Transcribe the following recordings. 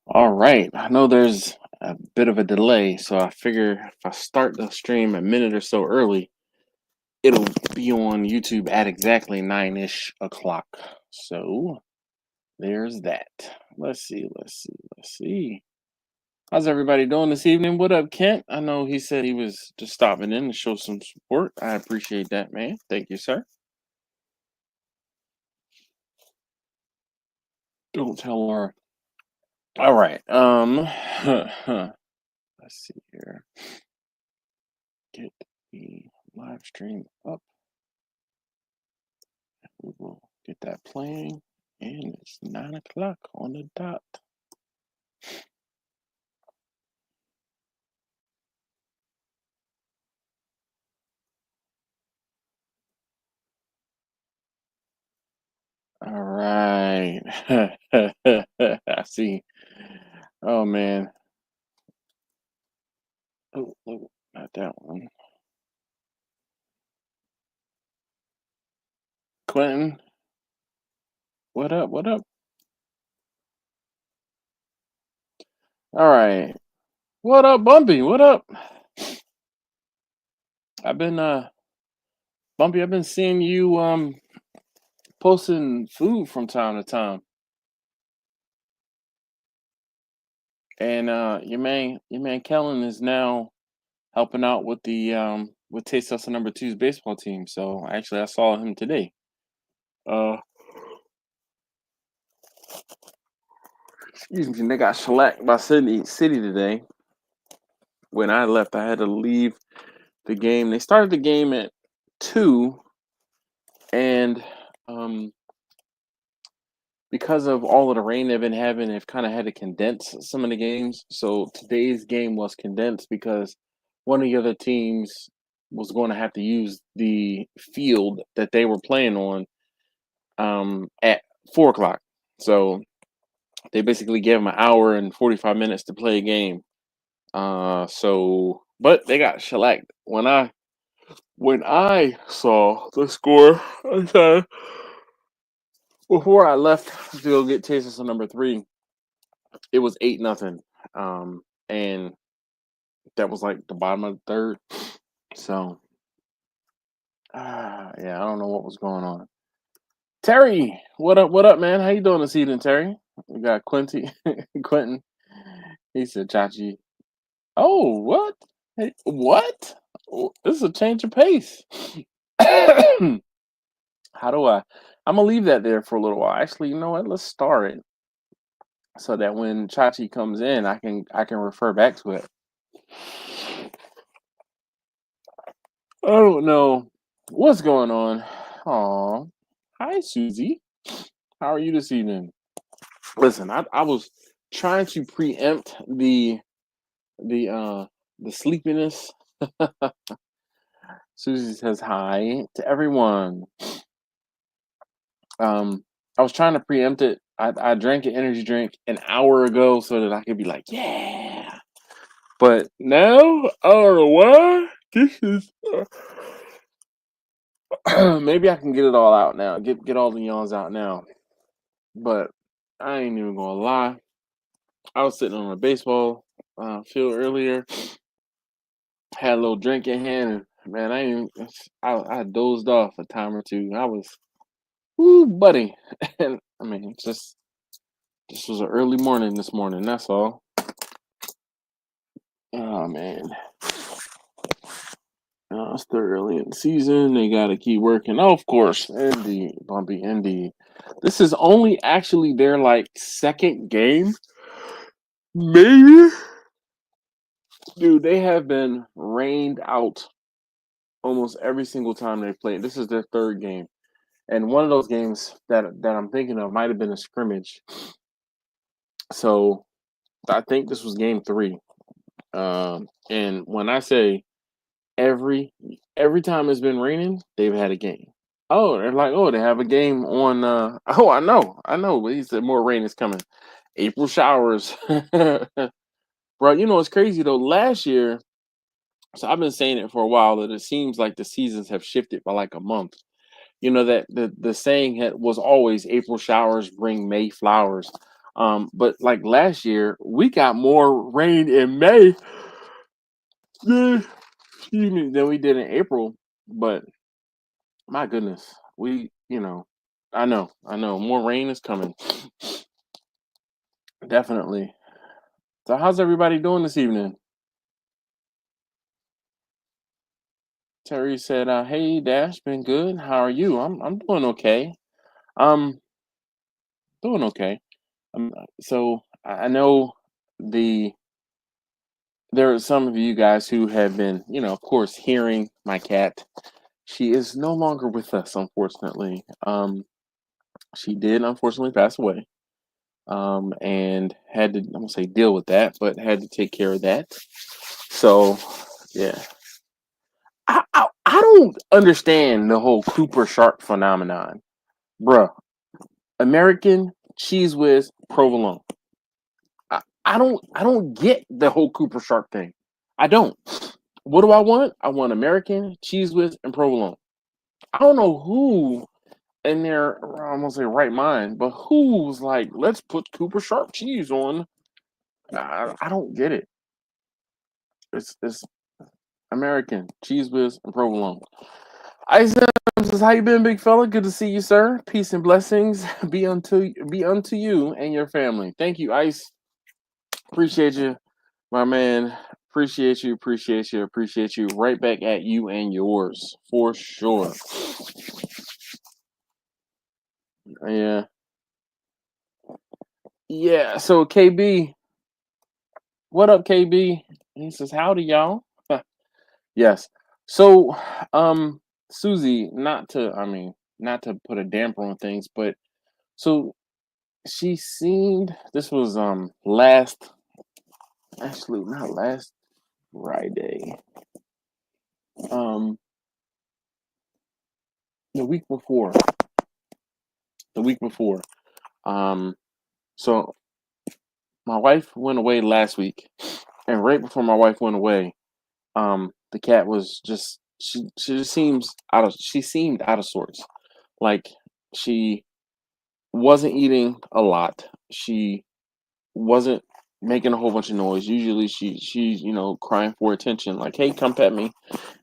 All right. I know there's a bit of a delay, so I figure if I start the stream a minute or so early, it'll be on YouTube at exactly 9-ish o'clock. So there's that. Let's see. How's everybody doing this evening? What up, Kent? I know he said he was just stopping in to show some support. I appreciate that, man. Thank you, sir. Don't tell her. All right. Let's see here. Get the live stream up. We will get that playing, and it's 9 o'clock on the dot. All right. I see. Oh man. Oh, not that one. Clinton, what up? What up? All right. What up, Bumpy? What up? I've been Bumpy, I've been seeing you posting food from time to time. And your man Kellen is now helping out with the with Taste Tester number two's baseball team. So actually I saw him today. Uh excuse me, they got shellacked by City today. When I left, I had to leave the game. They started the game at 2, and um because of all of the rain they've been having, they've kind of had to condense some of the games. So today's game was condensed because one of the other teams was going to have to use the field that they were playing on at 4 o'clock. So they basically gave them an hour and 45 minutes to play a game. But they got shellacked. When I saw the score, okay, before I left to go get Texas on number three, it was 8-0. And that was like the bottom of the third. So, yeah, I don't know what was going on. Terry, what up? What up, man? How you doing this evening, Terry? We got Quentin. He said, "Chachi." Oh, what? Hey, what? Oh, this is a change of pace. How do I? I'm gonna leave that there for a little while. Actually, you know what? Let's start it so that when Chachi comes in, I can refer back to it. I don't know what's going on. Aw, hi Susie. How are you this evening? Listen, I was trying to preempt the the sleepiness. Susie says hi to everyone. I was trying to preempt it. I drank an energy drink an hour ago so that I could be like, yeah. But now I don't know why. This is maybe I can get it all out now. Get all the yawns out now. But I ain't even gonna lie. I was sitting on a baseball field earlier, had a little drink in hand, and man, I dozed off a time or two. I was, woo, buddy, and I mean, just was an early morning this morning. That's all. Oh man, it's still early in the season. They got to keep working. Oh, of course, indeed, Bumpy, indeed. This is only actually their like second game, maybe. Dude, they have been rained out almost every single time they've played. This is their third game, and one of those games that I'm thinking of might have been a scrimmage. So I think this was game three. And when I say every every time it's been raining, they've had a game. Oh, they're like, oh, they have a game on. Oh, I know. But he said more rain is coming. April showers, bro. You know it's crazy though. Last year, so I've been saying it for a while that it seems like the seasons have shifted by like a month. You know that the saying was always April showers bring May flowers. But like last year, we got more rain in May than, excuse me, than we did in April. But my goodness, I know, more rain is coming. Definitely. So, how's everybody doing this evening? Terry said, "Hey, Dash, been good. How are you? I'm doing okay. Um, doing okay. I know the there are some of you guys who have been, of course, hearing my cat. She is no longer with us, unfortunately. She did unfortunately pass away. And had to, I'm gonna say deal with that, but had to take care of that. So, yeah, I don't understand the whole Cooper Sharp phenomenon, bruh. American cheese whiz provolone. I don't get the whole Cooper Sharp thing. I don't. What do I want? I want American cheese whiz and provolone. I don't know who in their I'm gonna say right mind, but who's like, let's put Cooper Sharp cheese on. I don't get it. It's American cheese whiz and provolone. Ice says, "How you been, big fella? Good to see you, sir. Peace and blessings be unto you and your family. Thank you, Ice. Appreciate you, my man. Appreciate you. Appreciate you. Appreciate you. Right back at you and yours for sure. Yeah, yeah. So KB, what up, KB? He says, "Howdy, y'all." Yes. So, Susie, not to put a damper on things, but so she seemed this was last actually not last Friday. Um the week before. The week before. Um so my wife went away last week, and right before my wife went away, the cat was just she just seemed out of sorts. Like she wasn't eating a lot. She wasn't making a whole bunch of noise. Usually she's crying for attention, like, hey, come pet me,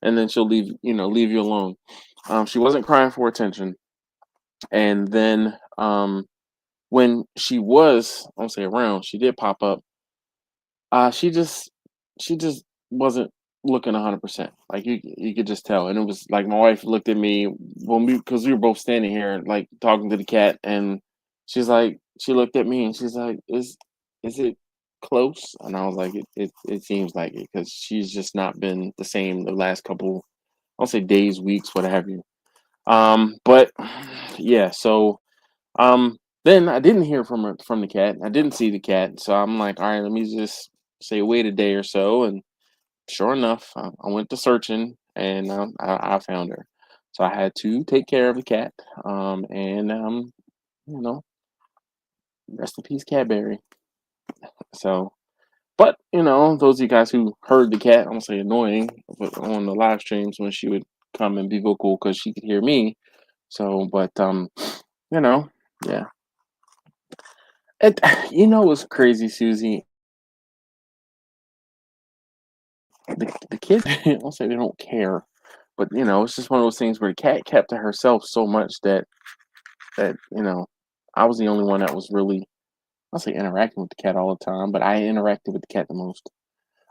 and then she'll leave you alone. She wasn't crying for attention. And then when she was, I won't say around, she did pop up. She just wasn't looking 100%. Like you could just tell. And it was like my wife looked at me when because we were both standing here like talking to the cat, and she looked at me and she's like, is it close? And I was like, it seems like it, because she's just not been the same the last couple, I'll say, days, weeks, what have you. But yeah, so then I didn't hear from the cat. I didn't see the cat, so I'm like, all right, let me just say wait a day or so. And sure enough, I went to searching, and I found her. So I had to take care of the cat. And you know, rest in peace, Cadbury. So, but those of you guys who heard the cat, I'm gonna say annoying, but on the live streams when she would come and be vocal because she could hear me. So, but you know, yeah. It, what's crazy, Susie? The kids, I'll say they don't care, but it's just one of those things where the cat kept to herself so much that I was the only one that was really, I'll say, interacting with the cat all the time, but I interacted with the cat the most.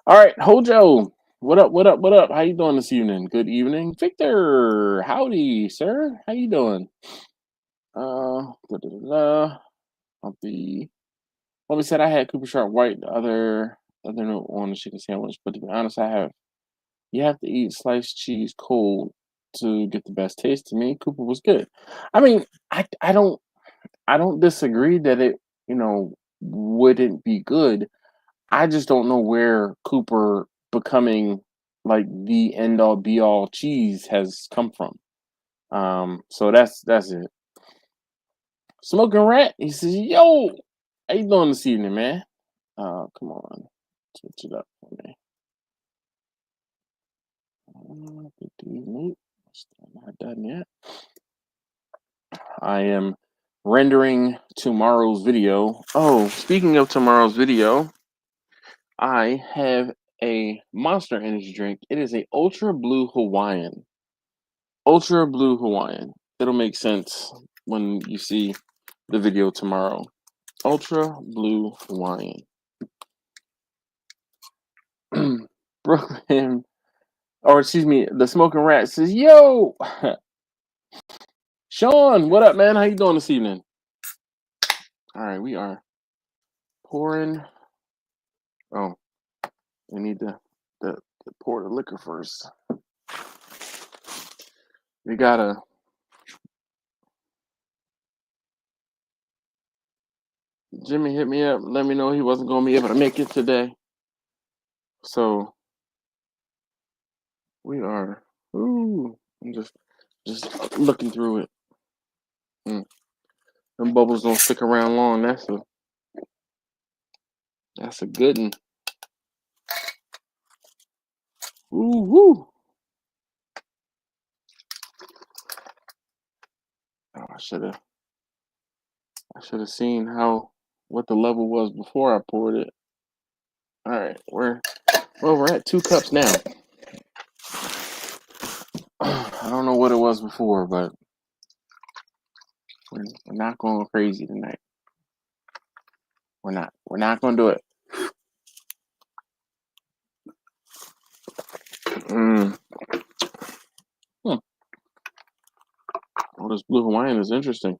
All right, Hojo, what up? What up? What up? How you doing this evening? Good evening, Victor. Howdy, sir. How you doing? Da, da, da, da. I'll be. Well, we said I had Cooper Sharp White, the other note on the chicken sandwich, but to be honest, you have to eat sliced cheese cold to get the best taste. To me, Cooper was good. I mean, I don't disagree that it, wouldn't be good. I just don't know where Cooper becoming like the end all be all cheese has come from. So that's it. Smoking Rat, he says, "Yo, how you doing this evening, man? Come on, switch it up for me. Nope, still not done yet. I am rendering tomorrow's video. Oh, speaking of tomorrow's video, I have a Monster Energy drink. It is a Ultra Blue Hawaiian. Ultra Blue Hawaiian. It'll make sense when you see the video tomorrow. Ultra Blue Hawaiian. Brooklyn, or excuse me, the Smoking Rat says, "Yo, Sean, what up, man? How you doing this evening?" All right, we are pouring. Oh, we need to pour the liquor first. We gotta. Jimmy hit me up, let me know he wasn't gonna be able to make it today. So we are. Ooh, I'm just looking through it. Mm. Them bubbles don't stick around long. That's a good one. Ooh, woo. Oh, I should have seen what the level was before I poured it. All right, we're at 2 cups now. I don't know what it was before, but we're not going crazy tonight. We're not. We're not going to do it. Mm. Hmm. Well, this blue Hawaiian is interesting.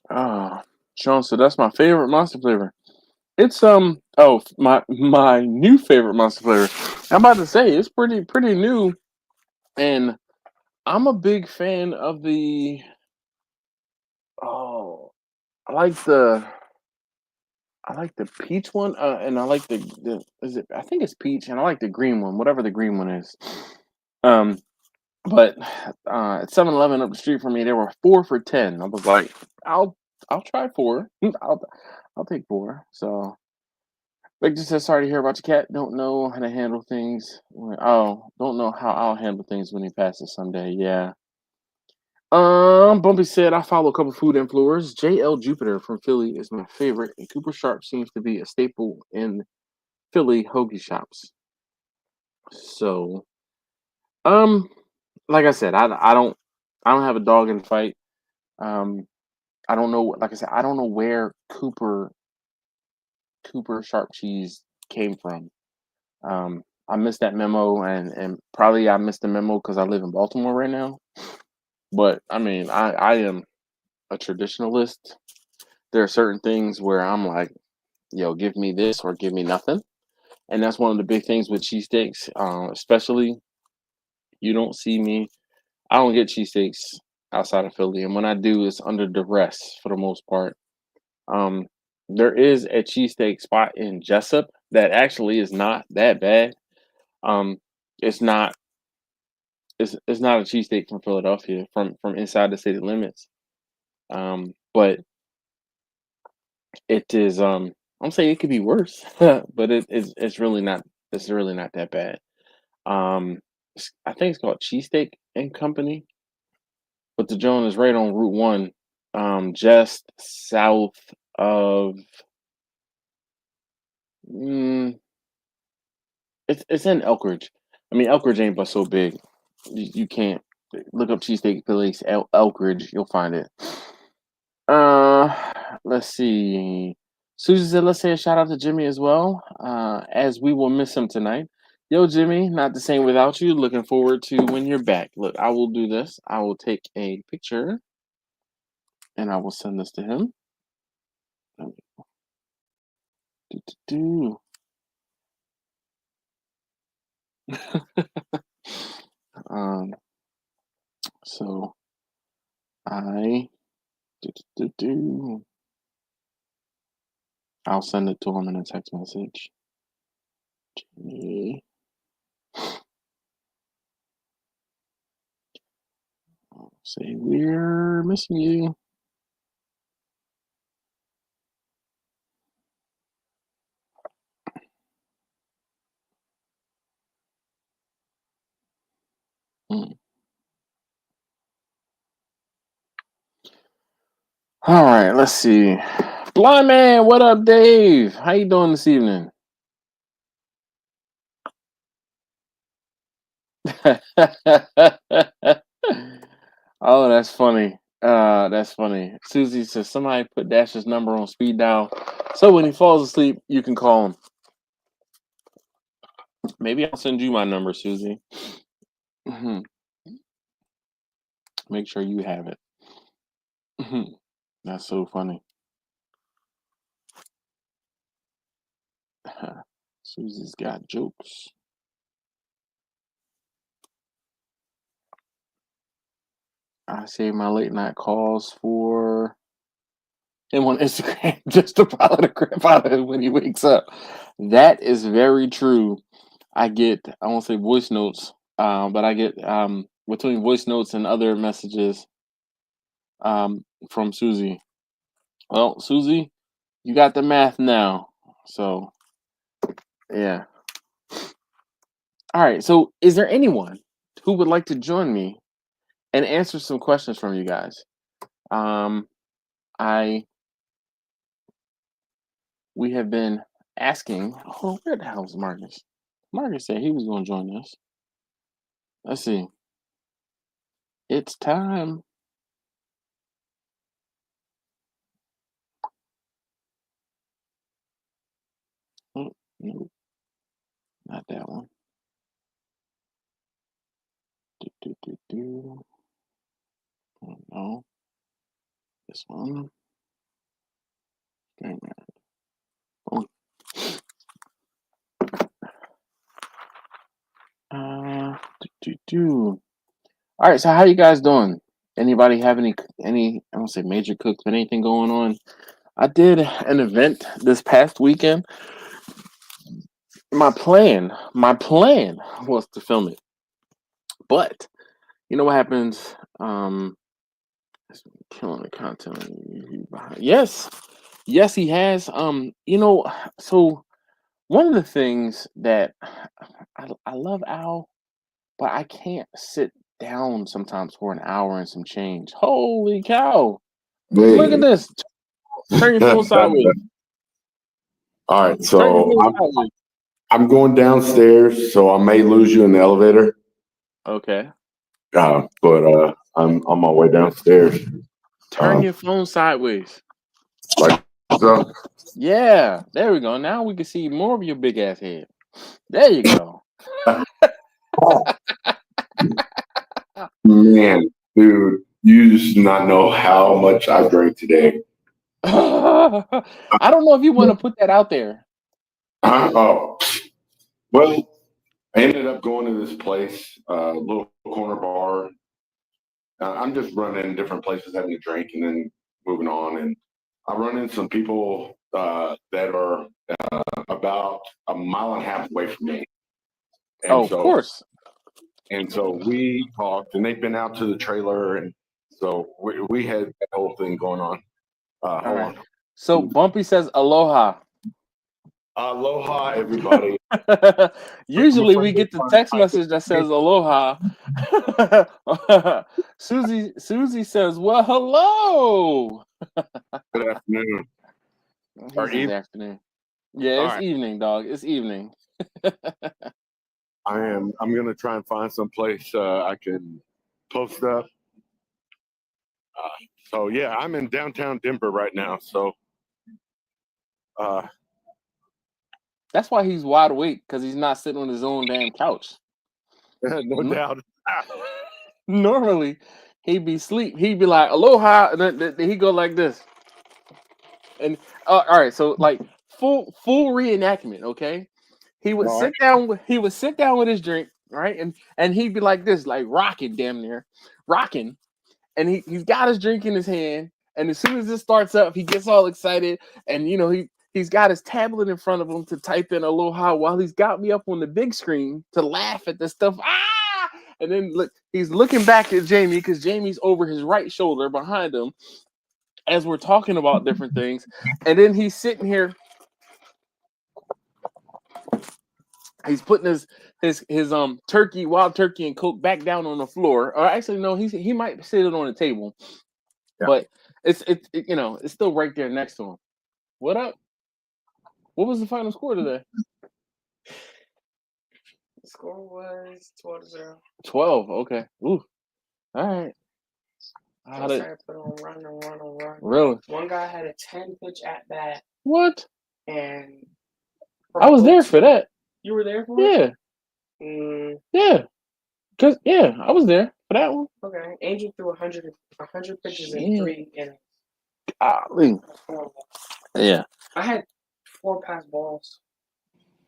Ah, Sean said that's my favorite Monster flavor. It's my new favorite Monster flavor. I'm about to say it's pretty new, and I'm a big fan of the. Oh, I like the peach one, and I like the is it? I think it's peach, and I like the green one, whatever the green one is. Um, but at 7-Eleven up the street from me, there were 4 for $10. I was like, I'll try four. I'll take four. So Victor says, sorry to hear about your cat. Don't know how to handle things. Don't know how I'll handle things when he passes someday. Yeah. Bumpy said, I follow a couple food influencers. JL Jupiter from Philly is my favorite, and Cooper Sharp seems to be a staple in Philly hoagie shops. So, um, like I said, I don't have a dog in the fight. Um, I don't know. Like I said, I don't know where Cooper Sharp cheese came from. I missed that memo, and probably I missed the memo because I live in Baltimore right now. But I mean, I am a traditionalist. There are certain things where I'm like, yo, give me this or give me nothing. And that's one of the big things with cheesesteaks. Especially, you don't see me. I don't get cheesesteaks outside of Philly, and when I do, it's under duress for the most part. Um, there is a cheesesteak spot in Jessup that actually is not that bad. Um, it's not it's not a cheesesteak from Philadelphia from inside the city limits. But it is I'm saying it could be worse, but it's really not that bad. I think it's called Cheesesteak and Company, but the joint is right on Route One, just south of. Mm, it's in Elkridge. I mean, Elkridge ain't but so big. You can't look up cheesesteak place Elkridge. You'll find it. Let's see. Susan said, let's say a shout out to Jimmy as well, as we will miss him tonight. Yo, Jimmy, not the same without you. Looking forward to when you're back. Look, I will do this. I will take a picture and I will send this to him. Do, do, do. um, so I do, do, do. I'll send it to him in a text message. Jimmy, say we're missing you. Mm. All right, let's see. Blind man, what up, Dave? How you doing this evening? Oh, that's funny. That's funny. Susie says somebody put Dash's number on speed dial, so when he falls asleep, you can call him. Maybe I'll send you my number, Susie. Mhm. Make sure you have it. Mhm. That's so funny. Susie's got jokes. I save my late night calls for him on Instagram just to follow the crap out of him when he wakes up. That is very true. I won't say voice notes, but I get between voice notes and other messages from Susie. Well, Susie, you got the math now. So, yeah. All right. So, is there anyone who would like to join me and answer some questions from you guys? Um, I we have been asking. Oh, where the hell is Marcus? Marcus said he was going to join us. Let's see. It's time. Oh, no, not that one. Do, do, do, do. Oh, no, this one. Okay, oh. Do, do, do. All right. So, how you guys doing? Anybody have any? I don't say major cooks, but anything going on? I did an event this past weekend. My plan was to film it, but you know what happens? Killing the content. Yes, yes, he has. So one of the things that I love Al, but I can't sit down sometimes for an hour and some change. Holy cow! Look at Hey. this. Turn your phone sideways. All right, Turn your so phone I'm sideways. I'm going downstairs, so I may lose you in the elevator. Okay. But I'm on my way downstairs. Turn Uh, your phone sideways. like so. Yeah, there we go. Now we can see more of your big ass head. There you go. Man, dude, you just do not know how much I drank today. I don't know if you want to put that out there. Oh, well, I ended up going to this place, little corner bar. I'm just running different places, having a drink, and then moving on. And I run into some people that are about a mile and a half away from me. And Oh, of so course. we talked, and they've been out to the trailer, and so we had that whole thing going on. All Hold right. on. So Bumpy says aloha. Aloha, everybody. I'm Usually afraid we they're get the trying to text type message that it. says aloha. Susie says, "Well, hello." Good afternoon. He Or says even, afternoon. Yeah, all it's right. evening, dog. It's evening. I'm gonna try and find some place I can post up. Uh, so yeah, I'm in downtown Denver right now. So uh, That's why he's wide awake, because he's not sitting on his own damn couch. no No- doubt. Normally, he'd be asleep. He'd be like aloha, and then he go like this. And all right, so like full reenactment. Okay, he would All right. sit down. He would sit down with his drink, right, and he'd be like this, like rocking, damn near rocking. And he's got his drink in his hand, and as soon as it starts up, he gets all excited, and he's got his tablet in front of him to type in aloha while he's got me up on the big screen to laugh at the stuff. Ah! And then look, he's looking back at Jamie because Jamie's over his right shoulder behind him as we're talking about different things, and then he's sitting here He's putting his turkey, wild turkey, and Coke back down on the floor. Or actually, no, he might sit it on the table, Yeah. but it's still right there next to him. What up? What was the final score today? The score was 12-0. 12. Okay. Ooh. All right. I was trying to put on run. Really? One guy had a 10-pitch at bat. What? And I was there for that. You were there for it? Yeah. Yeah. Cause I was there for that one. Okay. Angel threw 100 pitches in 3 innings. Golly. Yeah. I had 4 pass balls.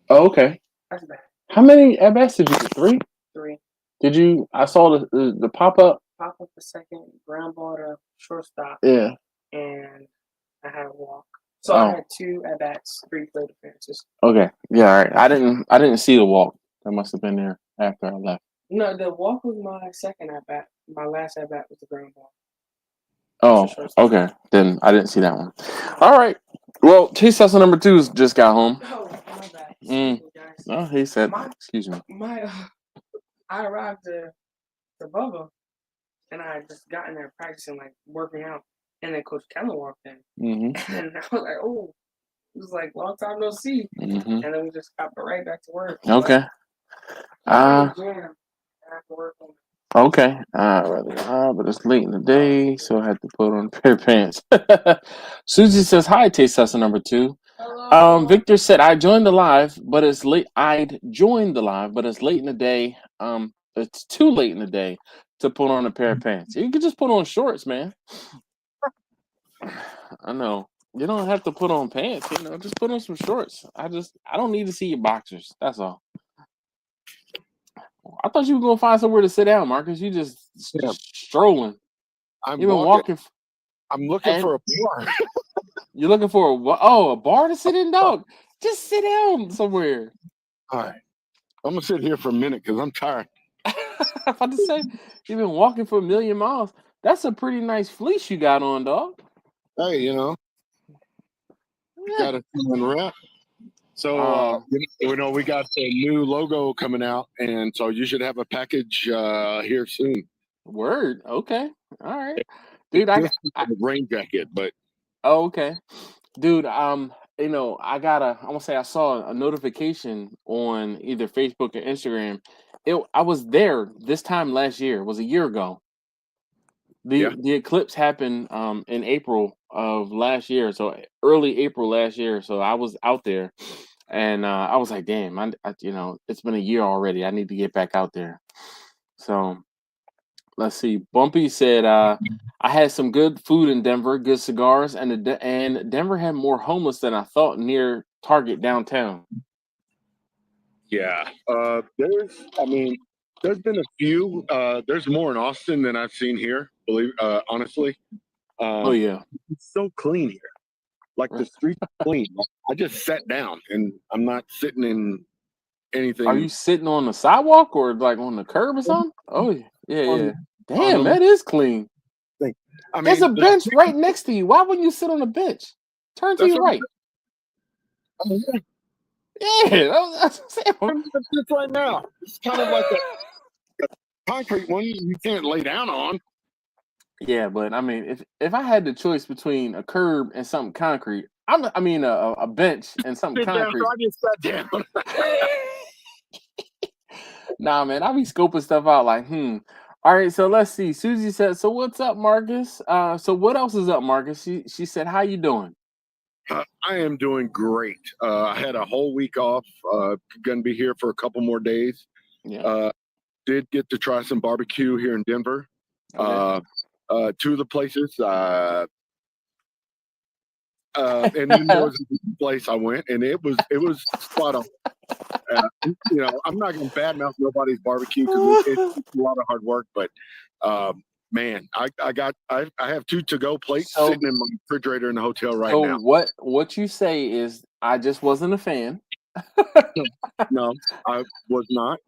Oh, okay. That's bad. How many at bats did you get? 3? 3. Did you? I saw the pop up. Pop up the second, ground ball to shortstop. Yeah. And I had a walk. So I had 2 at bats, 3 plate appearances. Okay. Yeah. All right. I didn't see the walk. That must have been there after I left. No, the walk was my second at bat. My last at bat was the ground ball. Oh, okay. Then I didn't see that one. All right. Well, Chase Hustle number 2 just got home. Oh, my bad. Excuse me, guys. Oh, he said, excuse me. I arrived to Bubba, and I had just gotten there practicing, like, working out. And then Coach Keller walked in. Mm-hmm. And I was like, oh, it was like, long time no see. Mm-hmm. And then we just got right back to work. Okay. Okay. But it's late in the day, so I had to put on a pair of pants. Susie says, hi, Taste Tester number 2. Hello. Victor said, I joined the live, but it's late. I'd joined the live, but it's late in the day. It's too late in the day to put on a pair of pants. You can just put on shorts, man. I know. You don't have to put on pants, just put on some shorts. I don't need to see your boxers. That's all. I thought you were gonna find somewhere to sit down, Marcus. You just strolling. I'm walking. I'm looking for a bar. You're looking for a bar to sit in, dog. Just sit down somewhere. All right. I'm gonna sit here for a minute because I'm tired. I'm about to say, you've been walking for a million miles. That's a pretty nice fleece you got on, dog. Hey, got a wrap. So we got a new logo coming out, and so you should have a package here soon. Word. Okay. All right, dude. I a rain jacket, but okay, dude. I saw a notification on either Facebook or Instagram. I was there this time last year. It was a year ago. The eclipse happened in April of last year, so early April last year. So I was out there, and I was like, "Damn, it's been a year already. I need to get back out there." So let's see. Bumpy said, "I had some good food in Denver, good cigars, and Denver had more homeless than I thought near Target downtown." Yeah, there's been a few. There's more in Austin than I've seen here. Honestly. Oh yeah, it's so clean here. Like the streets are clean. I just sat down, and I'm not sitting in anything. Are you sitting on the sidewalk or like on the curb or something? Oh yeah. Damn, that is clean. There's a bench right next to you. Why wouldn't you sit on a bench? Turn to your right. Yeah, that's it's right now. It's kind of like a concrete one you can't lay down on. Yeah, but I mean, if I had the choice between a curb and something concrete, a bench and something concrete. I just sat down. Nah, man, I be scoping stuff out like, All right, so let's see. Susie said, "So what's up, Marcus? So what else is up, Marcus?" She said, "How you doing?" I am doing great. I had a whole week off. Going to be here for a couple more days. Yeah. Did get to try some barbecue here in Denver. Okay. 2 of the places. And then there was a place I went, and it was spot on. I'm not going to badmouth nobody's barbecue because it's a lot of hard work, but man, I have 2 to-go plates sitting in my refrigerator in the hotel right now. So what you say is I just wasn't a fan. No, I was not.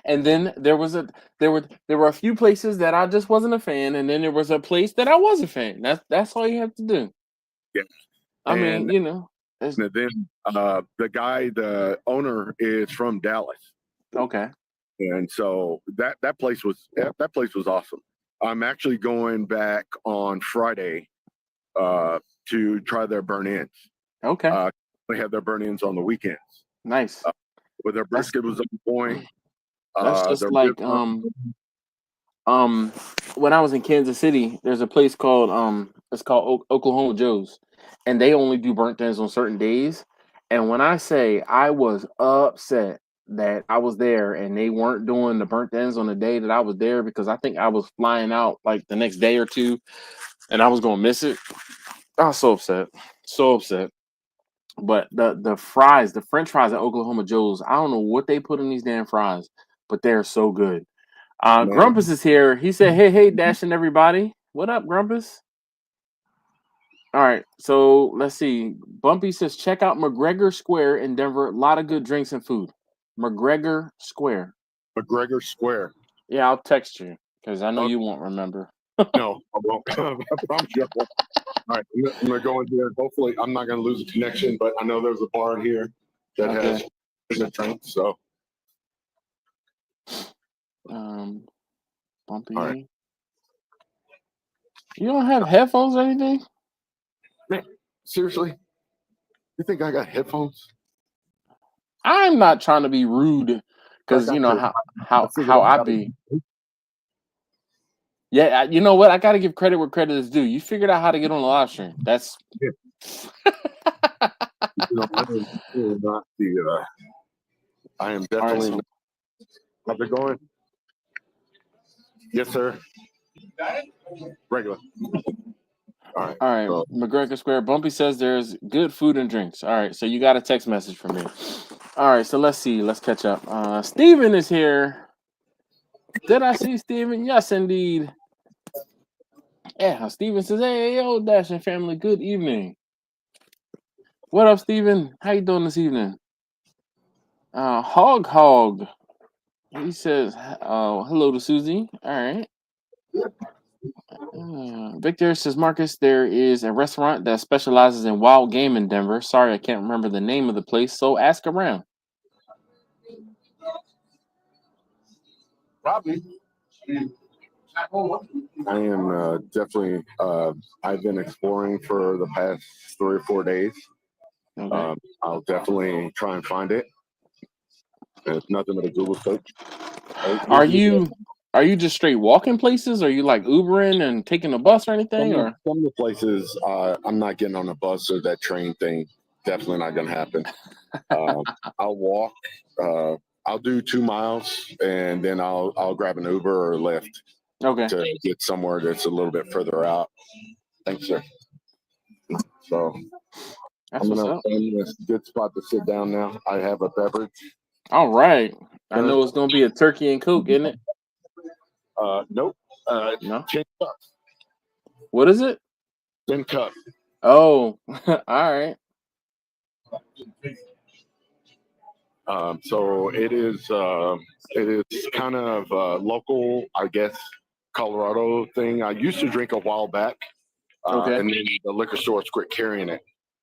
And then there were a few places that I just wasn't a fan, and then there was a place that I was a fan. That's all you have to do. Yeah. I mean, It's, And then the owner is from Dallas, okay. and so that place was awesome. I'm actually going back on Friday to try their burn-ins. Okay. They have their burn-ins on the weekends. Nice. But their brisket was on point. That's just Their like when I was in Kansas City, there's a place called it's called Oklahoma Joe's, and they only do burnt ends on certain days. And when I say I was upset that I was there and they weren't doing the burnt ends on the day that I was there, because I think I was flying out like the next day or two and I was gonna miss it. I was so upset. So upset. But the fries, the French fries at Oklahoma Joe's, I don't know what they put in these damn fries, but they're so good. man. Grumpus is here. He said, hey, dashing everybody. What up, Grumpus? All right, so let's see. Bumpy says, check out McGregor Square in Denver. A lot of good drinks and food. McGregor Square. McGregor Square. Yeah, I'll text you because I know Okay. you won't remember. No, I won't. I promise you. All right, I'm gonna go in here. Hopefully, I'm not gonna lose a connection, but I know there's a bar here that has a drink. So, Bumpy. all right. You don't have headphones or anything? Man, seriously, you think I got headphones? I'm not trying to be rude because you know how I be. Yeah, you know what? I got to give credit where credit is due. You figured out how to get on the live stream. That's. Yeah. I am not the. I am definitely. Right, so, how's it going? Yes, sir. Regular. All right. So, McGregor Square. Bumpy says there's good food and drinks. All right, so you got a text message from me. All right, so let's see. Let's catch up. Steven is here. Did I see Steven? Yes, indeed. Yeah, Steven says, hey, yo, Dashing family, good evening. What up, Steven? How you doing this evening? Hog. He says, hello to Susie. All right. Victor says, Marcus, there is a restaurant that specializes in wild game in Denver. Sorry, I can't remember the name of the place, so ask around. Probably. I am definitely. I've been exploring for the past 3 or 4 days. Okay. I'll definitely try and find it. It's nothing but a Google search. Are you just straight walking places? Or are you like Ubering and taking a bus or anything? Or Some of the places I'm not getting on a bus or that train thing. Definitely not going to happen. I'll walk. I'll do 2 miles and then I'll grab an Uber or Lyft okay. to get somewhere that's a little bit further out. Thanks, sir. So That's I'm what's gonna up. find a good spot to sit down now. I have a beverage. All right. I know it's gonna be a turkey and Coke, isn't it? Nope. No. Tin cup. What is it? Tin cup. Oh, all right. So it is kind of local, I guess, Colorado thing. I used to drink a while back, Okay. and then the liquor stores quit carrying it,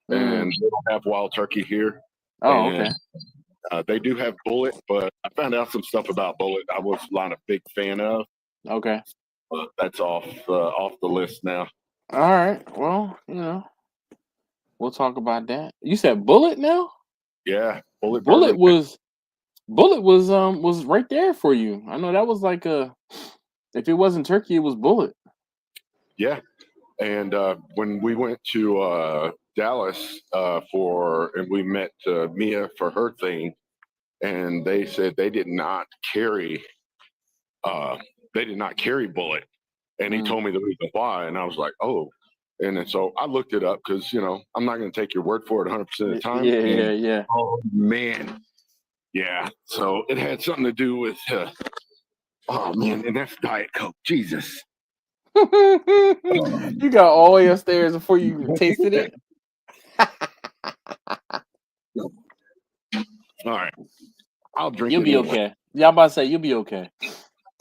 and they don't have wild turkey here. Oh, and, okay. They do have Bullet, but I found out some stuff about Bullet I was not a big fan of. Okay. But that's off the list now. All right. Well, we'll talk about that. You said Bullet now? Yeah, Bullet Bullet bourbon. was right there for you. I know that was like if it wasn't turkey, it was Bullet. Yeah, and when we went to Dallas and we met Mia for her thing, and they said they did not carry Bullet, and he told me the reason why, and I was like, oh. And then, so I looked it up because I'm not going to take your word for it 100% of the time. Yeah. Oh man, yeah. So it had something to do with oh man, and that's Diet Coke. Jesus. You got all the way upstairs before you even tasted it. All right, I'll drink. You'll be okay. Yeah, I'm about to say you'll be okay.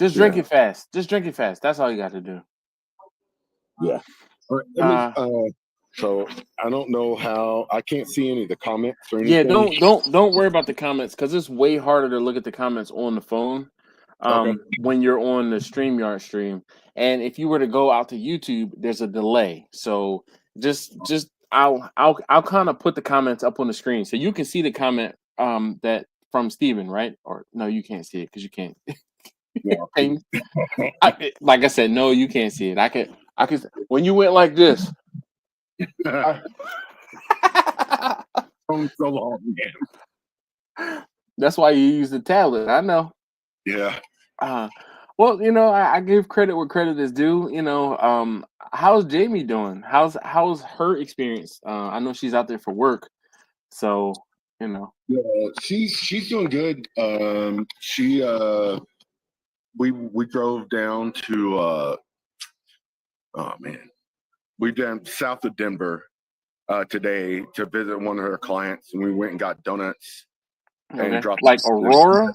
Just drink it fast. Just drink it fast. That's all you got to do. Yeah. All right. So I don't know how. I can't see any of the comments or Yeah, anything. don't worry about the comments because it's way harder to look at the comments on the phone Okay. when you're on the StreamYard stream. And if you were to go out to YouTube, there's a delay. So just I'll kind of put the comments up on the screen so you can see the comment that from Steven, right? Or no, you can't see it because you can't. Yeah. And like I said, no, you can't see it. I could when you went like this. So long, man. That's why you use the tablet. I know. Yeah. Well, I give credit where credit is due. How's Jamie doing? How's her experience? I know she's out there for work, so Yeah, she's doing good. We drove down to oh man, we down south of Denver today to visit one of her clients, and we went and got donuts and okay. dropped Like Aurora.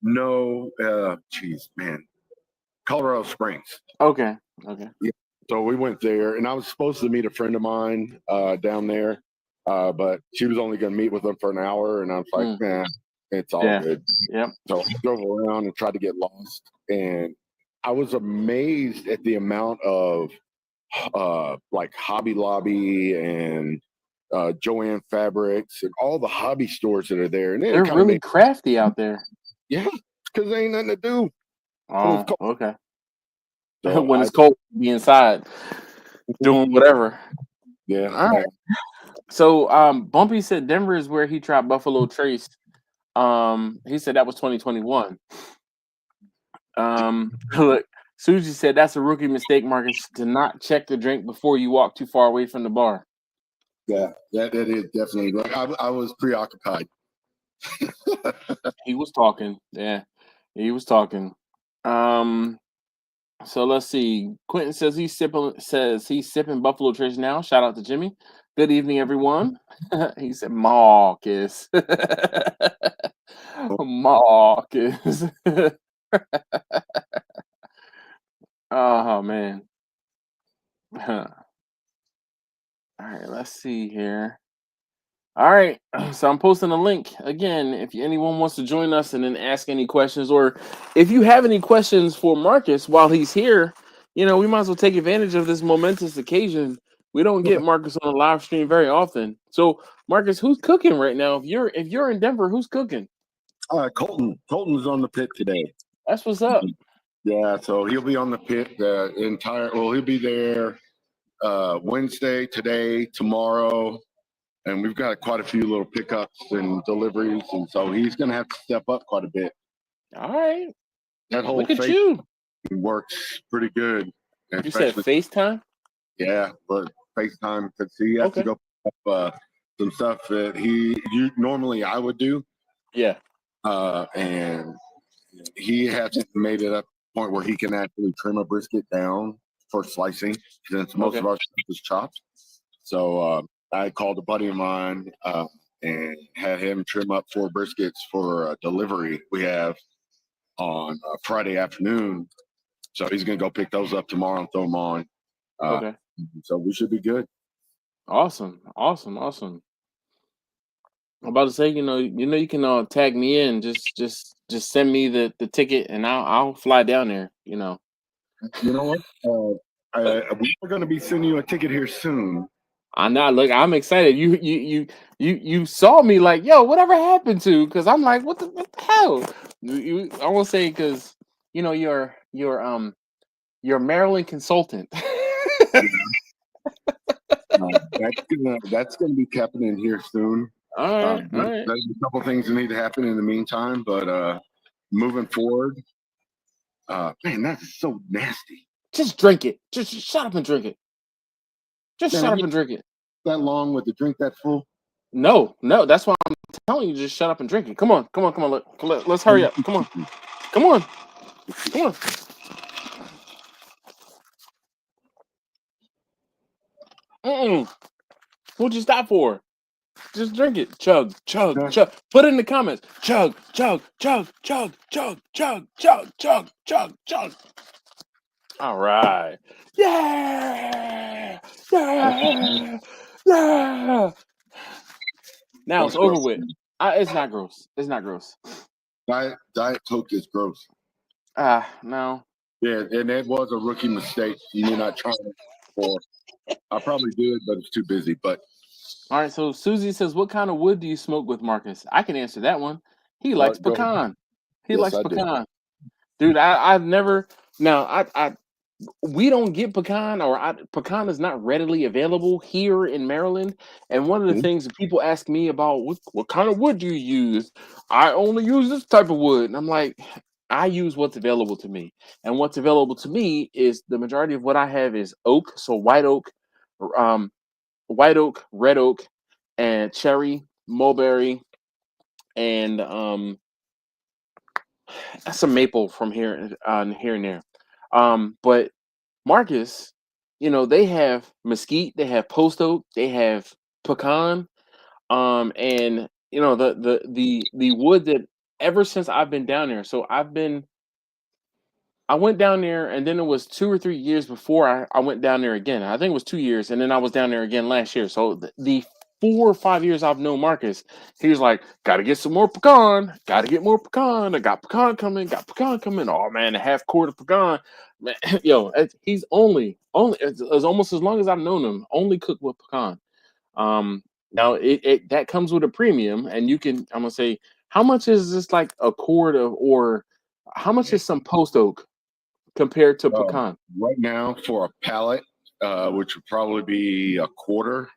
No, geez, man, Colorado Springs. Okay. Yeah. So we went there, and I was supposed to meet a friend of mine down there, but she was only going to meet with them for an hour, and I was like, man, it's all good. Yep. So I drove around and tried to get lost, and I was amazed at the amount of like Hobby Lobby and Joanne Fabrics and all the hobby stores that are there, and they're really crafty out there. Yeah, because there ain't nothing to do. Oh, okay. So when it's cold, be inside doing whatever. Yeah. All right. So Bumpy said Denver is where he tried Buffalo Trace. He said that was 2021. Look, Suji said that's a rookie mistake, Marcus, to not check the drink before you walk too far away from the bar. Yeah, that is definitely. Like I was preoccupied. He was talking. Yeah, he was talking. So let's see. Quentin says he's sipping Buffalo Trace now. Shout out to Jimmy. Good evening, everyone. He said Marcus. Marcus. Oh man. All right, let's see here. All right, so I'm posting a link again. If anyone wants to join us and then ask any questions, or if you have any questions for Marcus while he's here, we might as well take advantage of this momentous occasion. We don't get Marcus on a live stream very often. So, Marcus, who's cooking right now? If you're in Denver, who's cooking? Colton's on the pit today. That's what's up. Yeah, so he'll be on the pit he'll be there Wednesday, today, tomorrow. And we've got quite a few little pickups and deliveries, and so he's going to have to step up quite a bit. All right. That whole Look at you. Works pretty good. You said FaceTime? Yeah, but FaceTime because he has to go pick up some stuff that normally I would do. Yeah. And he hasn't made it up to the point where he can actually trim a brisket down for slicing since most of our stuff is chopped. So I called a buddy of mine and had him trim up 4 briskets for delivery we have on Friday afternoon. So he's going to go pick those up tomorrow and throw them on. Okay. So we should be good. Awesome. I'm about to say, you can tag me in. Just send me the ticket and I'll fly down there. You know what? We're going to be sending you a ticket here soon. Look, I'm excited. You saw me like, yo, whatever happened to? Because I'm like, what the hell? I won't say because you're Maryland consultant. That's gonna be happening here soon. All right. There's a couple things that need to happen in the meantime, but moving forward, man, that's so nasty. Just drink it. Just shut up and drink it. Just shut up and drink it. That long with the drink that full? No. That's why I'm telling you, just shut up and drink it. Come on. Let's hurry up. Come on. What'd you stop for? Just drink it. Chug. Put it in the comments. Chug. All right. Yeah. Yeah. Yeah. Now it's That's over gross. with. It's not gross. It's not gross. Diet Coke is gross. No. Yeah, and it was a rookie mistake. Me not trying it before. I probably did, but it's too busy. But All right. So Susie says, "What kind of wood do you smoke with, Marcus?" I can answer that one. He likes go ahead. pecan. He Yes, likes I do. pecan, dude. I've never. Now I we don't get pecan, or pecan is not readily available here in Maryland. And one of the Mhm. things that people ask me about, what kind of wood do you use? I only use this type of wood, and I'm like, I use what's available to me. And what's available to me is the majority of what I have is oak, so um, white oak, red oak, and cherry, mulberry, and some maple from here and there. But Marcus, they have mesquite, they have post oak, they have pecan, and the wood that ever since I've been down there. So I went down there, and then it was 2 or 3 years before I went down there again. I think it was 2 years, and then I was down there again last year. So the 4 or 5 years I've known Marcus, he was like, "Got to get some more pecan. Got to get more pecan. I got pecan coming. Got pecan coming. Oh man, a half quart of pecan, man. Yo, he's only it's almost as long as I've known him. Only cooked with pecan. Now it that comes with a premium, and you can. I'm gonna say, how much is this like a quart of, or how much is some post oak compared to pecan? Right now, for a pallet, which would probably be a quarter.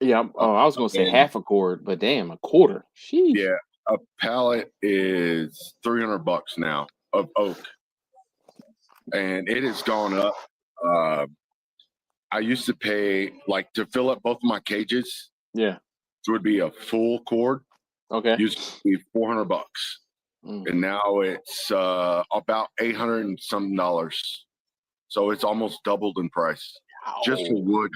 Yeah. Uh, Oh, I was gonna say and half a quart, but damn, a quarter. Sheesh. yeah, a pallet is $300 now of oak, and it has gone up. Uh, I used to pay like to fill up both of my cages. Yeah. It would be a full cord. Okay. Used to be $400, Mm. and now it's about 800 and some dollars. So it's almost doubled in price just for Ow. wood.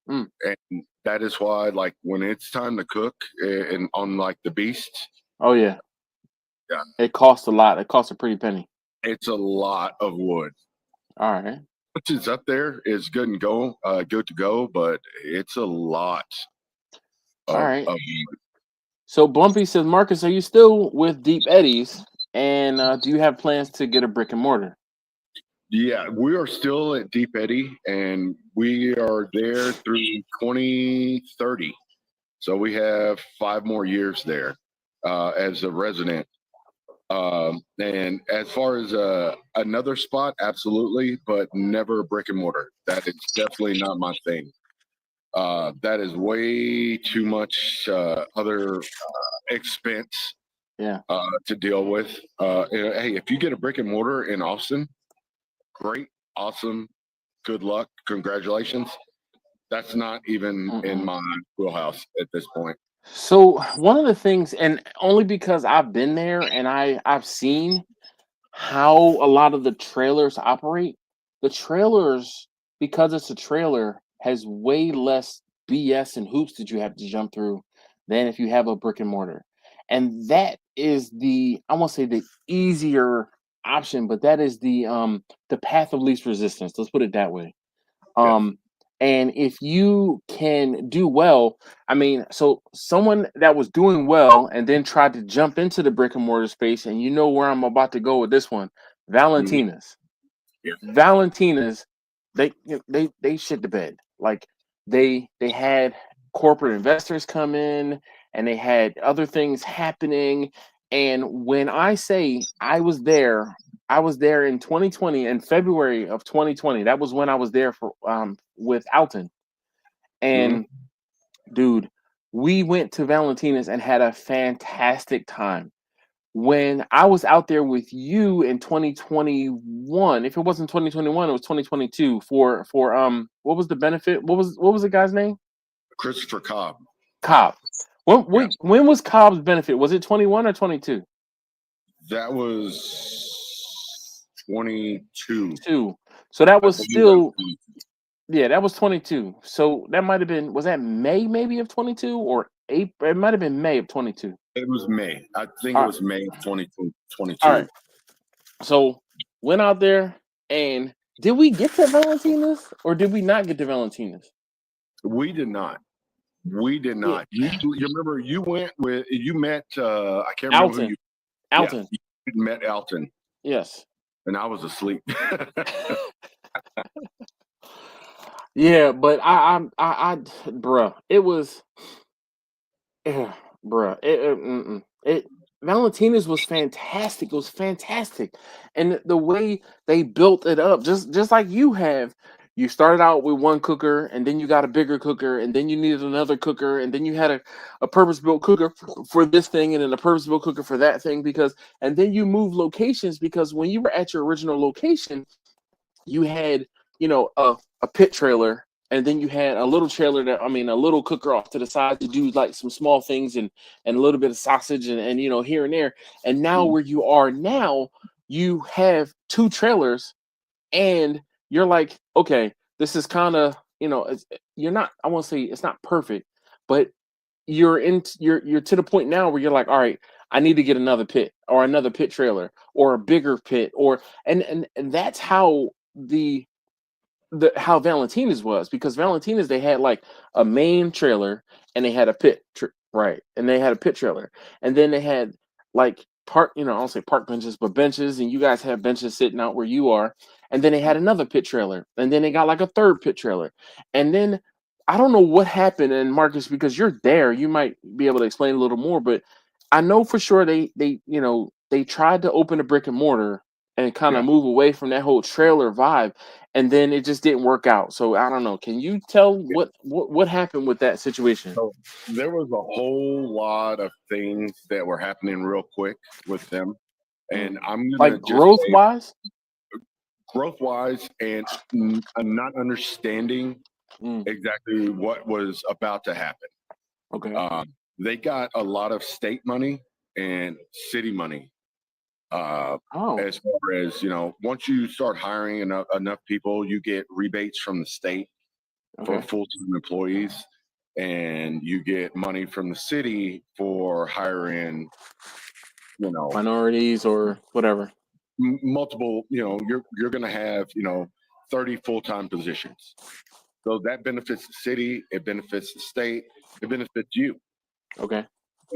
Mm. And that is why, like, when it's time to cook and on like the beast, Oh yeah. yeah, It costs a lot. It costs a pretty penny. it's a lot of wood. All right. Which is up there is good to go, but it's a lot All right. of So Blumpy says, Marcus, are you still with Deep Eddies? And do you have plans to get a brick and mortar? yeah. We are still at Deep Eddy, and we are there through 2030. So we have 5 more years there as a resident. And as far as another spot, absolutely, but never brick and mortar. That is definitely not my thing. That is way too much other expense Yeah. to deal with. Hey, if you get a brick and mortar in Austin, great, awesome, good luck, congratulations. That's not even in Mm-mm. my wheelhouse at this point. So one of the things, and only because I've been there and I've seen how a lot of the trailers operate. The trailers, because it's a trailer, has way less BS and hoops that you have to jump through than if you have a brick and mortar. And that is I won't say the easier option, but that is the path of least resistance. Let's put it that way. Yes. Um, and if you can do well, I mean, so someone that was doing well and then tried to jump into the brick and mortar space, and you know where I'm about to go with this one, Mhm. Valentina's. Yeah. Valentina's, they shit the bed. Like they had corporate investors come in, and they had other things happening. And when I say I was there in 2020, in February of 2020. That was when I was there for with Alton. Mhm. And dude, we went to Valentina's and had a fantastic time. When I was out there with you in 2021, if it wasn't 2021, it was 2022 for what was the benefit? What was the guy's name? Christopher Cobb. Cobb. When Yeah. when was Cobb's benefit? Was it 21 or 22? That was 22. Two. So that I was believe that was still, 22. yeah, that was 22. So that might have been, was that May maybe of 22 or April? It might have been May of 22. It was May. I think it All right. was May of All right. 2022. So went out there. And did we get to Valentina's or did we not get to Valentina's? We did not. We did Yeah. not. You remember you met I can't remember who Alton. you Alton. you met Alton Yes. and I was asleep. Yeah, but bruh, it was, bruh, Valentina's was fantastic. It was fantastic, and the way they built it up, just like you have. You started out with one cooker, and then you got a bigger cooker, and then you needed another cooker, and then you had a purpose built cooker for this thing, and then a purpose built cooker for that thing. And then you move locations because when you were at your original location, you had, a pit trailer, and then you had a little trailer a little cooker off to the side to do like some small things and a little bit of sausage and here and there. And now where you are now, you have two trailers, and you're like, okay, this is kind of, you're not, I won't say it's not perfect, but you're to the point now where you're like, all right, I need to get another pit or another pit trailer or a bigger pit, or and that's how how Valentina's was, because Valentina's, they had like a main trailer, and they had a right, and they had a pit trailer, and then they had like I don't say park benches, but benches, and you guys have benches sitting out where you are, and then they had another pit trailer, and then they got like a third pit trailer, and then I don't know what happened. And Marcus, because you're there, you might be able to explain a little more, but I know for sure they tried to open a brick and mortar and kind of Yeah. move away from that whole trailer vibe, and then it just didn't work out. So I don't know. Can you tell what happened with that situation? So there was a whole lot of things that were happening real quick with them. And I'm gonna Like just growth say wise? growth wise and not understanding Mm, exactly what was about to happen. okay. They got a lot of state money and city money. Oh, As far as once you start hiring enough people, you get rebates from the state for okay. full-time employees, and you get money from the city for hiring, you know, Minorities or whatever. multiple. You're going to have 30 full-time positions. So that benefits the city, it benefits the state, it benefits you. Okay.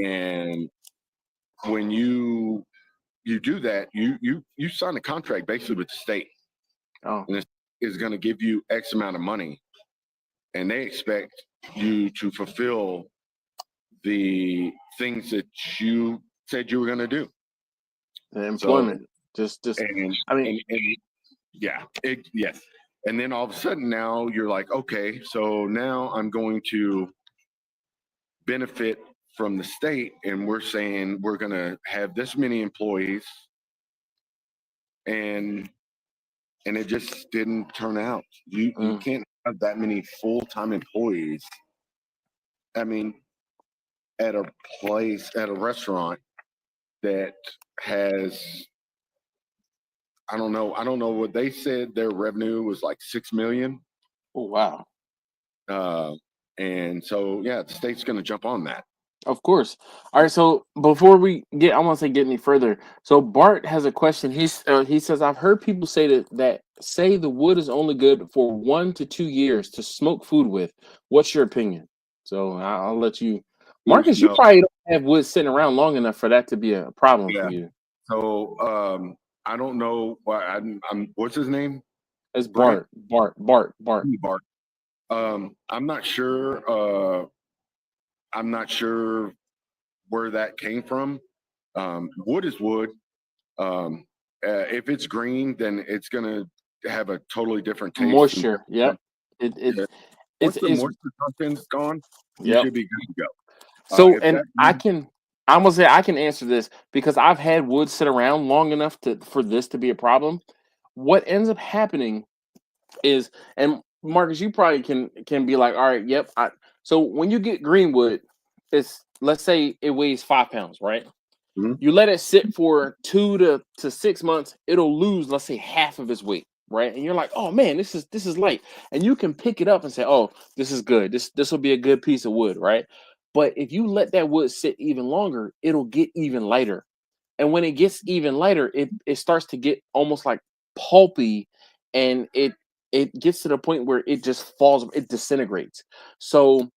And when you do that, you sign a contract basically with the state, Oh, and it is going to give you X amount of money, and they expect you to fulfill the things that you said you were going to do. the So employment. Just and I mean, and yeah, yes. And then all of a sudden now you're like, okay, so now I'm going to benefit from the state, and we're saying we're going to have this many employees, and it just didn't turn out. You mm, can't have that many full-time employees. I mean, at a at a restaurant that has, I don't know what they said their revenue was, like 6 million. oh wow. Uh, and so yeah, the state's going to jump on that. Of course. All right. So before we get, I want to say get any further. So Bart has a question. He says, I've heard people say that say the wood is only good for 1 to 2 years to smoke food with. What's your opinion? So I'll let you, There's Marcus. You no, probably don't have wood sitting around long enough for that to be a problem for yeah. you. So I don't know why I'm what's his name? It's Brent? Bart. Bart. I'm not sure. I'm not sure where that came from. Wood is wood. If it's green, then it's gonna have a totally different taste. And Moisture. Yep. yeah, once the It's moisture content's gone, you yep. should be good to go. So, If and that wood, I'm gonna say I can answer this because I've had wood sit around long enough for this to be a problem. What ends up happening is, and Marcus, you probably can be like, all right, yep. So when you get greenwood, it's, let's say it weighs 5 pounds, right? Mhm. You let it sit for 2 to 6 months, it'll lose, let's say, half of its weight, right? And you're like, oh man, this is light, and you can pick it up and say, oh, this is good. This will be a good piece of wood, right? But if you let that wood sit even longer, it'll get even lighter, and when it gets even lighter, it starts to get almost like pulpy, and it gets to the point where it just falls, it disintegrates. So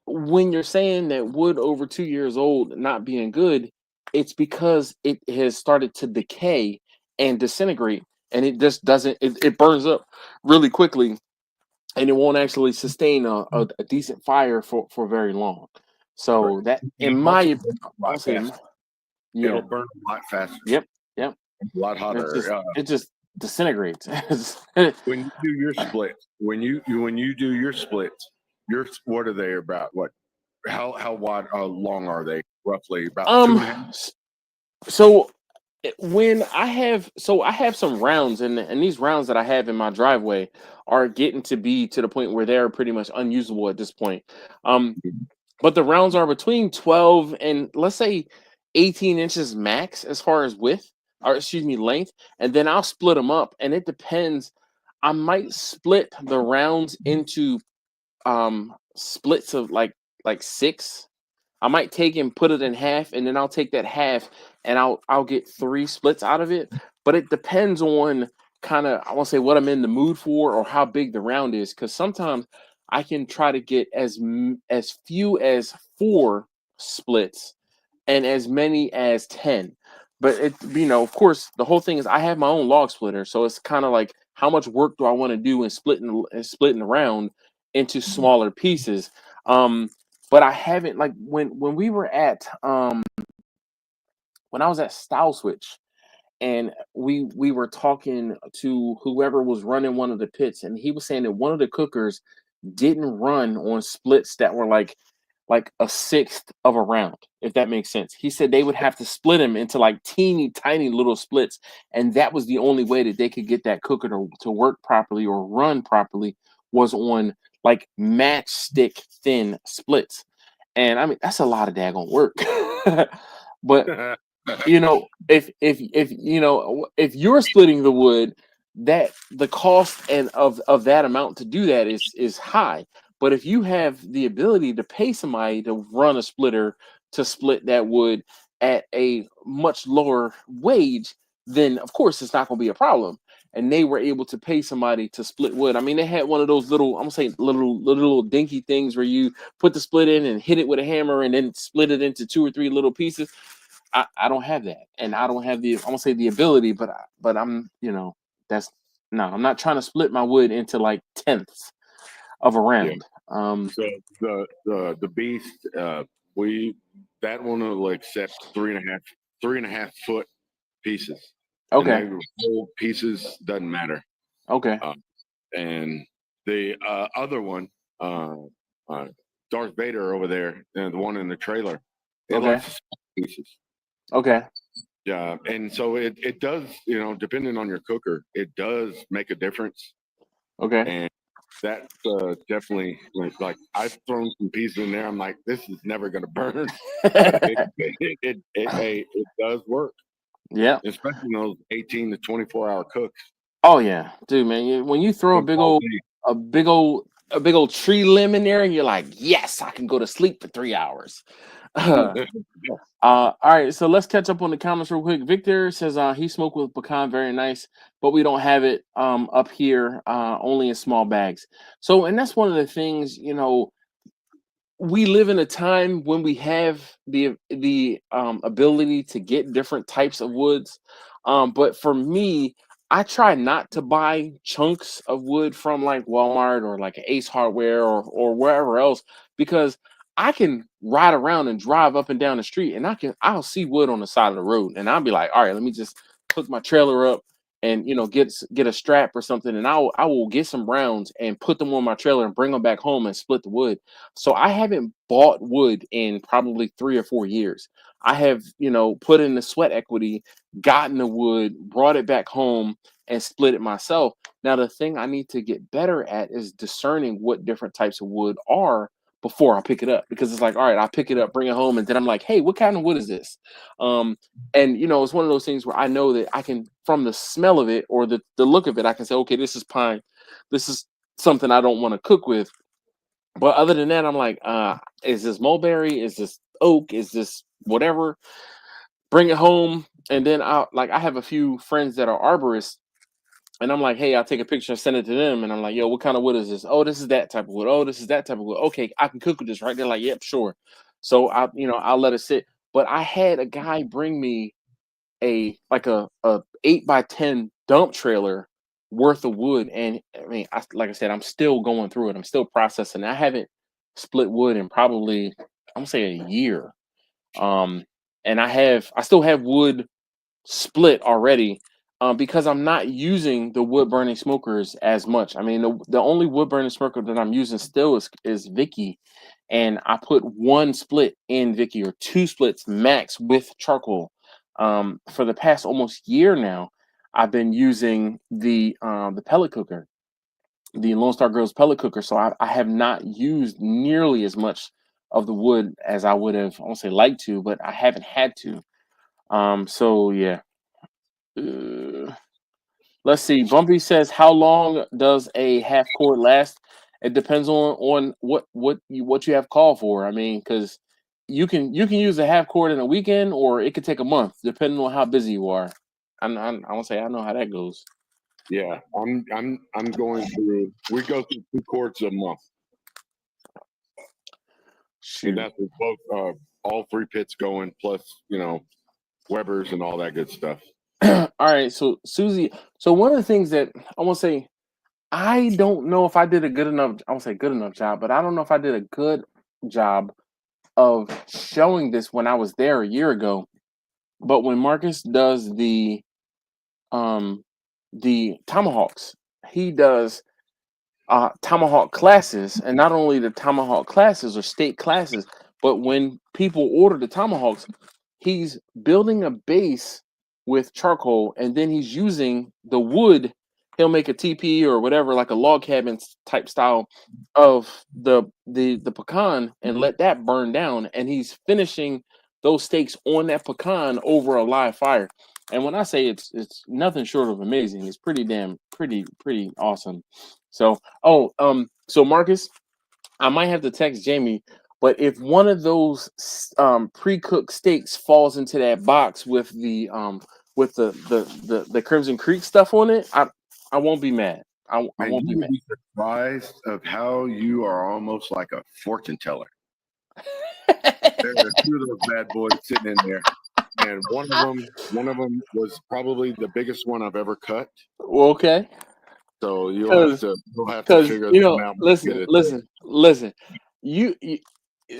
when you're saying that wood over 2 years old not being good, it's because it has started to decay and disintegrate, and it just doesn't. It burns up really quickly, and it won't actually sustain a decent fire for very long. Right. So that, And in it also my, burns a I'll lot say, faster. yeah, It'll burn a lot faster, yep, yep. a lot hotter. It just disintegrates. When you do your splits, when you do your splits, your what are they about? What how wide long are they roughly? About two um, and a half. so when I have some rounds, and these rounds that I have in my driveway are getting to be to the point where they're pretty much unusable at this point. Um, but the rounds are between 12 and, let's say, 18 inches max as far as width, or excuse me, length, and then I'll split them up, and it depends. I might split the rounds into splits of like six. I might take and put it in half, and then I'll take that half and I'll get three splits out of it. But it depends on, kind of, I want to say, what I'm in the mood for, or how big the round is. Because sometimes I can try to get as few as four splits and as many as 10. But it, of course, the whole thing is I have my own log splitter, so it's kind of like, how much work do I want to do in splitting around into smaller pieces. But I haven't, like, when we were at when I was at Style Switch, and we were talking to whoever was running one of the pits, and he was saying that one of the cookers didn't run on splits that were like a sixth of a round, if that makes sense. He said they would have to split them into like teeny tiny little splits, and that was the only way that they could get that cooker to work properly or run properly, was on like matchstick thin splits. And I mean, that's a lot of daggone work. But if you're splitting the wood, that the cost and of that amount to do that is high. But if you have the ability to pay somebody to run a splitter to split that wood at a much lower wage, then of course it's not going to be a problem. And they were able to pay somebody to split wood. I mean, they had one of those little, I'm gonna say, little dinky things where you put the split in and hit it with a hammer and then split it into two or three little pieces. I don't have that, and I don't have the, I won't say the ability, but I'm, that's, no, I'm not trying to split my wood into like tenths of a Yeah. round. So the beast, we that one will accept 3.5 foot pieces, and Okay, they whole pieces doesn't matter. okay, And the other one, uh, uh, Darth Vader over there, the one in the trailer, it okay, likes the small pieces. okay, Yeah, and so it does, depending on your cooker, it does make a difference. okay. And that definitely, like I've thrown some pieces in there. I'm like, this is never going to burn, but it does work, Yeah. especially in those 18 to 24 hour cooks. Oh yeah, dude, man. When you throw a Cook big all old, day. a big old, a big old tree limb in there, and you're like, yes, I can go to sleep for 3 hours. All right, so let's catch up on the comments real quick. Victor says he smoked with pecan, very nice, but we don't have it up here, only in small bags. So, and that's one of the things, we live in a time when we have the ability to get different types of woods. But for me, I try not to buy chunks of wood from like Walmart or like Ace Hardware or wherever else, because I can ride around and drive up and down the street, and I'll see wood on the side of the road, and I'll be like, all right, let me just hook my trailer up and get a strap or something, and I will get some rounds and put them on my trailer and bring them back home and split the wood. So I haven't bought wood in probably 3 or 4 years. I have, put in the sweat equity, gotten the wood, brought it back home, and split it myself. Now, the thing I need to get better at is discerning what different types of wood are before I pick it up. Because it's like, all right, I pick it up, bring it home, and then I'm like, hey, what kind of wood is this? And it's one of those things where I know that I can, from the smell of it or the look of it, I can say, okay, this is pine. This is something I don't want to cook with. But other than that, I'm like, is this mulberry? Is this oak? Is this whatever? Bring it home. And then I have a few friends that are arborists, And I'm like, hey, I'll take a picture and send it to them. And I'm like, yo, what kind of wood is this? Oh, this is that type of wood. Oh, this is that type of wood. Okay, I can cook with this, right? They're like, yep, sure. So I'll let it sit. But I had a guy bring me a 8x10 dump trailer worth of wood. And I mean, like I said, I'm still going through it. I'm still processing. I haven't split wood in probably, I'm gonna say a year. And I still have wood split already, because I'm not using the wood burning smokers as much. I mean, the only wood burning smoker that I'm using still is Vicky, and I put one split in Vicky, or two splits max with charcoal. For the past almost year now, I've been using the pellet cooker, the Lone Star Grills pellet cooker. So I have not used nearly as much of the wood as I would have, I won't say like to, but I haven't had to. So yeah. Uh, let's see. Bumpy says, "How long does a half cord last?" It depends on what you have called for. I mean, because you can use a half cord in a weekend, or it could take a month, depending on how busy you are. I won't say I know how that goes. Yeah, I'm going through. We go through 2 quarts a month, and Shoot. that's with both all 3 pits going, plus Weber's and all that good stuff. All right. So Susie. So one of the things that I want to say, I don't know if I did a good enough. I won't say good enough job, but I don't know if I did a good job of showing this when I was there a year ago. But when Marcus does um the tomahawks, he does tomahawk classes, and not only the tomahawk classes or state classes, but when people order the tomahawks, he's building a base with charcoal, and then he's using the wood. He'll make a TP or whatever, like a log cabin type style of the pecan, and let that burn down, and he's finishing those steaks on that pecan over a live fire. And when I say it's nothing short of amazing, it's pretty awesome. So, so Marcus, I might have to text Jamie, but if one of those pre-cooked steaks falls into that box with the Crimson Creek stuff on it, I won't be mad. I Man, won't be you would mad. be surprised of how you are almost like a fortune teller. There are 2 of those bad boys sitting in there, and one of them was probably the biggest one I've ever cut. Well, okay, So because you'll have to because figure that one out when you get it there. listen. You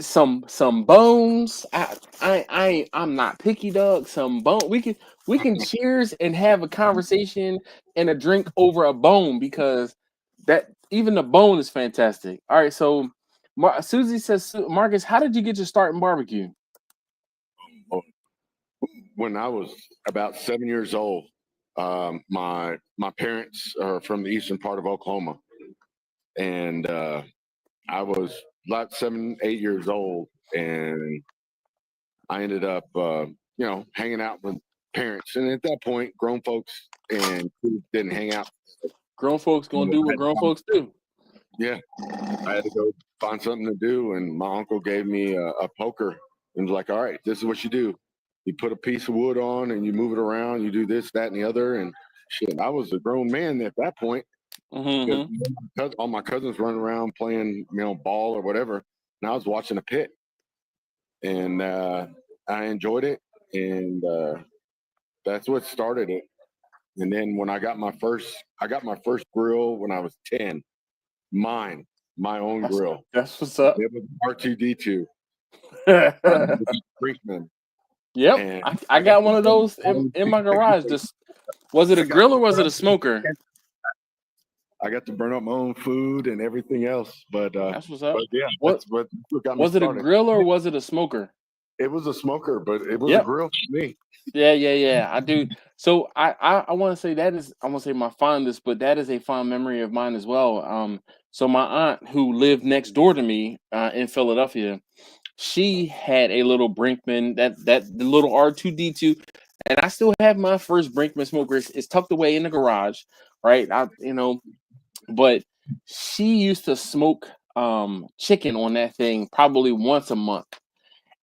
some bones. I'm not picky, dog. Some bone. We can cheers and have a conversation and a drink over a bone, because that even the bone is fantastic. All right, so Susie says, Marcus, how did you get your start in barbecue? When I was about 7 years old, my parents are from the eastern part of Oklahoma, and I was about 7, 8 years old, and I ended up, hanging out with parents. And at that point, grown folks and kids didn't hang out. Grown folks gonna do what grown folks do. Yeah, I had to go find something to do, and my uncle gave me a poker and was like, "All right, this is what you do. You put a piece of wood on, and you move it around. You do this, that, and the other." And shit, I was a grown man at that point, because Mm-hmm. all my cousins running around playing, ball or whatever, and I was watching a pit, and I enjoyed it, and that's what started it. And then when I got my first grill when I was 10, my own grill. That's what's up. It was R2D2, Brinkman. Yep, And I got one of those in my garage. Just was it a grill or was it a smoker? I got to burn up my own food and everything else. But That's what's up. yeah, What that's what got me was it, a started. grill or was it a smoker? It was a smoker, but it was a Yep. grill for me. Yeah. I do. So I want to say I want to say my fondest, but that is a fond memory of mine as well. So my aunt, who lived next door to me in Philadelphia, she had a little Brinkman, that the little R2D2, and I still have my first Brinkman smoker. It's tucked away in the garage, right? But she used to smoke chicken on that thing probably once a month,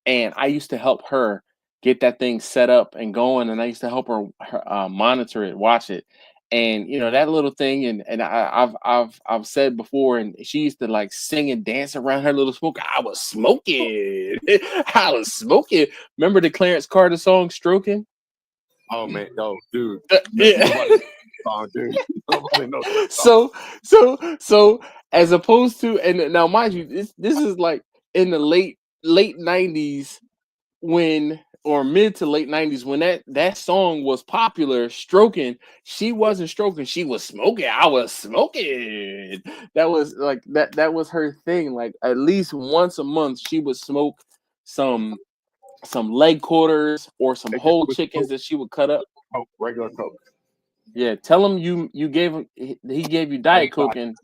and I used to help her get that thing set up and going, and I used to help her monitor it, watch it, And that little thing, and I've said before, and she used to like sing and dance around her little smoke. I was smoking, I was smoking. Remember the Clarence Carter song "Stroking"? Oh man, dude, Yeah. nobody knows, dude. Nobody knows that So song. so as opposed to, and now mind you, this is like in the late 90s, when, or mid to late 90s, when that song was popular. Stroking, she wasn't stroking, she was smoking. I was smoking. That was like that was her thing. Like at least once a month she would smoke some leg quarters or some It whole was chickens that she would cut up. Coke, regular Coke. Yeah, tell him you gave him, he gave you Diet Coke, and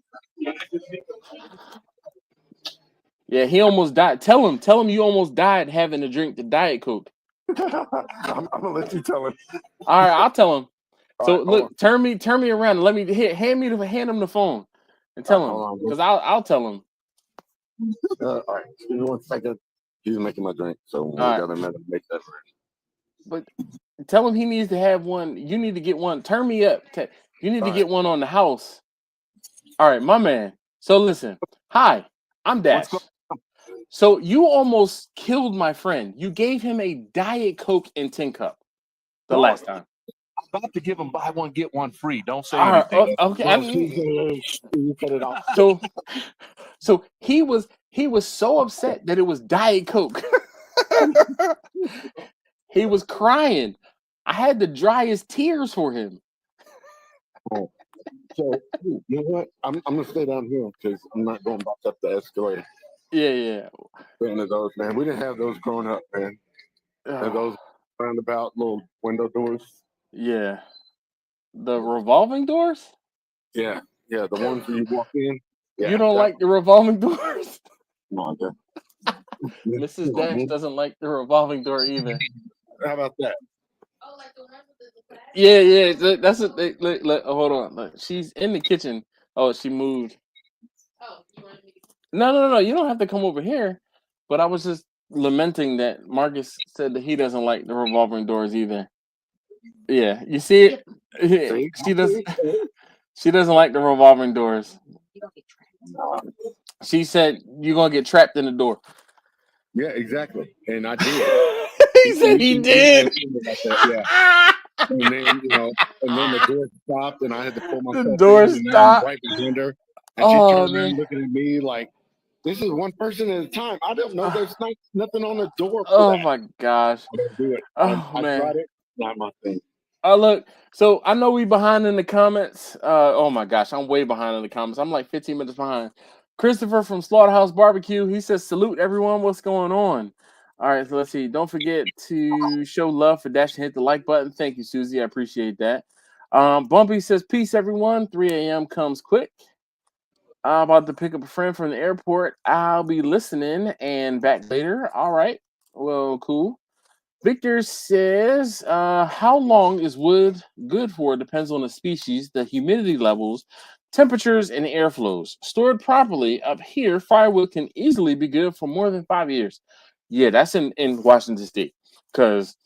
yeah, he almost died. Tell him you almost died having to drink the Diet Coke. I'm gonna let you tell him. All right, I'll tell him. All So right, hold look, turn me around and let me hand him the phone and tell him, hold on. because I'll tell him. All right, give me 1 second. He's making my drink, so we right. got a minute to make that ready. But tell him he needs to have one. You need to get one. Turn me up. You need to get one on the house. All right, my man. So listen. Hi, I'm Dash. So you almost killed my friend. You gave him a Diet Coke in tin cup the last time. I'm about to give him buy one get one free. Don't say All right, anything. okay. You cut it off. So he was so upset that it was Diet Coke. He was crying. I had to dry his tears for him. Oh. So you know what? I'm gonna stay down here because I'm not going back up the escalator. Yeah. Fan of those, man. We didn't have those growing up, man. And those roundabout little window doors. Yeah. The revolving doors? Yeah, the ones where you walk in. Yeah, you don't like the revolving doors? Come on, Mrs. Dash doesn't like the revolving door either. How about that? Oh, like the one with the glass? Yeah. That's what they look, hold on. Look, she's in the kitchen. Oh, she moved. Oh, you want me to... No. You don't have to come over here. But I was just lamenting that Marcus said that he doesn't like the revolving doors either. Yeah, you see it? She doesn't like the revolving doors. She said you're gonna get trapped in the door. Yeah, exactly. And I did. He said he did. Yeah. And then the door stopped, and I had to pull myself The door in, and stopped. I'm right behind her, and she turned around looking at me like, "This is one person at a time. I don't know. There's nothing on the door." Oh my gosh! I don't do it. Oh I man! tried it. Not my thing. Look. So I know we behind in the comments. Oh my gosh, I'm way behind in the comments. I'm like 15 minutes behind. Christopher from Slaughterhouse Barbecue. He says, "Salute everyone. What's going on?" All right, so let's see. Don't forget to show love for Dash and hit the like button. Thank you, Susie. I appreciate that. Bumpy says, "Peace, everyone. 3 a.m. comes quick. I'm about to pick up a friend from the airport. I'll be listening and back later." All right. Well, cool. Victor says, how long is wood good for? Depends on the species, the humidity levels, temperatures, and airflows. Stored properly up here, firewood can easily be good for more than 5 years. Yeah, that's in Washington State, because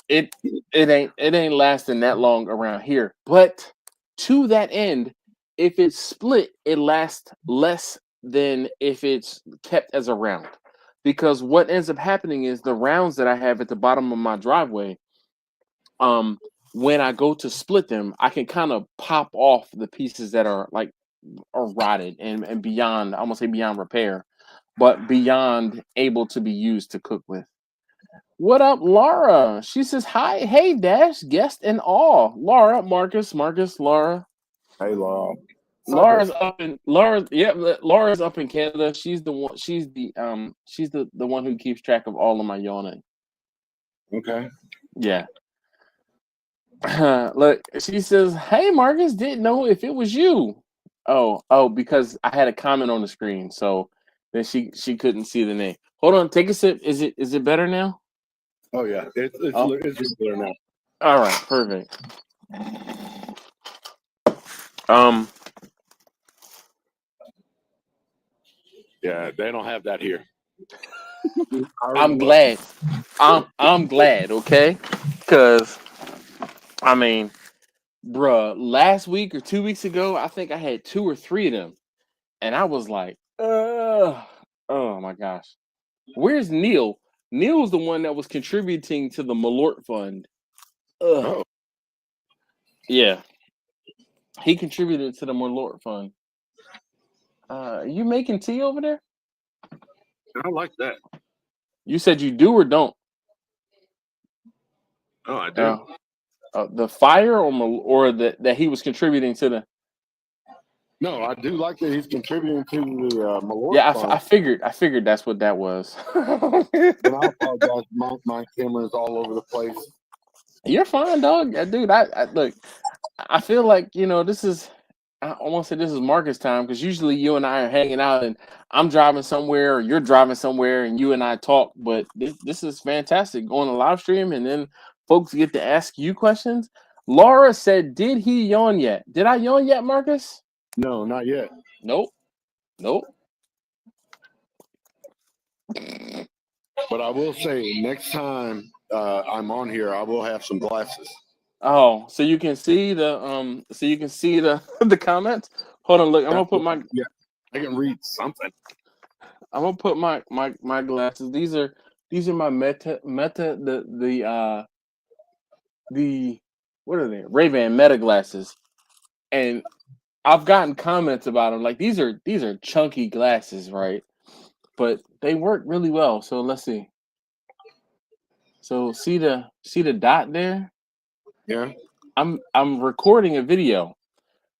it ain't lasting that long around here. But to that end, if it's split, it lasts less than if it's kept as a round. Because what ends up happening is the rounds that I have at the bottom of my driveway, when I go to split them, I can kind of pop off the pieces that are rotted and beyond, I almost say beyond repair, but beyond able to be used to cook with. What up, Laura? She says, hi, hey, Dash, guest and all. Laura, Marcus, Laura. Hey, Laura. Laura's up in Canada. She's the one. She's the one who keeps track of all of my yawning. Okay. Yeah. Look, she says, "Hey, Marcus, didn't know if it was you." Oh, because I had a comment on the screen, so then she couldn't see the name. Hold on, take a sip. Is it better now? Oh yeah, it's clear now. All right, perfect. Yeah, they don't have that here. I'm glad. I'm glad. Okay, because I mean, Bruh, last week or 2 weeks ago, I think I had 2 or 3 of them, and I was like, oh my gosh. Where's Neil? Neil's the one that was contributing to the Malort Fund. Ugh. Oh, Yeah, he contributed to the Malort Fund. You making tea over there? I like that. You said you do or don't? Oh, I do. The fire or that he was contributing to the. No, I do like that he's contributing to the Malort Yeah, Fund. I figured that's what that was. And I apologize, my camera's all over the place. You're fine, dog. Dude, I look. I feel like this is. I won't say this is Marcus time because usually you and I are hanging out and I'm driving somewhere or you're driving somewhere and you and I talk. But this is fantastic going to live stream and then folks get to ask you questions. Laura said, "Did he yawn yet? Did I yawn yet, Marcus?" No, not yet. Nope. But I will say, next time I'm on here, I will have some glasses. Oh, so you can see the the comments. Hold on, look. I'm gonna put my I can read something. I'm gonna put my glasses. These are my meta the what are they? Ray-Ban Meta glasses, and I've gotten comments about them. Like these are chunky glasses, right? But they work really well. So let's see. So see the dot there. Yeah. I'm recording a video,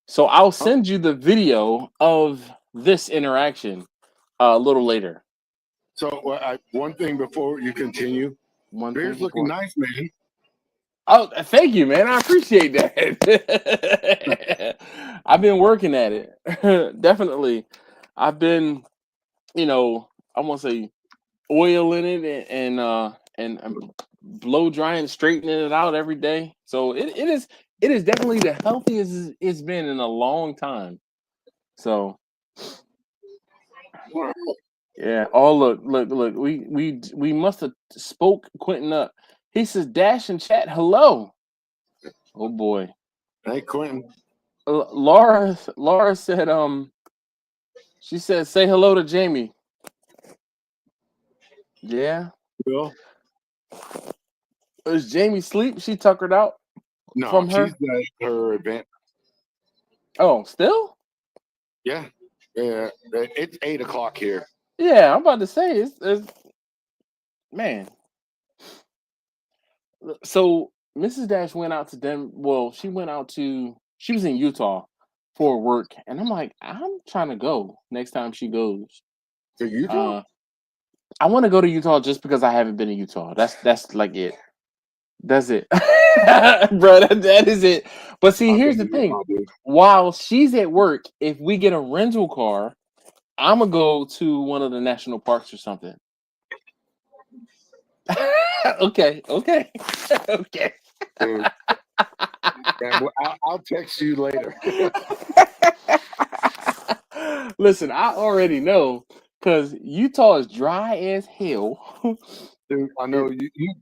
so I'll send you the video of this interaction a little later. So one thing before you continue, beer's looking nice, man. Oh, thank you, man. I appreciate that. I've been working at it. Definitely. I've been, I want to say oiling it and blow drying, straightening it out every day. So it is definitely the healthiest it's been in a long time. So yeah. Oh look. We must have spoke Quentin up. He says dash and chat hello. Oh boy. Hey, Quentin. Laura said she said say hello to Jamie. Yeah. Bill? Is Jamie sleep? She tuckered out No, from her? she's at her event. Oh, still? Yeah. Yeah. It's 8:00 here. Yeah, I'm about to say it's man. So Mrs. Dash went out to them. Well, she was in Utah for work, and I'm like, I'm trying to go next time she goes. To Utah? I want to go to Utah just because I haven't been to Utah. That's like it. That's it, bro. That is it. But see, here's the thing: while she's at work, if we get a rental car, I'm gonna go to one of the national parks or something. Okay. Yeah, I'll text you later. Listen, I already know because Utah is dry as hell. Dude, I know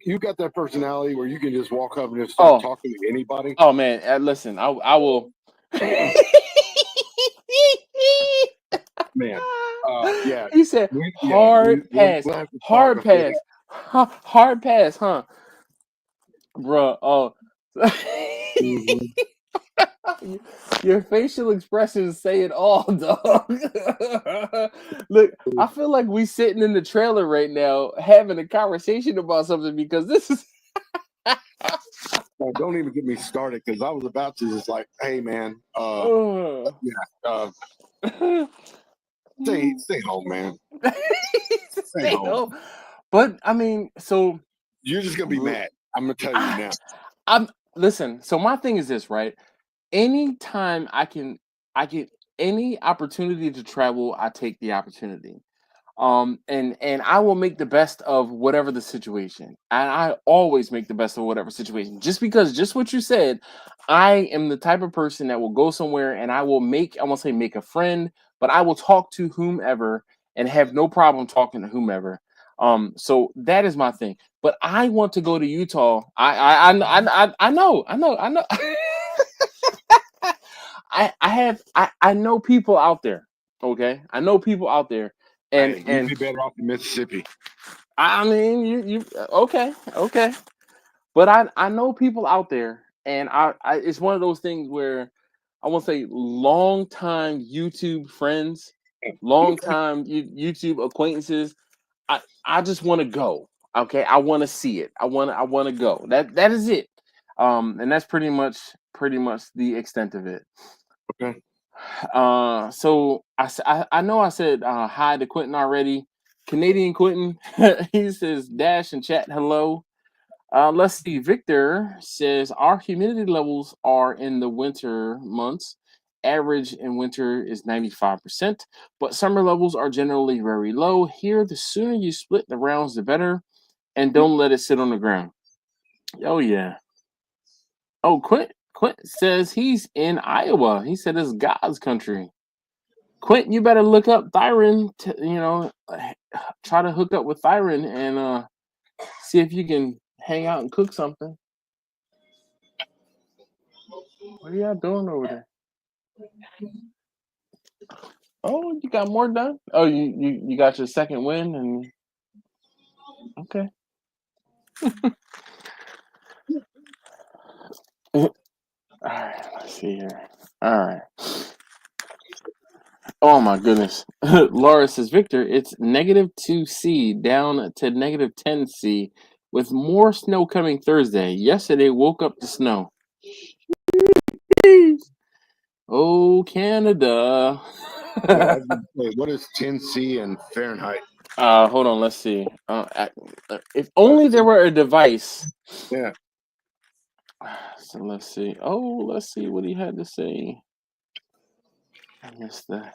you got that personality where you can just walk up and just start talking to anybody. Oh man, listen, I will. Man, yeah. He said hard pass, huh, bro? Oh, your facial expressions say it all, dog. Look, I feel like we sitting in the trailer right now having a conversation about something because this is. Don't even get me started because I was about to just like, hey man, stay home, man. Stay home. But I mean, so you're just gonna be mad. I'm gonna tell you now. Listen. So my thing is this, right? Anytime I get any opportunity to travel, I take the opportunity. And I will make the best of whatever the situation. And I always make the best of whatever situation. Just because just what you said, I am the type of person that will go somewhere and I won't say make a friend, but I will talk to whomever and have no problem talking to whomever. So that is my thing. But I want to go to Utah. I know. I know people out there. Okay, I know people out there, Hey, you'd and be better off in Mississippi. I mean you okay, but I know people out there, and I it's one of those things where I won't say long time YouTube friends, long time YouTube acquaintances. I just want to go. Okay, I want to see it. I want to go. That is it. And that's pretty much the extent of it. Okay. So I know I said hi to Quentin already. Canadian Quentin, he says dash and chat hello. Let's see. Victor says our humidity levels are in the winter months. Average in winter is 95%, but summer levels are generally very low. Here, the sooner you split the rounds, the better, and don't let it sit on the ground. Oh yeah. Oh, Quint says he's in Iowa. He said it's God's country. Quint, you better look up Thyron. Try to hook up with Thyron and see if you can hang out and cook something. What are y'all doing over there? Oh, you got more done? Oh, you got your second win and okay. All right, let's see here. All right. Oh my goodness. Laura says, Victor, it's -2C down to -10C with more snow coming Thursday. Yesterday woke up to snow. Oh, Canada. What is 10C in Fahrenheit? Hold on, let's see. If only there were a device. Yeah. So let's see. Oh, let's see what he had to say. I missed that.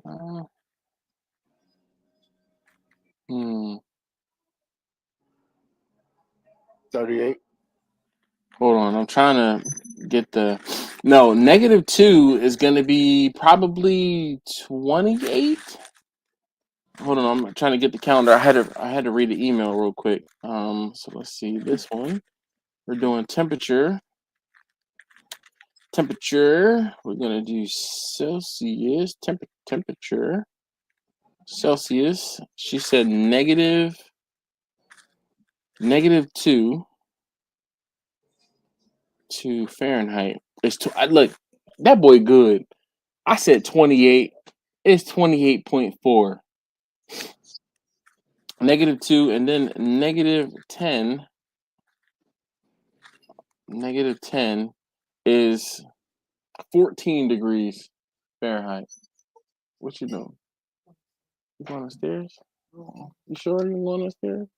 Uh, hmm. 38. Hold on, I'm trying to get the. No, -2 is going to be probably 28. Hold on, I'm trying to get the calendar. I had to read the email real quick. So let's see this one. We're doing temperature. Temperature. We're gonna do Celsius. Temperature. Celsius. She said -2 to Fahrenheit. Look, that boy good. I said 28. It's 28.4. -2 and then -10. -10 is 14 degrees Fahrenheit. What you doing? You going upstairs? You sure you going upstairs?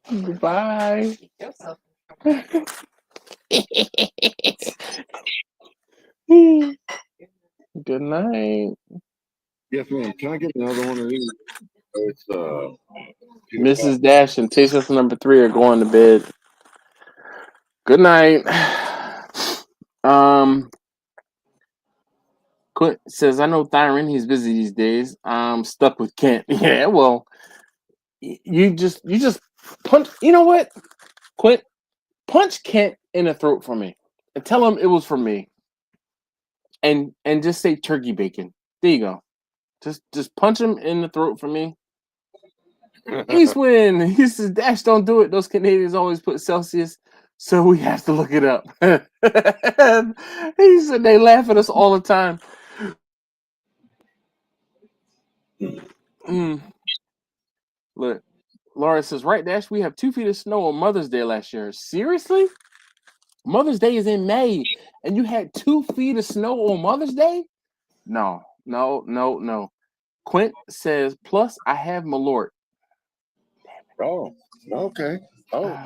Goodbye. Good night. Yes, ma'am. Can I get another one of these? It's Mrs. Dash and taste test number 3 are going to bed. Good night. Quint says, I know Thyron, he's busy these days. I'm stuck with Kent. Yeah, well, you just punch. You know what, Quint? Punch Kent in the throat for me and tell him it was from me. And just say turkey bacon. There you go. Just punch him in the throat for me. Eastwind. He says, Dash, don't do it. Those Canadians always put Celsius, so we have to look it up. He said they laugh at us all the time. Look, Laura says, right, Dash, we have 2 feet of snow on Mother's Day last year. Seriously? Mother's Day is in May, and you had 2 feet of snow on Mother's Day? No. Quint says, plus I have Malort. Oh, okay. Oh,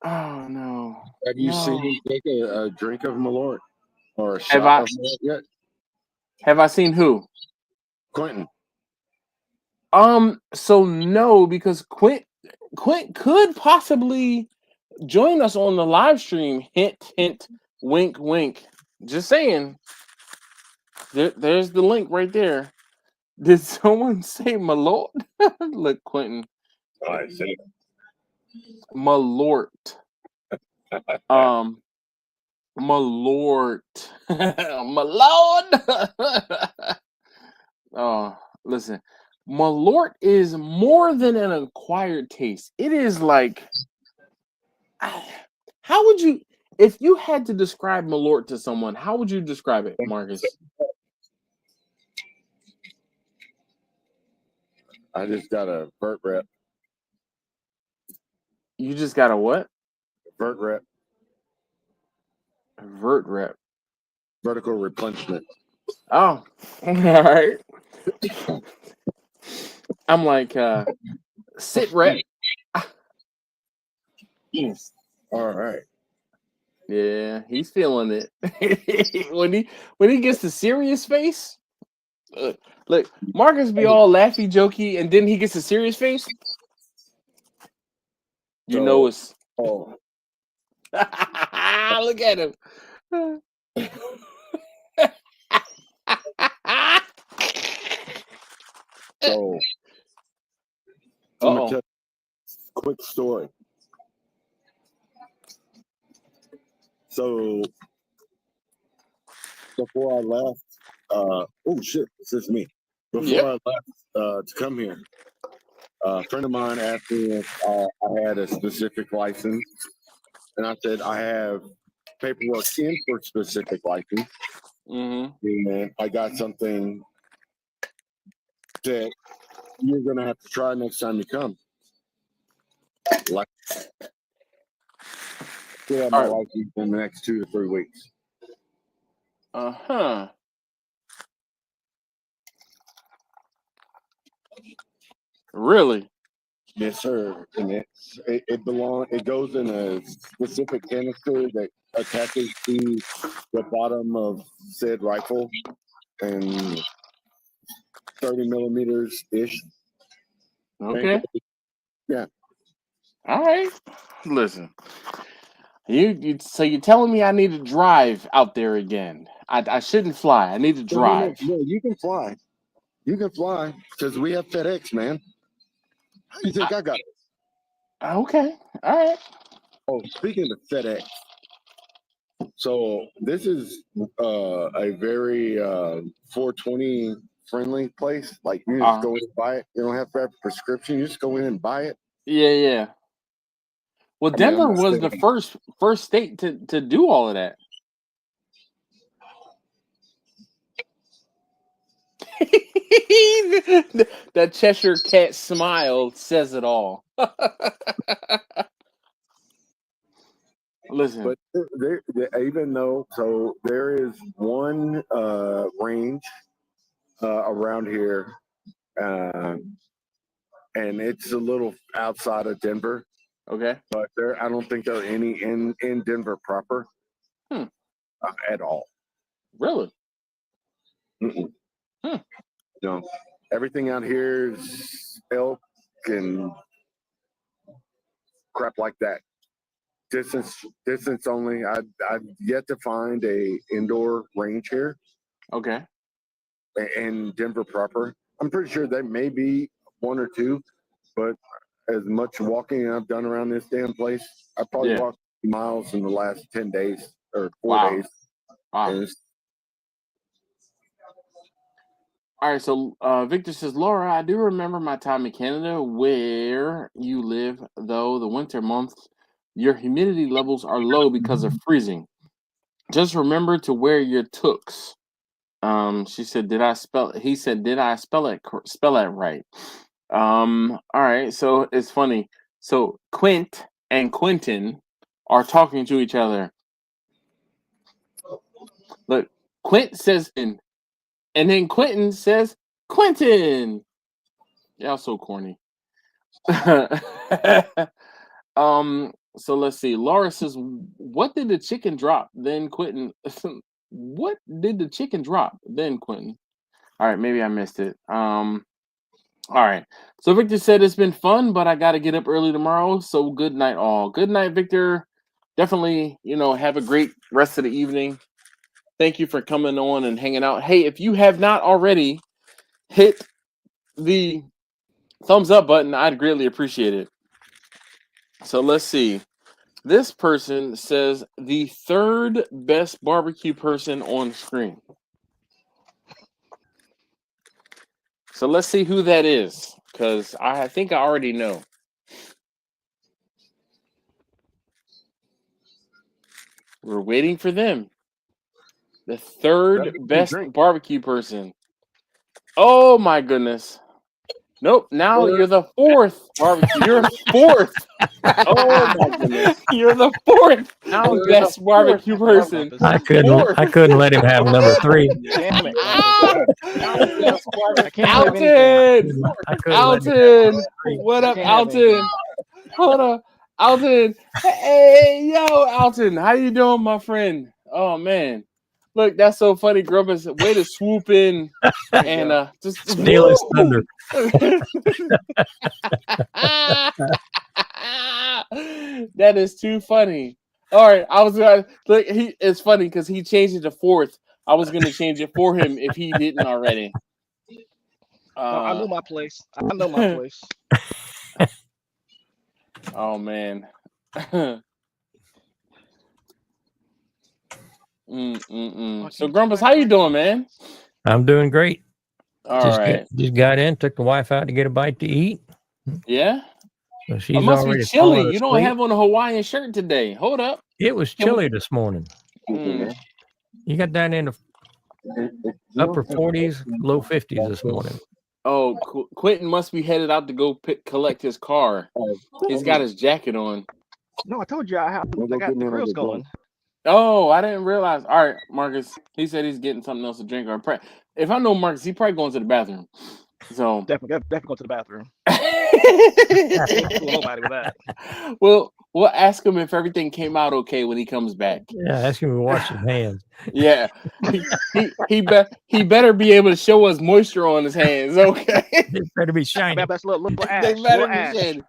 Oh no. have you No. seen him take a drink of Malort or a Have shot of Malort yet? Have I seen who? Quentin. So no, because Quint could possibly join us on the live stream. Hint, hint, wink, wink. Just saying. There's the link right there. Did someone say Malort? Look, Quentin. I said Malort. Malort. Malord. Oh, listen. Malort is more than an acquired taste. It is like, how would you, if you had to describe Malort to someone, how would you describe it, Marcus? I just got a vert rep. You just got a what? Vert rep. Vert rep. Vertical replenishment. Oh, all right. I'm like, sit rep. Yes. All right. Yeah, he's feeling it. when he gets the serious face, look, Marcus be all laughy, jokey, and then he gets a serious face. You know it's. Oh. Look at him. So I'm gonna tell you a quick story. So before I left, oh shit, this is me. Before I left to come here, a friend of mine asked me if I had a specific license, and I said I have paperwork in for specific license. And I got something that you're gonna have to try next time you come. Like, we'll have my license in the next 2 to 3 weeks. Really? Yes, sir. And it goes in a specific canister that attaches to the bottom of said rifle, and 30 millimeters ish. Okay. Yeah. All right. Listen, so you're telling me I need to drive out there again? I shouldn't fly. I need to drive. No, you can fly. You can fly because we have FedEx, man. How do you think I got it? Okay. All right. Oh, speaking of FedEx, so this is a very 420 friendly place. Like, you just go in and buy it. You don't have to have a prescription. You just go in and buy it. Yeah. Well, Denver was the first state to do all of that. That Cheshire cat smile says it all. Listen, but even though, so there is one range around here, and it's a little outside of Denver. Okay, but I don't think there are any in Denver proper at all. Really? No, everything out here is elk and crap like that. Distance only. I've yet to find a indoor range here. Okay. In Denver proper, I'm pretty sure there may be one or two, but as much walking I've done around this damn place, I probably walked miles in the last 10 days or 4 days. Wow. All right, so Victor says, Laura, I do remember my time in Canada where you live, though the winter months, your humidity levels are low because of freezing. Just remember to wear your toques. She said, he said, did I spell it right? All right, so it's funny. So Quint and Quentin are talking to each other. Look, Quint says, and then Quentin says, Quentin. Y'all so corny. So let's see. Laura says, what did the chicken drop? Then Quentin. What did the chicken drop? Then Quentin. All right, maybe I missed it. All right. So Victor said it's been fun, but I got to get up early tomorrow. So good night, all. Good night, Victor. Definitely, have a great rest of the evening. Thank you for coming on and hanging out. Hey, if you have not already, hit the thumbs up button. I'd greatly appreciate it. So let's see. This person says the third best barbecue person on screen. So let's see who that is, because I think I already know. We're waiting for them. The third best barbecue person. Oh my goodness. Nope. Now you're the fourth barbecue. You're fourth. Oh my goodness. You're the fourth best barbecue person. I couldn't let him have number 3. Damn it, Alton. What up, Alton? Hold on. Alton. Hey, yo, Alton. How you doing, my friend? Oh man. Look, that's so funny, Grumpus. Way to swoop in and just steal his thunder. That is too funny. All right, I was gonna look. It's funny because he changed it to fourth. I was gonna change it for him if he didn't already. I know my place. I know my place. Oh man. So Grumpus, how you doing, man? I'm doing great. All right. Just got in, took the wife out to get a bite to eat. Yeah. So she's it must already be chilly. You don't have on a Hawaiian shirt today. Hold up. It was chilly this morning. You got down in the upper 40s, low 50s this morning. Oh, Quentin must be headed out to go collect his car. He's got his jacket on. No, I told you I got the grills going. Oh, I didn't realize. All right, Marcus. He said he's getting something else to drink or if I know Marcus, he probably going to the bathroom. So definitely go to the bathroom. Nobody with that. Well, we'll ask him if everything came out okay when he comes back. Yeah, ask him to wash his hands. Yeah, he better be able to show us moisture on his hands. Okay, they better be shiny. That's little ash. They better be shiny.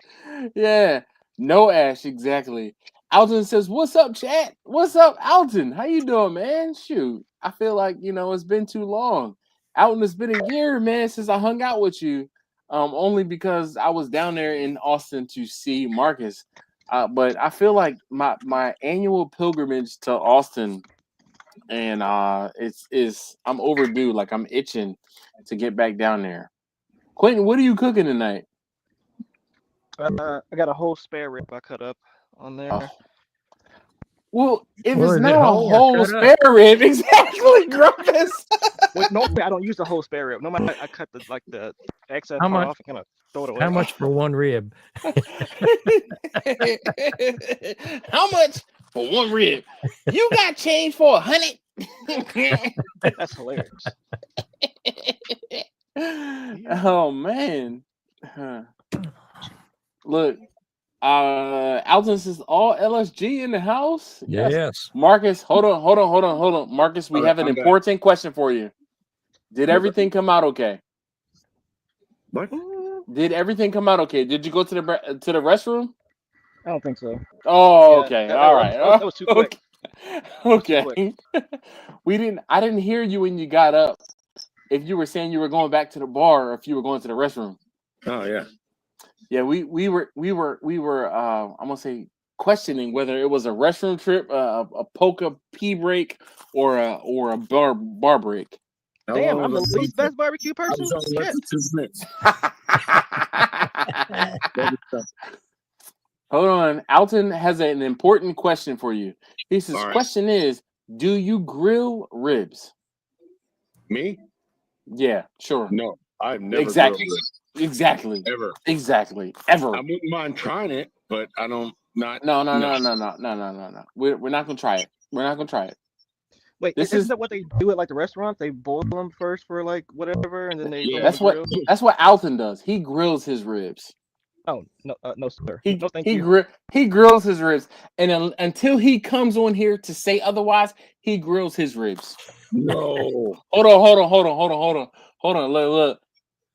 Yeah, no ash exactly. Alton says, "What's up, chat? What's up, Alton? How you doing, man? Shoot, I feel like it's been too long. Alton, it's been a year, man, since I hung out with you. Only because I was down there in Austin to see Marcus. But I feel like my annual pilgrimage to Austin, and I'm overdue. Like I'm itching to get back down there. Quentin, what are you cooking tonight? I got a whole spare rib I cut up on there. Oh. Well, if it's not a whole spare rib, exactly, Grumpus. Wait, normally I don't use the whole spare rib. Normally I cut the excess part off and kind of throw it away. How much for one rib? How much for one rib? You got change for 100? That's hilarious. Oh man. Look. Alton says all LSG in the house. Yes. Marcus, hold on. Marcus, we have an important question for you. Did everything come out okay? What? Did everything come out okay? Did you go to the restroom? I don't think so. Oh, okay. All right. That was too quick. Okay. I didn't hear you when you got up. If you were saying you were going back to the bar or if you were going to the restroom. Oh yeah. Yeah, we were I'm gonna say questioning whether it was a restroom trip, a polka pee break, or a bar break. Damn, I'm the least best barbecue person. Hold on, Alton has an important question for you. He says, question is, do you grill ribs? Me? Yeah, sure. No, I've never grilled ribs. Exactly. Ever. Exactly. Ever. I wouldn't mind trying it, but I don't. No. We're not gonna try it. We're not gonna try it. Wait, isn't that what they do at like the restaurants? They boil them first for like whatever, and then they. Yeah, that's what Alton does. He grills his ribs. Oh no, no sir. He grills his ribs, and until he comes on here to say otherwise, he grills his ribs. No. Hold on. Look.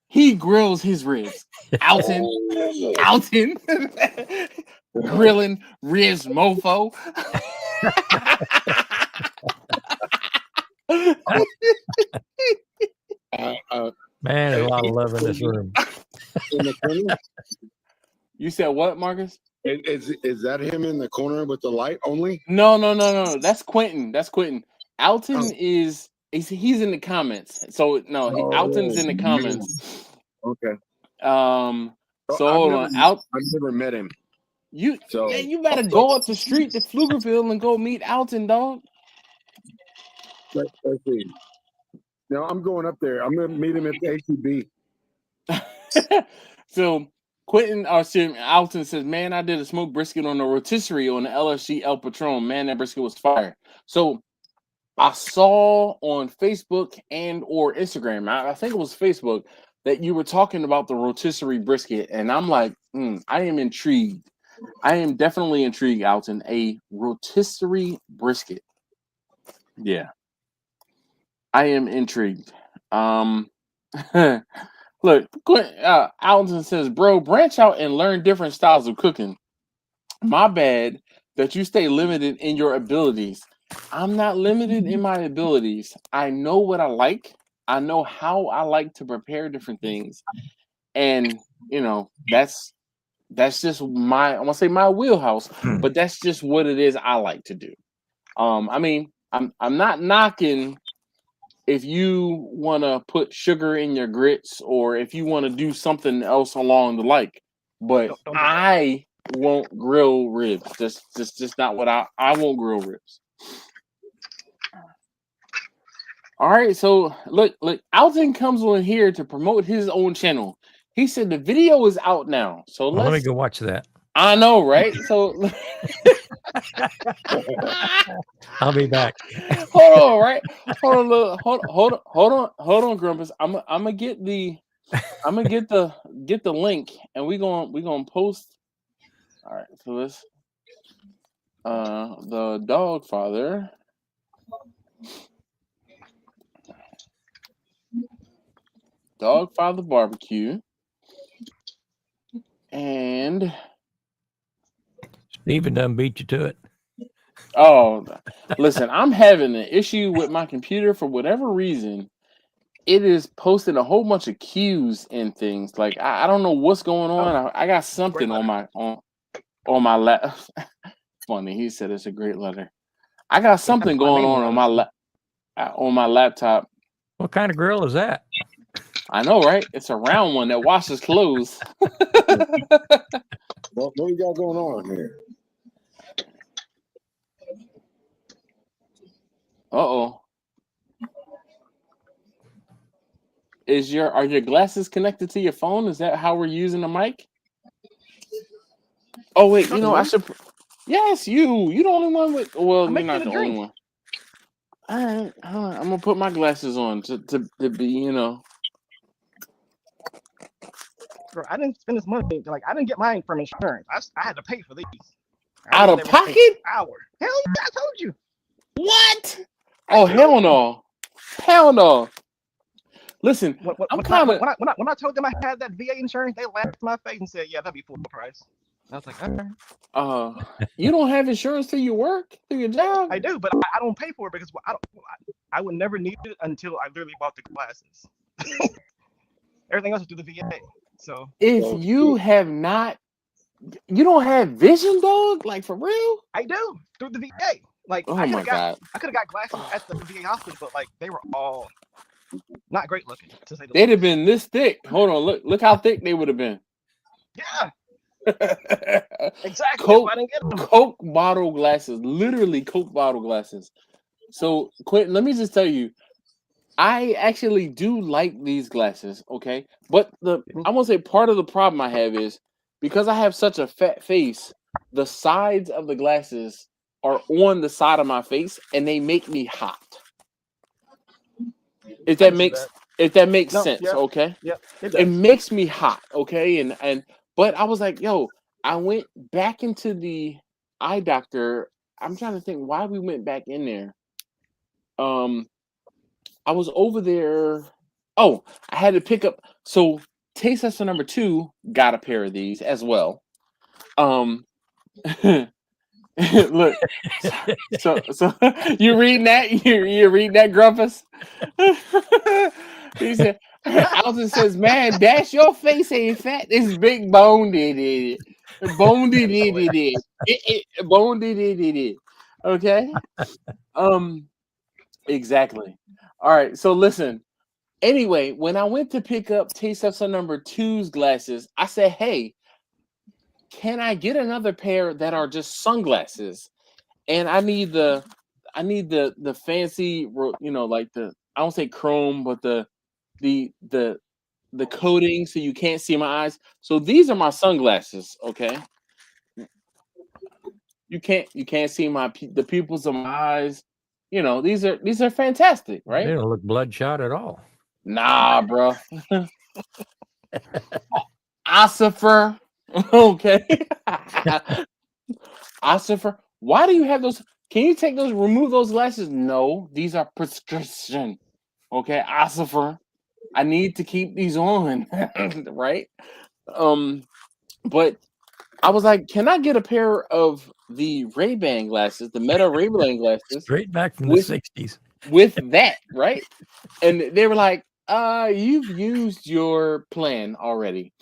He grills his ribs. Alton, grilling ribs, mofo. Man, there's a lot of love in this room. In the corner? You said what, Marcus? Is that him in the corner with the light only? No. That's Quentin. That's Quentin. Alton is he's in the comments. So no, Alton's in the comments. Okay. So hold on. I've never met him. You better go up the street to Pflugerville and go meet Alton, dog. Let's see. No, I'm going up there. I'm gonna meet him at the ATB. So Quentin Alton says, man, I did a smoked brisket on the rotisserie on the LSG El Patron. Man, that brisket was fire. So I saw on Facebook and or Instagram, I think it was Facebook, that you were talking about the rotisserie brisket. And I'm like, I am intrigued. I am definitely intrigued, Alton. A rotisserie brisket. Yeah. I am intrigued. Look, Alton says, bro, branch out and learn different styles of cooking. My bad that you stay limited in your abilities. I'm not limited in my abilities. I know what I like. I know how I like to prepare different things. And, that's just I want to say my wheelhouse, but that's just what it is I like to do. I mean, I'm not knocking if you want to put sugar in your grits or if you want to do something else along the like, but Don't do I won't grill ribs. Just not what I won't grill ribs. All right, so look, Alton comes on here to promote his own channel. He said the video is out now, so let me go watch that. I know, right? So I'll be back. Hold on, right? Hold on, Grumpus. I'm gonna get the link, and we gonna post. All right, so let's the dog father. Dog Father Barbecue. And Steven done beat you to it. Oh, listen, I'm having an issue with my computer for whatever reason. It is posting a whole bunch of cues and things. Like I don't know what's going on. I got something on my lap. Funny, he said it's a great letter. I got something going on my laptop. What kind of grill is that? I know, right? It's a round one that washes clothes. What we got going on here? Uh-oh. Are your glasses connected to your phone? Is that how we're using the mic? Oh wait, I should. Yes, you. You the only one with. Well, you're not the only one. All right, I'm gonna put my glasses on to be, Bro, I didn't spend this money. Like, I didn't get mine from insurance. I had to pay for these. Out of pocket? Hell yeah, I told you. What? Oh, hell no. Hell no. Listen, I'm kind of. When I told them I had that VA insurance, they laughed in my face and said, "Yeah, that'd be full price." I was like, "Okay." You don't have insurance through your work, through your job? I do, but I don't pay for it because I would never need it until I literally bought the glasses. Everything else is through the VA. So if you have not, you don't have vision, dog? Like for real? I do through the VA. Like, oh I my god, I could have got glasses at the VA hospital, but like they were all not great looking. To say the they'd have been this thick. Hold on, look how thick they would have been. Yeah. Exactly. Coke, I didn't get them. Coke bottle glasses, literally Coke bottle glasses. So, Quentin, let me just tell you, I actually do like these glasses, okay? But I want to say part of the problem I have is because I have such a fat face, the sides of the glasses are on the side of my face, and they make me hot. If that makes sense, yeah, okay? Yeah, it makes me hot, okay? But I was like, yo, I went back into the eye doctor. I'm trying to think why we went back in there. I was over there. Oh, I had to pick up. So taste tester number 2 got a pair of these as well. Look, so you reading that? You reading that, Grumpus? He said, Alton says, "Man, Dash, your face ain't fat. It's big boned it. Boned it. Boned it. Okay. Exactly. All right. So listen. Anyway, when I went to pick up Taste Tester number 2's glasses, I said, "Hey, can I get another pair that are just sunglasses?" And I need the fancy, like I don't say chrome, but the coating so you can't see my eyes. So these are my sunglasses. Okay, you can't see the pupils of my eyes. These are fantastic, They right? don't look bloodshot at all. Nah, bro. Ossifer. Okay. Ossifer. Why do you have those? Can you remove those glasses? No, these are prescription. Okay, Ossifer. I need to keep these on. Right? But I was like, can I get a pair of the Ray-Ban glasses, the Meta Ray-Ban glasses Straight back from the with 60s. that, right? And they were like, you've used your plan already.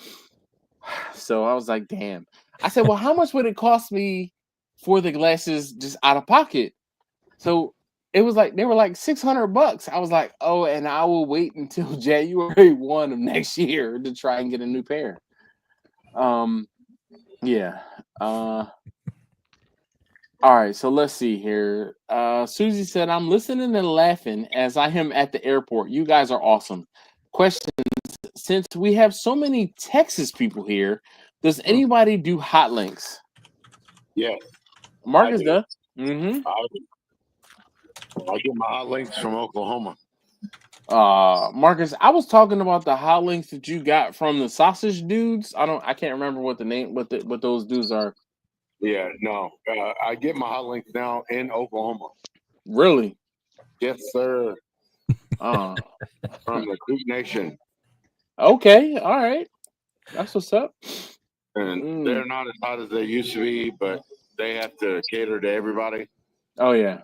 So I was like, damn. I said, well, how much would it cost me for the glasses just out of pocket? So it was like they were like $600. I was like, oh, and I will wait until January 1 of next year to try and get a new pair. Yeah. All right, so let's see here. Susie said, I'm listening and laughing as I am at the airport. You guys are awesome. Question: since we have so many Texas people here, does anybody do hot links? Yes, Marcus do. does. Mm-hmm. I get my hot links from Oklahoma. Marcus, I was talking about the hot links that you got from the sausage dudes. I can't remember what the name, what those dudes are. Yeah, no, I get my hot links now in Oklahoma. Really? Yes, sir. From the Creek Nation. Okay, all right, that's what's up. And they're not as hot as they used to be, but they have to cater to everybody. Oh yeah.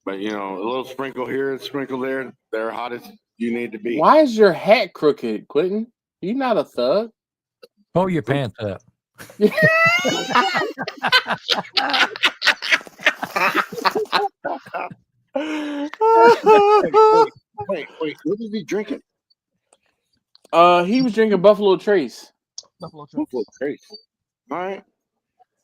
But a little sprinkle here, a sprinkle there. They're hot as you need to be. Why is your hat crooked, Quentin? You're not a thug. Pull your pants up. Wait, what is he drinking? He was drinking Buffalo Trace. Buffalo Trace. All right.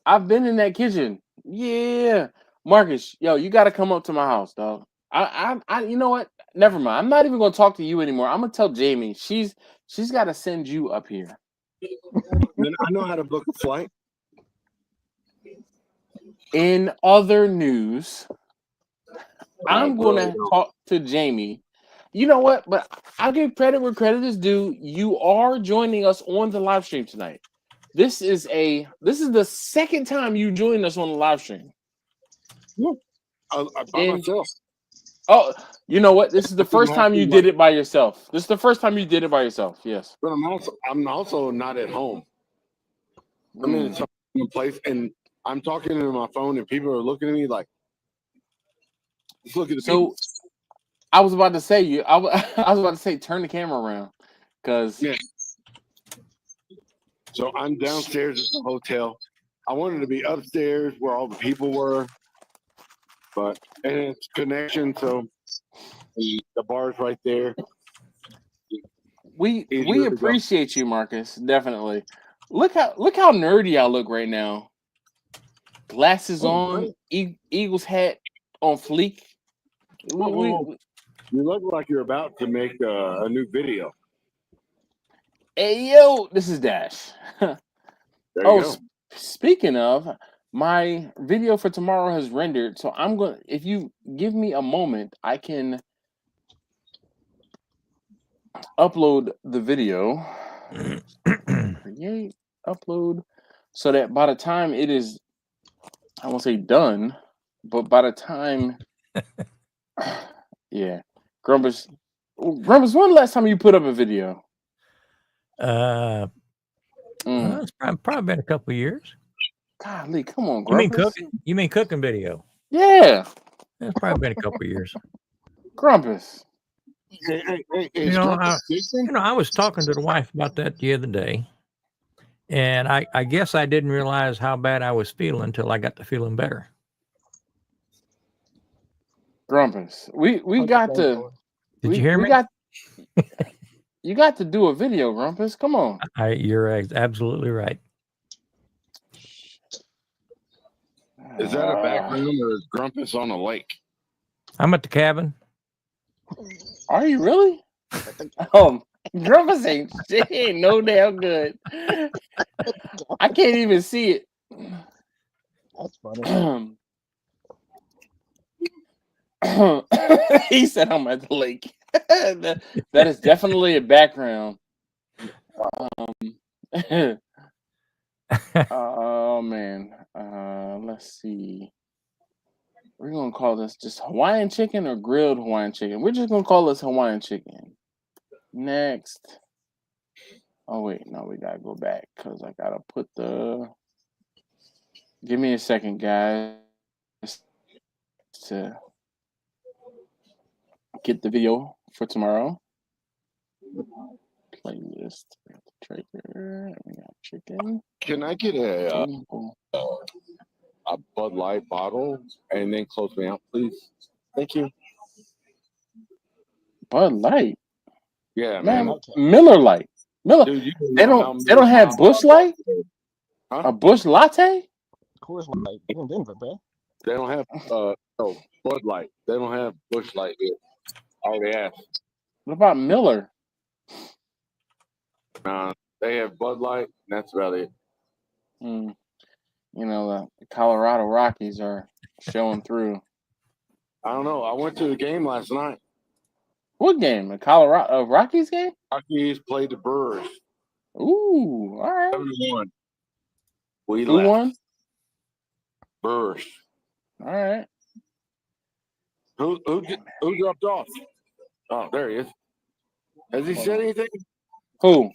I've been in that kitchen. Yeah. Marcus, yo, you got to come up to my house, dog. You know what? Never mind. I'm not even gonna talk to you anymore. I'm gonna tell Jamie. She's got to send you up here. Then I know how to book a flight. In other news, I'm gonna talk to Jamie. You know what? But I'll give credit where credit is due. You are joining us on the live stream tonight. This is the second time you joined us on the live stream. Yeah. By myself. Oh, you know what? This is the first time you did it by yourself. This is the first time you did it by yourself. Yes. But I'm also not at home. I'm in some place and I'm talking to my phone and people are looking at me like, just look at the people. I was about to say I was about to say turn the camera around, because yeah. So I'm downstairs at the hotel. I wanted to be upstairs where all the people were, and it's connection, so the bar's right there. We appreciate you, Marcus. Definitely. Look how nerdy I look right now. Glasses on, Eagles hat on fleek. You look like you're about to make a new video. Hey yo, this is Dash. There you go. Speaking of, my video for tomorrow has rendered, so I'm going to, if you give me a moment, I can upload the video. Create, upload, so that by the time it is, I won't say done, but by the time, yeah, Grumpus, when the last time you put up a video? It's probably been a couple of years. Golly, come on, You mean Grumpus. cooking? You mean cooking video? Yeah, It's probably been a couple of years. Grumpus. Hey, You know, I was talking to the wife about that the other day, and I guess I didn't realize how bad I was feeling until I got to feeling better. Grumpus. We got to. Did you hear me? You got to do a video, Grumpus. Come on. You're absolutely right. Is that a background or is Grumpus on a lake? I'm at the cabin. Are you really? Grumpus ain't shit. He ain't no damn good. I can't even see it. That's funny. He said I'm at the lake. that is definitely a background. Oh man. Let's see. We're gonna call this just Hawaiian chicken or grilled Hawaiian chicken. We're just gonna call this Hawaiian chicken. Next. Oh wait, no, we gotta go back because I gotta put the. Give me a second, guys, to get the video for tomorrow. Playlist. We got the trigger. We got chicken. Can I get a Bud Light bottle and then close me out, please? Thank you. Bud Light. Yeah, Man. Miller Light. Miller. Dude, they don't have Bush Light? Huh? A Bush Latte? Of course, like in Denver, bro. They don't have Bud Light. They don't have Bush Light here. I already asked. What about Miller? They have Bud Light, and that's about it. You know, the Colorado Rockies are showing through. I don't know. I went to the game last night. What game? The Colorado Rockies game? Rockies played the Brewers. Ooh, all right. 7-1. We Who left. won? Brewers. All right. Who dropped off? Oh, there he is. Has he said anything? Who?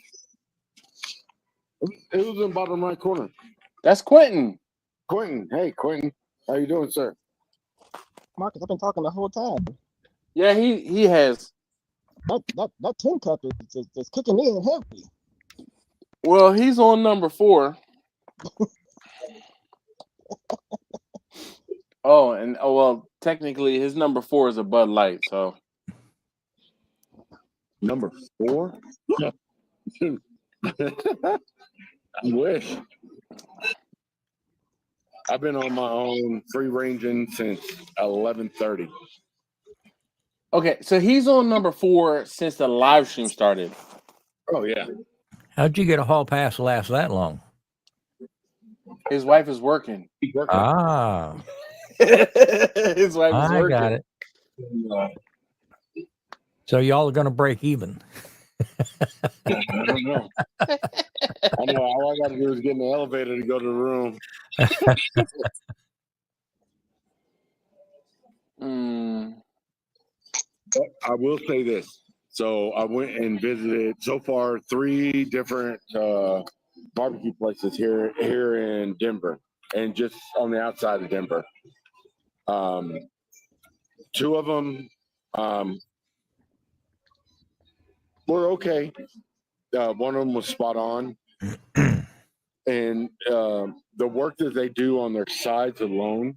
Who's in the bottom right corner? That's Quentin. Quentin. Hey, Quentin. How you doing, sir? Marcus, I've been talking the whole time. Yeah, he has. That tin cup is kicking in heavy. Well, he's on number 4. Well, technically his number 4 is a Bud Light, so Number 4? I wish. I've been on my own free ranging since 11:30. okay, so he's on number 4 since the live stream started. Oh yeah. How'd you get a hall pass to last that long? His wife is working. He's working. Ah, His wife is working. I got it. So y'all are going to break even. I don't know. I know all I got to do is get in the elevator to go to the room. But I will say this. So I went and visited so far 3 different barbecue places here in Denver, and just on the outside of Denver. 2 of them were okay. One of them was spot on, and the work that they do on their sides alone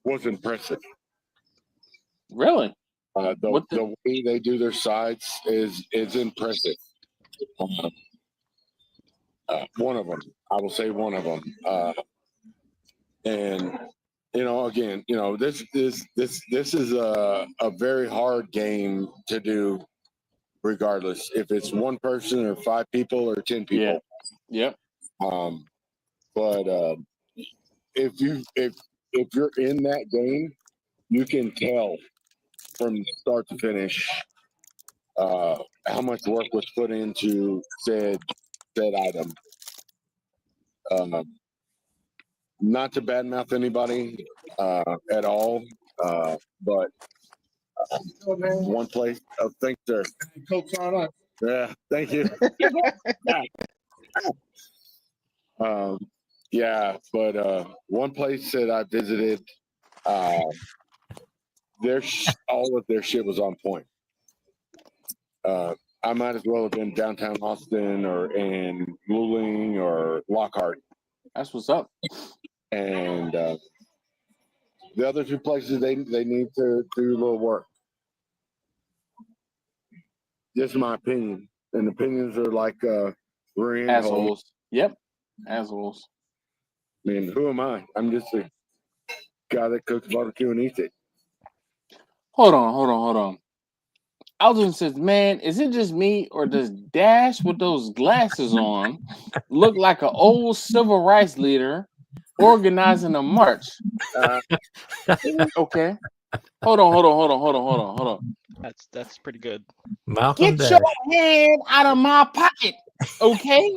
was impressive. Really? The way they do their sides is impressive. One of them, I will say one of them, and again, this is a very hard game to do, regardless if it's one person or 5 people or 10 people. Yeah. But if you're in that game, you can tell from start to finish how much work was put into said item. Not to badmouth anybody at all, but one place. Oh, thanks, sir. Coach on us. Yeah, thank you. Yeah, but one place that I visited, all of their shit was on point. I might as well have been downtown Austin or in Luling or Lockhart. That's what's up. And the other two places they need to do a little work. Just my opinion. And opinions are like we're in Assholes. Yep. Assholes. I mean, who am I? I'm just a guy that cooks barbecue and eats it. Hold on. Alden says, man, is it just me or does Dash with those glasses on look like an old civil rights leader organizing a march? Okay. Hold on. That's pretty good. Malcolm Get Dash. your hand out of my pocket. Okay.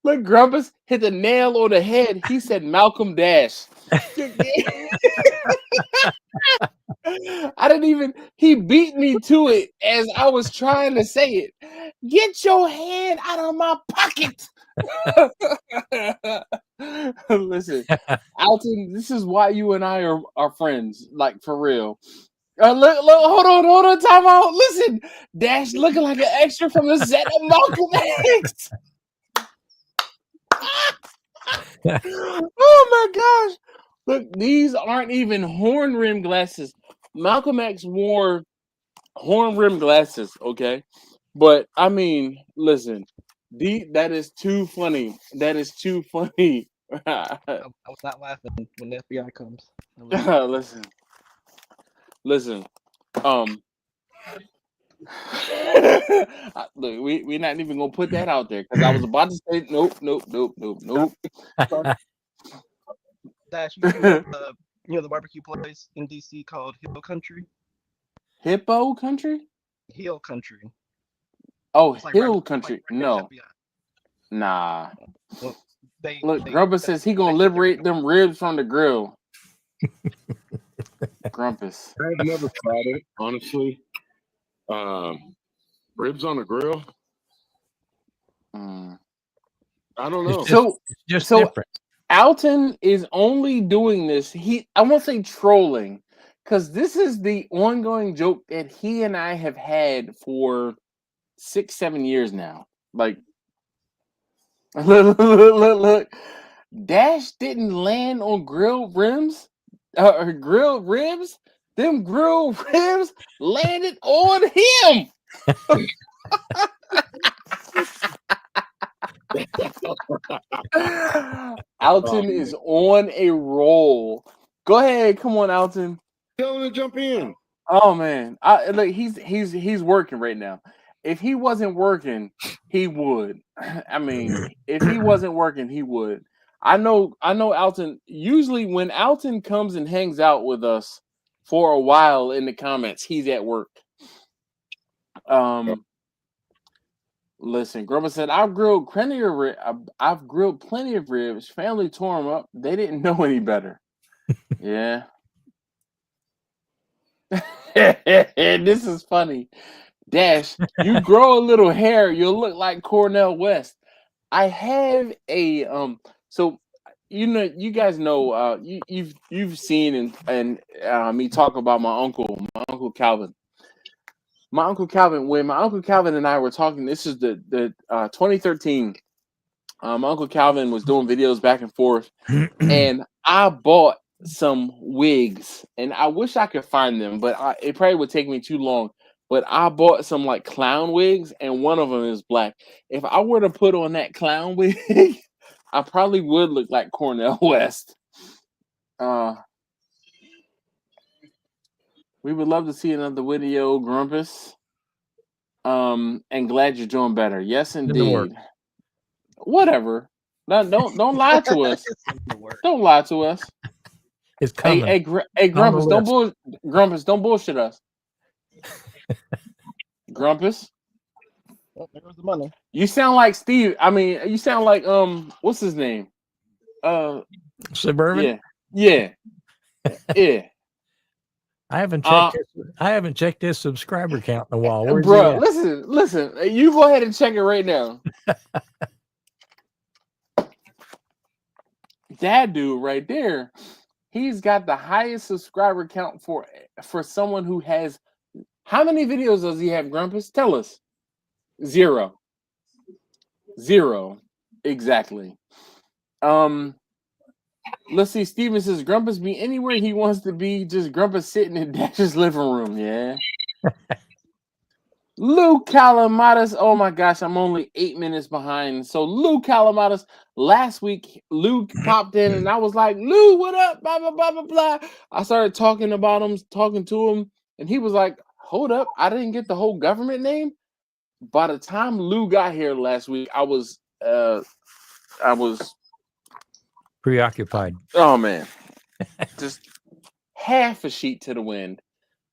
look, Grumpus hit the nail on the head. He said Malcolm Dash. I didn't even, he beat me to it as I was trying to say it. Get your hand out of my pocket. Listen, Alton, this is why you and I are friends, like for real. Look, hold on, time out. Listen, Dash looking like an extra from the set of Malcolm X. Oh my gosh. Look, these aren't even horn rim glasses. Malcolm X wore horn rim glasses, okay? But I mean, listen, that is too funny. That is too funny. I was not laughing when the FBI comes. Listen. Look, we're not even gonna put that out there because I was about to say nope. Dash, you know the barbecue place in DC called Hill Country? Hippo Country? Hill Country. Oh, It's like Hill Country. right near the No. FBI. Nah. Well, Look, Grumpus says he gonna liberate them ribs from the grill. Grumpus. I've never tried it, honestly. Ribs on a grill? I don't know. It's just different. Alton is only doing this. I won't say trolling, because this is the ongoing joke that he and I have had for 6-7 years now. Like, look. Dash didn't land on grilled rims, or grilled ribs. Them grilled ribs landed on him. Alton is on a roll. Go ahead, come on, Alton. Tell him to jump in. Oh man, look, he's working right now. If he wasn't working, he would. I mean, if he wasn't working, he would. I know, Alton. Usually, when Alton comes and hangs out with us for a while in the comments, he's at work. Listen, Grubba said, I've grilled plenty of ribs. Family tore them up. They didn't know any better. Yeah. This is funny. Dash, you grow a little hair, you'll look like Cornell West. I have a so you guys know you've seen and me talk about my uncle Calvin. My Uncle Calvin, when my Uncle Calvin and I were talking, this is the 2013. My Uncle Calvin was doing videos back and forth, and I bought some wigs, and I wish I could find them, but it probably would take me too long. But I bought some like clown wigs, and one of them is black. If I were to put on that clown wig, I probably would look like Cornell West. We would love to see another video, Grumpus. And glad you're doing better. Yes, indeed. Whatever. No, don't lie to us. Don't lie to us. It's coming. Hey, Grumpus, don't bullshit us. Grumpus. Well, there goes the money. You sound like Steve. I mean, you sound like what's his name? Suburban. Yeah. I haven't checked his subscriber count in a while. Where's he bro, at? listen. You go ahead and check it right now. That dude right there, he's got the highest subscriber count for someone who has. How many videos does he have, Grumpus? Tell us. 0. Exactly. Let's see. Steven says Grumpus be anywhere he wants to be. Just Grumpus sitting in Dash's living room. Yeah. Lou Calamatas. Oh my gosh, I'm only 8 minutes behind. So Lou Calamatas. Last week, Lou popped in, and I was like, "Lou, what up?" Blah blah blah blah blah. I started talking about him, talking to him, and he was like, "Hold up, I didn't get the whole government name." By the time Lou got here last week, I was Preoccupied. oh man, just half a sheet to the wind.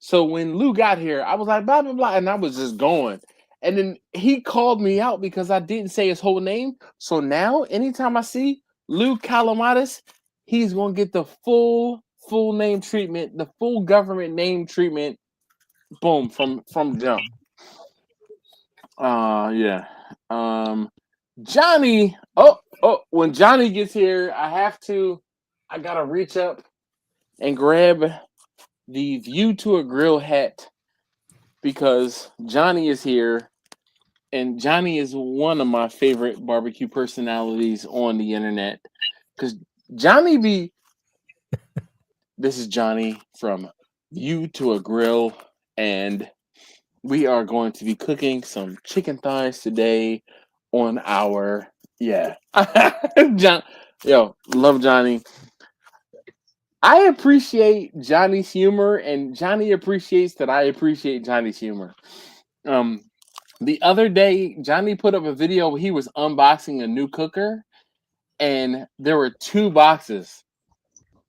So when Lou got here, I was like, blah, blah, blah, and I was just going. And then he called me out because I didn't say his whole name. So now, anytime I see Lou Calamatis, he's going to get the full name treatment, the full government name treatment, boom, from jump. Yeah. Johnny, when Johnny gets here, I got to reach up and grab the View to a Grill hat because Johnny is here, and Johnny is one of my favorite barbecue personalities on the internet. Because this is Johnny from View to a Grill, and we are going to be cooking some chicken thighs today on our love Johnny. I appreciate Johnny's humor, and Johnny appreciates that I appreciate Johnny's humor. The other day, Johnny put up a video where he was unboxing a new cooker, and there were 2 boxes.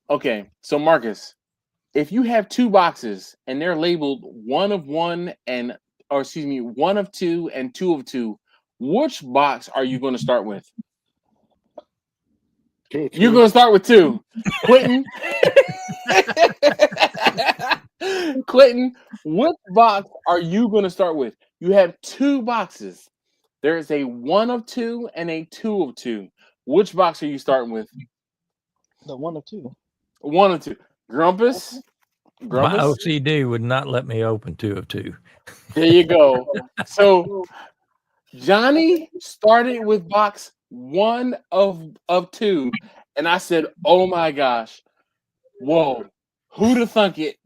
Okay, so Marcus, if you have 2 boxes and they're labeled 1 of 1 1 of 2 and 2 of 2, which box are you going to start with? You're going to start with 2. Quentin? Clinton, what box are you going to start with? You have 2 boxes. There is a 1 of 2 and a 2 of 2. Which box are you starting with? The 1 of 2. 1 of 2. Grumpus? My OCD would not let me open 2 of 2. There you go. So Johnny started with box 1 of 2, and I said, "Oh my gosh, whoa, who'd have thunk it?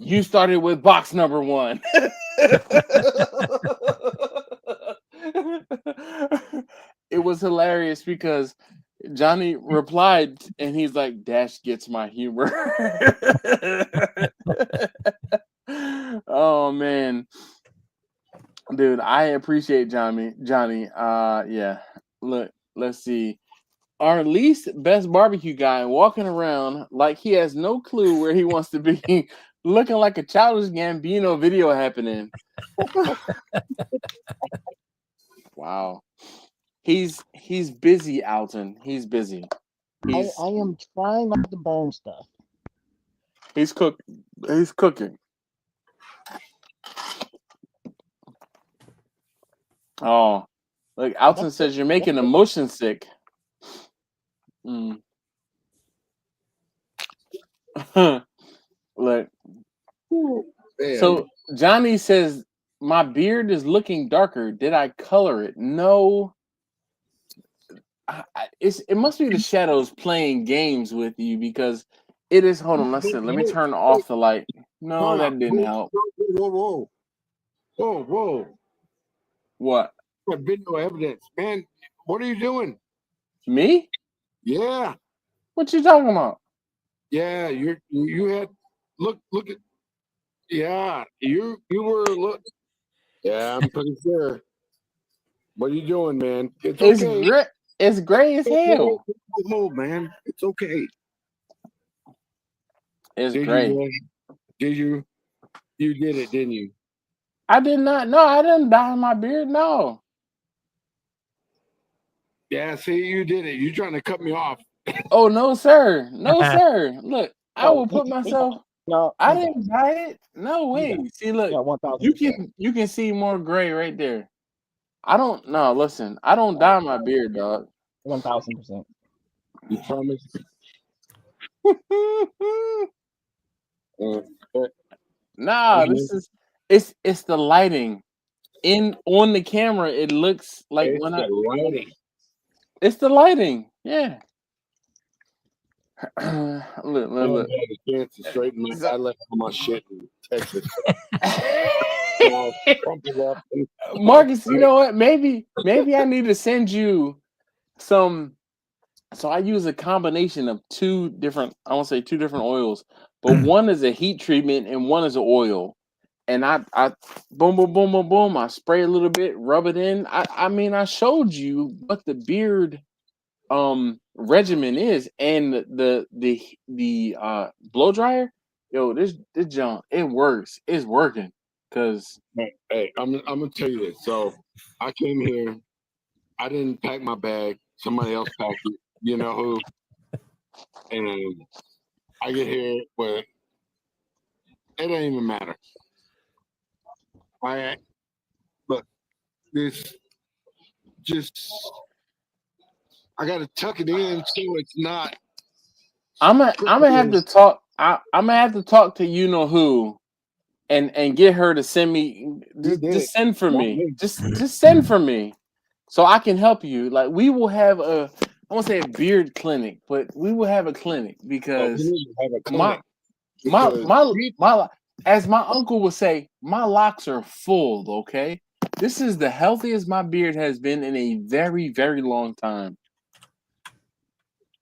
You started with box number 1." It was hilarious because Johnny replied, and he's like, "Dash gets my humor." Oh man, dude, I appreciate Johnny. Yeah. Look, let's see. Our least best barbecue guy walking around like he has no clue where he wants to be, looking like a childish Gambino video happening. Wow. He's busy, Alton. He's busy. I am trying not to burn stuff. He's cooking. Oh, look, Alton says you're making a motion sick. Look. So Johnny says my beard is looking darker. Did I color it? No. It must be the shadows playing games with you because it is. Hold on, let me turn off the light. No, that didn't help. Whoa. What? Video evidence, man. What are you doing? Me? Yeah. What you talking about? Yeah, you had look at. Yeah, you were look. Yeah, I'm pretty sure. What are you doing, man? It's okay. It's gray as hell. Oh man, it's okay. It's gray. Did you? You did it, didn't you? I did not. No, I didn't dye my beard. No. Yeah, see, you did it. You're trying to cut me off. Oh no, sir. No, sir. Look, I will put myself. No, I didn't buy it. No way. See, look, Yeah, 1,000%. you can see more gray right there. I don't no. Listen, I don't dye my beard, dog. 1,000%. You promise? Nah, this is it's the lighting. On the camera, it looks like It's when the lighting. it's the lighting. Yeah. Look. I haven't had a chance to straighten my. I left all my shit in Texas. All crumpled up. Marcus, you know what? Maybe I need to send you some. So I use a combination of two different oils, but one is a heat treatment and one is an oil. And I boom, boom, boom, boom, boom. I spray a little bit, rub it in. I mean, I showed you what the beard regimen is, and the blow dryer. Yo, this junk, it works. It's working. Cause Hey, I'm gonna tell you this. So I came here. I didn't pack my bag. Somebody else packed it. You know who? And I get here, but it doesn't even matter. Look, this just I gotta tuck it in so it's not. I'm gonna have to talk. I'm gonna have to talk to you know who, and get her to send me. Just send for me. Just send for me, so I can help you. Like we will have I won't say a beard clinic, but we will have a clinic because my as my uncle would say, my locks are full. Okay, this is the healthiest my beard has been in a very, very long time.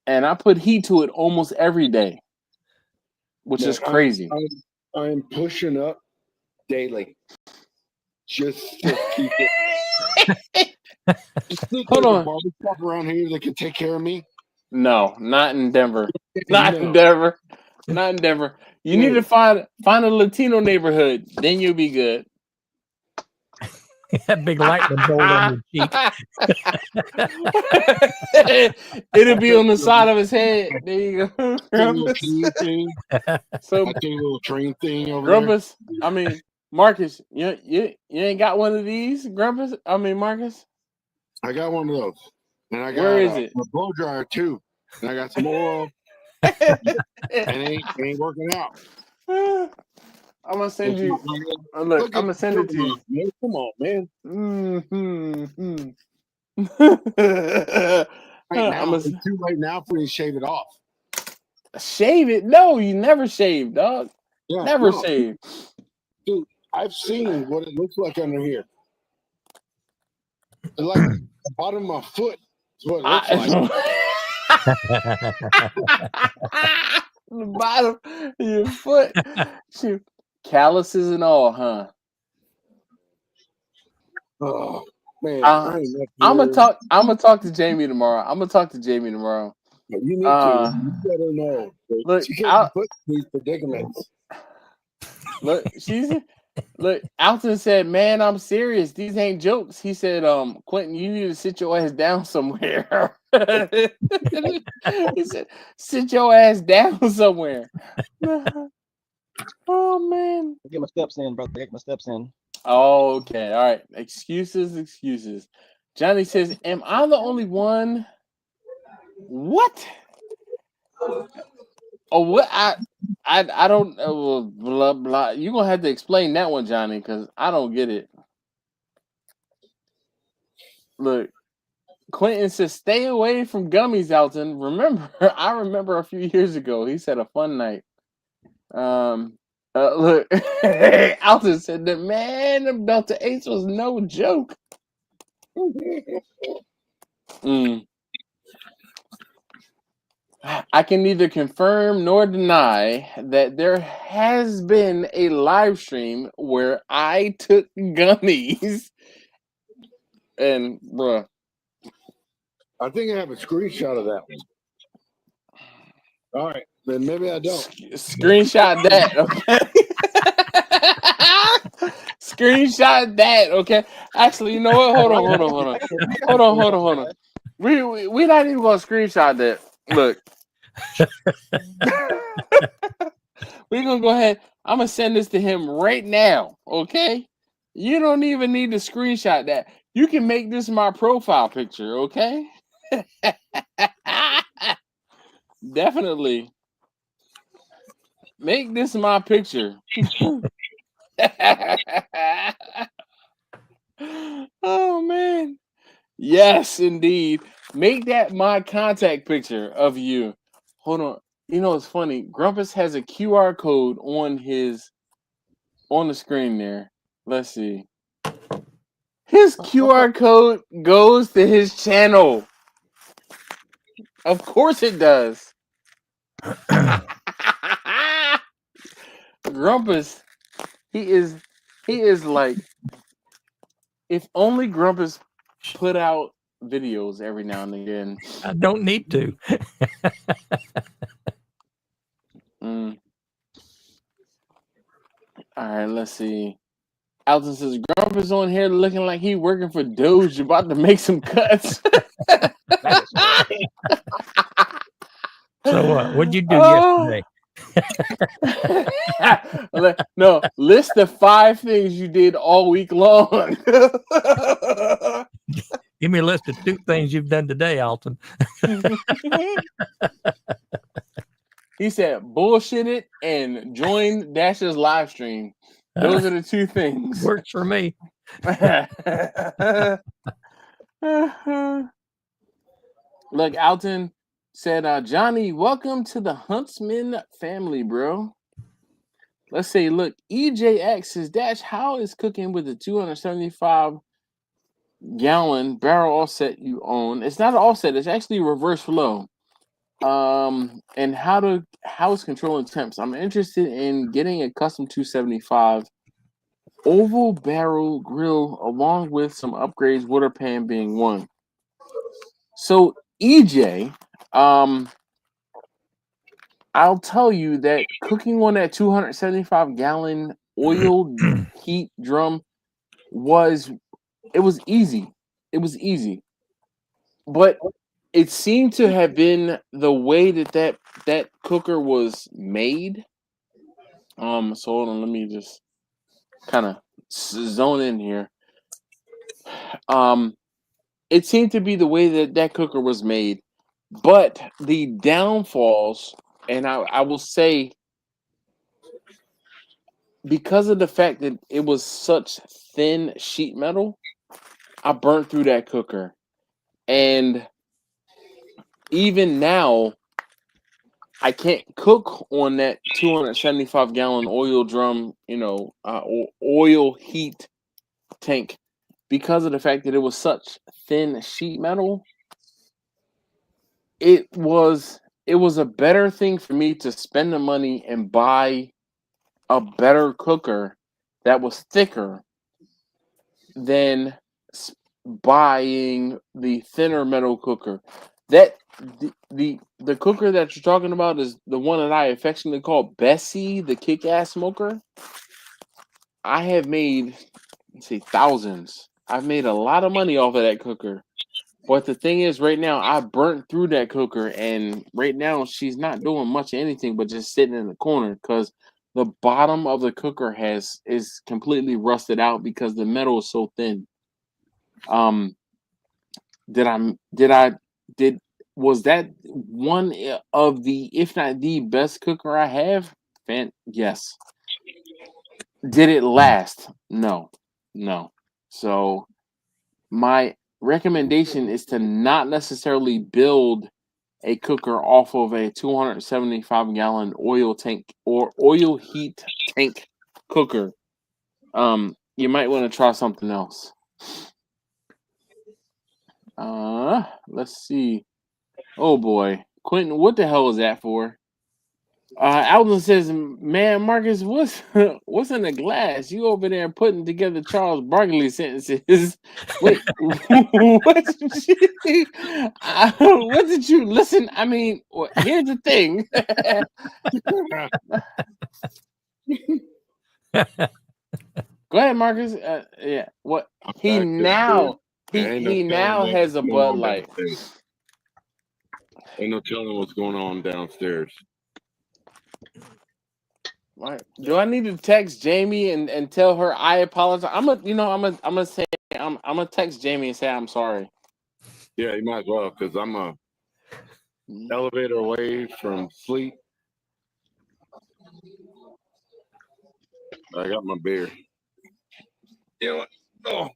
And I put heat to it almost every day, which is crazy. I'm pushing up daily, just to keep it. Hold on. Barbershop around here that can take care of me? No, not in Denver. In Denver. Not in Denver. You need to find a Latino neighborhood, then you'll be good. That big lightning bolt on your cheek. It'll be on the side of his head. There you go. So I take a little train thing over Grumpus, there. I mean, Marcus, you ain't got one of these, Grumpus? I mean, Marcus? I got one of those. And I got Where is it? A blow dryer too. And I got some oil. And it ain't working out. I'm gonna send you. Look, I'm gonna send it to you. Man, come on, man. It's too late now for you to shave it off. Shave it? No, you never shave, dog. Yeah, never shave. Dude, I've seen what it looks like under here. It's like the bottom of my foot is what it looks like. The bottom of your foot. Shoot. Calluses and all, huh? Oh man, I'm gonna talk to Jamie tomorrow. You need to. You better know. Look, she can't put these predicaments. Look, Alton said, "Man, I'm serious. These ain't jokes." He said, Quentin, you need to sit your ass down somewhere." He said, "Sit your ass down somewhere." Oh man. Get my steps in, brother. Get my steps in. Oh, okay. All right. Excuses. Johnny says, "Am I the only one?" What? Oh, what? I don't blah blah. You're gonna have to explain that one, Johnny, because I don't get it. Look, Quentin says, "Stay away from gummies, Alton." I remember a few years ago, he said a fun night. Look, Alton said that, man, the Delta 8 was no joke. I can neither confirm nor deny that there has been a live stream where I took gummies. And, bruh. I think I have a screenshot of that one. All right, then maybe I don't. Screenshot that, okay? Screenshot that, okay? Actually, you know what? Hold on. We're not even gonna screenshot that. Look. We're gonna go ahead. I'm gonna send this to him right now. Okay. You don't even need to screenshot that. You can make this my profile picture. Okay. Definitely make this my picture. Oh man. Yes, indeed. Make that my contact picture of you. Hold on. You know it's funny. Grumpus has a QR code on the screen there. Let's see. His QR code goes to his channel. Of course it does. Grumpus, he is like, if only Grumpus put out videos every now and again. I don't need to. All right, let's see. Alton says Grumpus on here looking like he working for Doge, about to make some cuts. That is right. So what'd you do yesterday? No, list the 5 things you did all week long. Give me a list of 2 things you've done today, Alton. He said bullshit it and join Dash's live stream. Those are the 2 things. Works for me. Look, Alton said, Johnny, welcome to the Huntsman family, bro. Let's say, look, EJX says, Dash, how is cooking with the 275-gallon barrel offset you own? It's not an offset, it's actually reverse flow. And how is controlling temps? I'm interested in getting a custom 275 oval barrel grill along with some upgrades, water pan being one. So EJ, I'll tell you that cooking on that 275-gallon oil heat drum was easy. It was easy. But it seemed to have been the way that cooker was made. So hold on, let me just kind of zone in here. It seemed to be the way that cooker was made, but the downfalls, and I will say, because of the fact that it was such thin sheet metal, I burnt through that cooker, and even now, I can't cook on that 275-gallon oil drum, oil heat tank, because of the fact that it was such thin sheet metal. It was a better thing for me to spend the money and buy a better cooker that was thicker than buying the thinner metal cooker. That the cooker that you're talking about is the one that I affectionately call Bessie, the kick-ass smoker. I have made, let's see, thousands. I've made a lot of money off of that cooker. But the thing is, right now, I burnt through that cooker, and right now she's not doing much of anything but just sitting in the corner because the bottom of the cooker is completely rusted out because the metal is so thin. Was that one of the, if not the best cooker I have? Yes. Did it last? No. So my recommendation is to not necessarily build a cooker off of a 275-gallon oil tank or oil heat tank cooker. You might want to try something else. Let's see. Oh boy, Quentin, what the hell is that for? Alden says, "Man, Marcus, what's in the glass? You over there putting together Charles Barkley sentences? Wait, what did you listen? I mean, here's the thing." Go ahead, Marcus. Yeah, what he now has a Bud Light. Ain't no telling what's going on downstairs. Do I need to text Jamie and tell her I apologize? I'm gonna say I'm gonna text Jamie and say I'm sorry. Yeah, you might as well, because I'm a elevator away from sleep. I got my beer. You know what? Oh,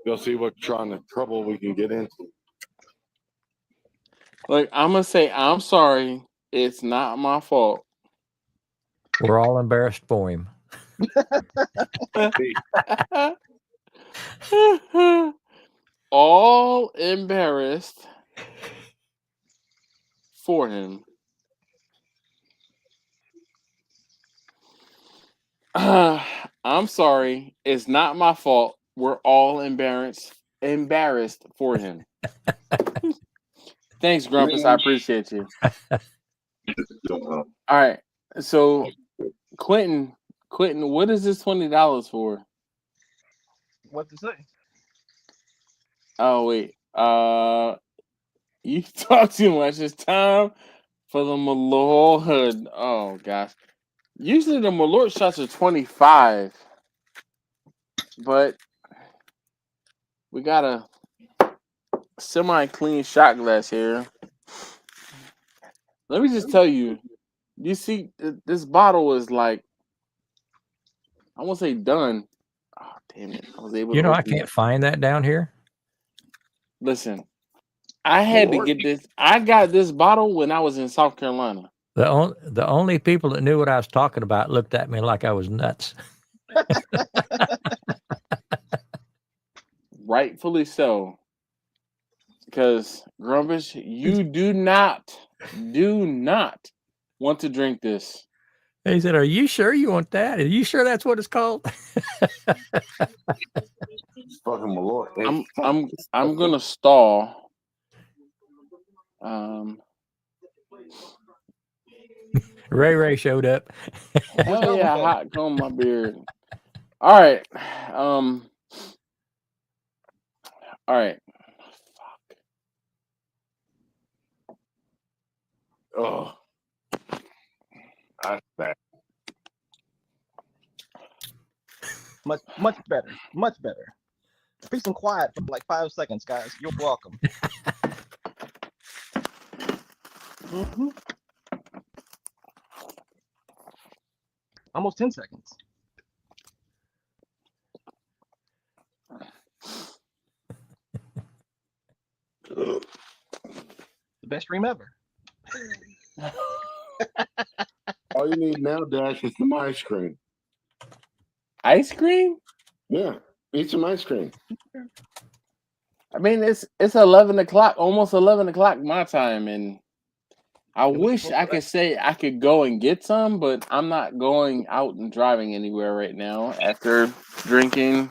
you'll see what trying to trouble we can get into. Like, I'm gonna say I'm sorry. It's not my fault. We're all embarrassed for him. All embarrassed for him. I'm sorry. It's not my fault. We're all embarrassed for him. Thanks, Grumpus. I appreciate you. All right. So, Quentin, what is this $20 for? What to say? Oh wait. You talk too much. It's time for the Malort hood. Oh gosh. Usually the Malort shots are 25, but we got a semi-clean shot glass here. Let me just tell you. You see, this bottle is like, I won't say done. Oh damn it! I was able to. I can't find that down here. Listen, I had to get this. I got this bottle when I was in South Carolina. The only people that knew what I was talking about looked at me like I was nuts. Rightfully so. Because, Grumpus, you do not want to drink this. He said, "Are you sure you want that? Are you sure that's what it's called?" Fucking Malort. I'm gonna stall. Ray showed up. Hell yeah, hot comb my beard. All right. All right. Fuck. Oh, that's bad. Much better. Much better. Peace and quiet for like 5 seconds, guys. You're welcome. Mm-hmm. Almost 10 seconds. The best stream ever. All you need now, Dash, is some ice cream. Ice cream? Yeah, eat some ice cream. I mean, it's 11 o'clock, almost 11 o'clock my time, and I wish I could say I could go and get some, but I'm not going out and driving anywhere right now after drinking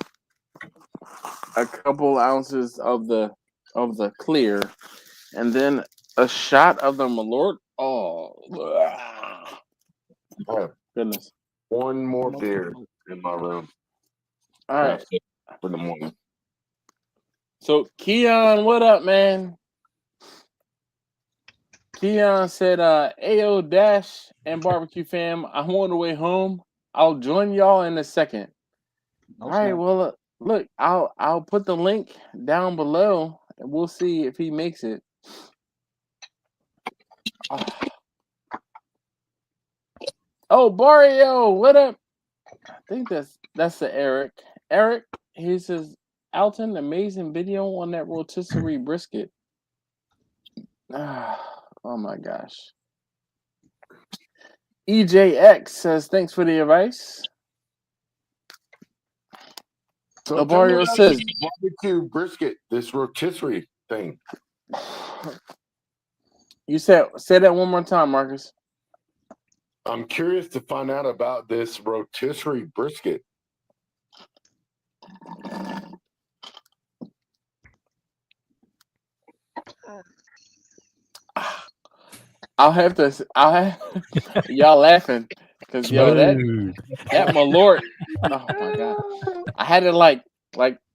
a couple ounces of the clear and then a shot of the Malort. Oh, goodness. One more beer in my room. All right. For the morning. So, Keon, what up, man? Keon said, Ayo Dash and Barbecue Fam, I'm on the way home. I'll join y'all in a second. All right, well, look, I'll put the link down below, and we'll see if he makes it. Oh, Barrio, what up? I think that's the Eric. Eric, he says, Alton, amazing video on that rotisserie brisket. Oh my gosh. EJX says, thanks for the advice. So Barrio says, barbecue brisket, this rotisserie thing. You say that one more time, Marcus. I'm curious to find out about this rotisserie brisket. I'll have y'all laughing because that Malort. Oh my god! I had to like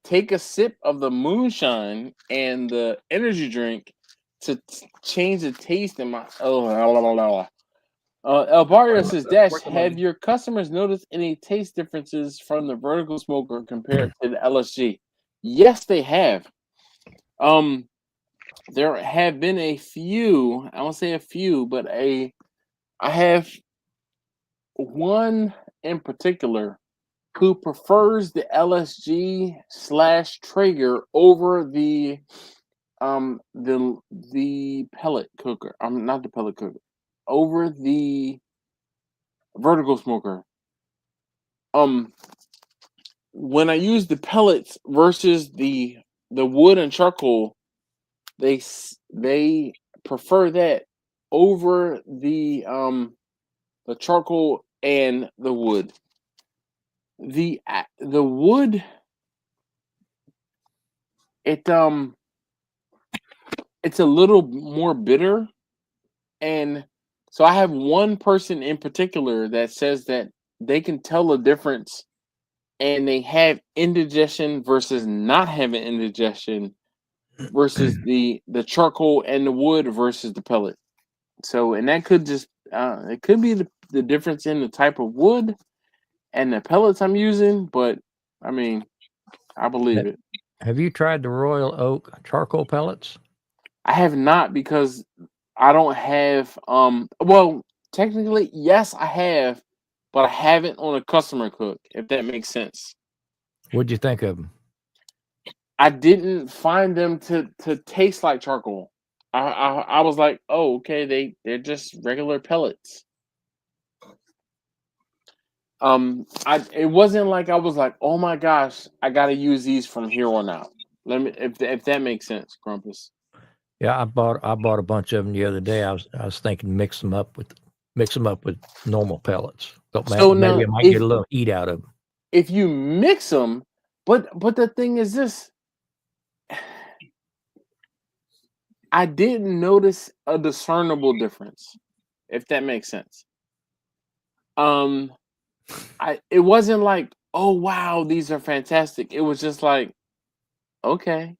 take a sip of the moonshine and the energy drink to change the taste in my. El Barrio says, Dash, Worth the have money. your customers noticed any taste differences from the vertical smoker compared to the LSG? Yes, they have. There have been a few. I won't say a few, but I have one in particular who prefers the LSG / Traeger over the pellet cooker. Not the pellet cooker, over the vertical smoker. When I use the pellets versus the wood and charcoal, they prefer that over the charcoal and the wood. The wood, it's a little more bitter, and so I have one person in particular that says that they can tell a difference, and they have indigestion versus not having indigestion versus the charcoal and the wood versus the pellet. So, and that could just it could be the difference in the type of wood and the pellets I'm using, but I mean, I believe it. Have you tried the Royal Oak charcoal pellets? I have not, because I don't have well, technically yes I have, but I haven't on a customer cook, if that makes sense. What'd you think of them? I didn't find them to taste like charcoal. I was like, oh, okay, they're just regular pellets. It wasn't like I was like, oh my gosh, I gotta use these from here on out. Let me, if that makes sense, Grumpus. Yeah, I bought a bunch of them the other day. I was thinking mix them up with normal pellets. Thought So maybe now, I might get a little heat out of them. if you mix them, but the thing is this, I didn't notice a discernible difference, if that makes sense. It wasn't like, oh wow, these are fantastic. It was just like, okay.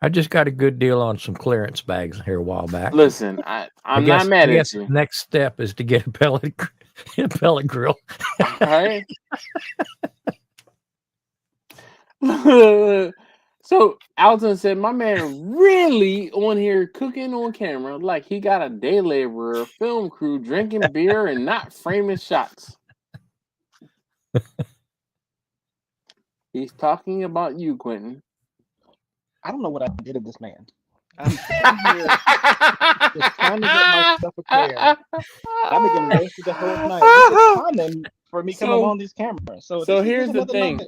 I just got a good deal on some clearance bags here a while back. Listen, I'm not mad at you. The next step is to get a pellet grill. All right. So Alton said, my man really on here cooking on camera like he got a day laborer, film crew, drinking beer and not framing shots. He's talking about you, Quentin. I don't know what I did to this man. I'm sitting here just trying to get my stuff prepared. I've been getting roasted the whole night. It's common for me coming on these cameras. So here's the thing.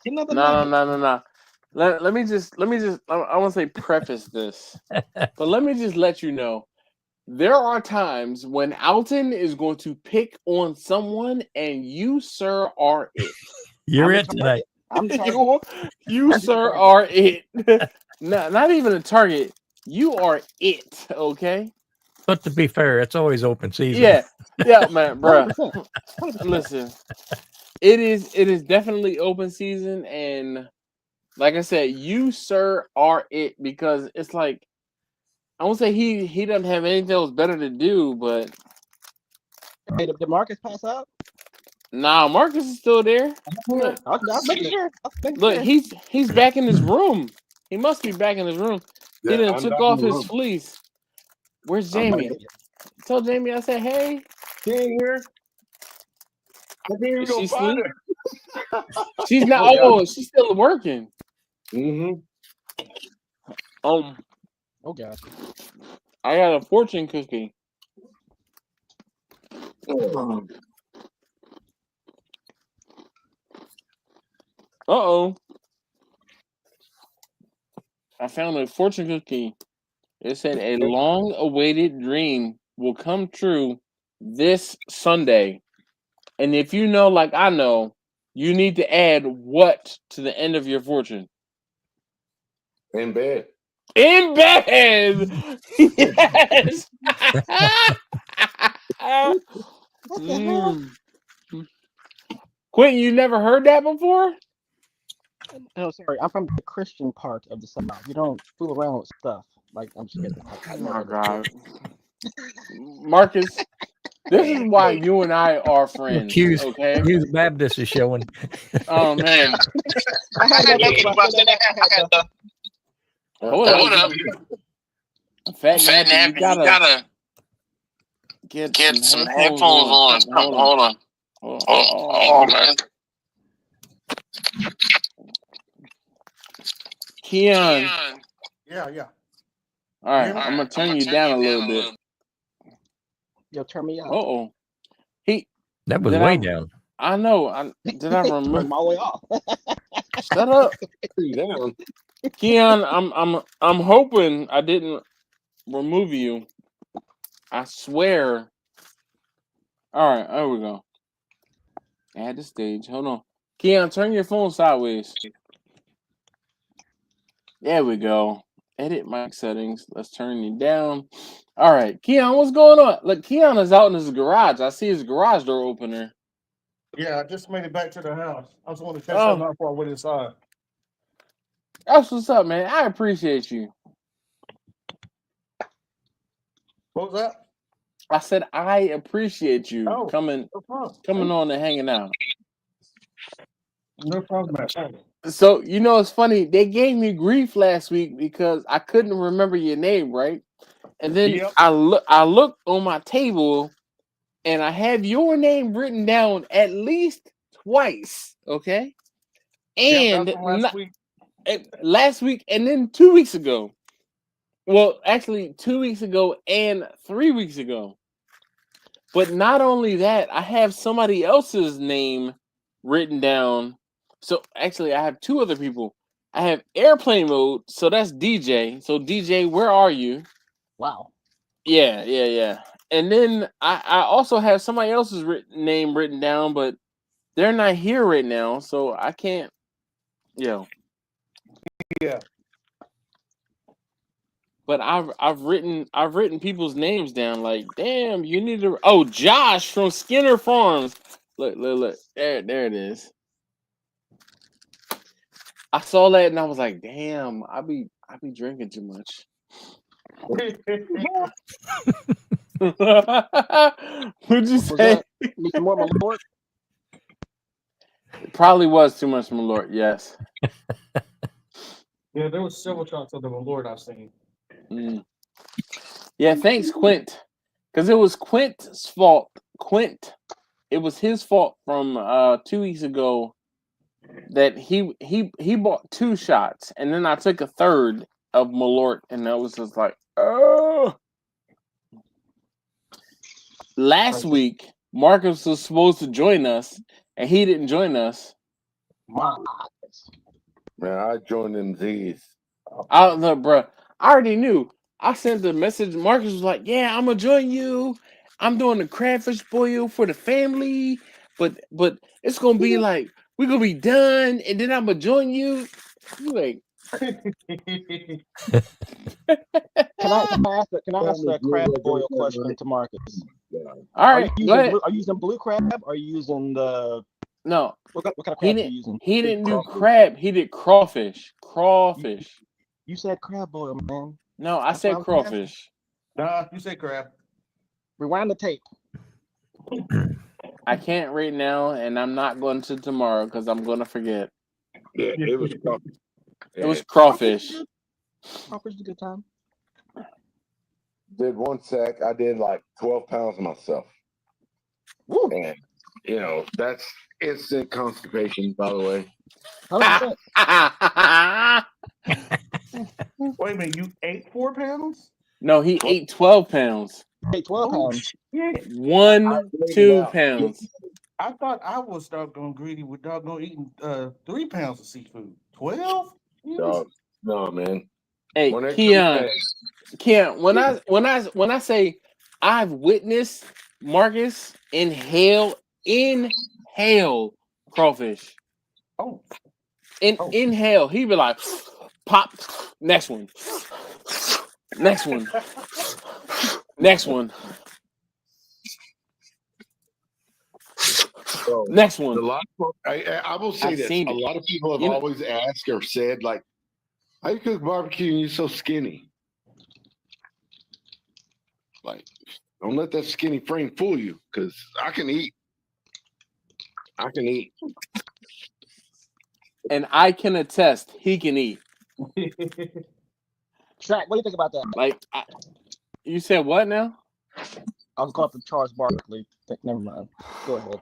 No. Let me just I want to say preface this, but let me just let you know, there are times when Alton is going to pick on someone, and you, sir, are it. You're it tonight. You sir, are it. Not even a target. You are it. Okay. But to be fair, it's always open season. Yeah, man, bro. Listen, it is definitely open season, and like I said, you sir are it, because it's like, I won't say he doesn't have anything else better to do, but hey, did Marcus pass out? nah, Marcus is still there. Look, look, he's back in his room. He must be back in his room. He done took off his fleece. Where's Jamie? Tell Jamie I said, hey. She ain't here. I think you go find her. She's not. Oh, she's still working. Mm-hmm. Oh God. I got a fortune cookie. Uh-oh. I found a fortune cookie. It said a long-awaited dream will come true this Sunday. And if you know, like I know, you need to add what to the end of your fortune? In bed. In bed! Yes! What the hell? Quentin, you never heard that before? No, sorry. I'm from the Christian part of the South. You don't fool around with stuff. Like, I'm just kidding. Oh my God. Marcus, this is why you and I are friends. Accused Baptist is showing. Oh man. I had that up. Hold up. Fat Nappy, you gotta get some headphones on. Hold on. Oh man. Keon. Yeah. All right, I'm gonna turn you down a little bit. Yo, turn me up. Uh-oh. That was way down. I know. Did I remove? Turn my way off. Shut up. Keon, I'm hoping I didn't remove you. I swear. All right, there we go. Add the stage. Hold on. Keon, turn your phone sideways. There we go. Edit mic settings. Let's turn you down. All right, Keon, what's going on? Look, Keon is out in his garage. I see his garage door opener. Yeah, I just made it back to the house. I just want to check something out before I went inside. That's what's up, man. I appreciate you. What was that? I said I appreciate you coming on and hanging out. No problem, man. So it's funny. They gave me grief last week because I couldn't remember your name, right? And then I looked on my table, and I have your name written down at least twice. Okay, and last week, and then 2 weeks ago. Well, actually, 2 weeks ago and 3 weeks ago. But not only that, I have somebody else's name written down. So actually, I have two other people. I have airplane mode, so that's DJ. So DJ, where are you? Wow. Yeah. And then I also have somebody else's name written down, but they're not here right now, so I can't. Yeah. But I've written people's names down. Like, damn, you need to. Oh, Josh from Skinner Farms. Look. There it is. I saw that and I was like, damn, I be drinking too much. What'd you say? Need some more Malort? It probably was too much Malort, yes. Yeah, there was several shots of the Malort I've seen. Yeah, thanks, Quint. Because it was Quint's fault. It was his fault from 2 weeks ago that he bought 2 shots, and then I took a third of Malort, and that was just like, oh. Last week, Marcus was supposed to join us, and he didn't join us. Man, I joined them Z's. Look, bro, I already knew. I sent the message. Marcus was like, "Yeah, I'm gonna join you. I'm doing the crayfish boil for the family, but it's gonna be like we're gonna be done, and then I'm gonna join you." You like, Can I ask a crab boil question to Marcus? All right, go ahead. Are you using blue crab? Or are you using the? No. What kind of crab are you using? He didn't do crab. He did crawfish. You said crab boil, man. No, I said crawfish. Nah, you said crab. Rewind the tape. I can't right now, and I'm not going to tomorrow because I'm going to forget. Yeah, it was crawfish. It was crawfish. Crawfish is a good time. Did 1 sec. I did like 12 pounds myself. Woo. And, that's instant constipation, by the way. Wait a minute, you ate 4 pounds? No, he ate 12 pounds. He ate 12 pounds. 2 pounds. I thought I was doggone greedy with doggone eating 3 pounds of seafood. 12? No, man. Hey, Keon, when I say I've witnessed Marcus inhale crawfish. Inhale, he'd be like, pop, next one. Next one. Next one. Next one. I will say this. A lot of people have always asked or said, like, how you cook barbecue and you're so skinny? Like, don't let that skinny frame fool you, because I can eat. And I can attest, he can eat. Shaq, what do you think about that? Like, you said what now? I was going up to Charles Barkley. Never mind. Go ahead.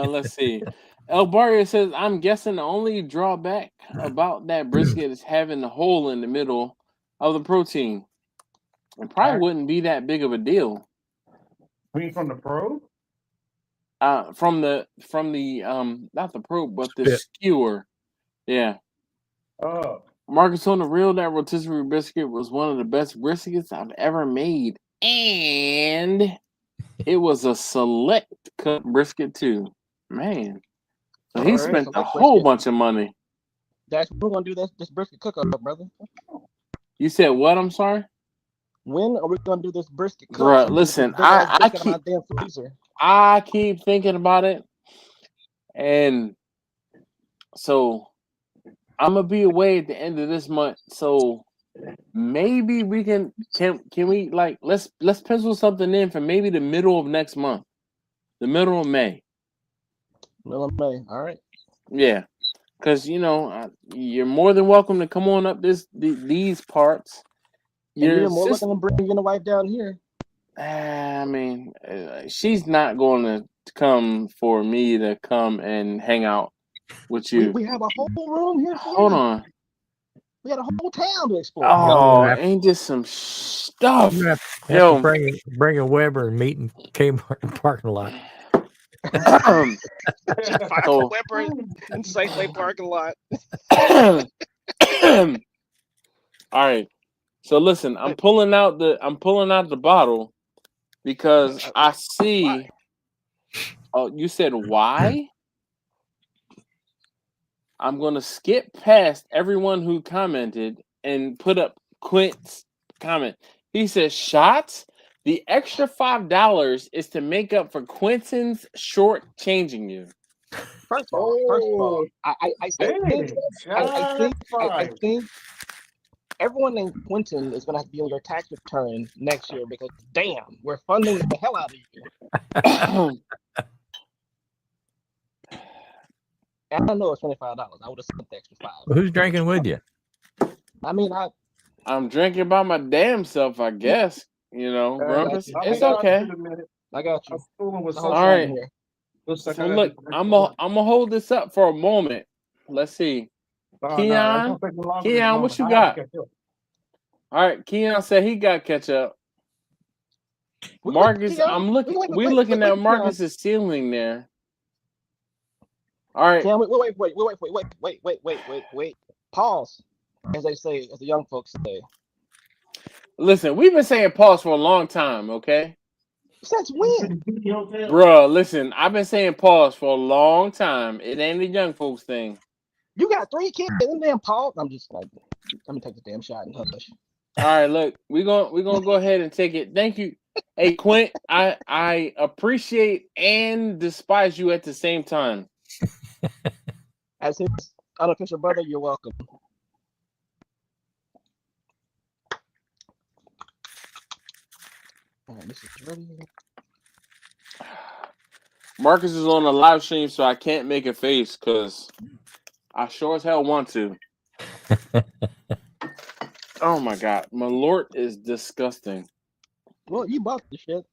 Let's see. El Barrio says, I'm guessing the only drawback about that brisket is having the hole in the middle of the protein. It probably wouldn't be that big of a deal. I mean, from the probe? From the not the probe, but the Spit. skewer. Yeah. Oh. Marcus on the real, that rotisserie brisket was one of the best briskets I've ever made. And it was a select cut brisket too. Man. So he spent a whole bunch of money. That's we're gonna do this brisket cook up, brother. You said what? I'm sorry? When are we gonna do this brisket cook? Bruh, listen, I keep thinking about it. And so I'm gonna be away at the end of this month. So maybe we can we like let's pencil something in for maybe the middle of next month. The middle of May. Middle of May. All right. Yeah. Because you're more than welcome to come on up these parts. You're more welcome to bring your wife down here. I mean, she's not going to come for me to come and hang out with you. We have a whole room here. Hold on. We got a whole town to explore. Oh, ain't just some stuff. You have to bring a Weber and meet in Kmart parking lot. Weber in Safeway parking lot. All right. So listen, I'm pulling out the bottle because I see. Why? Oh, you said why? I'm gonna skip past everyone who commented and put up Quint's comment. He says shots. The extra $5 is to make up for Quentin's short changing you. First of all, I think everyone named Quentin is going to have to be on your tax return next year because, damn, we're funding the hell out of you. I don't know it's $25. I would have spent the extra $5. Well, who's drinking with you? I mean, I'm drinking by my damn self, I guess. Rumpus. It's okay. I got you. All right. So look, I'm gonna hold this up for a moment. Let's see. Keon, what you got? All right, Keon said he got ketchup. Marcus, we're looking at Marcus's ceiling there. All right. Wait. Pause, as they say, as the young folks say. Listen, we've been saying pause for a long time, okay? Since when? Bruh, listen, I've been saying pause for a long time. It ain't a young folks thing. You got 3 kids and then pause. I'm just like, let me take the damn shot and hush. All right, look, we're gonna go ahead and take it. Thank you. Hey Quint, I appreciate and despise you at the same time. As his unofficial brother, you're welcome. This is ready. Marcus is on a live stream, so I can't make a face because I sure as hell want to. Oh my god, Malort is disgusting. Well, you bought the shit.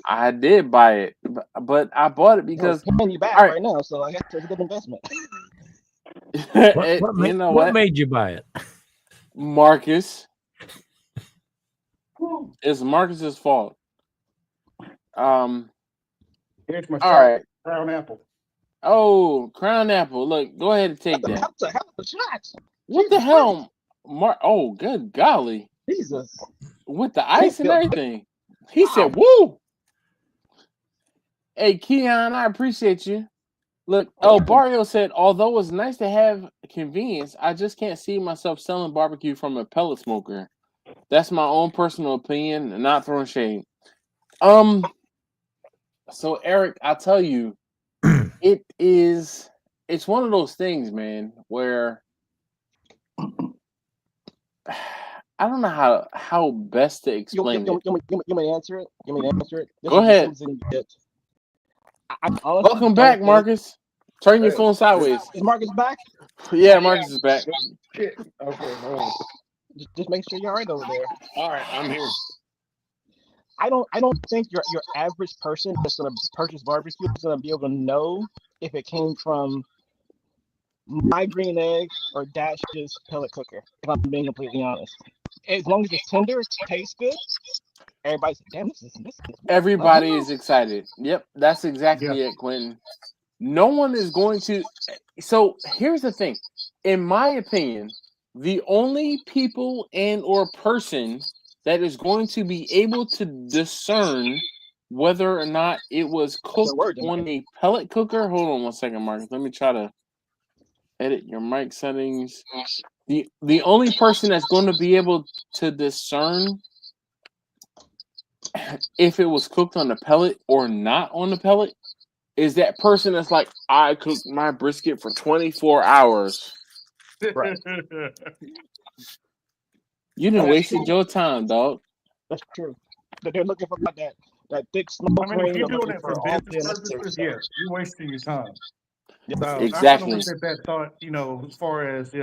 I did buy it, but I bought it because I'm paying you back right now, so I guess it's a good investment. What made you buy it? Marcus. It's Marcus's fault. Here's my all right. Crown Apple. Oh, Crown Apple. Look, go ahead and take that. What the hell of a shot? What the hell? Oh, good golly. Jesus. With the ice and everything. He said, woo. Hey, Keon, I appreciate you. Look, Barrio said, although it's nice to have convenience, I just can't see myself selling barbecue from a pellet smoker. That's my own personal opinion and not throwing shade. So Eric, I'll tell you, it's it's one of those things, man, where I don't know how best to You explain it. may answer it. You may answer it. This Go is ahead. something that I honestly Welcome don't back, think- Marcus. Turn your Hey, phone sideways. Is Marcus back? Yeah, Marcus is back. Shit. Okay, no worries. Just make sure you're all right over there. All right, I'm here. I don't think your average person that's gonna purchase barbecue is gonna be able to know if it came from my green egg or Dash's pellet cooker. If I'm being completely honest, as long as it's tender, tastes good, everybody's like, damn, this is Everybody is excited. Yep, that's exactly Yeah. it, Quentin. No one is going to. So here's the thing. In my opinion, the only people and or person that is going to be able to discern whether or not it was cooked on a pellet cooker. Hold on one second, Marcus. Let me try to edit your mic settings. The only person that's going to be able to discern if it was cooked on the pellet or not on the pellet is that person that's like, I cooked my brisket for 24 hours. Right. You done wasted your time, dog. That's true. But they're looking for that thick smoke I mean, if ring. you're They're doing looking it for for all the business unnecessary purposes, stuff. yes, you're wasting your time. So I Exactly. kind of look at that thought, you know, as far as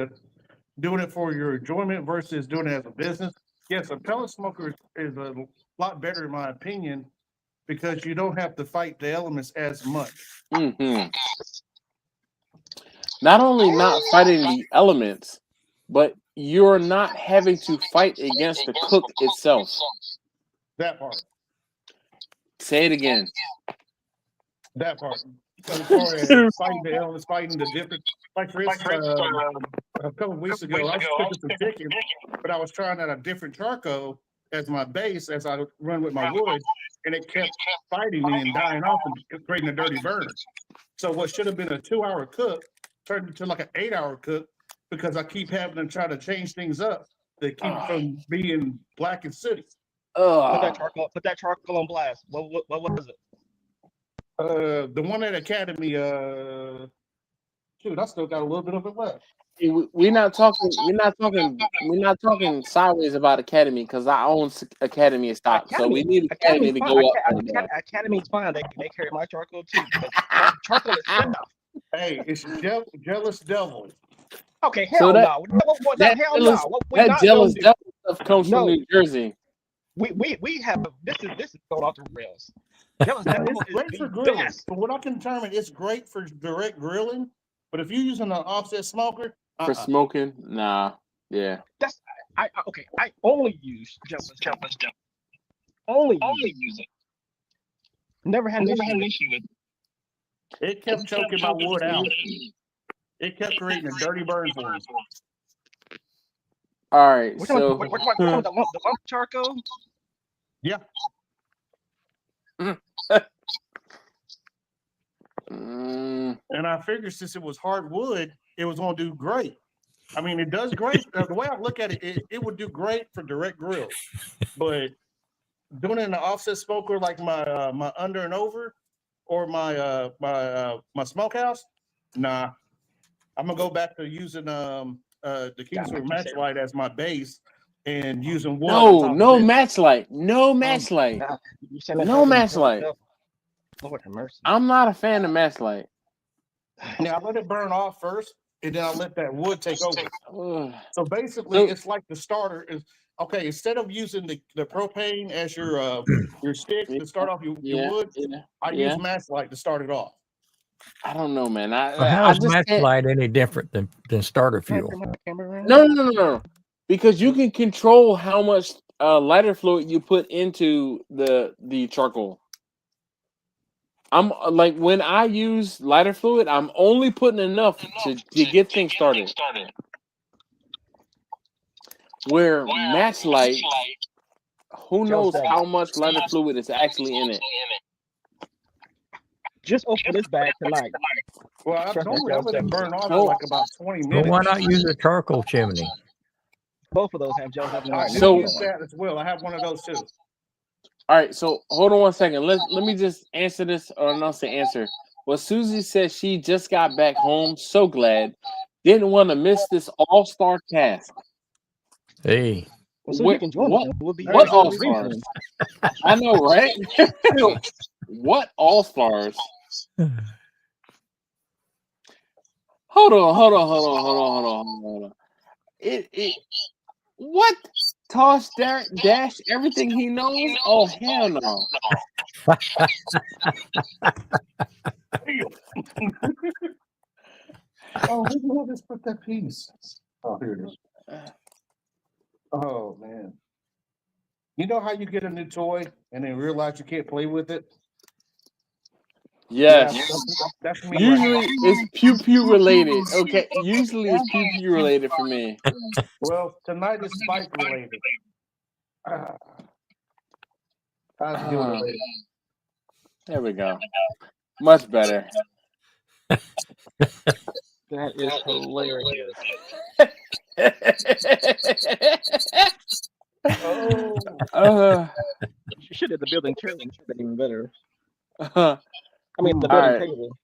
doing it for your enjoyment versus doing it as a business. Yes, a pellet smoker is a lot better in my opinion because you don't have to fight the elements as much. Mm-hmm. Not only not fighting the elements, but you're not having to fight against the cook itself. That part. Say it again. That part. As far as fighting the elements, fighting the different, like for instance, a couple of weeks ago, I was cooking some chicken, but I was trying out a different charcoal as my base as I run with my wood, and it kept fighting me and dying off and creating a dirty burn. So what should have been a 2-hour cook turned into like an 8-hour cook because I keep having to try to change things up to keep it from being black and sooty. Put that charcoal on blast. What was it? The one at Academy, shoot, I still got a little bit of it left. We're not talking sideways about Academy because I own Academy stock, so we need Academy to go up. Academy's fine. They carry my charcoal too. Charcoal itself. Hey, it's jealous devil. Okay, hell no. That jealous devil stuff comes from New Jersey. We have this is going off the rails. It's great for grilling. From what I can determine, it's great for direct grilling. But if you're using an offset smoker for smoking, nah, yeah. That's I only use jealous. Only use it. Never had an issue with it. It kept choking my wood out. It kept creating a dirty burn for me. All right, the lump charcoal. Yeah. And I figured since it was hardwood, it was going to do great. I mean, it does great. The way I look at it, it would do great for direct grills. But doing it in an offset smoker like my my under and over or my my smokehouse, nah. I'm gonna go back to using the Kingsford match light as my base and using wood. No match light. No match light. No match light. Lord have mercy. I'm not a fan of match light. Now I let it burn off first, and then I let that wood take over. So basically, it's like the starter is okay. Instead of using the propane as your stick to start off your wood, I use match light to start it off. I don't know, man. How is match light any different than starter fuel? No. Because you can control how much lighter fluid you put into the charcoal. I'm like when I use lighter fluid, I'm only putting enough to get things started. Where match light, who knows how much lighter fluid is actually in it? Just open this bag tonight. Well, I let it burn off for like about 20 minutes. Well, why not use a charcoal chimney? Both of those have gels. So use that as well. I have one of those too. All right, so hold on one second. Let me just answer this, or not say answer. Well, Susie said she just got back home. So glad. Didn't want to miss this all-star cast. Hey. Well, so you can join us. We'll be What here all for the stars? replay. I know, right? What all stars? Hold on. It what? Tosh Dash everything he knows? Oh hell no. Oh, where did I just put that piece? Oh, here it is. Oh man. You know how you get a new toy and then realize you can't play with it? Yes. Yeah, that's me. Usually it's pew related. Okay. Usually it's pew related for me. Well, tonight is Spike related. How's it doing related? There we go. Much better. That is hilarious. You should have the building chair and should have been even better. I mean, the building table.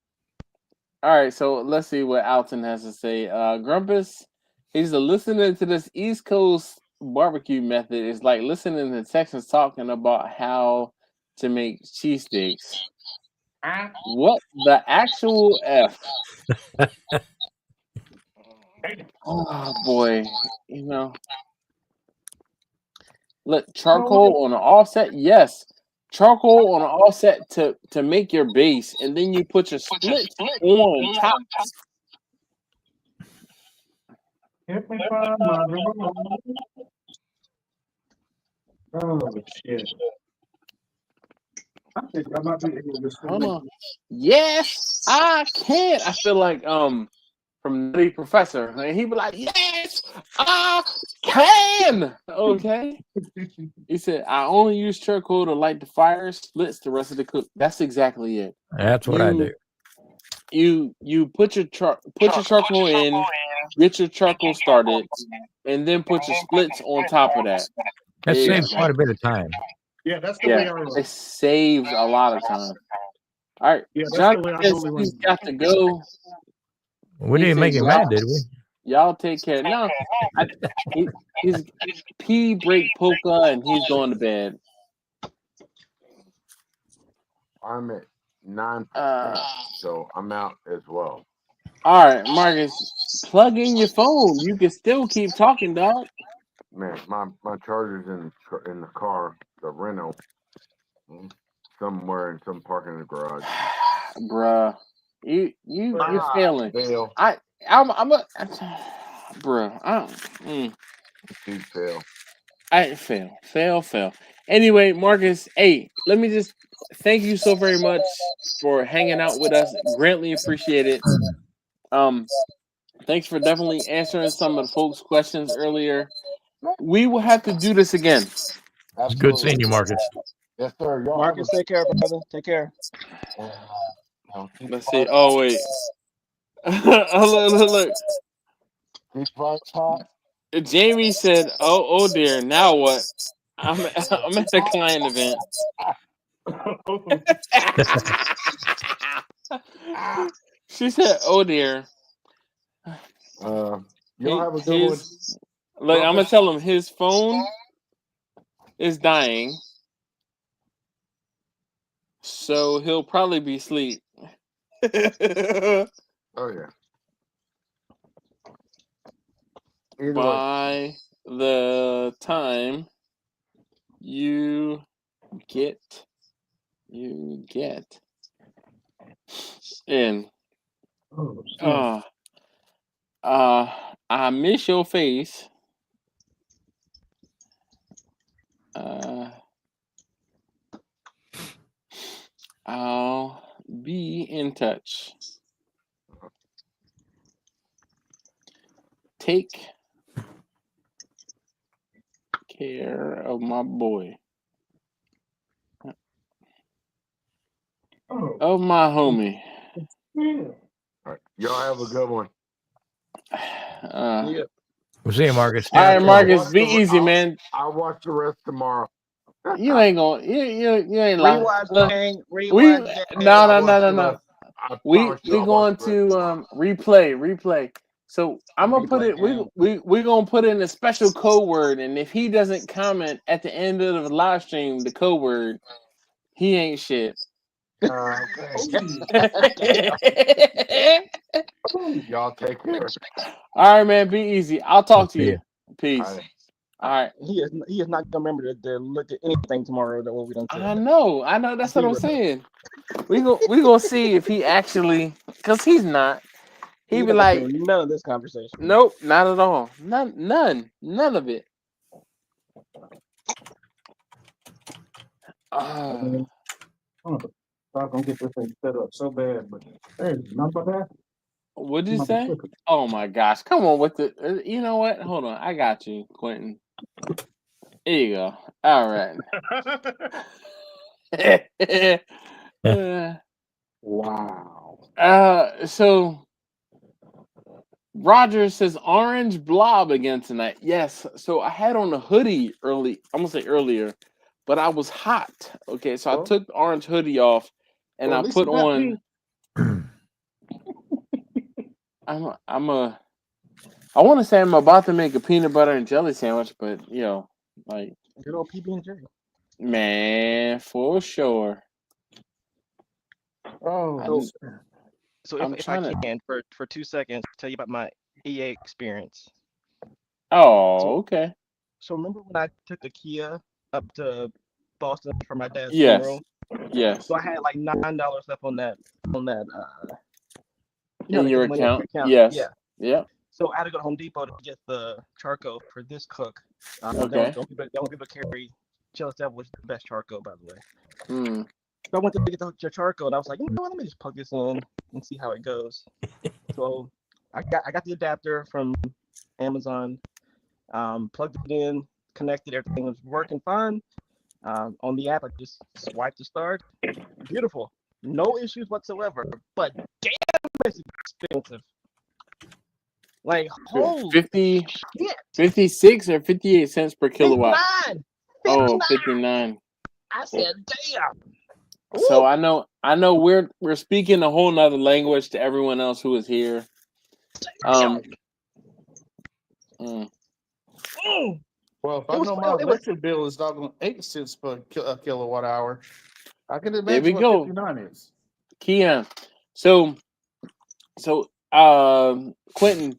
All right, so let's see what Alton has to say. Grumpus, he's listening to this East Coast barbecue method. It's like listening to Texans talking about how to make cheesesteaks. What the actual F? Oh boy, you know. Look, charcoal on an offset. Yes, charcoal on an offset to make your base, and then you put your split on top. Help me find my remote. Oh shit! I think I might be able to. Hold on. Yes, I can. I feel like from the professor, and he be like, "Yes, I can." Okay. He said, "I only use charcoal to light the fire, splits the rest of the cook." That's exactly it. That's what I do. You put your charcoal in, get your charcoal started, and then put your splits on top of that. That saves quite a bit of time. Yeah, that's the way I roll. It saves a lot of time. All right, Yeah, that's John the way I says totally he's got to go. We didn't make him mad, did we? Y'all take care. No, he's pee break polka, and he's going to bed. I'm at 9%, so I'm out as well. All right, Marcus, plug in your phone. You can still keep talking, dog. Man, my charger's in the car, the rental, somewhere in some parking garage. Bruh, you're failing. Fail. I'm a bruh. You fail. I fail. Anyway, Marcus, hey, let me just thank you so very much for hanging out with us. Greatly appreciate it. Thanks for definitely answering some of the folks' questions earlier. We will have to do this again. It's good seeing you, Marcus. Yes, sir. Y'all Marcus, take care, brother. Take care. Let's see. Oh wait. Look. Jamie said, "Oh dear. Now what? I'm at the client event." She said, "Oh dear." Y'all have a good one. Look, I'm gonna tell him his phone is dying, so he'll probably be asleep. Oh yeah. By the time you get in, I miss your face. I'll be in touch. Take care of my boy. Of my homie. All right. Y'all have a good one. We'll see you, Marcus. All right, Marcus, be easy, man. I'll watch the rest tomorrow. You ain't gonna. You ain't lying. Rewind. No. we going to replay. So I'm gonna put it. We gonna put in a special code word, and if he doesn't comment at the end of the live stream, the code word, he ain't shit. Y'all take care. All right, man. Be easy. I'll talk to you. Peace. All right. He is not gonna remember to look at anything tomorrow that what we done said. I know. That's what I'm saying. We gonna see if he actually, because he's not. He be like, none of this conversation. Nope, not at all. None of it. I'm gonna get this thing set up so bad, but hey, not about that. What'd you say? Oh my gosh! Come on with the. You know what? Hold on. I got you, Quentin. Here you go. All right. Wow. So Roger says orange blob again tonight. Yes. So I had on a hoodie early. I'm gonna say earlier, but I was hot. Okay, so I took the orange hoodie off and I put on. I want to say I'm about to make a peanut butter and jelly sandwich, but like good old PB&J. Man, for sure. So if I can for 2 seconds tell you about my EA experience. Okay. So remember when I took the Kia up to Boston for my dad's Yes. funeral? Yes. So I had like $9 left on that in your account. Yes. Yeah. Yeah. So I had to go to Home Depot to get the charcoal for this cook. Okay. Don't people carry Jealous Devil, which is the best charcoal, by the way. Mm. So I went to get the charcoal, and I was like, you know what? Let me just plug this in and see how it goes. So I got the adapter from Amazon, plugged it in, connected, everything was working fine. On the app, I just swiped to start. Beautiful, no issues whatsoever. But damn, it's expensive. Like, holy 50, shit. 56 or 58 cents per kilowatt. 59. Oh, 59. I said, damn. So I know we're speaking a whole nother language to everyone else who is here. Well, if I know my electric bill is doggone 8 cents per kilowatt hour, I can imagine what 59 is. Keon. So Quentin,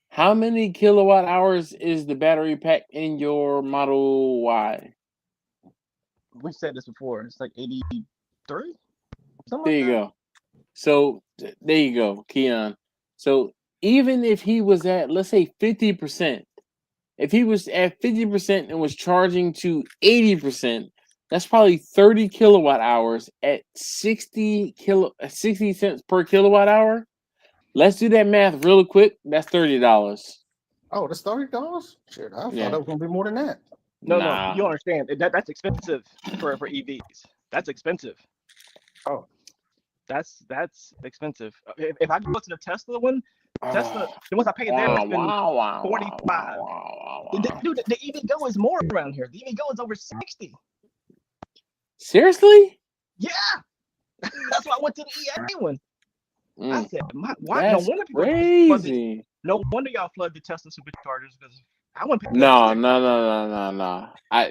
how many kilowatt hours is the battery pack in your Model Y? We said this before. It's like 83. There you go. So there you go, Keon. So even if he was at, let's say 50%, if he was at 50% and was charging to 80%, that's probably 30 kilowatt hours at 60 cents per kilowatt hour. Let's do that math real quick. That's $30. Oh, that's $30? Shit, I thought it was gonna be more than that. No, you understand. That's expensive for EVs. That's expensive. Oh. That's expensive. If I go to the Tesla one, the ones I paid there has been 45. Dude, the EV Go is more around here. The EV Go is over 60. Seriously? Yeah. That's why I went to the EA one. I said, why? That's crazy. No wonder y'all flood the Tesla superchargers because I wouldn't pay. No.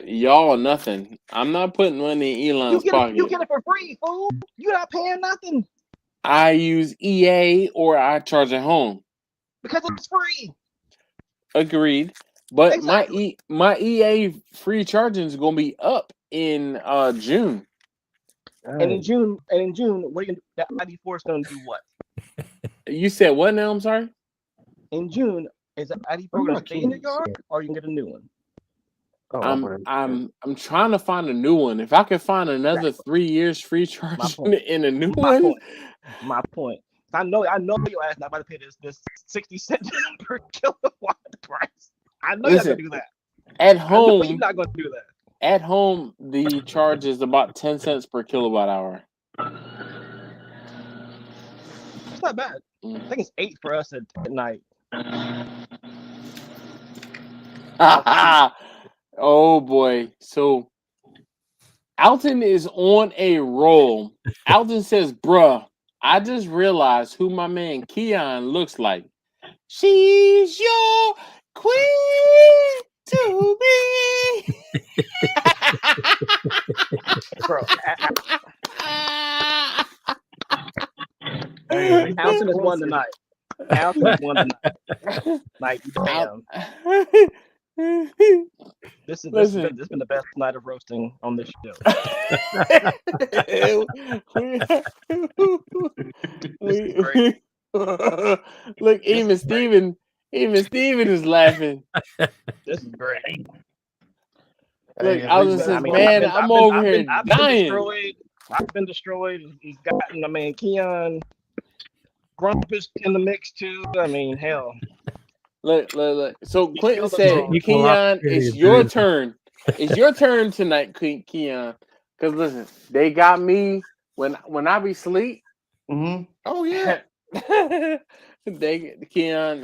Y'all are nothing. I'm not putting money in Elon's pocket. You get it for free, fool. You're not paying nothing. I use EA or I charge at home. Because it's free. Agreed. But exactly. my EA free charging is gonna be up in June. And in June, what are you gonna, that ID4 is gonna do what? You said what now? I'm sorry. In June, is the ID4 gonna stay in your yard, or you can get a new one? I'm trying to find a new one. If I could find another 3 years free charging in a new one. My point. I know your ass not about to pay this 60 cents per kilowatt price. I know you're not gonna do that. At home, you're not gonna do that. At home, the charge is about 10 cents per kilowatt hour. It's not bad. I think it's 8 for us at night. Oh boy. So Alton is on a roll. Alton says, bruh, I just realized who my man Keon looks like. She's your queen to be. Bro, Hey, Alton is one tonight. Alton is one tonight. Like, damn. This has Listen. been the best night of roasting on this show. Look, even Steven is laughing. This is great. Look, Hey, I was just saying, man, I'm over here dying. I've been destroyed. He's gotten, I mean, Keon Grump is in the mix too. I mean, hell. Look. So He Quentin killed us said, all. Keon, it's your turn. It's your turn tonight, Keon. Because listen, they got me when I be asleep. Mm-hmm. Oh yeah. Keon,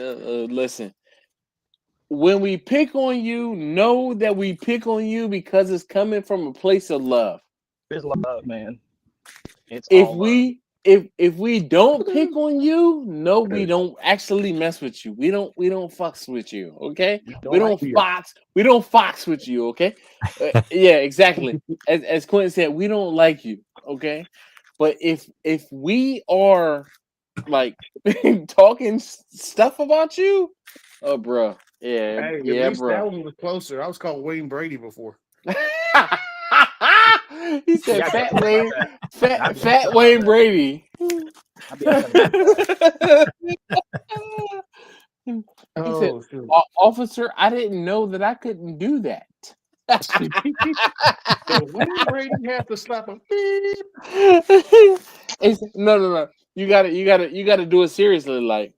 listen. When we pick on you, know that we pick on you because it's coming from a place of love. It's love, man. It's If all we don't pick on you, no, we don't actually mess with you. We don't fucks with you, okay? We don't fox with you, okay? Yeah, exactly. As Quentin said, we don't like you, okay? But if we are like talking stuff about you, oh, bro, yeah, Hey, at yeah, least bro. that one was closer. I was called Wayne Brady before. He said Yeah, Fat I Wayne, that. Fat Wayne Brady. I'll be upset about that. He said, Oh, shoot. "Officer, I didn't know that I couldn't do that." Does Wayne Brady have to slap a beep? No. You gotta do it seriously. Like,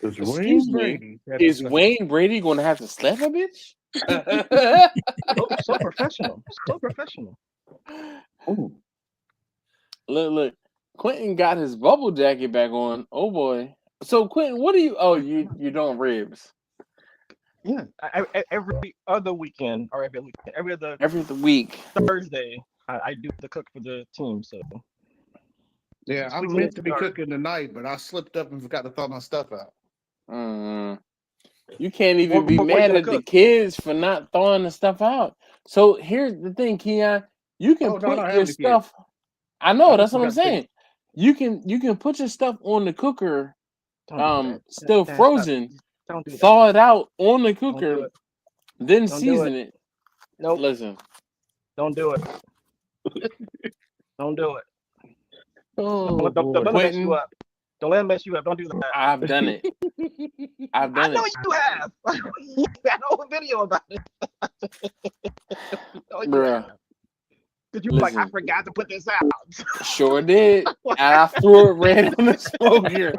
Does excuse Wayne me, Brady have to is slap Wayne Brady gonna have to slap a bitch? So professional. So professional. Ooh. Look. Quentin got his bubble jacket back on. Oh boy. So Quentin, what are you? Oh, you're doing ribs. Yeah. Every other weekend or every other week. Thursday, I do the cook for the team. So Yeah, I'm meant to be cooking tonight, but I slipped up and forgot to thaw my stuff out. You can't even be mad at the kids for not thawing the stuff out. So here's the thing, Keon. You can put your stuff. I know, that's what I'm saying. You can put your stuff on the cooker, still frozen. Thaw it out on the cooker, then season it. Nope. Listen. Don't do it. Don't do it. Oh, don't let me mess you up. Don't let him mess you up. Don't do that. I've done it. I know you have. You got a whole video about it. Bruh. Because you were like, I forgot to put this out. Sure did. And I threw it right on the smoker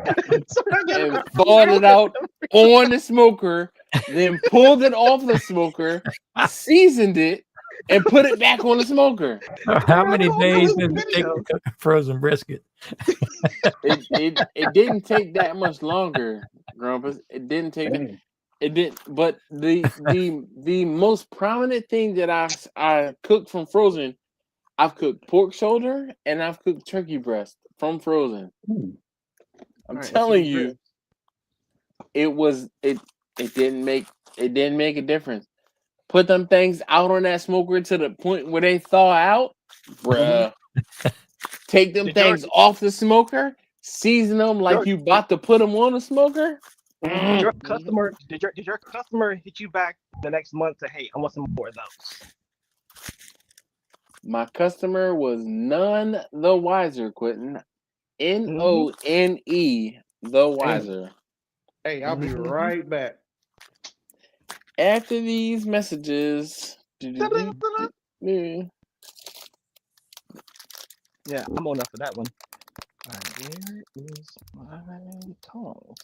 and thawed it out on the smoker, then pulled it off the smoker, seasoned it, and put it back on the smoker. How many days did it take to cook a frozen brisket? It didn't take that much longer, Grumpus. It didn't take that. It didn't. But the most prominent thing that I cooked from frozen, I've cooked pork shoulder and I've cooked turkey breast from frozen. I'm telling you, it didn't make a difference. Put them things out on that smoker to the point where they thaw out, bruh. Take them things off the smoker, season them like you about to put them on the smoker. Did your customer hit you back the next month to, hey, I want some more of those? My customer was none the wiser, Quentin. None the wiser. Hey, I'll be right back. After these messages. Yeah, I'm on up for that one. All right, where is my tongs?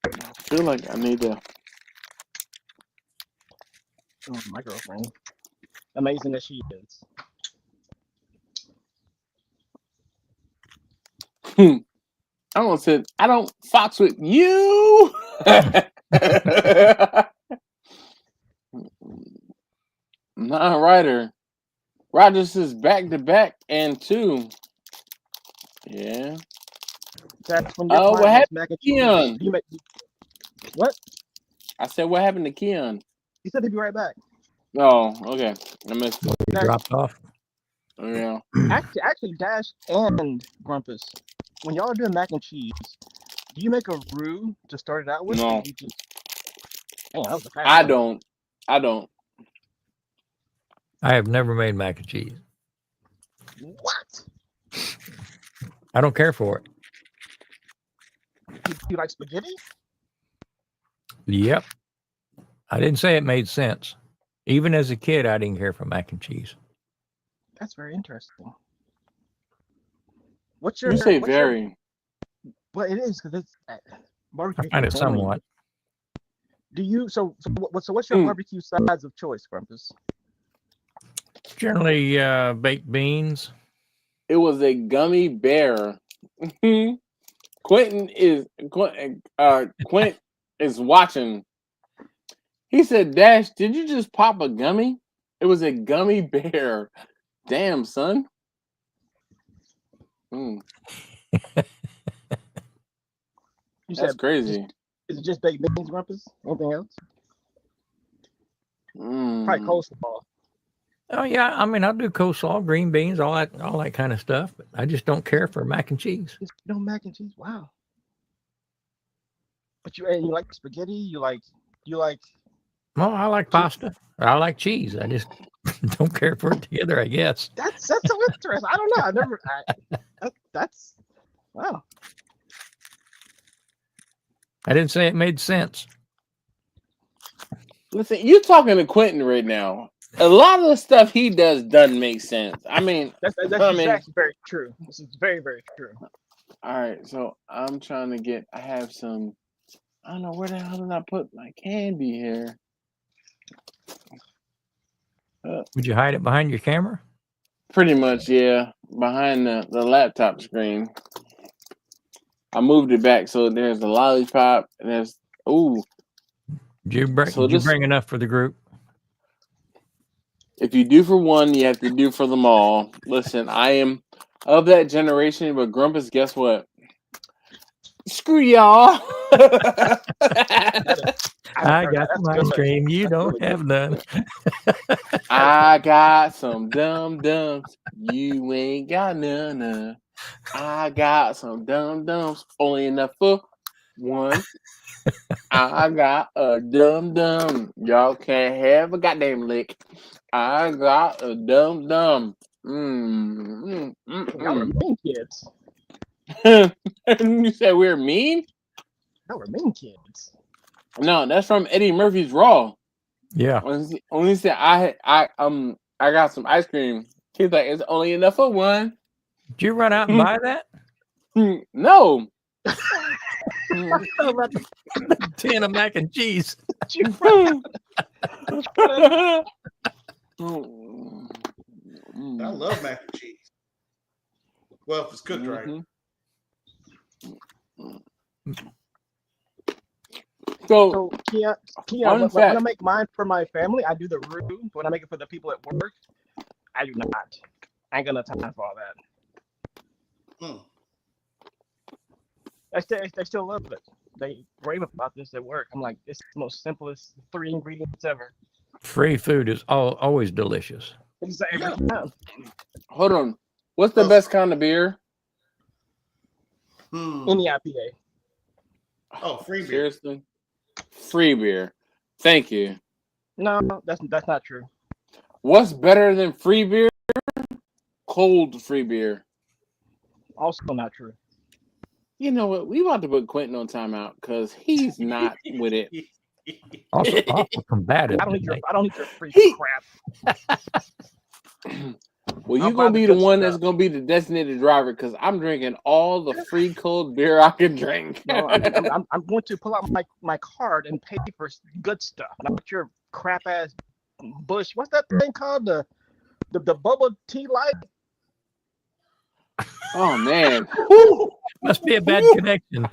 I feel like I need to. Oh, my girlfriend. Amazing as she is. I almost said, I don't fox with you. Non-writer. Rogers is back to back and 2. Yeah. That's when your Oh, what client happened makes mac and to cheese. Keon? You make what? I said, what happened to Keon? He said he'd be right back. Oh, okay. I missed it. He dropped off. Oh, yeah. Actually, Dash and Grumpus, when y'all are doing mac and cheese, do you make a roux to start it out with? No. Or do you just... Dang, that was a fast I one. don't. I don't. I have never made mac and cheese. What? I don't care for it. You like spaghetti? Yep. I didn't say it made sense. Even as a kid, I didn't care for mac and cheese. That's very interesting. What's your? You say what's very. Well, it is because it's barbecue. I find it family. somewhat. Do you? So what's your barbecue sides of choice, Grumpus? Generally, baked beans. It was a gummy bear. Quint is watching. He said, Dash, did you just pop a gummy? It was a gummy bear. Damn, son. That's crazy. Is it just baked beans, Grumpus? Anything else? Probably coleslaw. Oh yeah, I mean I'll do coleslaw, green beans, all that kind of stuff. But I just don't care for mac and cheese. No mac and cheese. Wow. But you like spaghetti? You like? Well, I like pasta. I like cheese. I just don't care for it together, I guess. That's so interesting. I don't know. I never. That's wow. I didn't say it made sense. Listen, you're talking to Quentin right now. A lot of the stuff he does doesn't make sense. I mean, that's actually very true. This is very, very true. All right, so I'm trying to get. I have some. I don't know where the hell did I put my candy here. Would you hide it behind your camera? Pretty much, yeah, behind the laptop screen. I moved it back so there's a lollipop and there's Did you bring enough for the group? If you do for one, you have to do for them all. Listen, I am of that generation, but Grumpus, guess what? Screw y'all. I got some ice cream. You don't have none. I got some dum-dums. You ain't got none. I got some dum-dums. Only enough for one. I got a dum-dum. Y'all can't have a goddamn lick. I got a dum-dum. Y'all were mean kids. You said we were mean? Y'all were mean kids. No, that's from Eddie Murphy's Raw. Yeah. When he said I got some ice cream, he's like, it's only enough for one. Did you run out and buy that? No. About the tin of mac and cheese. I love mac and cheese. Well, if it's cooked right. So Keon, when I make mine for my family, I do the roux. When I make it for the people at work, I do not. I ain't got no time for all that. They still love it. They rave about this at work. I'm like, it's the most simplest 3 ingredients ever. Free food is always delicious. Exactly. Hold on. What's the best kind of beer? Any IPA. Oh, free beer. Seriously? Free beer. Thank you. No, that's not true. What's better than free beer? Cold free beer. Also not true. You know what? We about to put Quentin on timeout because he's not with it. Also combative. I don't need your free crap. Well, you're gonna be the one that's gonna be the designated driver because I'm drinking all the free cold beer I can drink. No, I'm going to pull out my card and pay for good stuff, not your crap ass Bush. What's that thing called? The bubble tea light. Oh man, must be a bad connection.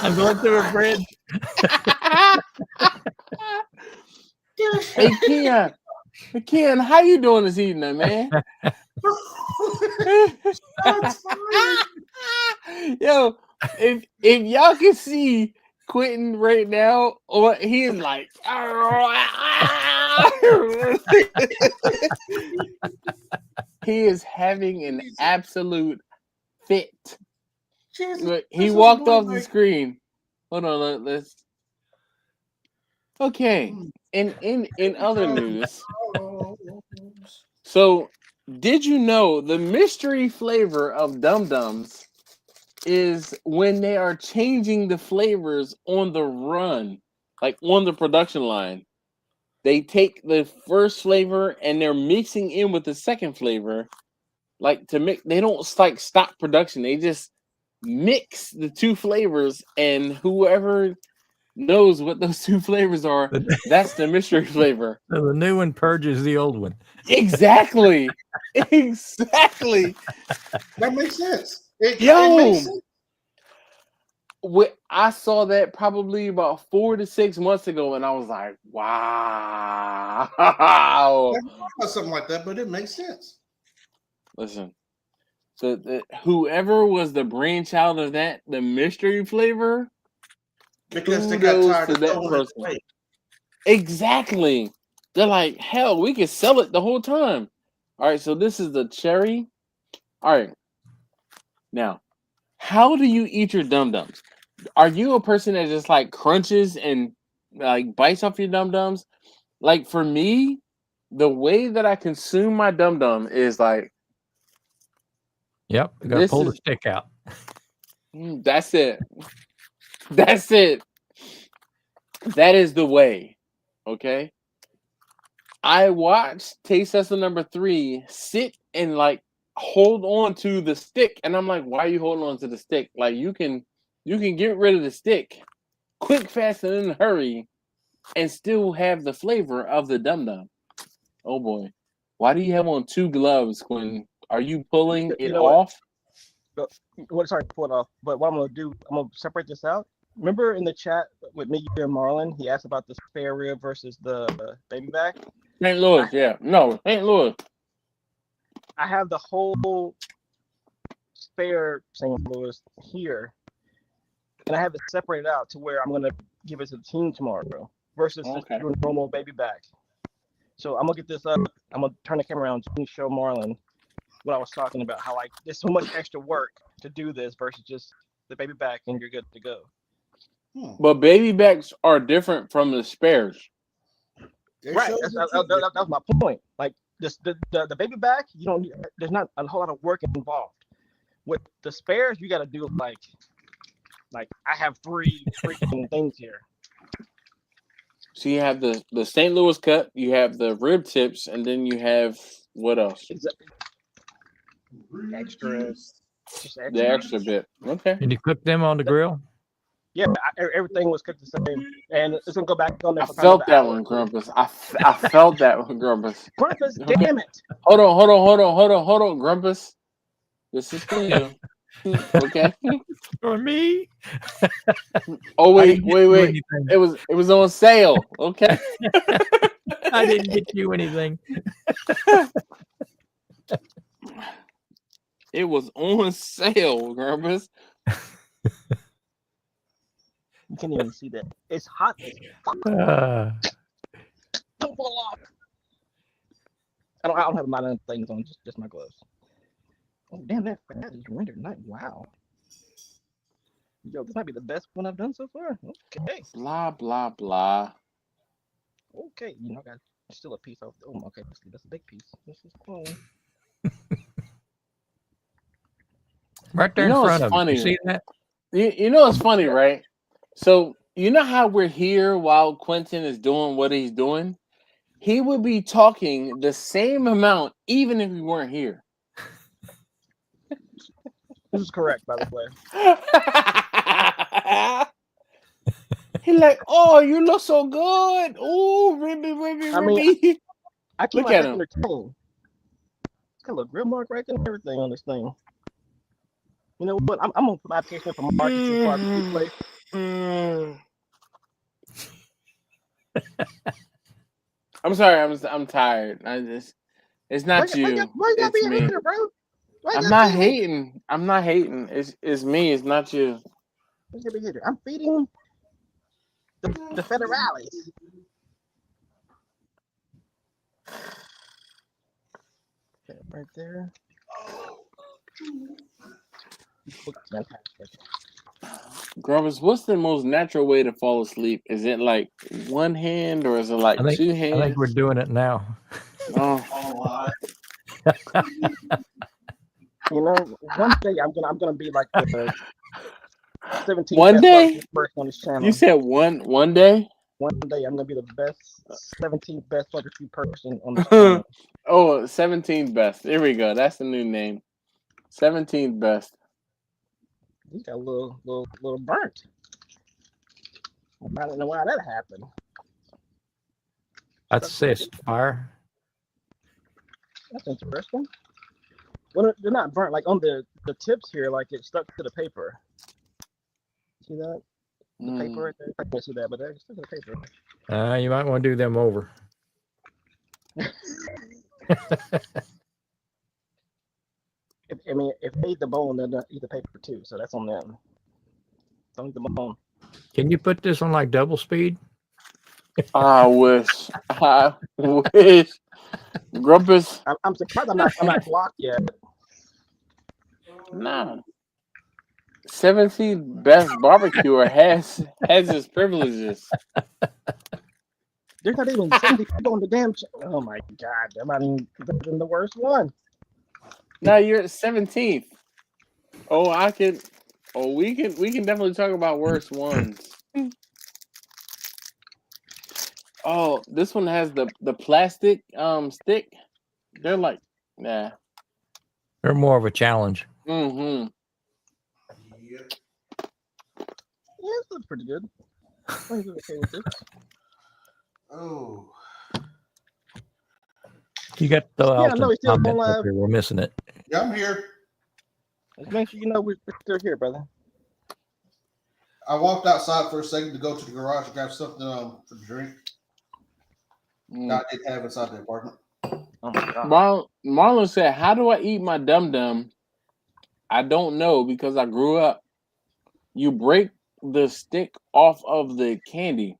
I'm going through a bridge. Hey, Ken, how you doing this evening, man? That's funny. Yo, if y'all can see Quentin right now, or he is like, he is having an absolute fit. Look, he walked off the screen. Hold on, let's. Okay. In other news, so did you know the mystery flavor of Dum Dums is when they are changing the flavors on the run, like on the production line? They take the first flavor and they're mixing in with the second flavor, like to mix. They don't like stop production. They just mix the two flavors, and whoever knows what those two flavors are, that's the mystery flavor. So the new one purges the old one. Exactly. Exactly. That makes sense. It makes sense. I saw that probably about 4 to 6 months ago, and I was like, wow. Something like that, but it makes sense. Listen, so whoever was the brainchild of that, the mystery flavor, because they got tired of that person. Exactly. They're like, hell, we could sell it the whole time. All right, so this is the cherry. All right. Now, how do you eat your Dum Dums? Are you a person that just like crunches and like bites off your Dum Dums? Like for me, the way that I consume my Dum Dum is like. Yep, you gotta pull the stick out. That's it. That's it. That is the way. Okay. I watched Taste Tester number 3 sit and like hold on to the stick, and I'm like, why are you holding on to the stick? Like you can get rid of the stick quick, fast, and in a hurry, and still have the flavor of the Dum Dum. Oh boy, why do you have on 2 gloves, Quentin? Are you pulling it off? Sorry to pull it off, but what I'm gonna do, I'm gonna separate this out. Remember in the chat with me, you, and Marlon, he asked about the spare rib versus the baby back. St. Louis, St. Louis. I have the whole spare St. Louis here, and I have it separated out to where I'm gonna give it to the team tomorrow versus doing normal baby back. So I'm gonna get this up. I'm gonna turn the camera around to show Marlon what I was talking about. How like there's so much extra work to do this versus just the baby back, and you're good to go. But baby backs are different from the spares. Right, that was my point. Like the baby back, you don't. There's not a whole lot of work involved. With the spares, you got to do like I have 3 freaking things here. So you have the St. Louis cut, you have the rib tips, and then you have what else? Extras. The extra bit. Okay. Did you cook them on the grill? Yeah, everything was cooked the same, and it's gonna go back on there. I felt that one, Grumpus. I felt that one, Grumpus. Grumpus, damn it! Hold on, Grumpus. This is for you. Okay. For me? Oh wait. It was on sale. Okay. I didn't get you anything. It was on sale, Grumpus. You can't even see that. It's hot. Don't fall off. I don't have a lot of things on, just my gloves. Oh damn, that is rendered night. Wow. Yo, this might be the best one I've done so far. Okay. Blah blah blah. Okay, you know, I got still a piece of. Oh, okay, that's a big piece. This is cool. Right there in front of you. You see that? You know it's funny, right? So you know how we're here while Quentin is doing what he's doing? He would be talking the same amount even if we weren't here. This is correct, by the way. He's like, oh, you look so good. Oh, Ribby. I mean, I can look at him. It's got a little grill mark right there and everything on this thing. You know what? I'm gonna put my application for market before I play. I'm sorry. I'm tired. It's not Why you you. gotta be It's a me. hater, bro? Why you I'm gotta not be a hater? hating. I'm not hating. It's me. It's not you. Why you gotta be a hater? I'm feeding the federales. Okay, right there. Fantastic. Grubbers, what's the most natural way to fall asleep? Is it like one hand or is it like two I think we're hands? doing it now. Oh, You know, one day I'm gonna be like the 17th one best day? barbecue person on this You channel. said one day? One day I'm gonna be the best 17th best barbecue person on this channel. Oh, 17th best. Here we go. That's the new name. 17th best. He got a little burnt. I don't know why that happened. That's cyst fire. That's interesting. Well, they're not burnt. Like on the tips here, like it stuck to the paper. See that? The paper right there. I can't see that, but it's stuck to the paper. You might want to do them over. If they eat the bone, then they'll eat the paper too. So that's on them. Don't eat the bone. Can you put this on like double speed? I wish. I wish. Grumpus. I'm surprised I'm not blocked yet. Nah. 17th best barbecuer has his privileges. There's not even 70 people on the damn. Oh my god, they're not even the worst one. No, you're 17th. Oh, I can. Oh, we can definitely talk about worst ones. Oh, this one has the plastic stick. They're like, nah. They're more of a challenge. Mm-hmm. Yeah, this looks pretty good. I'm okay with this. Oh. You got the Yeah, no, it's still on comment live. up here. We're missing it. Yeah, I'm here. Let's make sure you know we're still here, brother. I walked outside for a second to go to the garage and grab something for the drink. I did have inside the apartment. Oh my god. Marlon said, "How do I eat my dum dum? I don't know because I grew up. You break the stick off of the candy.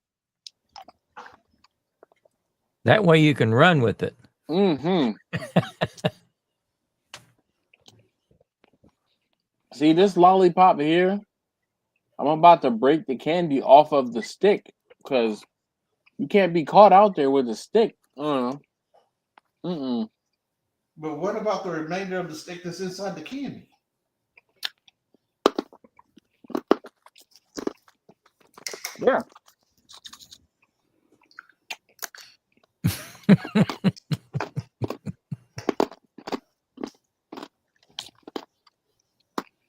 That way you can run with it." Mm-hmm. See this lollipop here? I'm about to break the candy off of the stick because you can't be caught out there with a stick. Mm-mm. But what about the remainder of the stick that's inside the candy? Yeah.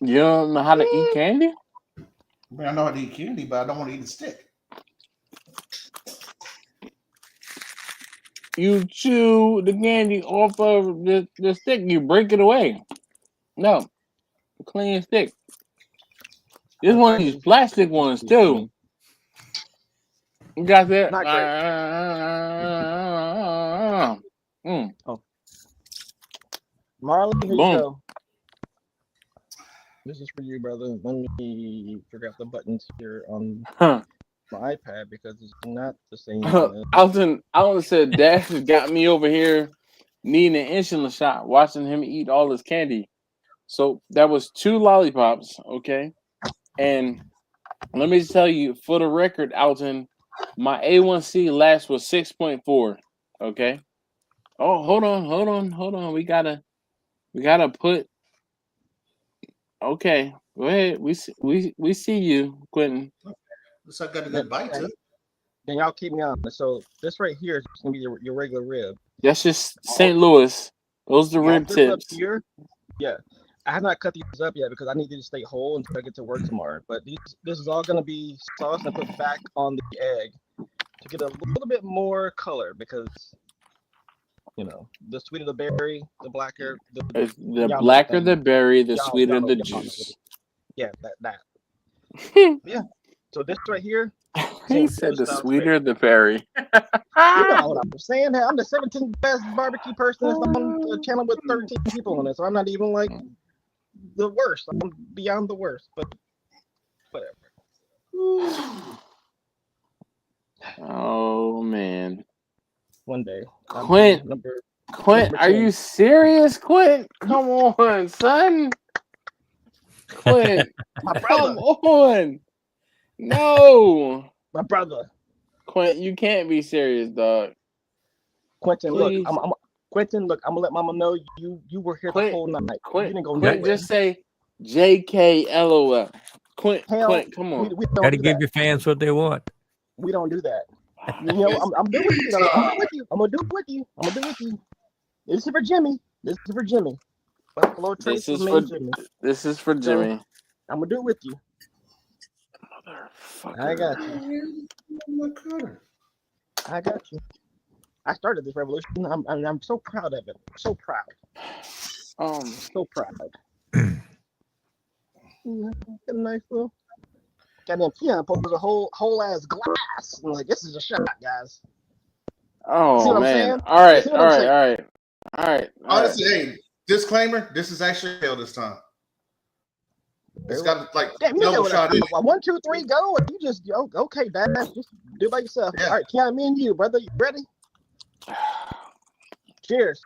You don't know how to eat candy? I mean, I know how to eat candy, but I don't want to eat the stick. You chew the candy off of the stick. You break it away. No. A clean stick. This one of these plastic ones, too. You got that? Not great. Oh. Marlon, here Boom. you go. This is for you, brother. Let me figure out the buttons here on my iPad because it's not the same. Alton said, Dash has got me over here needing an insulin shot, watching him eat all his candy. So that was 2 lollipops, okay? And let me just tell you, for the record, Alton, my A1C last was 6.4, okay? Oh, hold on. We gotta put. Okay, go ahead. We see you, Quentin. Looks like I got a good bite too. Then y'all keep me honest. So this right here is gonna be your regular rib. That's just St. Louis. Those are the rib tips. Up here, yeah. I have not cut these up yet because I need to stay whole until I get to work tomorrow. But this is all gonna be sauce and put back on the egg to get a little bit more color because you know the sweeter the berry, the blacker the blacker the berry, the sweeter the juice. Yeah, that. Yeah. So this right here. He said the sweeter the berry. You know what I'm saying? I'm the 17th best barbecue person that's on the channel with 13 people on it, so I'm not even like the worst. I'm beyond the worst, but whatever. Oh man. One day. Quint, are you serious, Quint? Come on, son. Quint, come on. No. My brother. Quint, you can't be serious, dog. Quentin, Please. look, Quentin, look, I'm gonna let Mama know you were here the whole night. You didn't go Quint, nowhere. just say JK LOL. Quint, come on. We don't Got to do give that. your fans what they want. We don't do that. You know, I'm doing with you. I'm with you. I'm gonna do it with you. I'm gonna do it with you. This is for Jimmy. Buffalo Trace This is for Jimmy. So, I'm gonna do it with you. Motherfucker. I got you. I started this revolution. I'm so proud of it. So proud. So proud. A nice little. Goddamn Keon pulls a whole ass glass. I'm like, this is a shot, guys. Oh See what man! I'm saying? All right. Honestly, hey, disclaimer: this is actually hell this time. It's got like double shot. 1, 2, 3, go, and you just okay, Dad. Just do it by yourself. Yeah. All right, Keon, me and you, brother. You ready? Cheers.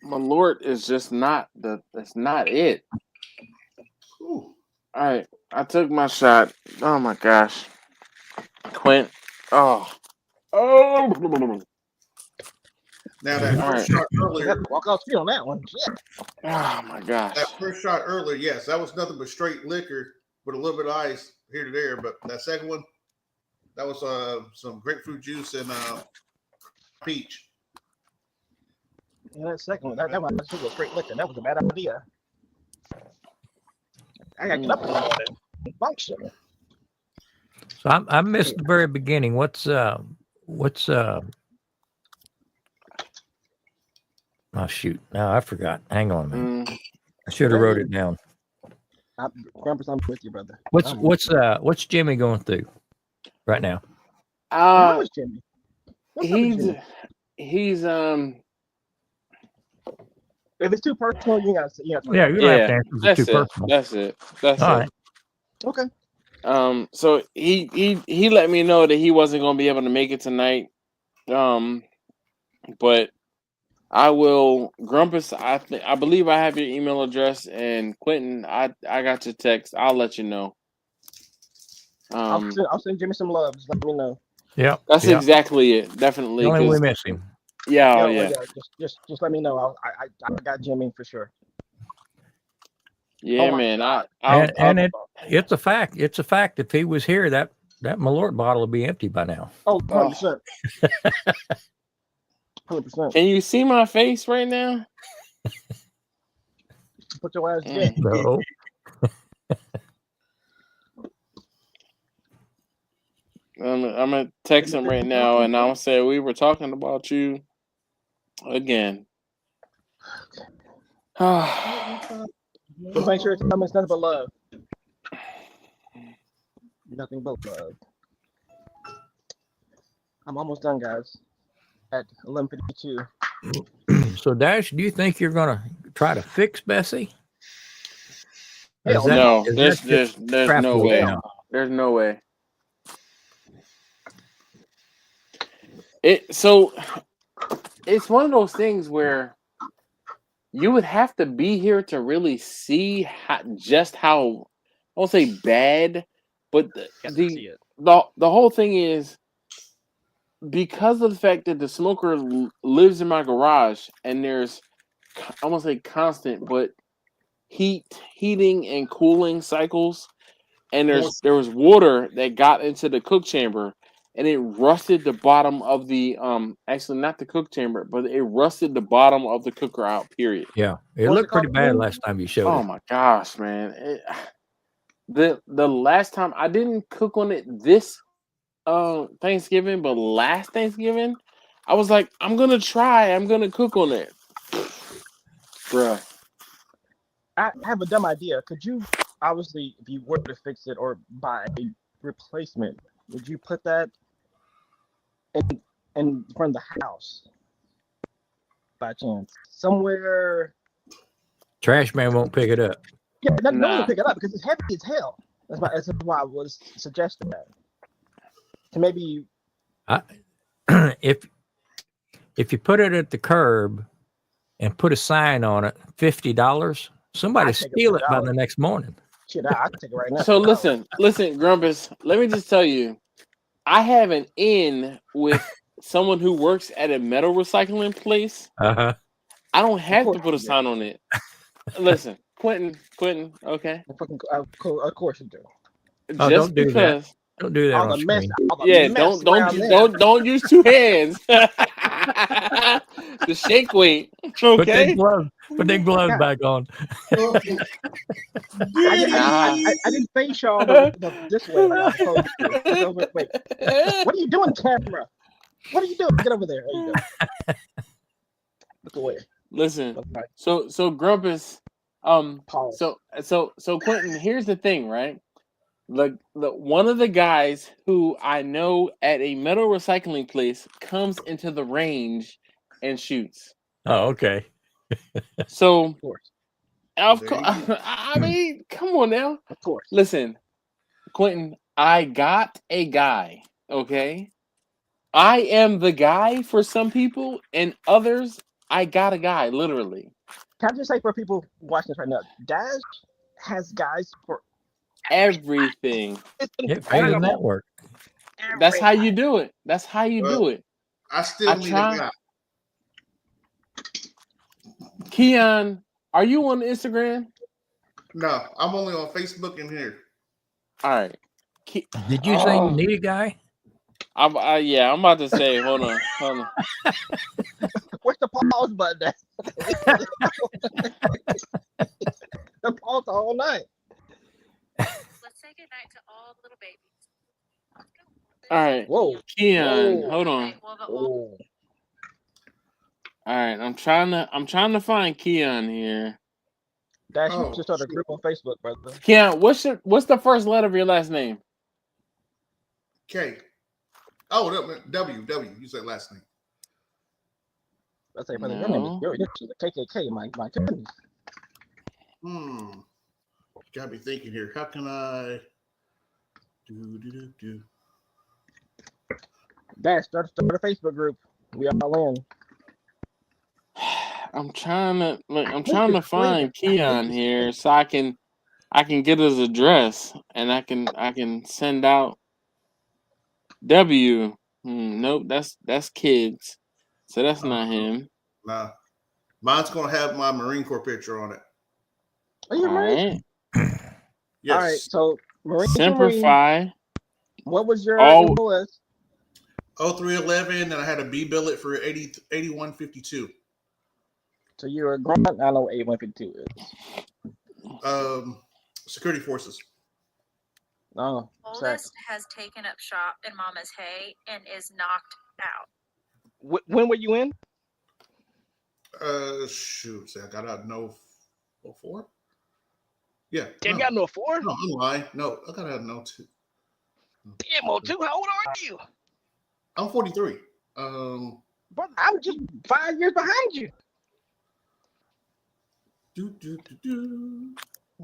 My Lord is just not that's not it. Ooh. All right, I took my shot. Oh my gosh, Quint. Oh. Now that first shot earlier. Walk off speed on that one. Shit. Oh my gosh. That first shot earlier, yes, that was nothing but straight liquor with a little bit of ice here to there. But that second one, that was some grapefruit juice and peach. Yeah, that second one, that was straight liquor. That was a bad idea. I gotta get up in the morning and function. So I missed the very beginning. What's oh shoot. No, I forgot. Hang on a minute. I should have wrote it down. Grumpus, I'm with you, brother. What's Jimmy going through right now? How is Jimmy? He's If it's too personal, you gotta you don't have to answer if it's too personal. That's it. All right. Okay. So he let me know that he wasn't gonna be able to make it tonight. But I will, Grumpus. I believe I have your email address, and Quentin, I got your text. I'll let you know. I'll send Jimmy some love. Just let me know. Yeah, that's exactly it. Definitely. Only we miss him. Yeah. Just let me know. I got Jimmy for sure. Yeah, man. It's a fact. It's a fact. If he was here, that Malort bottle would be empty by now. Oh, 100%. 100%. Can you see my face right now? Put your ass down. No. I'm gonna text him right now, and I'll say we were talking about you again. Just make sure it's nothing but love. Nothing but love. I'm almost done, guys. At 11:52. So, Dash, do you think you're gonna try to fix Bessie? No, there's no way. Now? There's no way. It's one of those things where you would have to be here to really see how I won't say bad, but the whole thing is because of the fact that the smoker lives in my garage and there's, I won't say constant, but heating and cooling cycles, and there was water that got into the cook chamber and it rusted the bottom of the actually not the cook chamber, but it rusted the bottom of the cooker out, period. Yeah, it looked pretty bad last time you showed it. Oh my gosh, man. The last time I didn't cook on it this Thanksgiving, but last Thanksgiving, I was like, I'm gonna cook on it. Bruh. I have a dumb idea. Could you obviously, if you were to fix it or buy a replacement, would you put that in front of the house by chance? Somewhere. Trash man won't pick it up. Yeah, no one Nah. will pick it up because it's heavy as hell. That's why I was suggesting that. To maybe If you put it at the curb and put a sign on it, $50, somebody I'd take it steal for it by $1. the next morning. Shit, I'll take it right now. So for $1. listen, Grumpus. Let me just tell you, I have an in with someone who works at a metal recycling place. Uh-huh. I don't have course to put a you do. sign on it. Listen, Quentin, okay. Of course you do. Oh, Just don't do that. because. Don't do that All on the mess. screen. All the Yeah, mess around there. don't use two hands. The shake weight. Put them Okay. gloves. Put them gloves Yeah. back on. I didn't face y'all this way like I was supposed to. Wait, what are you doing, camera? What are you doing? Get over there. There you go. Look away. Listen. Okay. So Grumpus. Pause. So Quentin, here's the thing, right? The one of the guys who I know at a metal recycling place comes into the range and shoots. Oh, okay. So Of course. of There course, you go. I mean, come on now. Of course. Listen, Quentin, I got a guy. Okay, I am the guy for some people, and others, I got a guy. Literally, Can I just say for people watching this right now, Dash has guys for everything. it's Yeah, pay the incredible. network. That's how you do it. That's how you Well, do it. I still I need try- a guy. Keon, are you on Instagram? No, I'm only on Facebook and here. All right. Did you say you need a guy? I'm about to say, hold on. Where's the pause button? The pause all night. Let's say goodnight to all the little babies. All right. Whoa. Keon, Whoa. hold on. Okay, well, Oh. All right, I'm trying to find Keon here. Dash, you Oh, just started a shit. group on Facebook, brother. Keon, what's the first letter of your last name? K. Oh, no, W. You said last name. Let's say, brother, your name is No. your KKK. My goodness. Got me thinking here. How can I do? Dash, start a Facebook group. We all in. I'm trying to find Keon here so I can get his address and I can send out W. Nope, that's kids. So that's not him. Nah. Mine's gonna have my Marine Corps picture on it. Are you All Marine? right. Yes. All right. So Marine. Simplify. What was your Oh. MOS? 0311, and I had a B billet for 8152. So you're a grunt. I know what 8152 is. Security forces. Oh, oldest has taken up shop in Mama's hay and is knocked out. when were you in? Shoot, I got out in 04. Yeah. Damn, you got no 4? No, I'm lying. No, I got out in 02. Damn, 02. How old are you? I'm 43. Brother, I'm just 5 years behind you.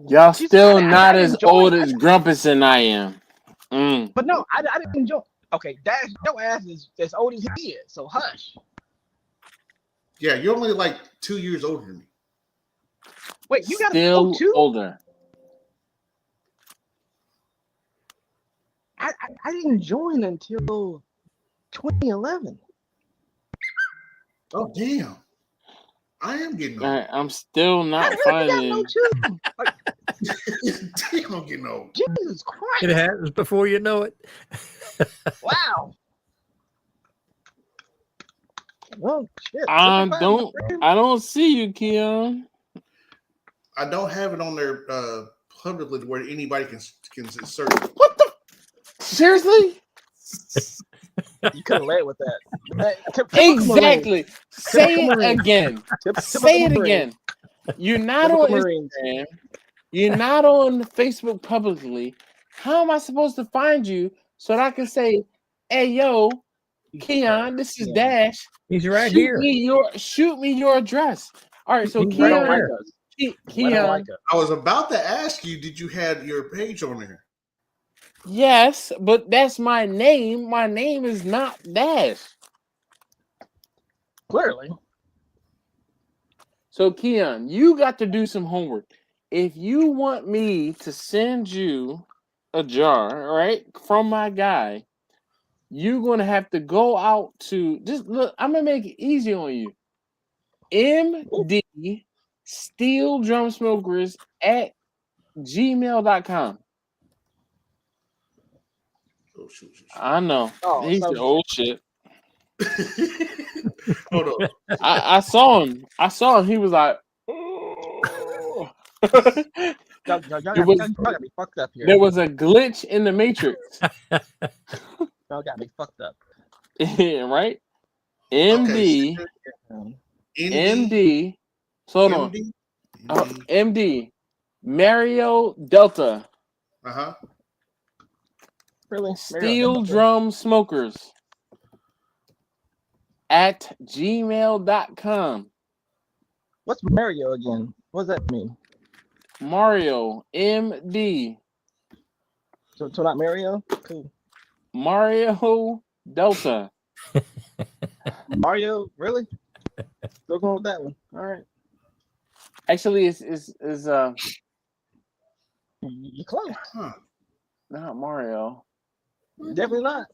Y'all See, still I not as enjoy old it. as Grumpus and I am. But no, I didn't enjoy. Okay, Dash, your ass is as old as he is. So hush. Yeah, you're only like 2 years older than me. Wait, you got Still a 02? older. I didn't join until 2011. Oh damn! I am getting All old. right, I'm still not How the hell finding. you got no 2? Like, Damn, I'm getting old. Jesus Christ! It happens before you know it. Wow. Well, shit. I 55, don't my friend. I don't see you, Keon. I don't have it on there publicly where anybody can search. What the? Seriously? You could have led with that. Exactly. Say it Marine. again. Typical Say it Marine. again. You're not Typical on Marines. Instagram. You're not on Facebook publicly. How am I supposed to find you so that I can say, "Hey, yo, Keon, this is Dash. He's right here. Shoot me your address." All right, so He's right Keon, there. Keon, I was about to ask you, did you have your page on there? yes, but that's my name. My name is not Dash. Clearly. So Keon, you got to do some homework. If you want me to send you a jar, right, from my guy, you're gonna have to go out to just look. I'm gonna make it easy on you. MD Steel Drum Smokers at gmail.com. Oh, shoot. I know. Oh, He's so the old shit. Hold on. I saw him. He was like, "Oh." y'all It was- got me fucked up here. There was a glitch in the matrix. Y'all got me fucked up. Right? MD. MD. So hold on. MD. Mario Delta. Uh-huh. Really? Steel Drum Smokers at gmail.com. What's Mario again? What does that mean? Mario MD. So not Mario? Cool. Mario Delta. Mario, really? Still going with that one. All right. Actually, it's you close. Not Mario. Definitely not.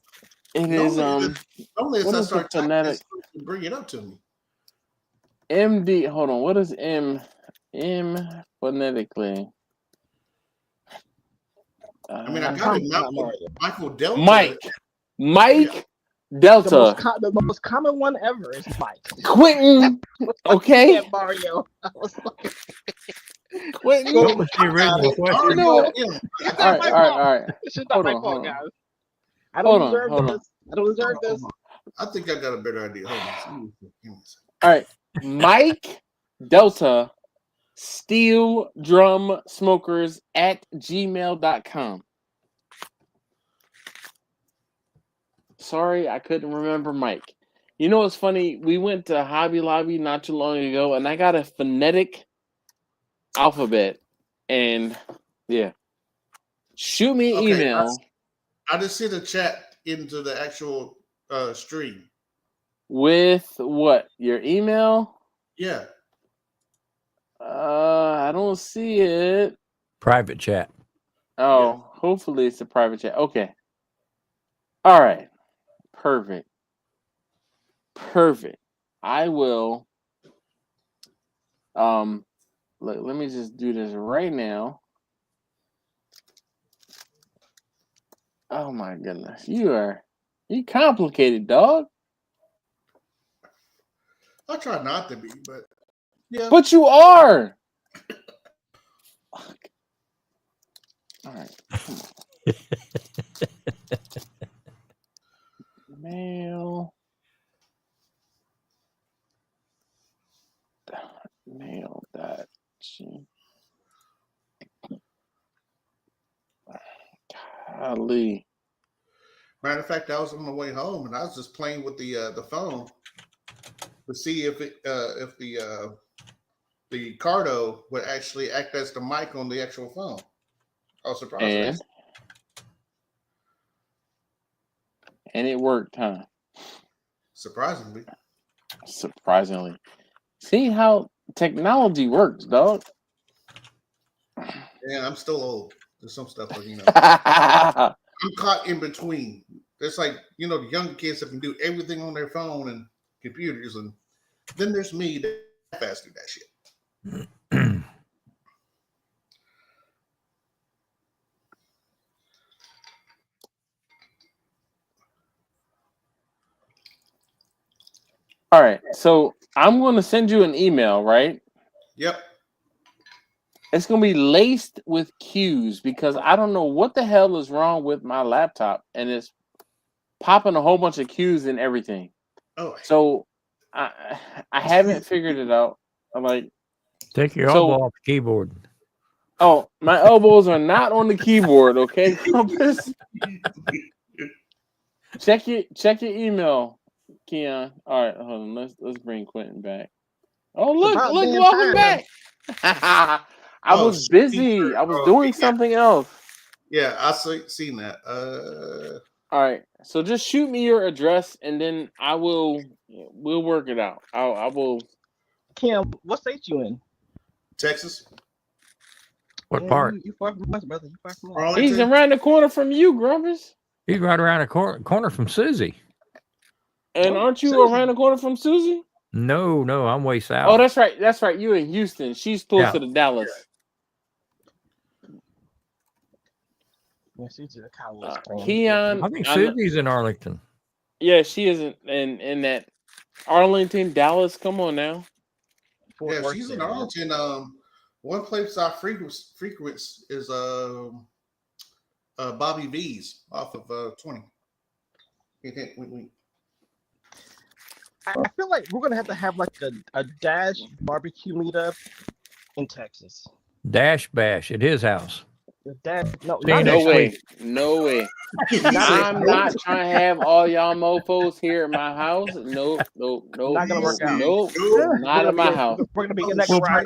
It is Only what I is the start phonetic? bring it up to me. MD. Hold on. What is M phonetically? I mean, I got it. Michael Delta. Mike Delta. The most common one ever is Mike. Quentin. Okay. Yeah, Mario. I was like, Quentin. What was the original question? It's not my fault. All right. It's just not my fault, guys. I Hold don't on. deserve this. I don't deserve this. I think I got a better idea. Hold on. All right. Mike Delta Steel Drum Smokers at gmail.com. Sorry, I couldn't remember Mike. You know what's funny? We went to Hobby Lobby not too long ago, and I got a phonetic alphabet. And yeah, shoot me an email. I just see the chat into the actual stream. With what? Your email? Yeah. I don't see it. Private chat. Oh, hopefully it's a private chat. Okay. All right. Perfect. I will let me just do this right now. Oh my goodness. You complicated, dog. I try not to be, but yeah. But you are. Fuck. All right. Come on. Mail. Mail.g. Golly. Matter of fact, I was on my way home and I was just playing with the phone to see if the Cardo would actually act as the mic on the actual phone. I was surprised. And it worked, huh? Surprisingly. See how technology works, dog. Yeah, I'm still old. There's some stuff like, I'm caught in between. There's like, the younger kids that can do everything on their phone and computers, and then there's me that fast do that shit. All right, so I'm going to send you an email, right? Yep. It's going to be laced with Q's because I don't know what the hell is wrong with my laptop, and it's popping a whole bunch of Q's and everything. Oh. So I haven't figured it out. I'm like, take your elbow off the keyboard. Oh, my elbows are not on the keyboard. Okay, Compass. Check your email, Keon. All right, hold on. Let's bring Quentin back. Oh, It's look, about damn welcome time. back. I Oh, was busy. I was doing something else. Yeah, I seen that. All right, so just shoot me your address, and then we'll work it out. I will. Kim, what state you in? Texas. What part? You far from us, brother. You far from us. He's Arlington. around the corner from you, Grumpus. He's right around the corner from Susie. And Oh, aren't you Susie. around the corner from Susie? No, I'm way south. Oh, that's right. That's right. You in Houston. She's closer Yeah. to Dallas. Yeah, she's a Cowboys fan. Keon. I think Susie's in Arlington. Yeah, she is in that Arlington, Dallas. Come on now. Yeah, she's in Arlington. One place I frequent is Bobby V's off of 20. I feel like we're gonna have like a Dash barbecue meetup in Texas. Dash Bash at his house. The Dash, no way. No way. I'm not trying to have all y'all mofos here at my house. Nope. Not gonna work out. Nope. Not at my house. We're gonna be in that garage.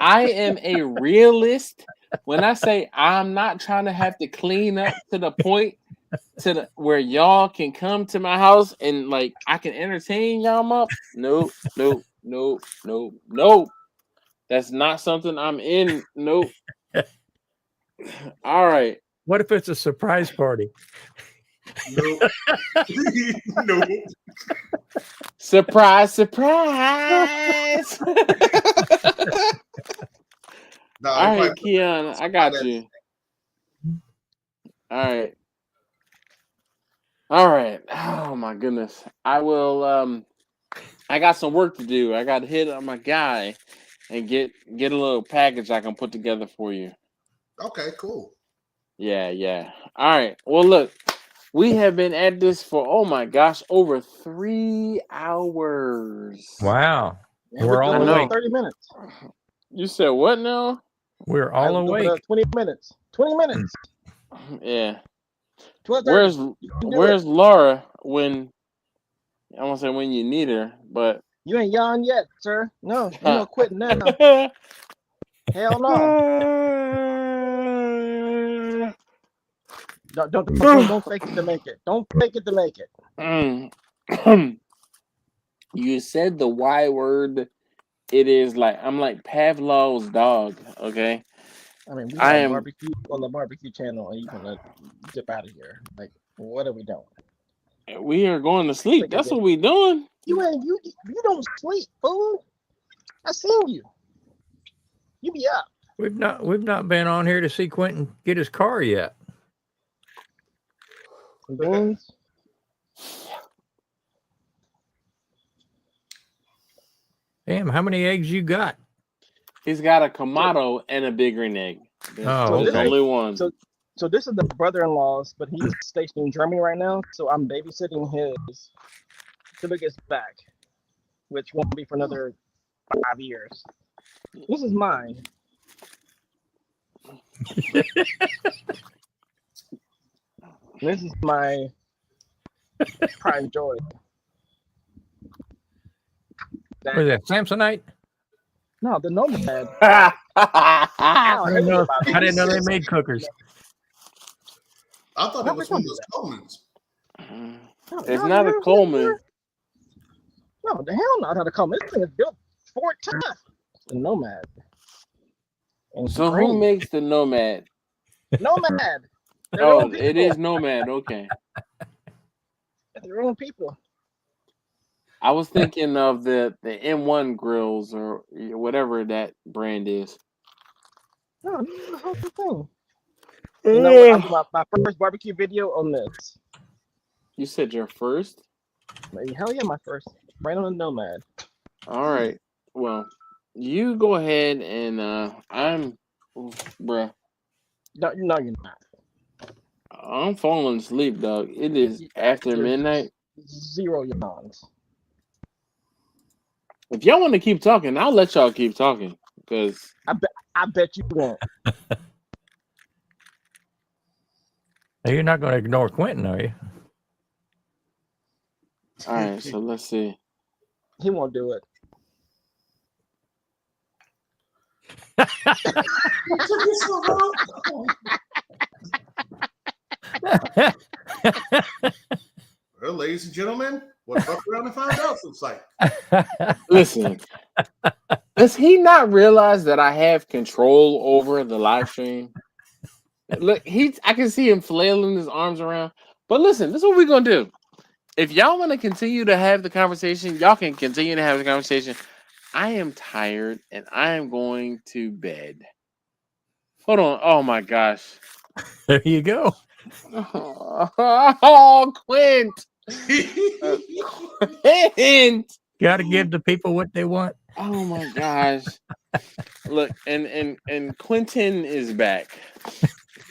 I am a realist. When I say I'm not trying to have to clean up to the point where y'all can come to my house and like I can entertain y'all up. Nope. That's not something I'm in. Nope. All right. What if it's a surprise party? Nope. Nope. Surprise. No, all right, Keon, I got you. All right. Oh my goodness. I will I got some work to do. I got to hit on my guy and get a little package I can put together for you. Okay, cool. Yeah. All right. Well, look, we have been at this for, oh my gosh, over 3 hours. Wow. Yeah, We're all awake. 30 minutes. You said what now? We're all awake. 20 minutes. 20 minutes. Yeah. 12:30. Where's Laura when I won't say when you need her, but you ain't yawned yet, sir. No, you're not quitting now. Hell no. Don't fake it to make it. Don't fake it to make it. You said the Y word. It is like I'm like Pavlov's dog. Okay. I mean, we have barbecue on the barbecue channel, and you gonna dip out of here. Like, what are we doing? We are going to sleep. That's what we doing. You don't sleep, fool. I seen you. You be up. We've not been on here to see Quentin get his car yet. Beans. Damn, how many eggs you got? He's got a Kamado and a Big Green Egg. Oh, there's only one. So this is the brother-in-law's, but he's stationed in Germany right now. So I'm babysitting his till he gets back, which won't be for another 5 years. This is mine. This is my prime joy. What is that, Samsonite? No, the Nomad. I didn't know they made cookers. I thought it was one of those Coleman's. It's not a Coleman. No, the hell not a Coleman. This thing is built for it tough. The Nomad. And so who makes the Nomad? Nomad. Oh, it is Nomad. Okay. Their own people. I was thinking of the M1 grills or whatever that brand is. No, this is the whole thing. You know what? I'm my first barbecue video on this. You said your first? Hell yeah, my first. Right on the Nomad. All right. Well, you go ahead and bruh. No, you're not. I'm falling asleep, dog. It is after midnight. 0 yawns. If y'all want to keep talking, I'll let y'all keep talking. Because I bet you won't. You're not going to ignore Quentin, are you? all right, so let's see. He won't do it. Well, ladies and gentlemen, what fuck around and find out looks like. Listen, does he not realize that I have control over the live stream? Look, I can see him flailing his arms around. But listen, this is what we're gonna do. If y'all want to continue to have the conversation, y'all can continue to have the conversation. I am tired and I am going to bed. Hold on. Oh my gosh. There you go. Oh, Quint. Quint. Got to give the people what they want. Oh my gosh. Look, and Quentin is back.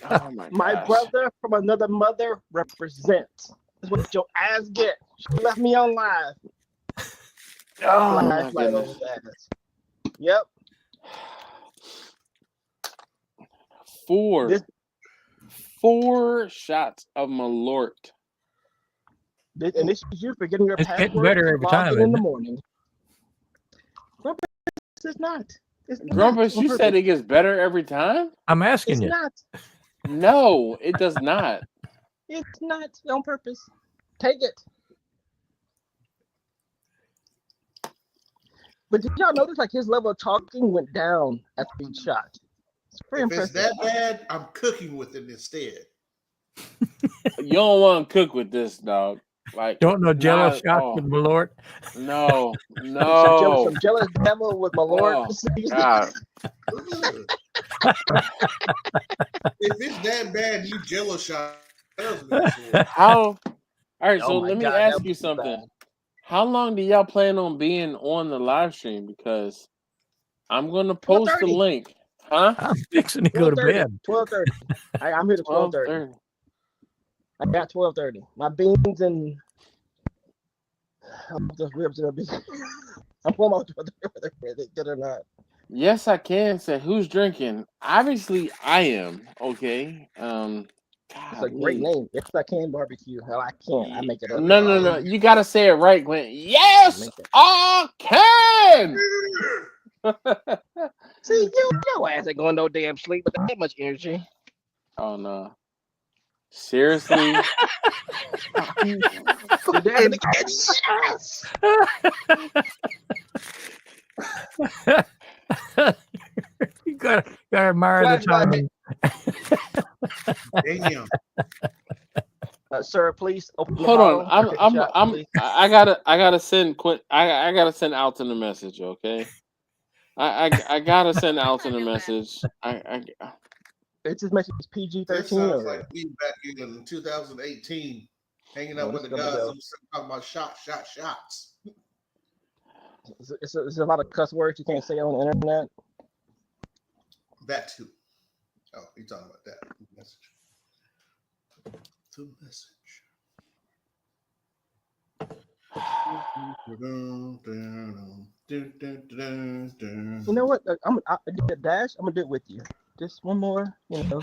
Oh my brother from another mother represents. That's what your ass get. She left me on live. Oh my goodness. Yep. Four shots of Malort. And this is you for getting your It's password getting better every time in the morning. Grumpus, it's not. Grumpus, you said it gets better every time? I'm asking you. It's not. No, it does not. It's not on purpose. Take it. But did y'all notice like his level of talking went down after each shot? It's pretty impressive. If it's that bad, I'm cooking with it instead. You don't want to cook with this, dog. Like, don't know Jello shots with Malort. No. Some jealous devil with Malort. Oh, God. If it's that bad, you Jello shot. How? All right, so Oh let me God, ask you something. bad. How long do y'all plan on being on the live stream? Because I'm going to post the link. Huh? I'm fixing to go to bed. 12:30. I'm here to 12:30. I got 12:30. My beans and just ribs are big. I'm almost whether they did or not. Yes, I can. Say who's drinking? Obviously, I am. Okay. It's a great name. It's I can barbecue. Hell, I can't. I make it up. No. You gotta say it right, Glenn. Yes, I can. See, your ass ain't going no damn sleep with that much energy. Oh no. Seriously? You gotta admire the timing. Damn. Sir, please open your Hold on. bottle. I gotta send I gotta send Alton a message, okay? I gotta send Alton a message. It's just message PG-13. That sounds like me back in 2018, hanging out with the guys. I'm talking about shots. It's a lot of cuss words you can't say on the internet. That too. Oh, you're talking about that message. The message. You know what? I did a dash. I'm gonna do it with you. Just one more. You know.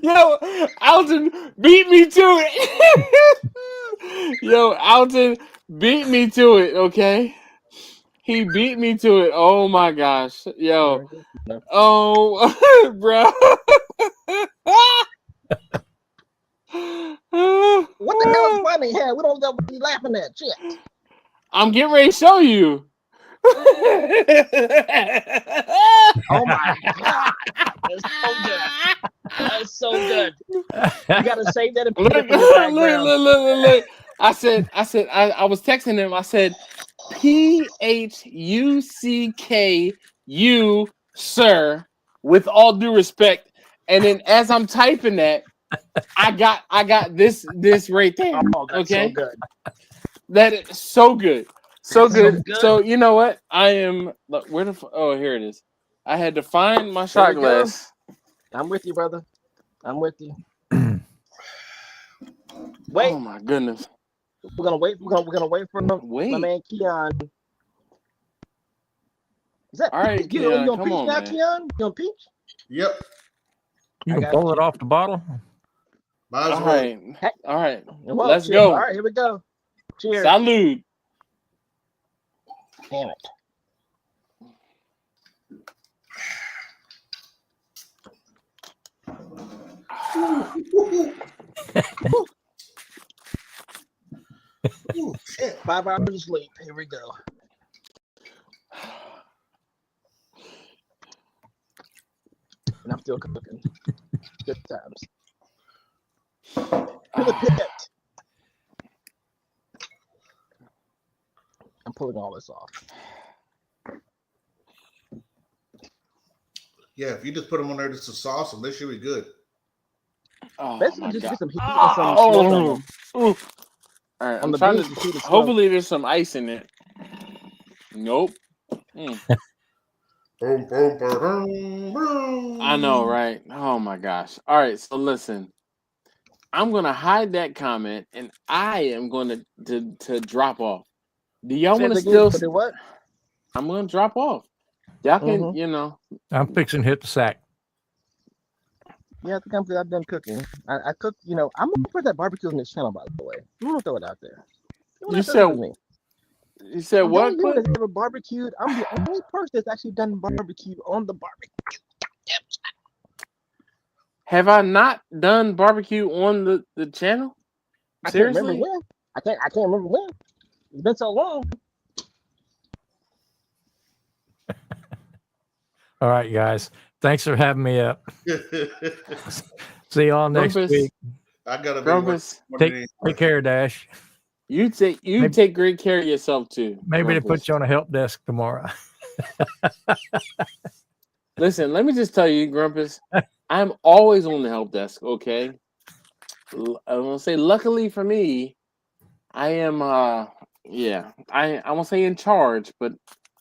Yo, Alton beat me to it. Yo, Alton beat me to it. Okay, he beat me to it. Oh my gosh, yo. Oh, bro. What the hell is funny here? We don't know what you're laughing at. Shit. I'm getting ready to show you. Oh my God. That's so good. That's so good. You gotta save that and put it in the background. Look. I was texting him. I said, PHUCKU, sir, with all due respect. And then as I'm typing that, I got this right there. Oh, that's so good. That is so good. So good. So you know what? I am. Look, where the? Oh, here it is. I had to find my shot glass. I'm with you, brother. I'm with you. Wait. Oh my goodness. We're gonna wait. We're gonna wait for my man Keon. Is that All right, peach? You on come peach on, now, man. Keon? You on peach? Yep. You I can got pull you. it off the bottle. Might as All well. right, all right. Well, Let's cheers. All go. right, here we go. Cheers. Salud. Damn it. Ooh, shit. 5 hours of sleep. Here we go. And I'm still cooking. Good times. To the pit. I'm pulling all this off. Yeah, if you just put them on there just to sauce them, they should be good. Oh Basically, my just god. get some heat and some smoke on Oh. them. Ooh. All right, On I'm the trying beans, to. the heat and smoke. Hopefully, there's some ice in it. Nope. Mm. I know, right? Oh my gosh. All right, so listen. I'm gonna hide that comment, and I am going to drop off. Do y'all Say want it to again. still? Do what? I'm gonna drop off. Y'all can, Mhm. I'm fixing to hit the sack. Yeah, I think I'm done cooking. I cook. I'm gonna put that barbecue on this channel, by the way. I'm gonna throw it out there. You That does with said. me. You said I'm the what? only human Quinn? that's ever barbecued. I'm the only person that's actually done barbecue on the barbecue. Have I not done barbecue on the channel? I can't remember Seriously? when. I can't remember when. It's been so long. All right, guys. Thanks for having me up. See y'all next Grumpus. week. I gotta be Grumpus. Take care, Dash. You take great care of yourself too. Maybe they Grumpus. put you on a help desk tomorrow. Listen, let me just tell you, Grumpus, I'm always on the help desk, okay? I want to say luckily for me, I am yeah, I won't say in charge, but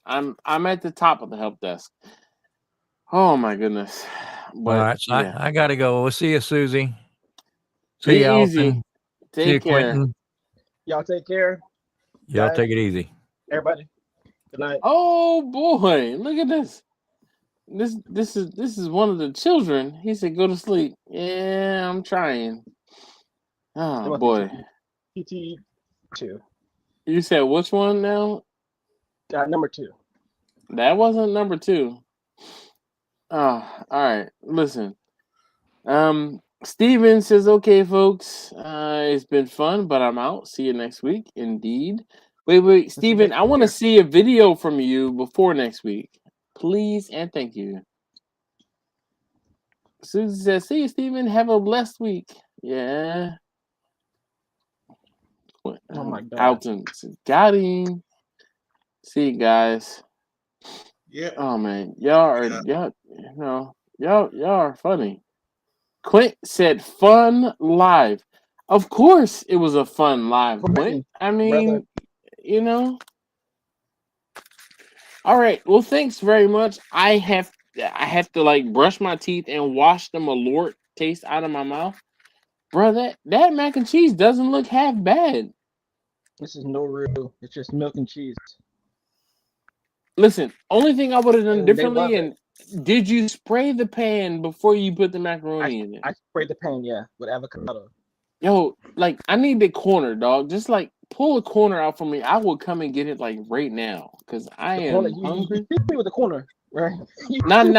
I'm at the top of the help desk. Oh my goodness. All But right, so yeah. I gotta go. We'll see you, Susie. See Be you, easy. Alton. See you, Take care. Quentin. Y'all take care. Y'all Guys, take it easy. everybody. Good night. Oh boy, look at this. This is one of the children. He said go to sleep. Yeah, I'm trying. Oh boy. PT2. You said which one now? Number 2. That wasn't number 2. Oh, all right. Listen. Steven says, okay, folks. It's been fun, but I'm out. See you next week. Indeed. Wait, Steven, I want to see a video from you before next week. Please and thank you. Susan says, see you, Steven. Have a blessed week. Yeah. Oh my God. Alton says, got him. See you guys. Yeah. Oh man, y'all are funny. Quint said fun live. Of course it was a fun live, Quint. I mean, All right. Well, thanks very much. I have to like brush my teeth and wash the malort taste out of my mouth. Bro, that mac and cheese doesn't look half bad. This is no real. It's just milk and cheese. Listen, only thing I would have done And they differently, love and did you spray the pan before you put the macaroni in it? I sprayed the pan, yeah, with avocado. Yo, like I need the corner, dog. Just like pull a corner out for me. I will come and get it like right now because I am hungry. You feed me with the corner, right? Not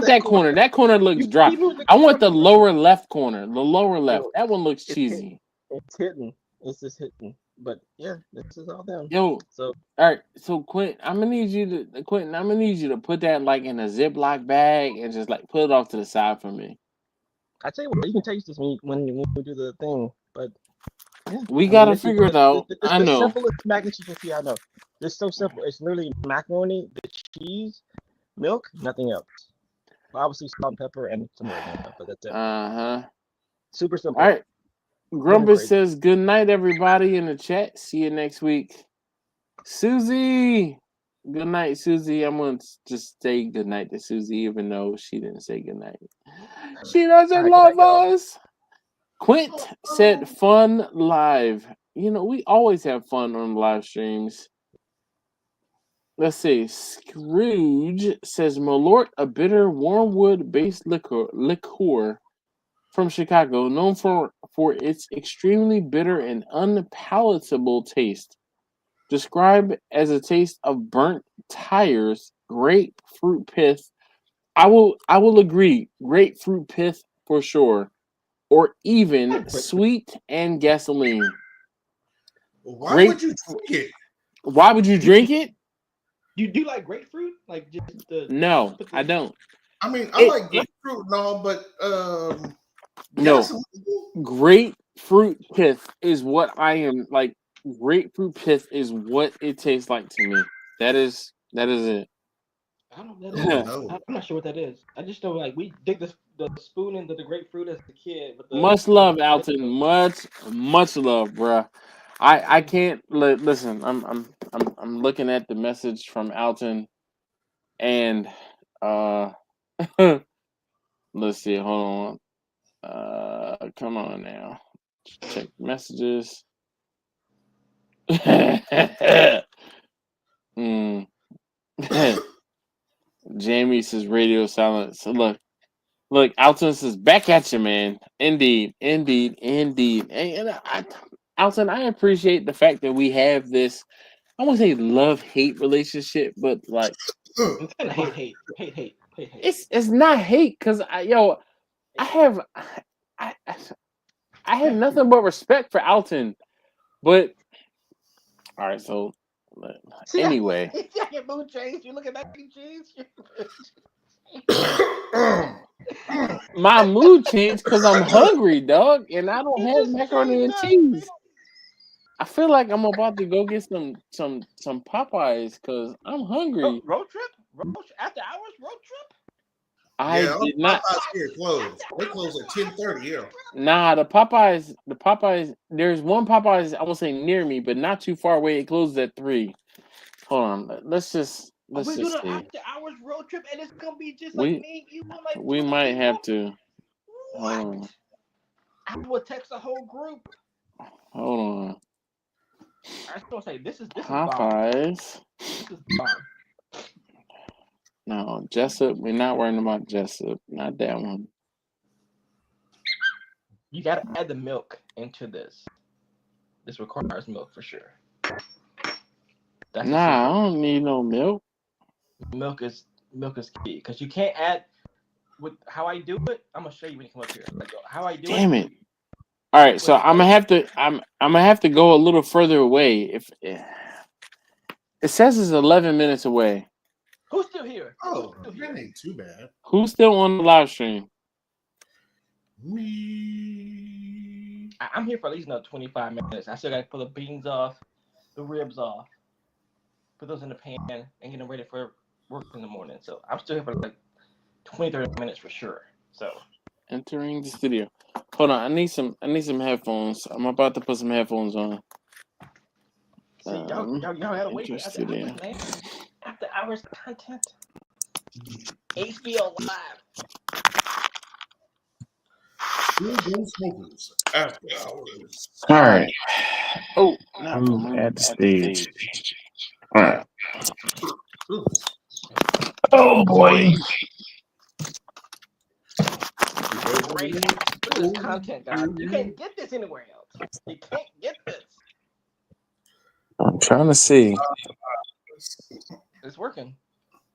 that corner. That corner looks dry. I want the lower left corner. The lower left. That one looks cheesy. It's hitting. It's just hitting. But yeah, this is all them. Yo, so all right. So Quentin, I'm gonna need you to put that like in a Ziploc bag and just like put it off to the side for me. I tell you what, you can taste this when we do the thing, but yeah, we gotta figure it out. I know. The simplest mac and cheese recipe I know. It's so simple. It's literally macaroni, the cheese, milk, nothing else. Obviously salt and pepper and some oregano, but that's it. Super simple. All right. Grumpus says good night, everybody in the chat. See you next week. Susie. Good night, Susie. I'm gonna just say good night to Susie, even though she didn't say good night. She doesn't love us. Quint said fun live. We always have fun on live streams. let's see. Scrooge says Malort, a bitter wormwood-based liqueur from Chicago, known for its extremely bitter and unpalatable taste. Described as a taste of burnt tires, grapefruit pith. I will agree. Grapefruit pith for sure, or even sweet and gasoline. Why Grape. would you drink it? Why would you drink it? You do like grapefruit? Like just the No, I don't. I mean, I It, like grapefruit and all, but no, gasoline. grapefruit pith is what I am like. Grapefruit pith is what it tastes like to me. That is it. I don't know what Oh that is. no. I'm not sure what that is. I just know like we dig the spoon into the grapefruit as a kid with the Much love, Alton. Much love, bruh. I can't listen. I'm looking at the message from Alton, and uh, let's see. Hold on. Come on now. Check messages. mm. Jamie says radio silence. So look. Alton says back at you, man. Indeed. Alton, I appreciate the fact that we have this. I won't say love hate relationship, but like it's kind of hate. it's not hate because I have I I have nothing but respect for Alton, but all right. So See, anyway, your mood changed. You look at mac and cheese. my mood changed because I'm hungry, dog, and I don't It have just macaroni changed and up. cheese. I feel like I'm about to go get some Popeyes because I'm hungry. Road trip? After hours road trip? I Yeah, all did not. Popeyes here closed. They close at 10:30. Yeah. Nah, the Popeyes. There's one Popeyes I won't say near me, but not too far away. It closes at 3. Hold on. Let's We're doing just an see. after hours road trip, and it's gonna be just like We me and you and like we 20 might have people. to. What? Hold on. I will text the whole group. Hold on. I just want to say this is bomb. Popeyes. This is bomb. No, Jessup. We're not worrying about Jessup. Not that one. You gotta add the milk into this. This requires milk for sure. That's Nah, I don't need no milk. milk is key because you can't add with how I do it. I'm gonna show you when you come up here. Like how I do Damn it. it. All right, so I'm gonna have to go a little further away. If it says it's 11 minutes away. Who's still here? Oh, that ain't too bad. Who's still on the live stream? Me. I'm here for at least another 25 minutes. I still gotta pull the beans off, the ribs off, put those in the pan, and get them ready for work in the morning. So I'm still here for like 20-30 minutes for sure. So Entering the studio. Hold on, I need some headphones. I'm about to put some headphones on. see, y'all gotta wait for after Studio. hours, man. After hours content. HBO Live. Smokers after hours. All right. Oh, I'm at the stage. All right. Oh boy. Great. Look at this content, guys. You can't get this anywhere else. You can't get this. I'm trying to see. It's working.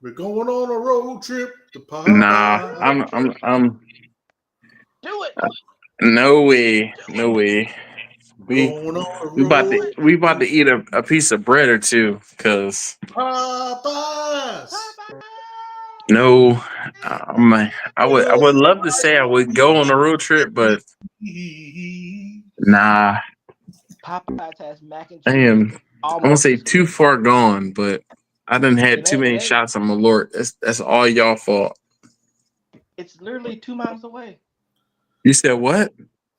We're going on a road trip to Popeyes. Nah, I'm. Do it. No way. We about to eat a piece of bread or two, cause Popeyes. no, I would love to say I would go on a road trip, but nah. Popeyes has mac and I cheese. am. I'm gonna say too far gone, but I done had too many shots of Malort. That's all y'all fault. It's literally 2 miles away. You said what?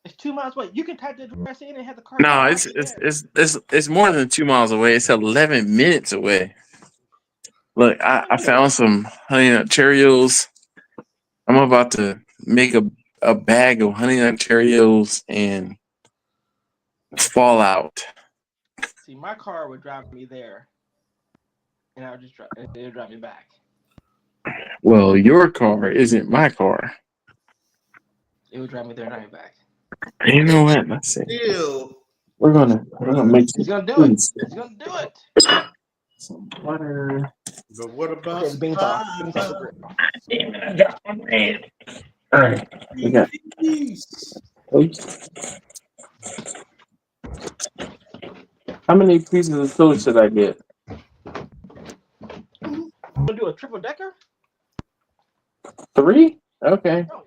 It's 2 miles away. You can type the address in and have the car. No, it's more than 2 miles away. It's 11 minutes away. Look, I found some Honey Nut Cheerios. I'm about to make a bag of Honey Nut Cheerios and Fallout. See, my car would drive me there. and I'll just drive. It'll drive me back. Well, your car isn't my car. It will drive me there and drive me back. You know what? Let's see. Still, We're gonna make He's some gonna do it. food. He's gonna do it. Some butter. but what about Okay, the beans off. Beans off the grill. Damn it, I got my man. All right, we got peace? toast. How many pieces of toast should I get? You wanna do a triple decker? 3? Okay, Oh,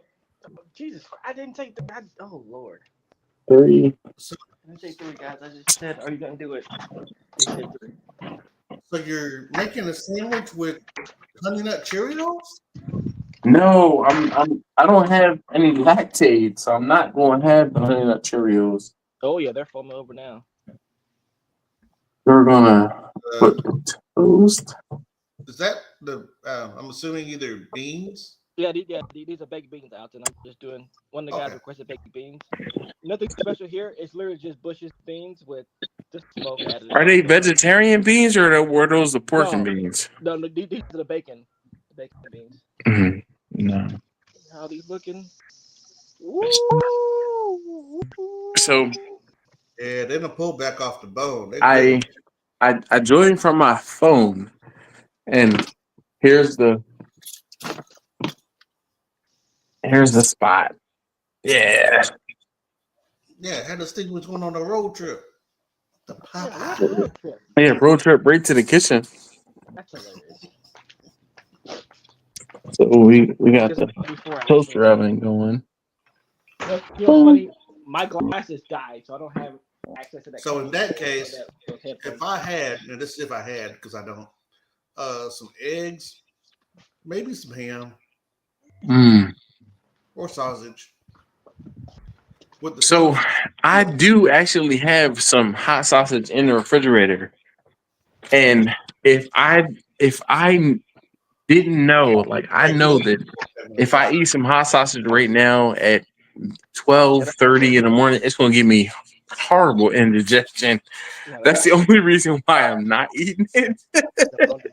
Jesus! I didn't take the. Oh Lord! 3. I didn't say 3, guys. I just said, "Are you gonna do it?" They said 3. So you're making a sandwich with Honey Nut Cheerios? No, I don't have any lactate, so I'm not going to have the Honey Nut Cheerios. Oh yeah, they're foaming over now. We're gonna put the toast. Is that the? I'm assuming either beans. Yeah, these are baked beans out, and I'm just doing. One of the guys requested baked beans. Nothing special here. It's literally just Bush's beans with the smoke added. Are they vegetarian beans or were those the pork and beans? No, these are the bacon beans. No. How are these looking? Woo! So Yeah, they don't pull back off the bone. I joined from my phone, and here's the spot. Yeah. Yeah, had this thing was going on a road trip. The pop. Yeah, road trip right to the kitchen. That's hilarious. So we got the toaster oven going. You know what's funny? My glasses died, so I don't have access to that. So in that case, if I had, and this is if I had, because I don't, some eggs, maybe some ham, or sausage. So I do actually have some hot sausage in the refrigerator, and if I didn't know, like I know that if I eat some hot sausage right now at 12:30 in the morning, it's going to give me horrible indigestion. That's the only reason why I'm not eating it.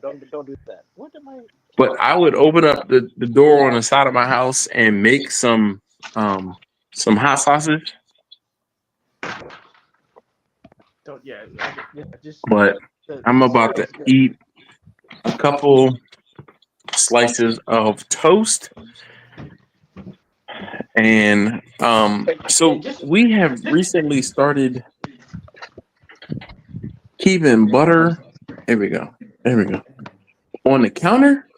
Don't do that. What am I? But I would open up the door on the side of my house and make some hot sausage. But I'm about to eat a couple slices of toast. And so we have recently started keeping butter. There we go. On the counter.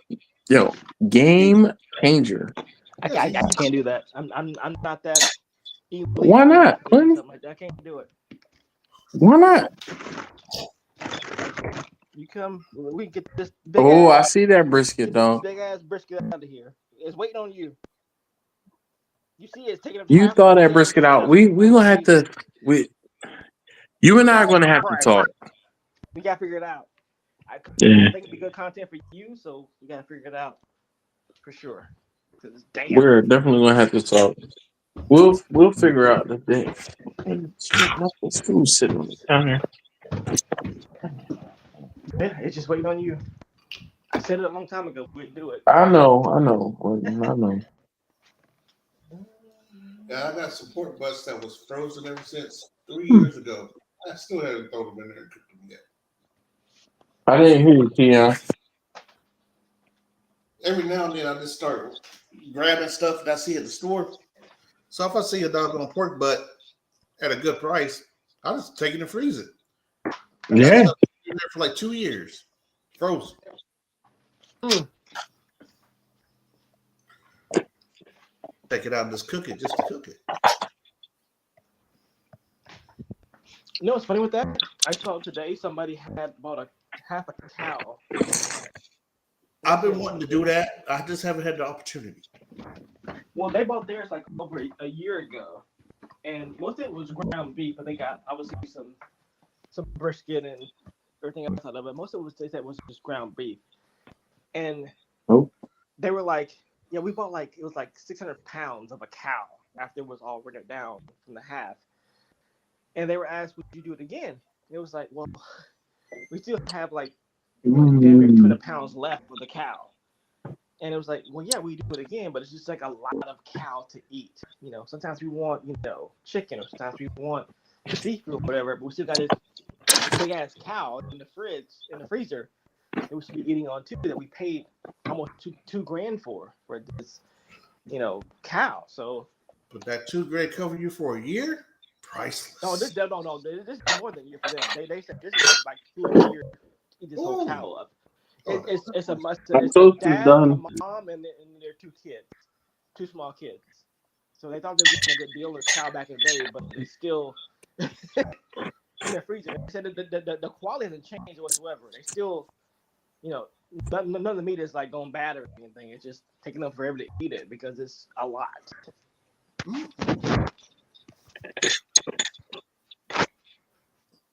Yo, game changer. I can't do that. I'm not that. Why not? I can't do it. Why not? You come. We get this. Big I see that brisket, dog. Big ass brisket out of here. It's waiting on you. You see, it's taking up. You throw that brisket out. We gonna have to. You and I are gonna have to talk. We gotta figure it out. I think it'd be good content for you, so we gotta figure it out for sure. Damn. We're definitely gonna have to talk. We'll figure out the day. This food's sitting on the counter. Yeah, it's just waiting on you. I said it a long time ago. We'd do it. I know. Yeah, I got some pork butts that was frozen ever since 3 years ago. I still haven't thrown them in there and cooked them yet. I didn't hear you, Keon. Every now and then I just start grabbing stuff that I see at the store. So if I see a doggone pork butt at a good price, I'll just take it and freeze it. Yeah. It's been there for like 2 years. Frozen. Take it out and just cook it, just to cook it. You know what's funny with that? I saw today somebody had bought half a cow. I've been wanting to do that. I just haven't had the opportunity. Well, they bought theirs like over a year ago, and most of it was ground beef, but they got obviously some brisket and everything else out of it. Most of it they said was just ground beef, and they were like, "Yeah, we bought it was like 600 pounds of a cow after it was all written down from the half." And they were asked, "Would you do it again?" It was like, "Well, we still have like damn near 200 pounds left for the cow. And it was like, well, yeah, we do it again, but it's just like a lot of cow to eat. Sometimes we want, chicken, or sometimes we want seafood or whatever, but we still got this big ass cow in the freezer that we should be eating on too, that we paid almost two grand for this, cow. So, but that $2 grand cover you for a year? Priceless. No, this is more than a year for them. They said this is like 2 or 3 years to eat this whole cow up. It's a must. It's a dad, a mom, and their 2 kids, 2 small kids. So they thought they were getting a good deal on this cow back in the day, but it's still in the freezer. They said the quality hasn't changed whatsoever. They still, none of the meat is like going bad or anything. It's just taking them forever to eat it because it's a lot.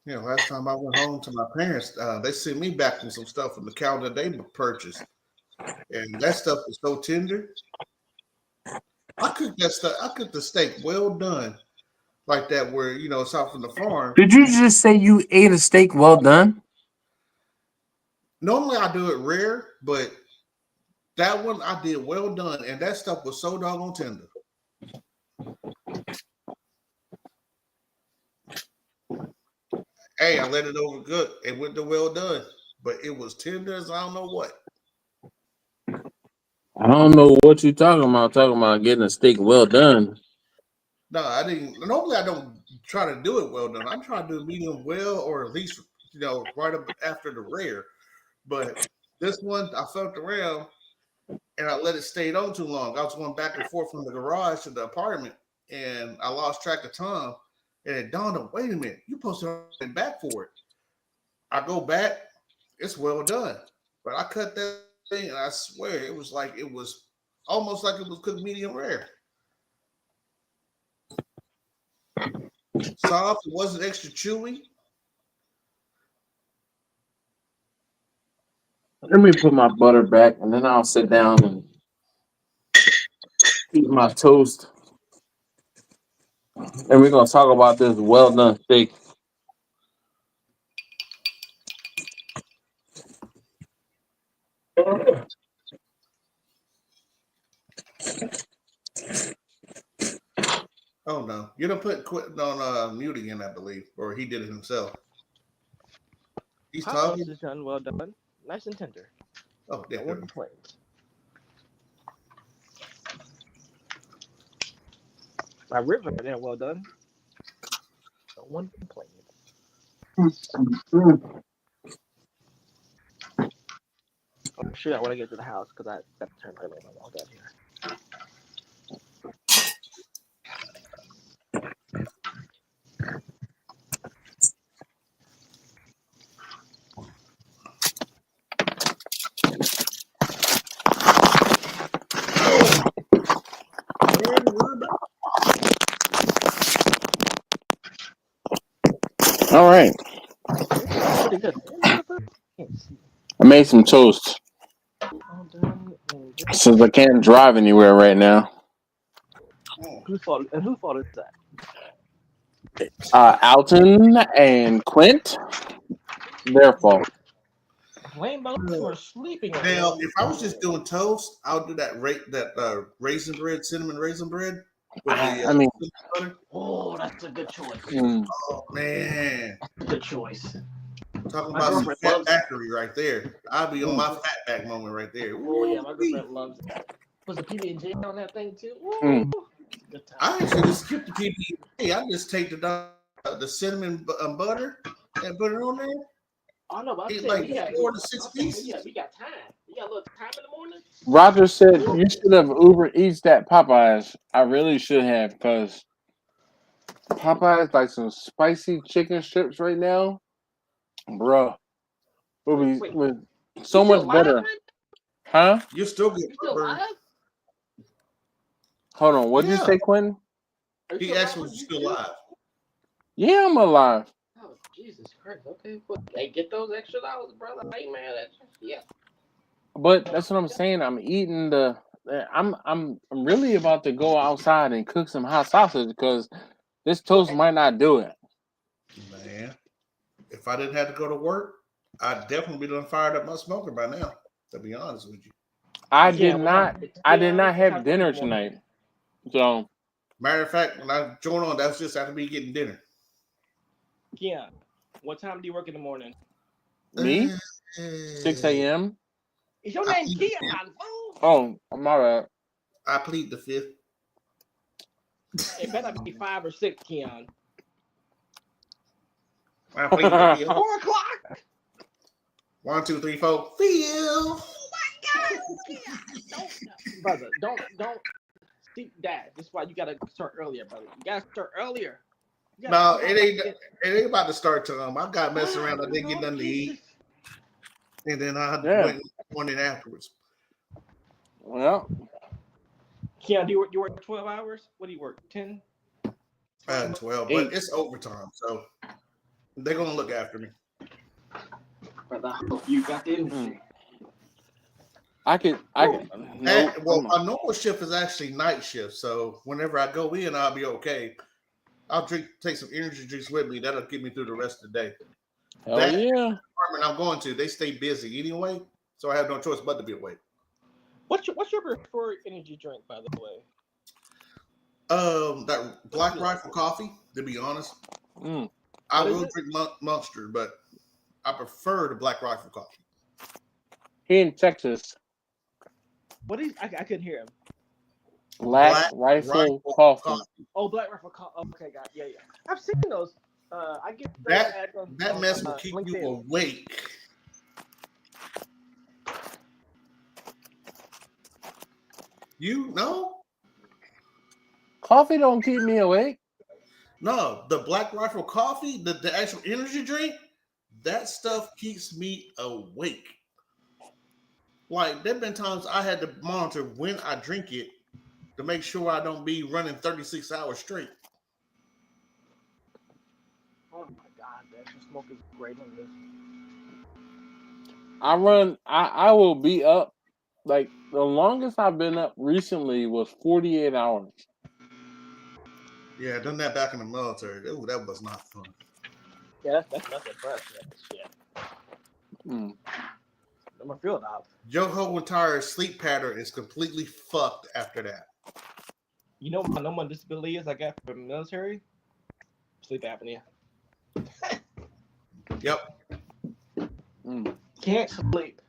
Yeah, last time I went home to my parents, they sent me back with some stuff from the cow that they purchased, and that stuff was so tender. I cooked that stuff. I cooked the steak well done, like that, where it's out from the farm. Did you just say you ate a steak well done? Normally I do it rare, but that one I did well done, and that stuff was so doggone tender. Hey, I let it over good. It went to well done, but it was tender as I don't know what. I don't know what you're talking about. Talking about getting a steak well done. No, I didn't. Normally, I don't try to do it well done. I'm trying to do medium well, or at least right up after the rare. But this one, I felt around and I let it stay on too long. I was going back and forth from the garage to the apartment, and I lost track of time. And it dawned on, wait a minute, you're supposed to come back for it. I go back, it's well done. But I cut that thing, and I swear it was almost like it was cooked medium rare. Soft, it wasn't extra chewy. Let me put my butter back, and then I'll sit down and eat my toast. And we're gonna talk about this well done steak. Oh no, you don't put Quentin on mute again, I believe, or he did it himself. He's talking. Is done well done, nice and tender. Oh, yeah. No complaints. My ribs are there well done. No one complains. I'm sure I want to get to the house because I got to turn my light on while I got here. All right. Pretty good. I made some toast since I can't drive anywhere right now. Whose fault is that? Alton and Quint, their fault. Rainbows were sleeping. Now, if I was just doing toast, I'll do that raisin bread, cinnamon raisin bread. With the, butter. Oh, that's a good choice. Oh man, that's a good choice. Talking about some fat factory right there. I'll be on my fat back moment right there. Oh yeah, my girlfriend loves it. Was the PB&J on that thing too? I actually just skip the PB&J. I just take the cinnamon butter and put it on there. Oh no, but eat like 4 to 6 pieces. We got time. We got a little time in the morning. Roger said you should have Uber Eats that Popeyes. I really should have, because Popeyes like some spicy chicken strips right now, bruh. Would be so much better. Huh? You're still good. Hold on. What did you say, Quentin? He asked was you still alive. Yeah, I'm alive. Oh, Jesus Christ. Okay, hey, get those extra dollars, brother. I ain't mad at you. Yeah. But that's what I'm saying. I'm eating I'm really about to go outside and cook some hot sausage because this toast might not do it. Man, if I didn't have to go to work, I'd definitely be done fired up my smoker by now, to be honest with you. I Yeah, did what not. time? I did not What have time dinner this morning? tonight. So Matter of fact, when I joined on, that's just after me getting dinner. Keon, what time do you work in the morning? me, 6 a.m. Is your I name plead, Keon? Oh, Oh, I'm all right. I plead the fifth. it better be 5 or 6, Keon. I plead the fifth. 4 o'clock. 1, 2, 3, 4. Feel. Oh my God, Keon! Brother, don't. See, Dad, this is why you gotta start earlier, brother. You gotta start earlier. No, it ain't about to start till I got messing around. I didn't get nothing to eat, and then I went in afterwards. Well, Keon, do you work 12 hours? What do you work? 10? 12, 8. but it's overtime, so they're gonna look after me. Brother, I hope you got the energy. I could. No. Well, my normal shift is actually night shift, so whenever I go in, I'll be okay. I'll take some energy drinks with me. That'll get me through the rest of the day. Hell That yeah. department I'm going to, they stay busy anyway, so I have no choice but to be awake. What's your preferred energy drink, by the way? That Black Rifle coffee. To be honest, I will drink Monster, but I prefer the Black Rifle coffee. Here in Texas. What is? I couldn't hear him. Black Rifle coffee. Oh, Black Rifle coffee. Okay, got it. Yeah. I've seen those. I get that mess will keep LinkedIn. you awake. You know? Coffee don't keep me awake. No, the Black Rifle coffee, the actual energy drink, that stuff keeps me awake. Like, there have been times I had to monitor when I drink it to make sure I don't be running 36 hours straight. Oh my God, that smoke is great on this. I will be up. Like, the longest I've been up recently was 48 hours. Yeah, done that back in the military. Ooh, that was not fun. Yeah, that's impressive. Shit. I'm gonna feel it out. Your whole entire sleep pattern is completely fucked after that. You know what my number one disability is I got from the military? Sleep apnea. Yep. Can't sleep.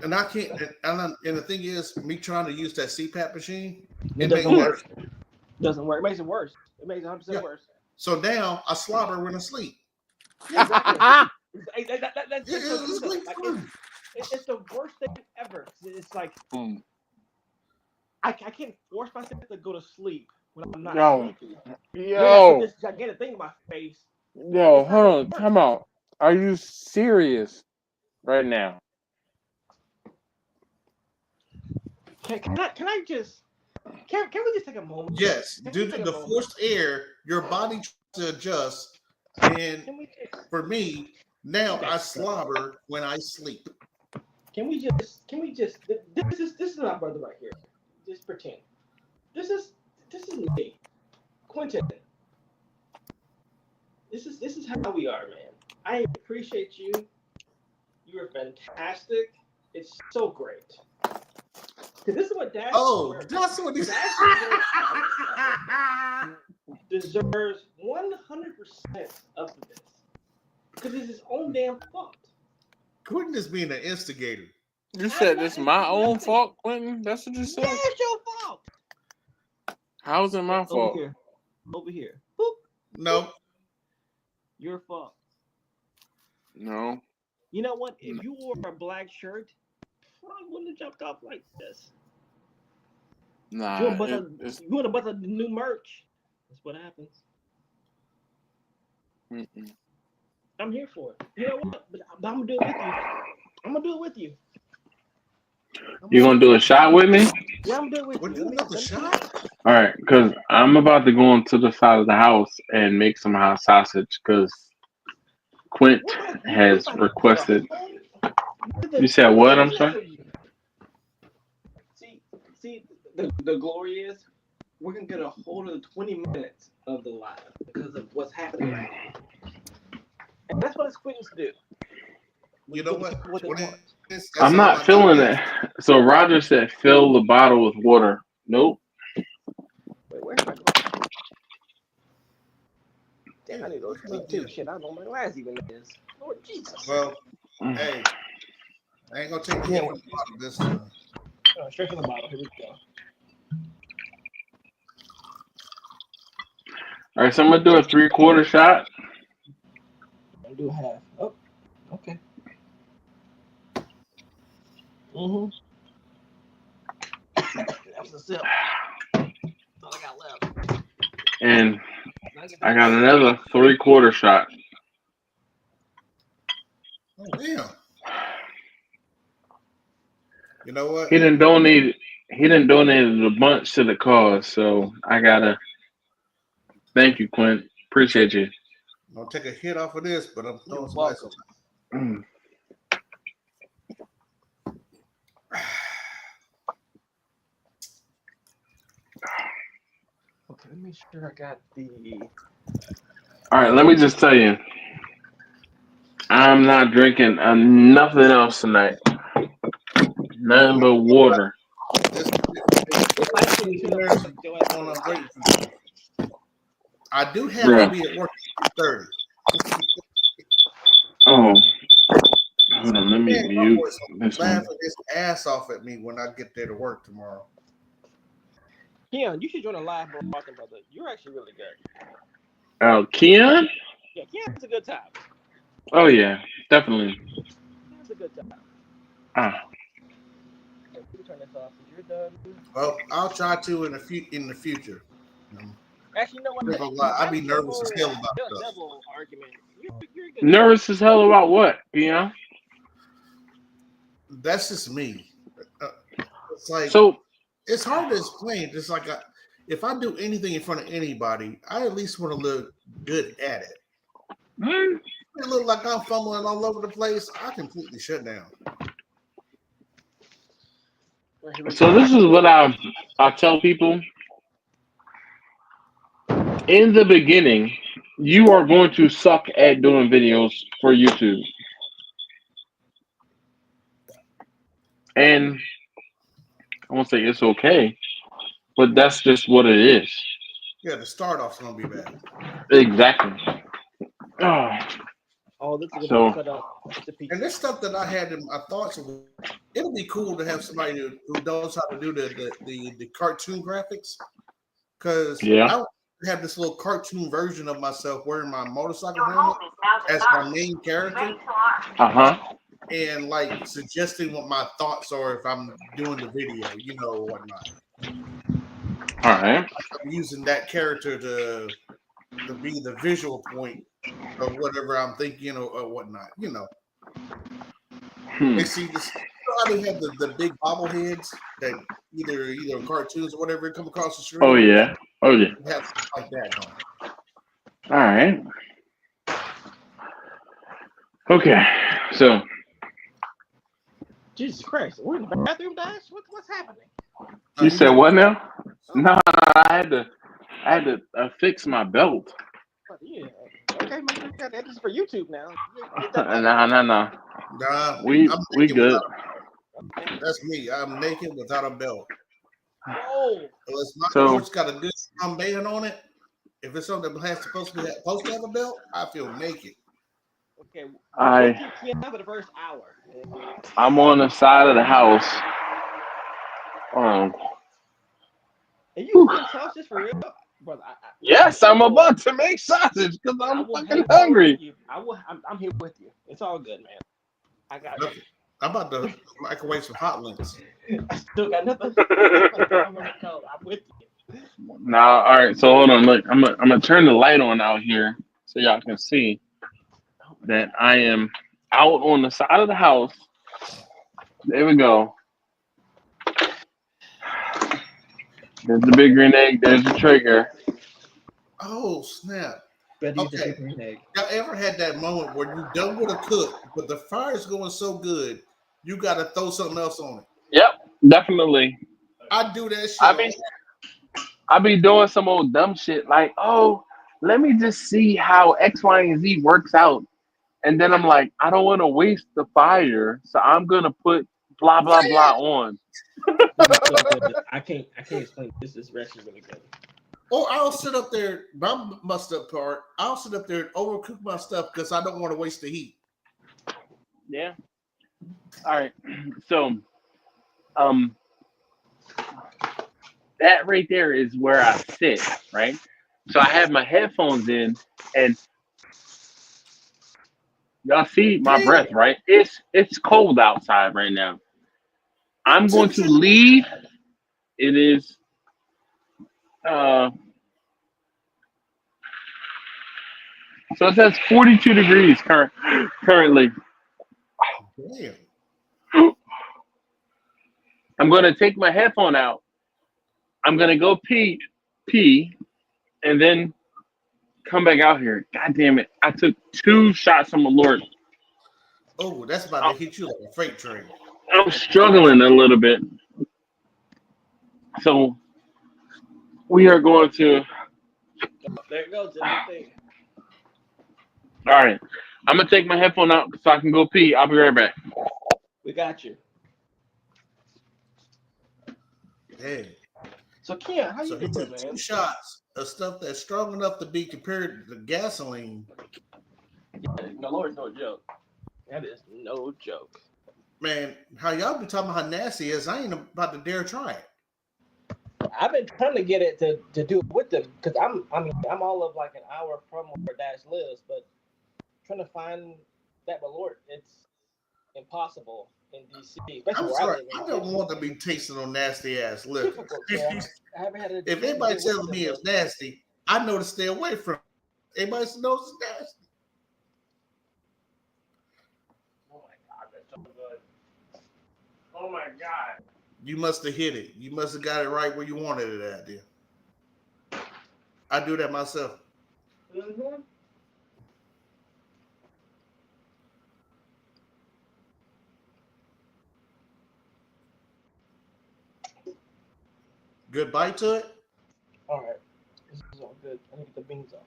And I can't. And the thing is, me trying to use that CPAP machine, It doesn't work. Doesn't work. It makes it worse. It makes it 100% worse. So now I slobber when I sleep. Yeah, exactly. It's the worst thing ever. It's like I can't force myself to go to sleep when I'm not sleeping. Yo. I put this gigantic thing in my face. Yo, hold on. Time out. Are you serious right now? Can we just take a moment? Yes, due to the forced air, your body tries to adjust. And for me, now I slobber when I sleep. Can we just this is my brother right here. Just pretend. This is me. Quentin. This is how we are, man. I appreciate you. You are fantastic. It's so great. Because this is what Dash that's what this deserves 100% of this. Because it's his own damn fault. Quentin is being an instigator. You said it's my own fault, Quentin? That's what you said? Yeah, it's your fault. How is it my fault? Over here. Boop. No. Your fault. No. You know what? If you wore a black shirt, I wouldn't have jumped off like this. Nah. You want to bust the new merch? That's what happens. I'm here for it. You know what? But I'm gonna do it with you. I'm gonna do it with you. You gonna do a shot with me? Yeah, I'm doing it with you. Another shot? All right, because I'm about to go into the side of the house and make some hot sausage because Quint has requested. You said what? I'm sorry. See, the glory is we're gonna get a hold of the 20 minutes of the live because of what's happening right now. And that's what it's Quentin's do. You know what? What they want. That's I'm all not I feeling got. it. So Roger said, fill the bottle with water. Nope. Wait, where's my glass? Damn, I need those feet too. Shit, I don't know what my glass even is. Lord Jesus. Well, hey, I ain't gonna take the hit from the bottom this time. Straight from the bottle. Here we go. All right, so I'm gonna do a 3/4 shot. I'll do a half. Oh, okay. Mm-hmm. That's a sip. That's all I got left. And I got another 3/4 shot. Oh damn! You know what? He didn't donate a bunch to the cause, so I gotta thank you, Quint. Appreciate you. I'm gonna take a hit off of this, but I'm throwing some welcome. ice. Mm. Okay, let me make sure I got the. All right, let me just tell you, I'm not drinking nothing else tonight. Nothing but water. I do have to be at work at 2:30. Oh, hold on, let me mute this one. Laughing his ass off at me when I get there to work tomorrow. Keon, you should join a live broadcasting, brother. You're actually really good. Oh, Keon? Yeah, Keon's a good time. Oh yeah, definitely. Keon's a good time. Let me turn this off. You're done. Well, I'll try to in the future. Actually, you know what? I'd be nervous as hell about stuff. Argument. You're good. Nervous as hell about what, Keon? That's just me. It's like it's hard to explain. It's like if I do anything in front of anybody, I at least want to look good at it. Mm. It look like I'm fumbling all over the place. I completely shut down. So this is what I tell people. In the beginning, you are going to suck at doing videos for YouTube. And I won't say it's okay, but that's just what it is. Yeah, the start off's gonna be bad. Exactly. Oh, this is so, cut up. And this stuff that I had in my thoughts of, it'll be cool to have somebody who knows how to do the cartoon graphics. Because I have this little cartoon version of myself wearing my motorcycle helmet as my main character. And like suggesting what my thoughts are if I'm doing the video, or whatnot. All right. I'm using that character to be the visual point of whatever I'm thinking or whatnot, And see this, how they have the big bobbleheads that either cartoons or whatever come across the screen. Oh yeah. You have stuff like that going. All right. Okay. So. Jesus Christ, we're in the bathroom, Dash. What's happening? You said what now? No, I had to fix my belt. Yeah. Okay, this is for YouTube now. No. We good. That's me. I'm naked without a belt. Oh. Unless my shorts got a good strong band on it. If it's something that supposed to have a belt, I feel naked. Okay. For the first hour. I'm on the side of the house. Are you making sausage for real? Brother, yes, I'm about to make sausage because I'm fucking hungry. I'm here with you. It's all good, man. I got you. I'm about to microwave some hot links. I still got nothing. I'm with you. Now, all right. So hold on. Look, I'm gonna turn the light on out here so y'all can see that I am out on the side of the house. There we go. There's the big green egg. There's the trigger. Oh snap! Okay. Y'all ever had that moment where you done with a cook, but the fire's going so good, you got to throw something else on it? Yep, definitely. I do that shit. I be doing some old dumb shit like, oh, let me just see how X, Y, and Z works out. And then I'm like, I don't want to waste the fire, so I'm gonna put blah blah blah on. This is so good. I can't explain this. This recipe is really good. Or I'll sit up there, my messed up part. I'll sit up there and overcook my stuff because I don't want to waste the heat. Yeah. All right. So, um, that right there is where I sit, right? So I have my headphones in, and y'all see my Damn. breath, right? It's cold outside right now. I'm going to leave. It is uh so it says 42 degrees currently. Damn. I'm gonna take my headphone out. I'm gonna go pee, and then come back out here. God damn it! I took 2 shots from Malort. Oh, that's about to hit you like a freight train. I'm struggling a little bit. So we are going to. There it goes. All right. I'm gonna take my headphone out so I can go pee. I'll be right back. We got you. Hey. So Ken, how So you he doing, took man? 2 shots of stuff that's strong enough to be compared to gasoline. Yeah, no, Lord's no joke. That is no joke. Man, how y'all be talking about how nasty it is? I ain't about to dare try it. I've been trying to get it to do it with them because I'm all of like an hour from where Dash lives, but trying to find that Malort, it's impossible in DC. Especially I'm where sorry, I live. I don't want to be tasting on nasty ass liquor. Difficult, man. I haven't had it. If anybody tells me it's nasty, I know to stay away from it. Anybody knows it's nasty. Oh my god, that's so good. Oh my god. You must have hit it. You must have got it right where you wanted it at, then. I do that myself. Mm-hmm. Good bite to it? All right. This is all good. I need to get the beans off.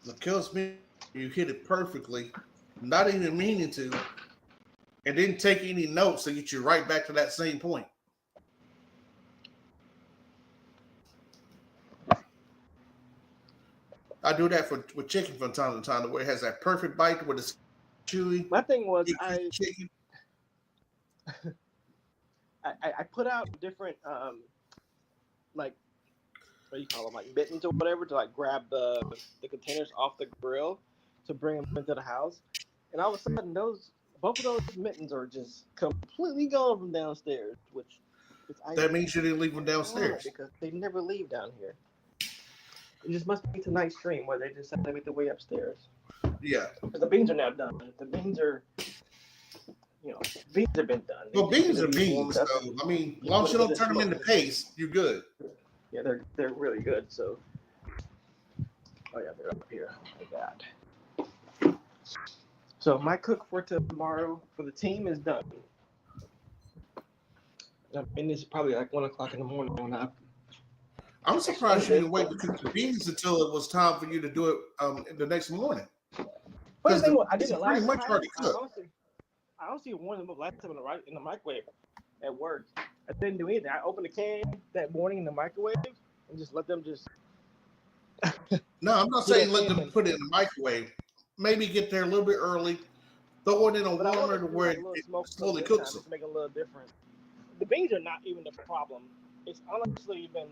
What kills me, you hit it perfectly, not even meaning to, and didn't take any notes to get you right back to that same point. I do that with chicken from time to time, where it has that perfect bite where it's chewy. My thing was chicken. I put out different like what do you call them, like mittens or whatever, to like grab the containers off the grill to bring them into the house, and all of a sudden both of those mittens are just completely gone from downstairs, which that means you didn't leave them downstairs because they never leave down here. It just must be tonight's stream where they just have to make their way upstairs. Yeah, because the beans are now done. The beans are. Beans have been done. Well, beans are beans, so I mean, as long as you don't turn them into paste, you're good. Yeah, they're really good. So, oh yeah, they're up here. Like that. So my cook for tomorrow for the team is done. I mean, it's probably like 1 o'clock in the morning when I'm surprised you didn't wait to cook the beans until it was time for you to do it the next morning. But I did it last much time. hard to cook. I honestly warmed them up last time in the microwave at work. I didn't do anything. I opened the can that morning in the microwave and just let them just. No, I'm not saying let them put it in the microwave. Maybe get there a little bit early, throw it in a warmer to where it slowly cooks them. To make it a little different. The beans are not even the problem. It's honestly been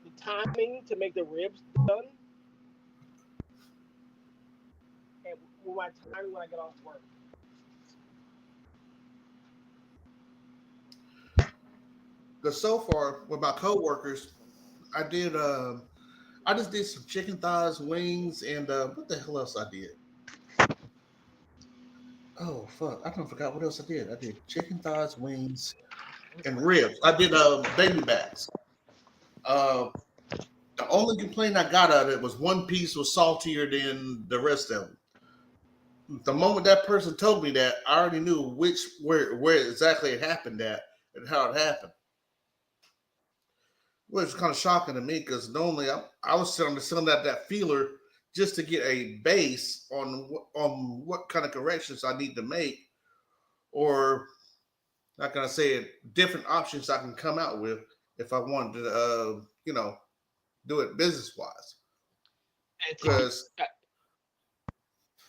the timing to make the ribs done. And my time when I get off work. Because so far with my coworkers, I just did some chicken thighs, wings, and what the hell else I did? Oh fuck! I don't forgot what else I did. I did chicken thighs, wings, and ribs. I did baby backs. The only complaint I got out of it was one piece was saltier than the rest of them. The moment that person told me that, I already knew where exactly it happened at and how it happened. Well, it's kind of shocking to me because normally I was selling that feeler just to get a base on what kind of corrections I need to make, or how can I say it, different options I can come out with if I wanted to, do it business wise. Because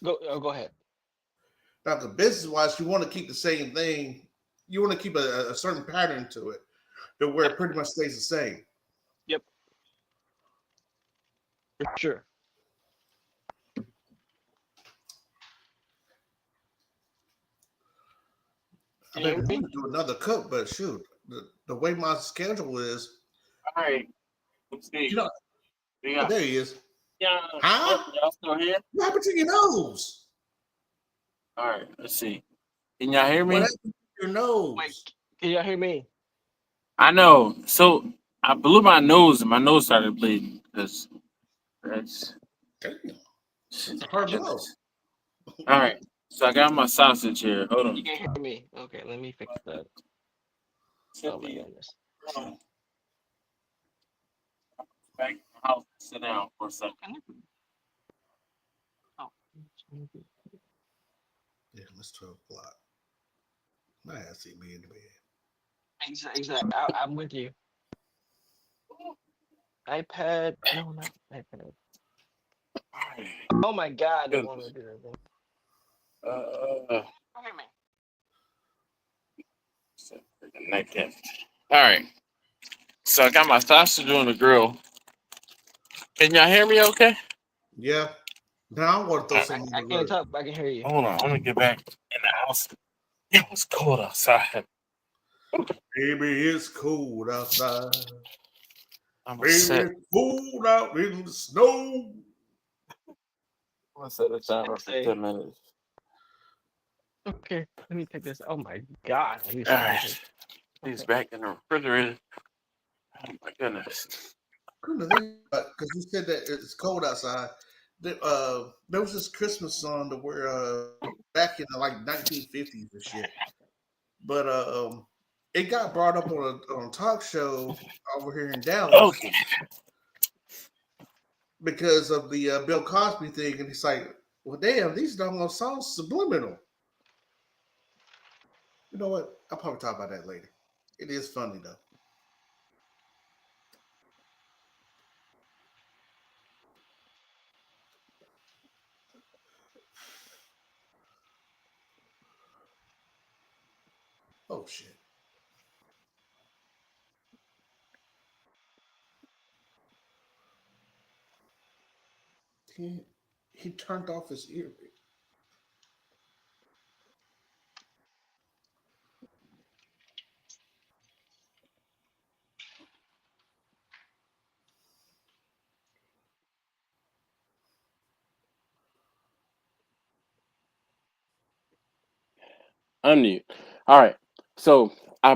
Go ahead. now, the business wise, you want to keep the same thing. You want to keep a certain pattern to it, to where it pretty much stays the same. Yep. For sure. I've been wanting to do another cook, but shoot, the way my schedule is. All right. Let's see. You know, Yeah. there he is. Yeah. Huh? Y'all still here? What happened to your nose? All right. Let's see. Can y'all hear me? What happened to your nose? Wait, can y'all hear me? I know. So I blew my nose and my nose started bleeding because that's hard blow. All right. So I got my sausage here. Hold on. You can hear me. Okay, let me fix that. Oh my goodness. Back in the house. Sit down for a second. Oh. Yeah, it's 12 o'clock. My ass ain't be in the bed. Exactly. I'm with you. iPad. No, not iPad. Oh my God! I don't want to do that thing. Hear me. All right. So I got my sausage on the grill. Can y'all hear me okay? Yeah. Now I want to throw something I in the can't grill. talk, but I can hear you. Hold on. I'm going to get back in the house. It was cold outside. Baby, it's cold outside. I'm Baby, set. it's cold out in the snow. I'm going to set the timer for 10 minutes. Okay, let me take this. Oh my God! All right. He's back in the refrigerator. Oh my goodness. Because you said that it's cold outside. There was this Christmas song that where back in the like 1950s and shit. But it got brought up on a talk show over here in Dallas. Okay. Because of the Bill Cosby thing, and it's like, well, damn, these don't sound subliminal. You know what? I'll probably talk about that later. It is funny though. Oh shit. He turned off his ear. Unmute. All right. So I.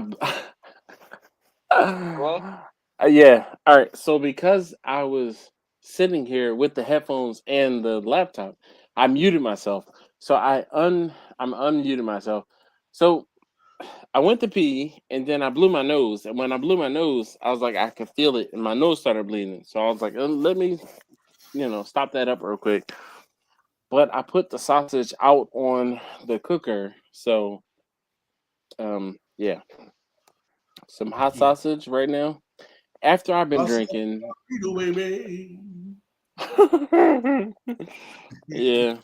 Well, Yeah. All right. So because I was sitting here with the headphones and the laptop, I muted myself. So I'm unmuted myself. So I went to pee and then I blew my nose. And when I blew my nose, I was like, I could feel it, and my nose started bleeding. So I was like, let me, stop that up real quick. But I put the sausage out on the cooker. So, yeah, some hot sausage right now. After I've been drinking. Yeah.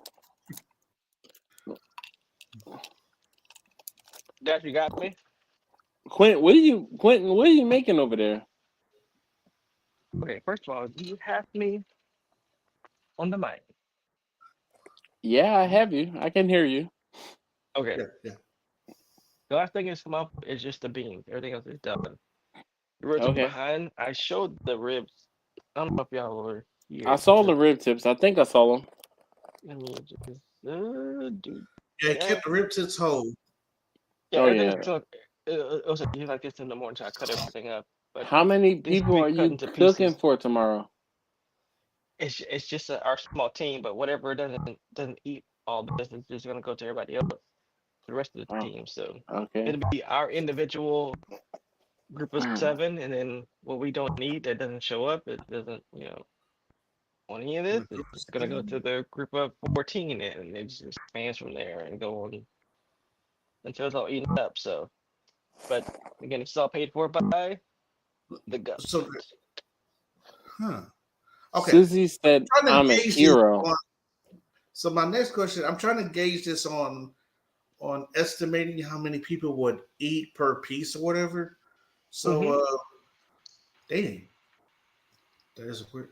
Dad, you got me. Quentin, what are you making over there? Okay, first of all, do you have me on the mic? Yeah, I have you. I can hear you. Okay. Yeah. The last thing that's come up is just the beans. Everything else is done. The ribs are Okay. behind. I showed the ribs. I don't know if y'all were here. I saw the rib tips. I think I saw them. Let me just do. Yeah, kept the rib tips whole. Yeah, Oh, everything yeah. was it was like this in the morning, so I cut everything up. But How many these people are cut you into cooking pieces. for tomorrow? It's just our small team, but whatever doesn't eat all this is just gonna go to everybody else, the rest of the team. So Okay. it'll be our individual group of 7, and then what we don't need that doesn't show up, it doesn't, on any of this, it's gonna go to the group of 14, and it just expands from there and go on until it's all eaten up. So, but again, it's all paid for by the government. So, okay. Susie said, I'm trying "I'm to a gauge this hero." on- so my next question, I'm trying to gauge this on estimating how many people would eat per piece or whatever. So, dang, there's a weird.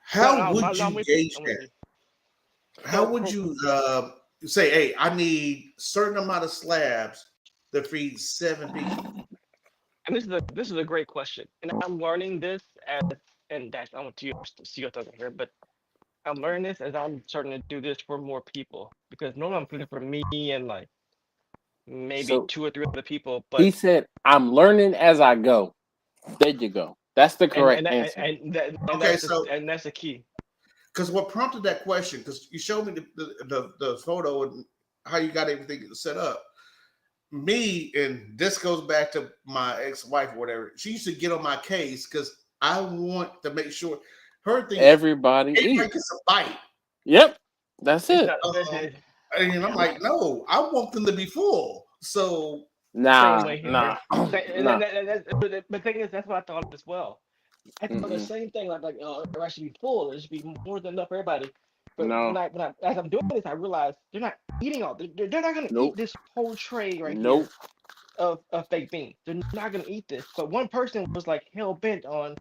How would you gauge that? How would you say, hey, I need certain amount of slabs to feed 7 people? And this is a great question, and I'm learning this and that's I want to see your thoughts here, but I'm learning this as I'm starting to do this for more people, because normally I'm doing it for me and like maybe So 2 or 3 other people, he but said, "I'm learning as I go." There you go. That's the and correct and answer. Okay, so that's the key. because what prompted that question? Because you showed me the photo and how you got everything set up. Me, and this goes back to my ex-wife or whatever. She used to get on my case because I want to make sure her thing is Everybody everybody eat. gets a bite. Yep, that's It's it. not And I'm like, no, I want them to be full. So same Nah, way here. nah, nah. But the thing is, that's what I thought as well. I thought the Mm-mm. same thing, I should be full. There should be more than enough for everybody. But No, as I'm doing this, I realize they're not eating all. They're not gonna eat nope, this whole tray right nope. here of baked beans. They're not gonna eat this. But one person was like hell bent on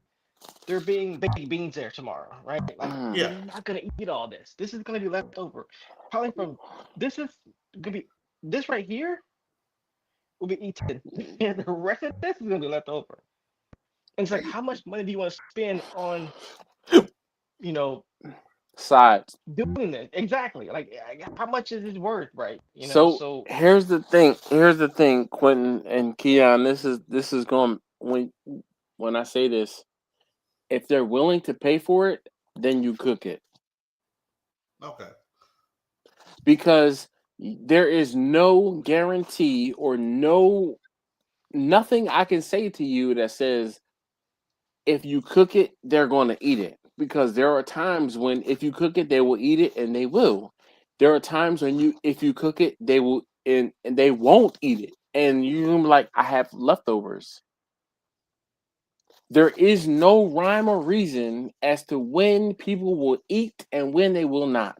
there being baked beans there tomorrow, right? Like yeah, they're not gonna eat all this. This is gonna be left over. Probably from this is gonna be this right here will be eaten, and the rest of this is gonna be left over. And it's like, how much money do you want to spend on, you know, Sides. doing this? Exactly. Like, how much is it worth, right? So So here's the thing. Here's the thing, Quentin and Keon. This is going when I say this. If they're willing to pay for it, then you cook it okay. because there is no guarantee or nothing I can say to you that says if you cook it, they're going to eat it. Because there are times when if you cook it, they will eat it and they will. There are times when if you cook it, they will and they won't eat it. And you're like, I have leftovers. There is no rhyme or reason as to when people will eat and when they will not.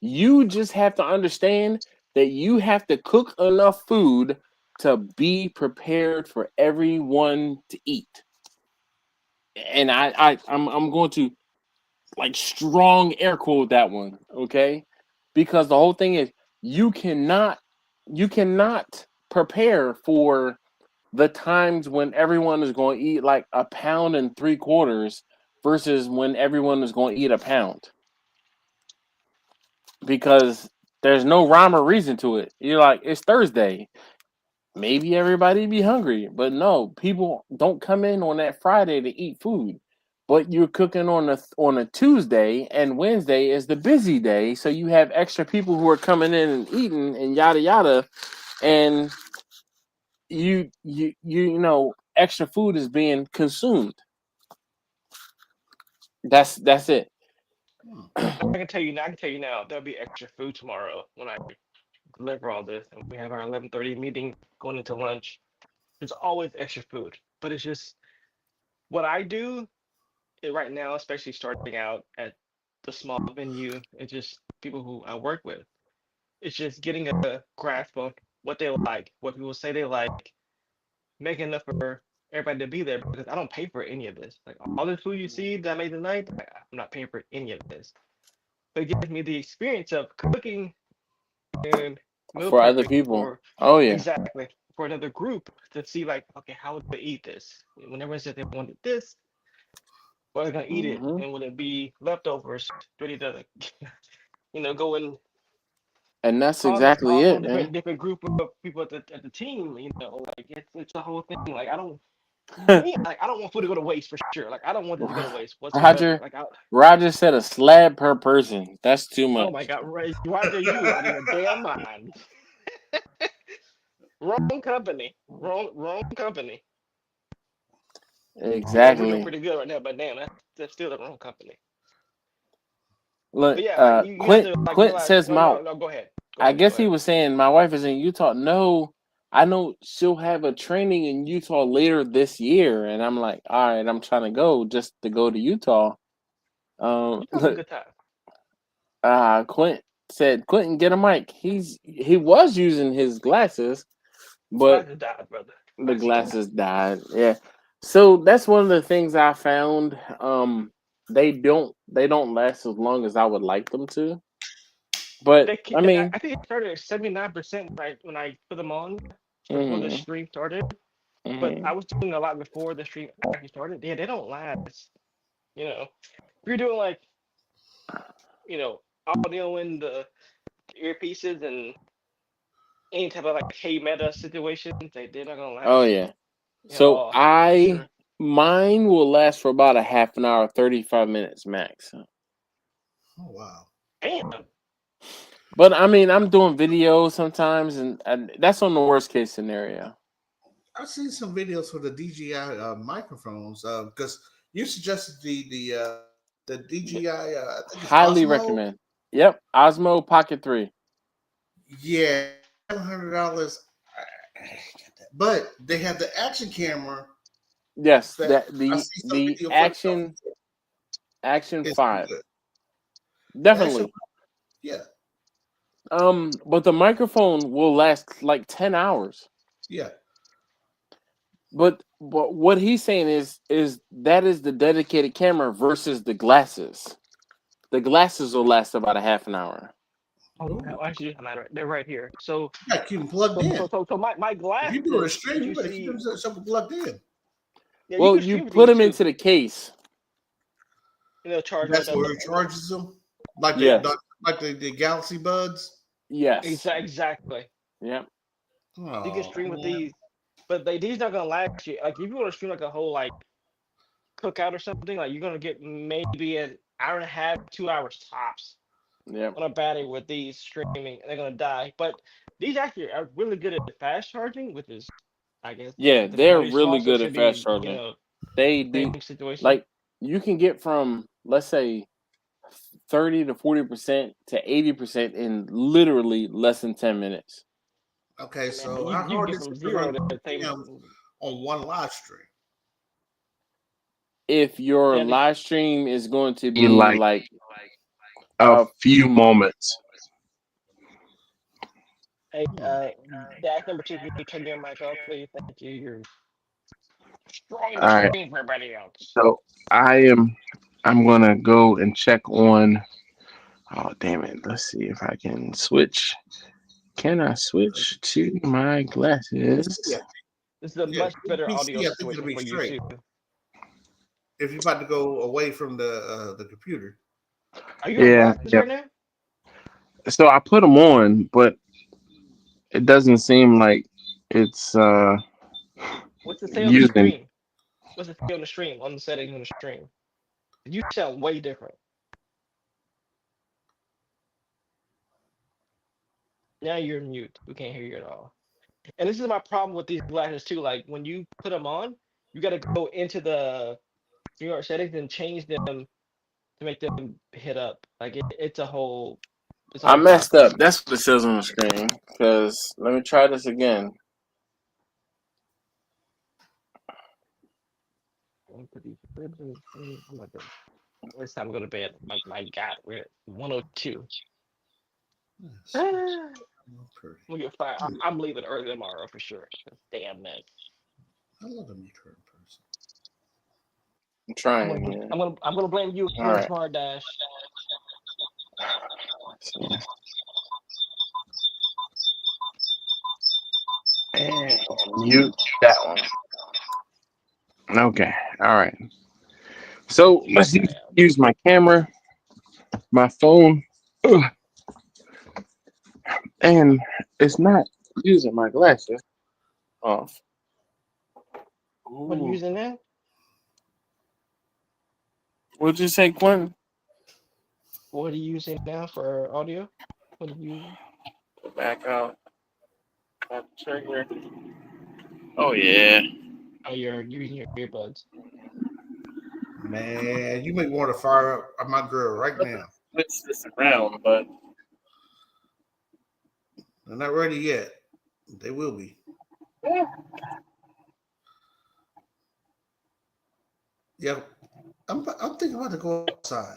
You just have to understand that you have to cook enough food to be prepared for everyone to eat. And I'm going to like strong air quote that one, okay? Because the whole thing is you cannot prepare for the times when everyone is going to eat like a pound and 3/4 versus when everyone is going to eat a pound because there's no rhyme or reason to it. You're like, it's Thursday. Maybe everybody be hungry, but no, people don't come in on that Friday to eat food. But you're cooking on a Tuesday, and Wednesday is the busy day, so you have extra people who are coming in and eating and yada yada, and you know extra food is being consumed. That's it. I can tell you now. I can tell you now. There'll be extra food tomorrow when I deliver all this, and we have our 11:30 meeting going into lunch. There's always extra food, but it's just what I do right now, especially starting out at the small venue. It's just people who I work with. It's just getting a grasp of what they like, what people say they like, making enough for everybody to be there, because I don't pay for any of this. Like all the food you see that I made tonight, I'm not paying for any of this. But it gives me the experience of cooking and meal For other prepping people. for Oh yeah. exactly for another group to see like, okay, how would they eat this? When everyone said they wanted this, well, they're gonna eat it, Hmm. and would it be leftovers ready to, go and And that's cause exactly it, man. different group of people at the team. Like it's the whole thing. Like I don't want food to go to waste for sure. Like I don't want it to go to waste whatsoever. Roger Roger said a slab per person. That's too Oh my much. God, Roger, you out of your damn mind. Wrong company. Wrong company. We're doing Exactly. pretty good right now, but damn, that's still the wrong company. Look, But yeah, like you have to like Quint realize. says Oh my. no, go ahead. I guess Go he ahead. was saying my wife is in Utah. No, I know she'll have a training in Utah later this year, and I'm like, all right, I'm trying to go just to go to Utah. Utah's a good time. Quint said, Quentin, get a mic. He was using his glasses, but Glasses died, brother. the glasses died. Yeah. So that's one of the things I found. They don't last as long as I would like them to. But I mean, I think it started at 79% when I put them on before the mhm, stream started. But mhm. I was doing a lot before the stream actually started. Yeah, they don't last. You know, if you're doing like audio in the earpieces and any type of like hey meta situations, they're not gonna Oh last yeah. at So all. For sure. mine will last for about a half an hour, 35 minutes max. Oh wow. Damn. But I mean, I'm doing videos sometimes, and that's on the worst case scenario. I've seen some videos for the DJI microphones because you suggested the DJI. I think it's Highly Osmo. recommend. Yep, Osmo Pocket 3. Yeah, $700. But they have the action camera Yes, that that I the see some the video footage on. Action It's pretty 5. good. The action, Definitely. yeah, But the microphone will last like 10 hours. yeah. But what he's saying is that is the dedicated camera versus the glasses. The glasses will last about a half an hour. Oh, no, actually, they're right here. So, You gotta keep them plugged in. my If you're doing a glasses stream, that you you better keep see, them plugged in. yeah, you Well, can you stream with put these them too. into the case. Charge right That's up. where it charges them, like Yes. the Galaxy Buds. Yes. Exactly. Yep. You can Oh stream with man. these, but these not gonna last you. Like if you want to stream like a whole like cookout or something, like you're gonna get maybe an hour and a half, 2 hours tops Yep. on a battery with these streaming, and they're gonna die. But these actually are really good at fast charging, which is, I guess, Yeah, the they're battery's really small, so it good should at fast be charging. They do same situation. like you can get from let's say 30 to 40% to 80% in literally less than 10 minutes. Okay, Man, so you how can hard get is from it to run zero to same. programs on one live stream? If your Yeah, live stream is going to Be be like like a a few moments. hey, Dash number 2, can you turn your mic off, please? Thank you. You're destroying All the right. stream for everybody else. So I'm gonna go and check on. Oh damn it! Let's see if I can switch. Can I switch to my glasses? Yeah, This is a yeah. much better audio PC, I think it'll situation be for you straight. too. If you're about to go away from the computer. Are you on Yeah, glasses yeah. right now? So I put them on, but it doesn't seem like it's What's it say on the using. screen? What's it say on the stream? On the settings on the stream? You sound way different. Now you're mute. We can't hear you at all. And this is my problem with these glasses too. Like when you put them on, you got to go into the New York settings and change them to make them hit up. Like it's a I whole messed process. up. That's what it says on the screen. Because let me try this again. It's time to go to bed. My God, we're at 102. We'll get fired. I'm leaving early tomorrow for sure. Damn man. I love to meet her in person. I'm trying here. I'm gonna blame you All again right. tomorrow, Dash. And mute that one. Okay. All right. So let's use my camera, my phone, and it's not using my glasses off. What are you Ooh. using now? What'd you say, Quentin? What are you using now for audio? What are you using? Back out. Check here. Oh yeah. Oh, you're using your earbuds. Man, you may want to fire up my girl right now. Switch this around, but They're not ready yet. They will be. Yeah, I'm thinking about to go outside,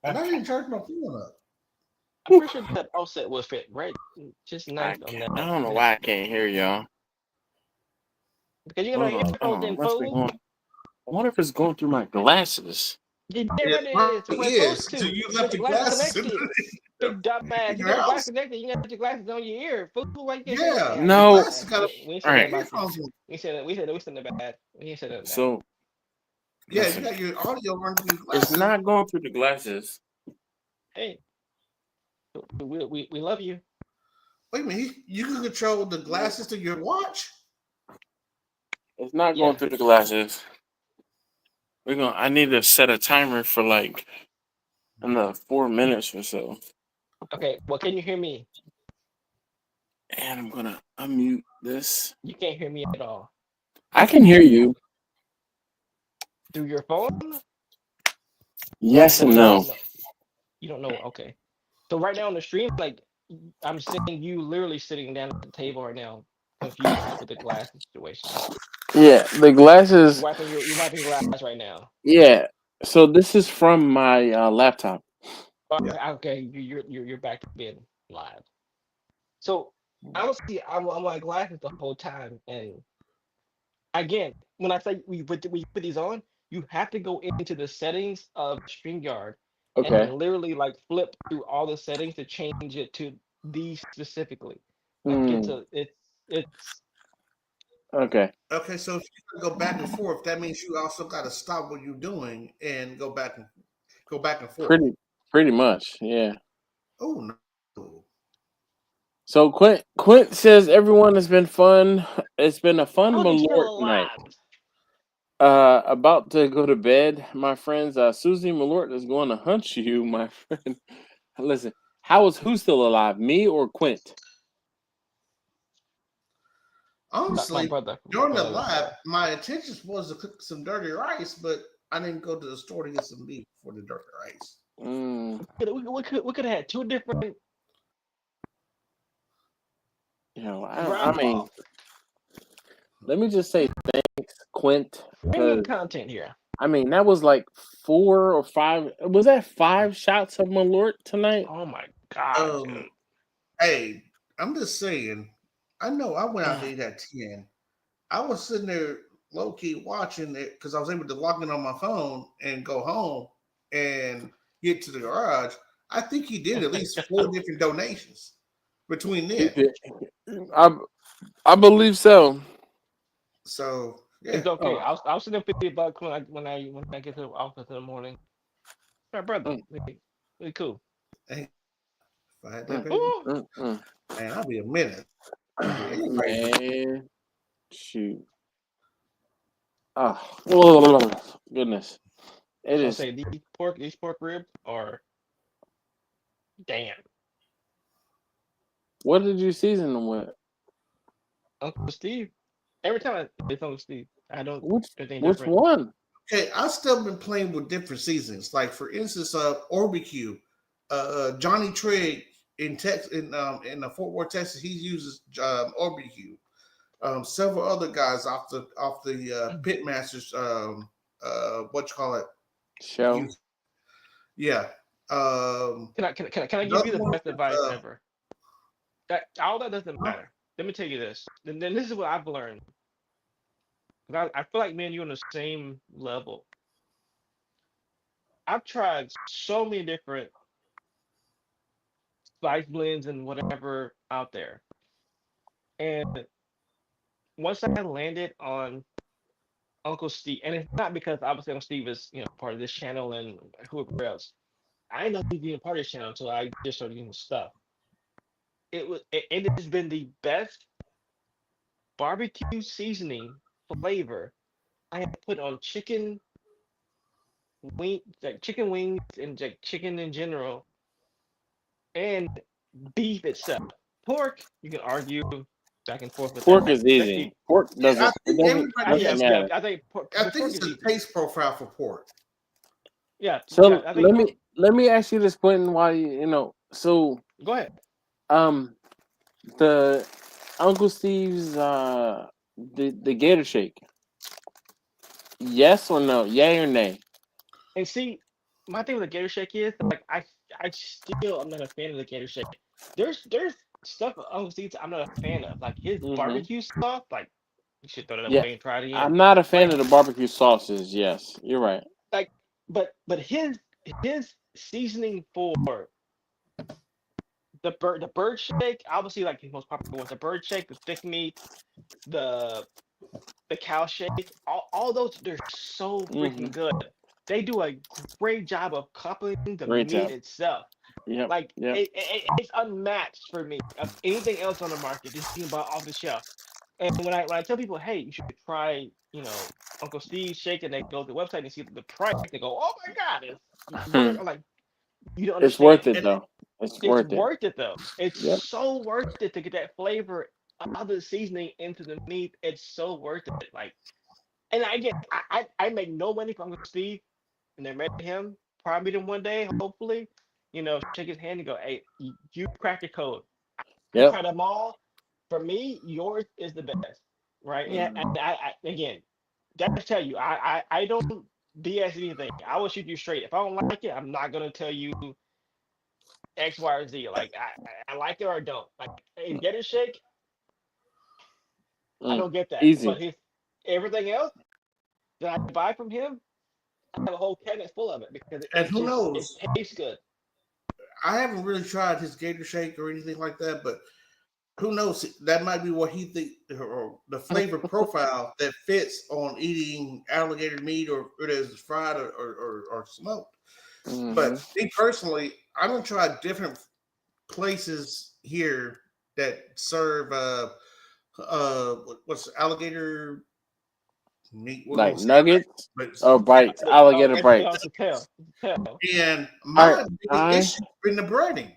and I didn't charge my phone up. I'm pretty sure that offset will fit right, just nice on that. I don't know why I can't hear y'all. Because you got no earphones in, Must be fool. going. I wonder if it's going through my glasses. Yeah, It it probably is. That's where it's supposed is. So to. you You left got the your glasses glasses connected. Big dumbass. in You your got your house. glasses connected. You got your glasses on your ear. Fool, why you can't say Yeah, that? the No. glasses got We ain't All said that right. about you. earphones in. We said that bad. We ain't said that bad. So Yeah, listen, you got your audio running through your it's glasses. not going through the glasses. Hey, we love you. Wait a minute, you can control the glasses to your watch. It's not going through the glasses. I need to set a timer for like another 4 minutes or so. Okay, well, can you hear me? And I'm gonna unmute this. You can't hear me at all. I can hear you. Through your phone? Yes and no. You don't know. Okay. So right now on the stream, like I'm seeing you literally sitting down at the table right now, confused with the glass situation. Yeah, the glasses. You're wiping glass right now. Yeah. So this is from my laptop. Okay, you're back to being live. So honestly, I'm wearing glasses the whole time, and again, when I say we put these on, you have to go into the settings of StreamYard Okay. and literally like flip through all the settings to change it to these specifically. Like it's Okay. Okay, so if you go back and forth, that means you also got to stop what you're doing and go back and forth. Pretty much. Yeah. Oh no. So Quint says everyone has been fun. It's been a fun how is he still Malort night. alive? About to go to bed, my friends. Susie Malort is going to hunt you, my friend. Listen, who still alive? Me or Quint? Honestly, my during the brother was live, there. my intentions was to cook some dirty rice, but I didn't go to the store to get some meat for the dirty rice. We could have had two different. I mean, let me just say thanks, Quint. Premium content here. I mean, that was like 4 or 5. Was that 5 shots of Malort tonight? Oh my god! Hey, I'm just saying. I know I went out to eat at 10. I was sitting there low key watching it because I was able to log in on my phone and go home and get to the garage. I think he did at least 4 different donations between then. I believe so. So yeah, It's okay. I'll send him $50 when I get to the office in the morning. My brother, we cool. If I had that baby, man, I'll be a minute. Man, shoot. Oh, goodness. It is. Say these pork ribs are damn. What did you season them with? Uncle Steve. Every time it's Uncle Steve, I don't. Which different. one? Okay, I've still been playing with different seasons. Like for instance, BBQ, Johnny Trigg in Fort Worth, Texas, he uses BBQ. Several other guys off the Pitmasters, what you call it? Show. Yeah. Can I give you the best advice ever? That all that doesn't matter. Let me tell you this. And then this is what I've learned. I feel like me and you on the same level. I've tried so many different spice blends and whatever out there. And once I landed on Uncle Steve, and it's not because obviously Uncle Steve is part of this channel and whoever else. I didn't know he was being part of this channel until I just started using stuff. It has been the best barbecue seasoning flavor I have put on chicken chicken wings and like chicken in general, and beef itself. Pork, you can argue back and forth with Pork that. is easy. Pork Yeah, I doesn't. It think doesn't. everybody Yeah, Doesn't has. matter. I think pork, I the think pork it's is a easy. taste profile for pork. Yeah, So I think pork, let me ask you this, Quentin. Why so go ahead. the Uncle Steve's the Gator Shake. Yes or no? Yay or nay? And see, my thing with the Gator Shake is like I still am not a fan of the Gator Shake. There's stuff with Uncle Steve's I'm not a fan of. Like his Mm-hmm. barbecue sauce, like you should throw that Yeah, away and try it again. I'm not a fan Like of the barbecue sauces. Yes, you're right. like but his seasoning for the bird shake, obviously like his most popular ones, the bird shake, the thick meat, the the cow shake, all those they're so Mm-hmm. freaking good. They do a great job of coupling the Great meat job. itself. Yep. Like Yep. it's unmatched for me of anything else on the market that you can buy off the shelf. And when I tell people, hey, you should try, Uncle Steve's shake, and they go to the website and see the price, they go, oh my God, it's Hmm. I'm like, you don't It's understand. worth it And though. It's It's worth it. worth it though. It's Yep. so worth it to get that flavor of the seasoning into the meat. It's so worth it. Like, and I make no money from Uncle Steve, and they met him, probably meet him one day, hopefully. Shake his hand and go, hey, you cracked the code. I Yep. tried them all. For me, yours is the best, right? Yeah, and Mm. I again, that's tell you, I don't BS anything. I will shoot you straight. If I don't like it, I'm not gonna tell you X, Y, or Z. Like I like it or I don't. Like in Get a Shake, I Mm. don't get that. But Easy. his everything else that I buy from him, I have a whole cabinet full of it because and it who just it knows? tastes good. I haven't really tried his Gator Shake or anything like that, but who knows? That might be what he think, or the flavor profile that fits on eating alligator meat, or it is fried or smoked. Mm-hmm. But me personally, I'm gonna try different places here that serve what's alligator meat. We're Like gonna say nuggets but or bites, alligator It's a bites. it's a tail. It's a tail. and All right. my biggest I issue has been the breading.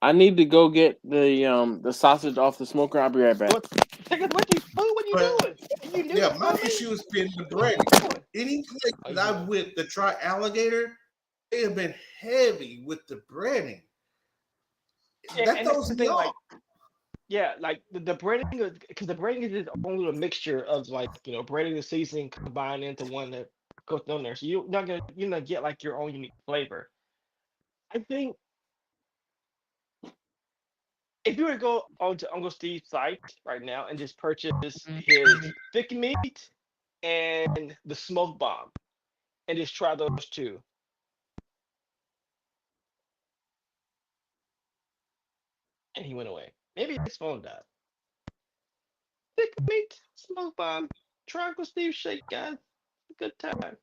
I need to go get the sausage off the smoker. I'll be right back. What? Take it with you. Fool, what are you But doing? You knew yeah, that my coming? issue has been the What are breading. you doing? Any place Oh, that you I know. went to try alligator, they have been heavy with the breading. That And that's throws the me thing, off. like, yeah, like the breading, because the breading is its own little mixture of like, breading and seasoning combined into one that goes on there. So you're not get like your own unique flavor. I think if you were to go onto Uncle Steve's site right now and just purchase his thick meat and the smoke bomb and just try those two. And he went away. Maybe his phone died. Thick meat, smoke bomb, try Uncle Steve's shake, guys. A good time.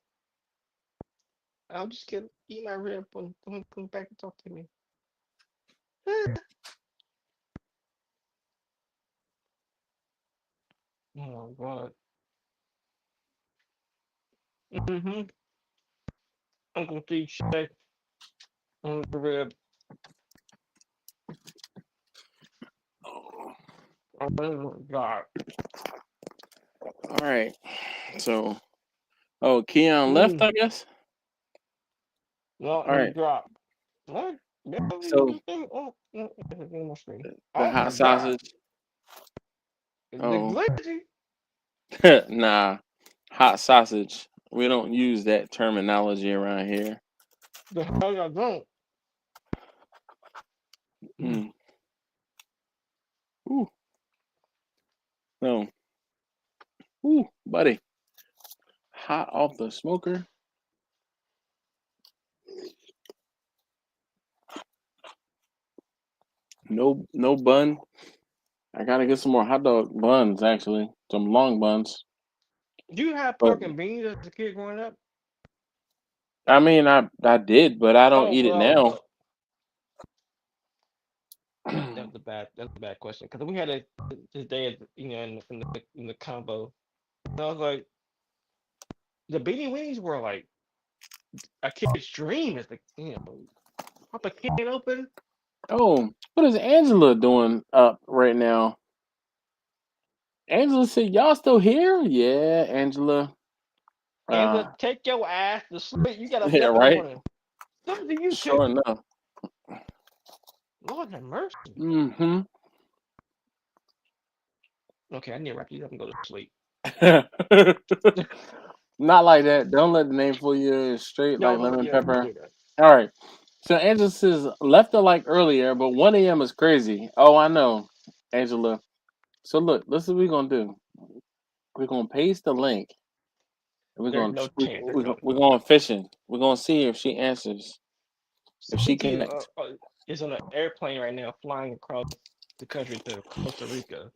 I'll just get eat my rib when come back and talk to me. Oh God. Mm-hmm. Uncle Steve shake on the rib. Oh God. All right. So, Keon left, Mm. I guess. No, All he right. dropped. What? Yeah, you So just on my screen. the Oh hot my God. sausage. The Oh, glitchy. nah, hot sausage. We don't use that terminology around here. The hell I don't. Mm. Ooh, no. Ooh, buddy. Hot off the smoker. No bun. I gotta get some more hot dog buns, actually. Some long buns. Do you have But pork and beans as a kid growing up? I mean, I did, but I don't Oh eat it well, now. well that's a bad question because we had it this day in the combo. And I was like, the beanie weenies were like a kid's dream. Is pop a can open. Oh, what is Angela doing up right now? Angela said, "Y'all still here?" Yeah, Angela. Angela, take your ass to sleep. You gotta be Yeah, up in the right. morning. So do you too. Sure enough. Lord have mercy. Mm-hmm. Okay, I need to wrap these up and go to sleep. Not like that. Don't let the name fool you. It's straight like No, lemon yeah, don't pepper. do that. All right. So Angela says left her like earlier, but 1 a.m. is crazy. Oh, I know, Angela. So look, this is what we're gonna do. We're gonna paste the link. And There's no chance they're doing it. we're going fishing. We're gonna see if she answers. If she Susie connects. is on an airplane right now, flying across the country to Costa Rica,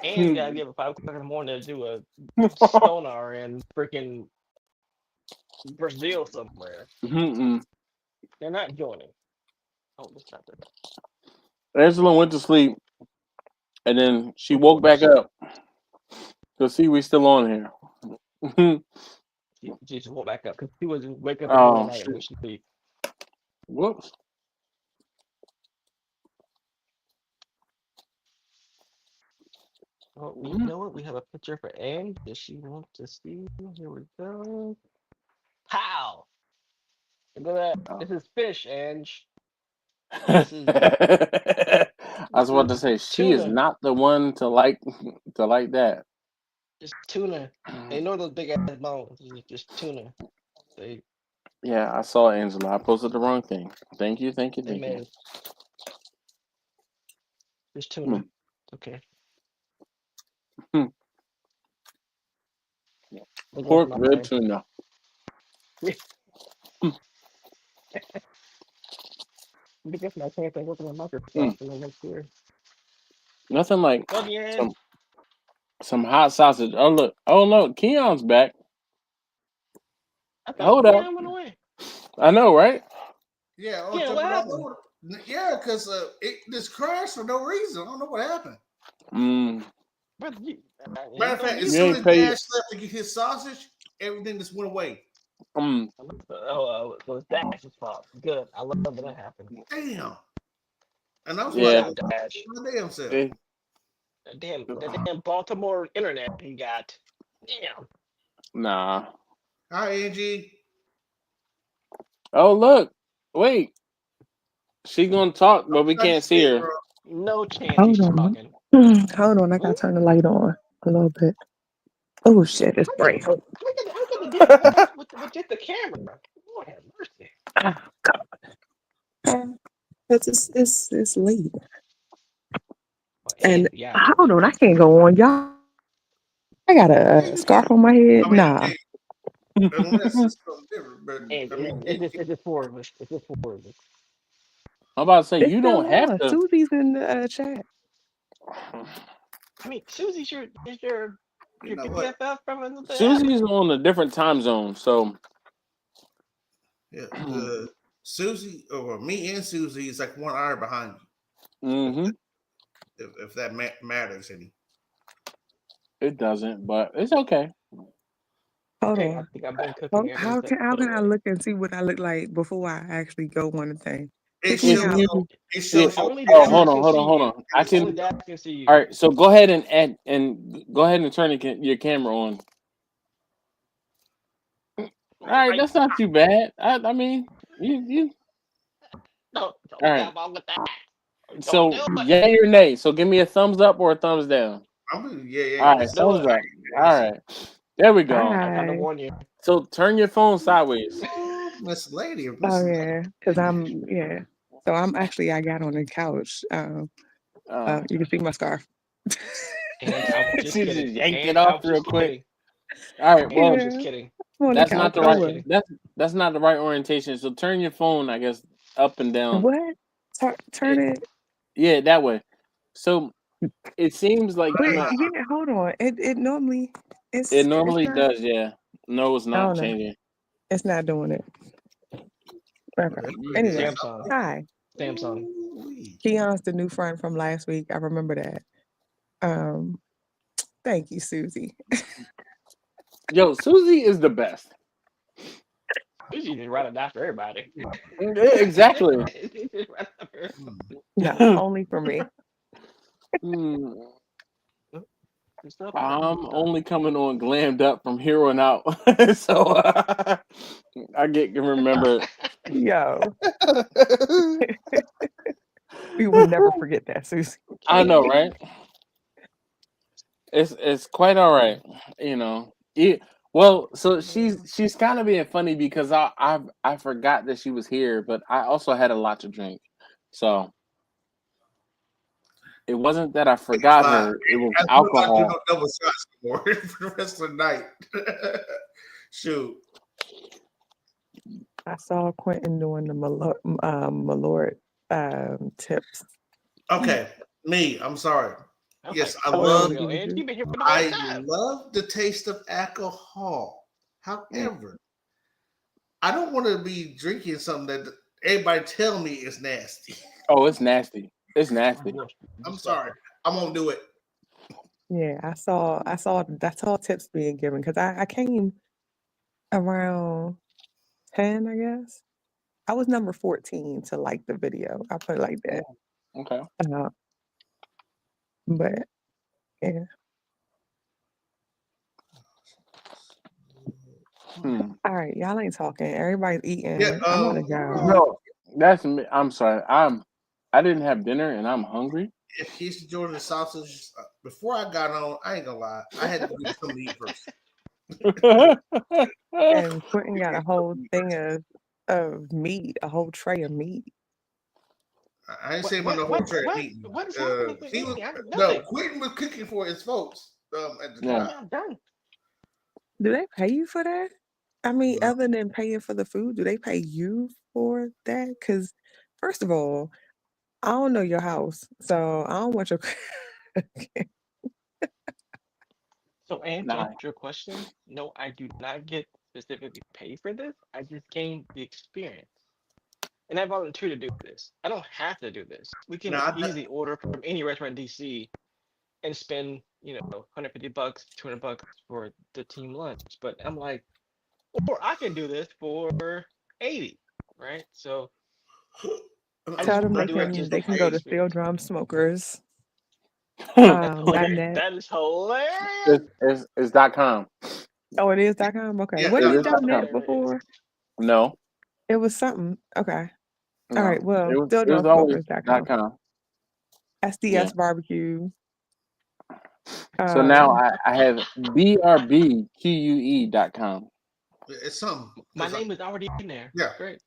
and Hmm. gotta get up at 5 o'clock in the morning to do a sonar in freaking Brazil somewhere. Mm-mm. They're not joining. Oh, that's not there. Angela went to sleep and then she Oh, woke what back is it? up to see we still on here. She just woke back up because she was wake up in the middle of Oh the night shit. when she sleep. Whoops. Oh, you Mhm. know what? We have a picture for Anne. Does she want to see? Here we go. Pow! Look at that. This is fish, Ange. This is I was this about to is say she is tuna. not the one to like to like that. Just tuna. They know those big ass bones. This is just tuna. They Yeah, I saw Angela. I posted the wrong thing. Thank you, thank you, they thank you. made just tuna. Hmm. Okay. Hmm. Look Pork at rib mine. tuna. Hmm. Look at my pants. I work on Hmm. Microsoft and I went here. Nothing like Love you, Ange. some some hot sausage. Oh look. Oh no, Keon's back. I thought Hold up. Keon went away. I know, right? Yeah, oh, Keon, what jumping all happened? over. Yeah, because it just crashed for no reason. I don't know what happened. Mm. Brother, Matter you of know fact, as You mute. soon ain't as pay. Dash left to get his sausage, everything just went away. Oh, so it's Dash's fault. Good. I love when that happens. Damn. And I was Good about to Yeah. job, go Dash. my damn self. It, That damn Baltimore internet he got. Damn. nah. Hi, Angie. Oh look. Wait. She gonna talk, but we Nice can't to see see you, her. girl. No chance Hold he's on. talking. Hold on. I gotta Ooh, turn the light on a little bit. Oh shit, it's how bright. we get the different views with just the camera? Lord have mercy. Oh god. It's late. And And yeah, hold on, I can't go on. Y'all, I got Yeah, a you can. scarf on my head. I mean, Nah. okay, unless it's something different. But and I mean, it's just four of us. It's just four of us. I'm about to say It's you still don't have on. to. Susie's in the chat. I mean, Susie's your you know what? BFF from another app. Susie's on a different time zone, so Yeah, Susie or me and Susie is like 1 hour behind you. mm-hmm. If that matters any. It doesn't, but it's okay. Hold Okay, I on. think I've been cooking ever since that How put can I away. look and see what I look like before I actually go on the thing? It Pick me If shows out. you, your it yeah. shows your Only picture Hold Dash on, can hold on, see hold you. on. I and Only can. Dash can see All you. right, so go ahead and go ahead and turn your camera on. All right, Right. that's not too bad. I mean, you. Don't All be right. that wrong with that. Don't do So it. yay or nay. So give me a thumbs up or a thumbs down. yeah. All right, Don't do thumbs it. up. All right, there we go. I gotta Hi. warn you. So turn your phone sideways. Ooh, Miss Lady, Oh Miss yeah, because yeah. So I got on the couch. You can see my scarf. And I was just She kidding. just yanked it And I off was real just quick. kidding. All right, And I was well, just Yeah, kidding. I'm on the that's And not couch. the I was Oh right. just well. kidding. That's not the right orientation. So turn your phone, I guess, up and down. What? Turn It, it. yeah, that way. So it seems like But yeah, hold on. It normally it it's normally not. does. Yeah. No, it's Oh not no, changing. it's not doing it. Okay. That's what it Anyway, is. Samsung. hi. Samsung. Ooh-wee. Keon's the new friend from last week. I remember that. Um, thank you, Susie. Yo, Susie is the best. She's just running after everybody. Yeah, exactly. She's just running after Hmm. No, only for me. Hmm. and stuff. I'm only coming on glammed up from here on out, so I can remember. Yo, we will never forget that, Susie. I know, right? It's quite all right, you know. Well, so she's kind of being funny because I forgot that she was here, but I also had a lot to drink, so it wasn't that I forgot her; it was I will not do alcohol. no double shots anymore for the rest of the night. Shoot. I saw Quentin doing the Malort tips. Okay, me. I'm sorry. Okay. Yes, I Oh, love. did And you? you've been here for the whole I time. love the taste of alcohol. However, I don't want to be drinking something that everybody tell me is nasty. Oh, it's nasty. It's nasty. I'm sorry. I won't do it. Yeah, I saw that's all tips being given because I came around 10, I guess. I was number 14 to like the video. I put it like that. Okay. But yeah. All right, y'all ain't talking. Everybody's eating. Yeah. I'm gonna go. No, that's me. I'm sorry. I didn't have dinner and I'm hungry. If he's enjoying the sausage, before I got on, I ain't gonna lie, I had to do something to eat first. And Quentin got a whole thing of meat, a whole tray of meat. I ain't saying about the whole tray of meat. What is happening? He was Nothing. no Quentin was cooking for his folks at the Yeah. time. I'm done. Do they pay you for that? I mean, other than paying for the food, do they pay you for that? Because first of all, I don't know your house, so I don't want your. So, and to Nah. answer your question, no, I do not get specifically paid for this. I just gain the experience. And I volunteer to do this. I don't have to do this. We can easily order from any restaurant in DC and spend, $150, $200 for the team lunch. But I'm like, or I can do this for 80, right? So I Tell just them want to do it just they to can have go the to Steel experience. Drum Smokers. That's hilarious. .net. That is hilarious. It's .com. Oh, it is .com. Okay, Yeah, wasn't It it is .net .com. before? No. It was something. Okay. No. All right. Well, It Steel was Drum always Smokers.com. .com. SDS Yeah. Barbecue. So now I have BRBQUE.com. It's something. My name is already in there. Yeah. Great.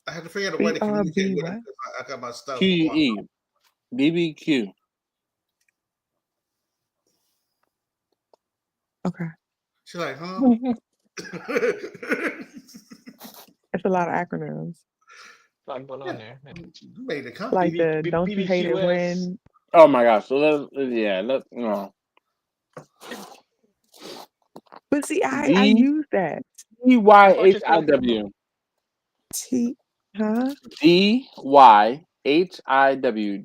I had to figure out a way to communicate with him because I got my stuff. QUE. BBQ. Okay. She's like, huh? It's a lot of acronyms. I'm going on there. You made the comment. Like the don't you hate it BBQS. when. Oh my gosh. So let's no. But see, I use that. DYHIW. Huh? DYHIW.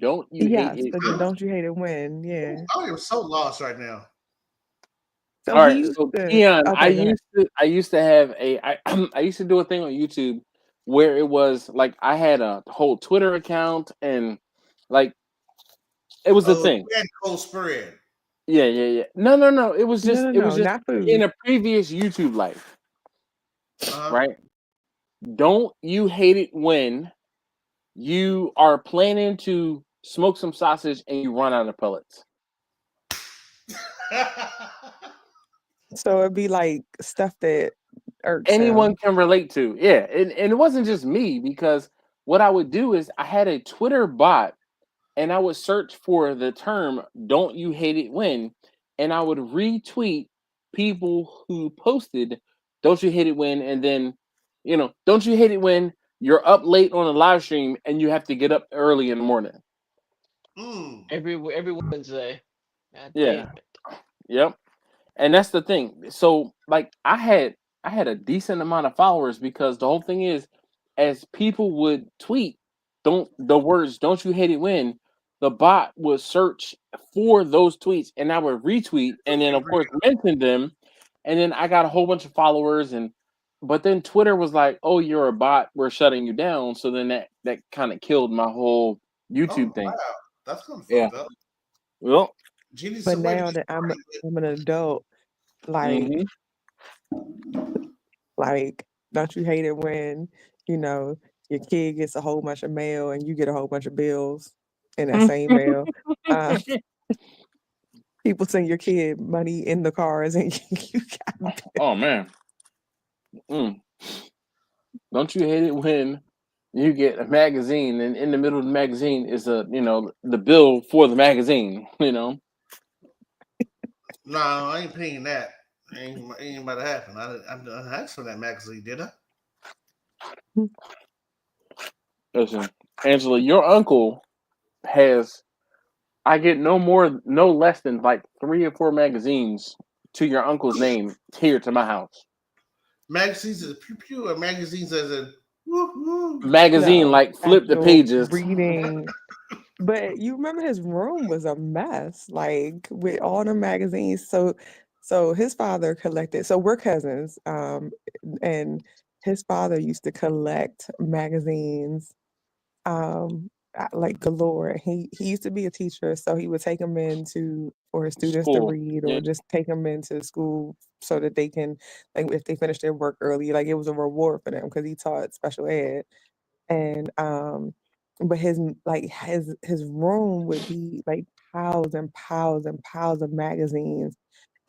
Don't you hate Yes, it? but the don't you hate it when? Yeah. I am so lost right now. So All he right, used so to. Keon, Okay, go ahead. I used to have I used to do a thing on YouTube where it was like I had a whole Twitter account and like it was a thing. We had cold spread. Yeah. No. It was just No, not food. in a previous YouTube life. Uh-huh. Right? Don't you hate it when you are planning to smoke some sausage and you run out of pellets? So it'd be like stuff that irks Anyone him. can relate to. Yeah. And it wasn't just me because what I would do is I had a Twitter bot and I would search for the term "Don't you hate it when," and I would retweet people who posted "Don't you hate it when," and then, "Don't you hate it when you're up late on a live stream and you have to get up early in the morning?" Every Wednesday. God Yeah. damn it. Yep. And that's the thing. So like I had a decent amount of followers because the whole thing is, as people would tweet don't you hate it when, the bot would search for those tweets and I would retweet and then of course mention them, and then I got a whole bunch of followers, but then Twitter was like, "Oh, you're a bot, we're shutting you down." So then that kind of killed my whole YouTube thing. Wow. That's kind of Yeah. fucked up. Well, Genie, But so where do now you that party I'm an adult, like Mm-hmm. like don't you hate it when, you know, your kid gets a whole bunch of mail and you get a whole bunch of bills in that same mail? Uh, people send your kid money in the cars and you got Oh man. Mm. Don't you hate it when you get a magazine and in the middle of the magazine is the bill for the magazine, No, I ain't paying that. Ain't about to happen. I didn't ask for that magazine, did I? Listen, Angela, your uncle has I get no less than like 3 or 4 magazines to your uncle's name here to my house. Magazines as a pew pew or magazines as a woo woo? Magazine no like flip the actual pages. reading. But you remember his room was a mess, like with all the magazines. So his father collected. So we're cousins, and his father used to collect magazines, like galore. He used to be a teacher, so he would take them into for his students to School. read, Yeah. or just take them into school so that they can, like, if they finish their work early, like it was a reward for them because he taught special ed. And but his room would be like piles and piles and piles of magazines.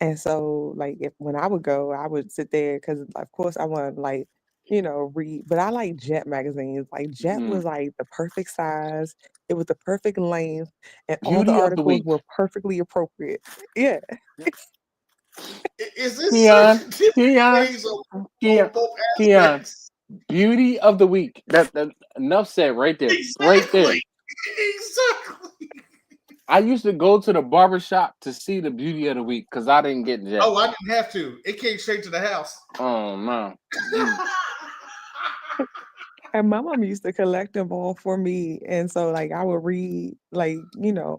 And so like if when I would go, I would sit there because of course I want to, like, read, but I like Jet magazines. Like Jet Mm. was like the perfect size, it was the perfect length, and all the Beauty of the articles week. were perfectly appropriate. Yeah. Is this Keon, certain different Keon, ways Keon, on both Keon. aspects? Beauty of the week. That enough said right there. Right there. Exactly. Exactly. I used to go to the barber shop to see the beauty of the week because I didn't get Jet. Oh, I didn't have to. It came straight to the house. Oh no. Mm. And my mom used to collect them all for me, and so, like, I would read, like,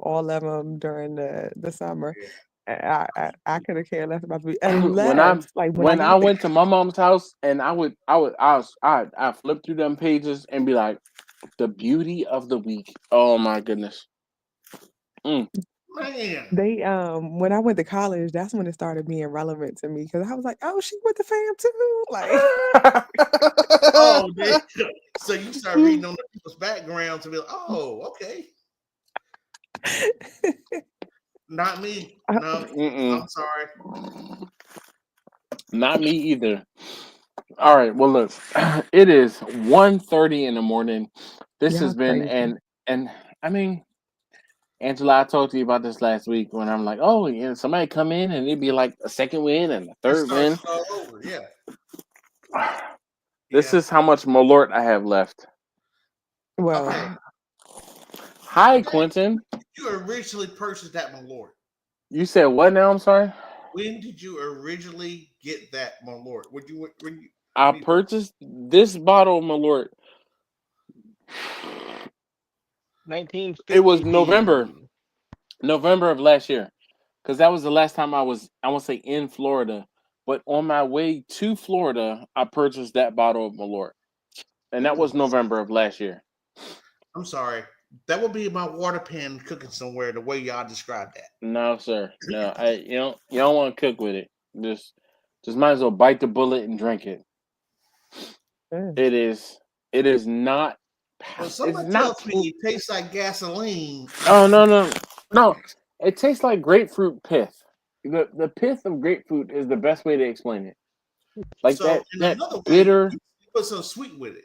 all of them during the summer. I coulda cared less about the when I unless, like, when I when I got the went to my mom's house and I flip through them pages and be like, the beauty of the week. Oh my goodness. Mm. Man. they, when I went to college, that's when it started being relevant to me because I was like, "Oh, she went to fam too?" Like Oh, damn. So you start reading on the people's background to be like, oh, okay. Not me. No, Mm-mm. I'm sorry. Not me either. All right. Well, look, it is 1:30 in the morning. This has Y'all been crazy. and I mean, Angela, I talked to you about this last week when I'm like, oh, somebody come in and it'd be like a second win and a It third starts win. all over. Yeah. This Yeah. is how much Malort I have left. Well, Okay. Hi, When Quentin. you originally purchased that, my lord? You said what now? I'm sorry. When did you originally get that, my lord? I When you purchased? purchased this bottle of Malort. It was 1950. November of last year, because that was the last time I want to say in Florida. But on my way to Florida, I purchased that bottle of Malort, and that was November of last year. I'm sorry. That would be my water pan cooking somewhere the way y'all described that. No, sir. No, you don't want to cook with it. Just might as well bite the bullet and drink it. It is not. Well, It's somebody not. tells me it tastes like gasoline. Oh no! It tastes like grapefruit pith. The pith of grapefruit is the best way to explain it. Like So, in that another way, bitter. you put some sweet with it.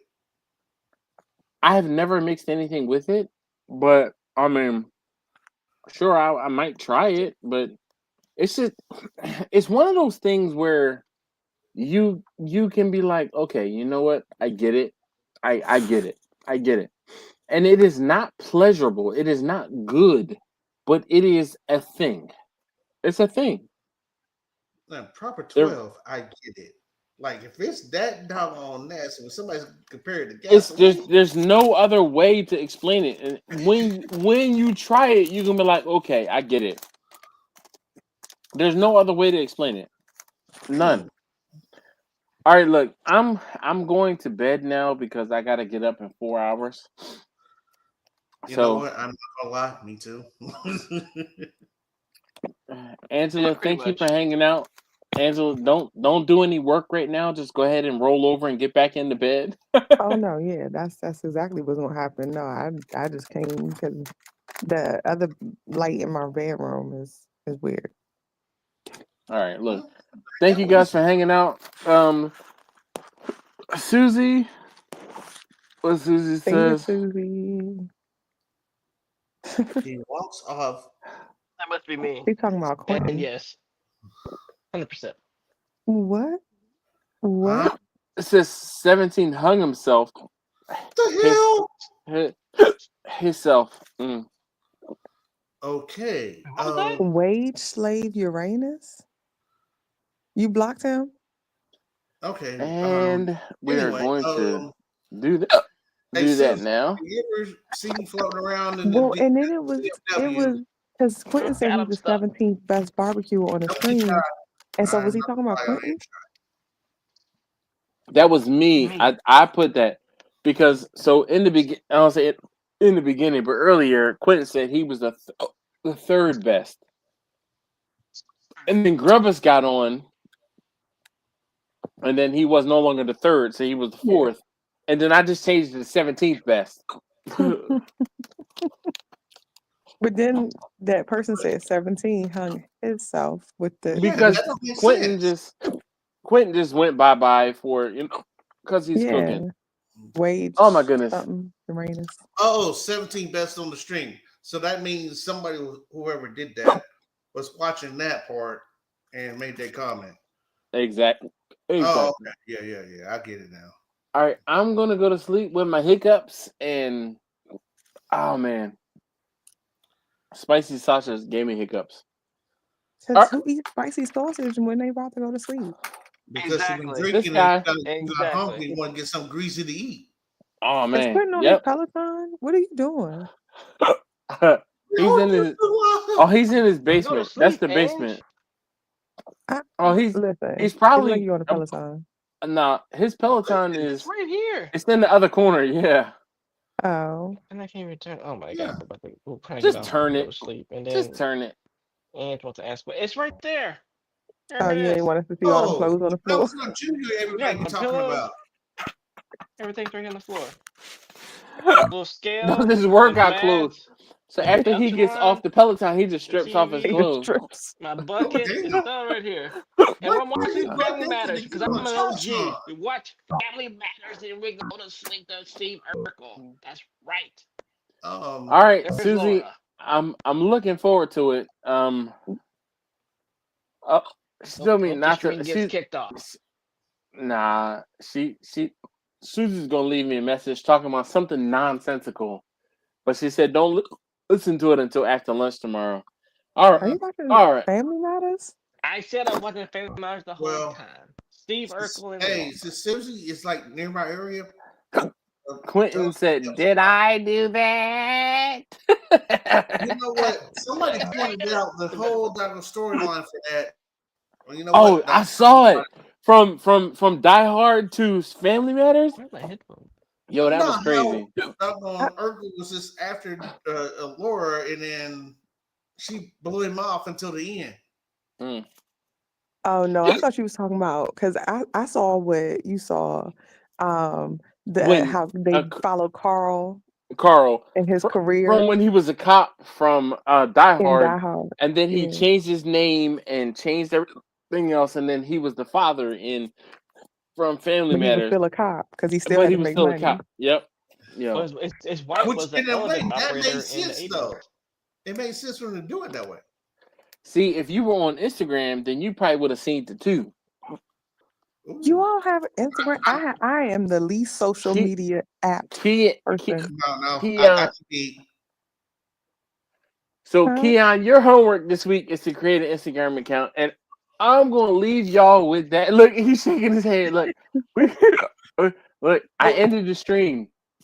I have never mixed anything with it, but I mean, sure, I might try it, but it's just it's one of those things where you can be like, okay, you know what? I get it. I get it. I get it. And it is not pleasurable. It is not good, but it is a thing. It's a thing. Now, proper There 12, I get it. Like, if it's that doggone nasty, when somebody's compared to it's gasoline, there's no other way to explain it. And when you try it, you can be like, okay, I get it. There's no other way to explain it. None. All right, look, I'm going to bed now because I gotta get up in 4 hours. you know So what? I'm not gonna lie, me too. Angela, Pretty thank you much. for hanging out. Angela, don't do any work right now. Just go ahead and roll over and get back into bed. Oh no, yeah, that's exactly what's gonna happen. No, I just came because the other light in my bedroom is weird. All right, look. Thank you guys for hanging out. Susie, what Susie See you, says. Susie. He walks off. That must be me. She talking about And Quentin. yes, 100%. What? Huh? What? It says 17 hung himself. The hell? Himself. Okay. What was that? Wage slave Uranus? You blocked him? Okay. And we are Anyway, going to do that. hey, Do that Susan, now. you ever see me floating around in Well, the and then it was DFW? because Quentin said Got he's him the stuck. 17th best barbecue on the Don't be stream. shy. And so was he I'm talking about sorry, I Quentin? ain't That was me. Me. I put that because so in the begin. I don't say it in the beginning, but earlier Quentin said he was the third best, and then Grubbus got on, and then he was no longer the third, so he was the Yeah. fourth, and then I just changed it to 17th best. But then that person said 17 hung himself with the Because that don't make Quentin sense. just went bye for because he's cooking. Wage. Oh my goodness. Something Uranus. Oh, 17 best on the stream. So that means somebody, whoever did that, was watching that part and made that comment. Exactly. Oh, okay. Yeah. I get it now. All right, I'm gonna go to sleep with my hiccups and oh man, spicy sausage gave me hiccups. Because who eats spicy sausage when they about to go to sleep? Because you've been Exactly. This drinking guy. and you got hungry and want to get something greasy to eat. Oh Is man. Quentin on his Peloton? What are you doing? He's in his. Oh, he's in his Go to basement. That's sleep, the Ange. basement. Oh, he's Listen. he's It's like probably you on a Peloton. nah. His Peloton It's is right here. it's in the other corner. Yeah. Oh. And I can't even turn. Oh my Yeah. god! We'll probably Just get off turn and go it. to sleep, and Just then turn it. Ange wants to ask, but it's right there. There Oh, it you ain't is. want us to see all them clothes on the floor. Peloton Junior, everybody Yeah, be my talking pillows. about. Everything's right here on the floor. Little scale. No, this is There's workout clothes. mats. So There's after he gets off Epsilon. the Peloton, he just The strips off his TV. He clothes. strips. My bucket. It's Damn. all right here. And Why I'm are watching you like Family that Matters to because get I'm on an Peloton? OG. We watch Family Matters and we go to sleep to Steve Urkel. That's right. All right, There's Susie. Laura. I'm looking forward to it. She told me Hope the not stream to. gets kicked off. Nah, Susie's gonna leave me a message talking about something nonsensical, but she said don't listen to it until after lunch tomorrow. All Are you right, watching all right. Family Matters? I said I wasn't Family Matters the whole Well, time. Steve Urkel and hey, Laura. since Susie is like near my area. Quentin said, "Did I do that?" You know what? Somebody pointed out the whole storyline for that. Well, you know Oh, what? I saw it from Die Hard to Family Matters. Where's my headphones? Yo, that was How crazy. Urkel was just after Laura, and then she blew him off until the end. Oh no, I thought you was talking about because I saw what you saw. When How they followed Carl in his from career when he was a cop from Die in Hard, Die Hard. and then he Yeah. changed his name and changed everything else, and then he was the father from Family But he was Matters. still a cop because he still But had he to was make still a money. cop. Yep. Well, his wife Which was in an a way elevator that operator made in the sense 80s. though. It made sense for him to do it that way. See, if you were on Instagram, then you probably would have seen the two. You all have Instagram. I am the least social media app person. No, Keon, I got to be. So, Huh? Keon, your homework this week is to create an Instagram account, and I'm gonna leave y'all with that. Look, he's shaking his head. Look, look, I ended the stream.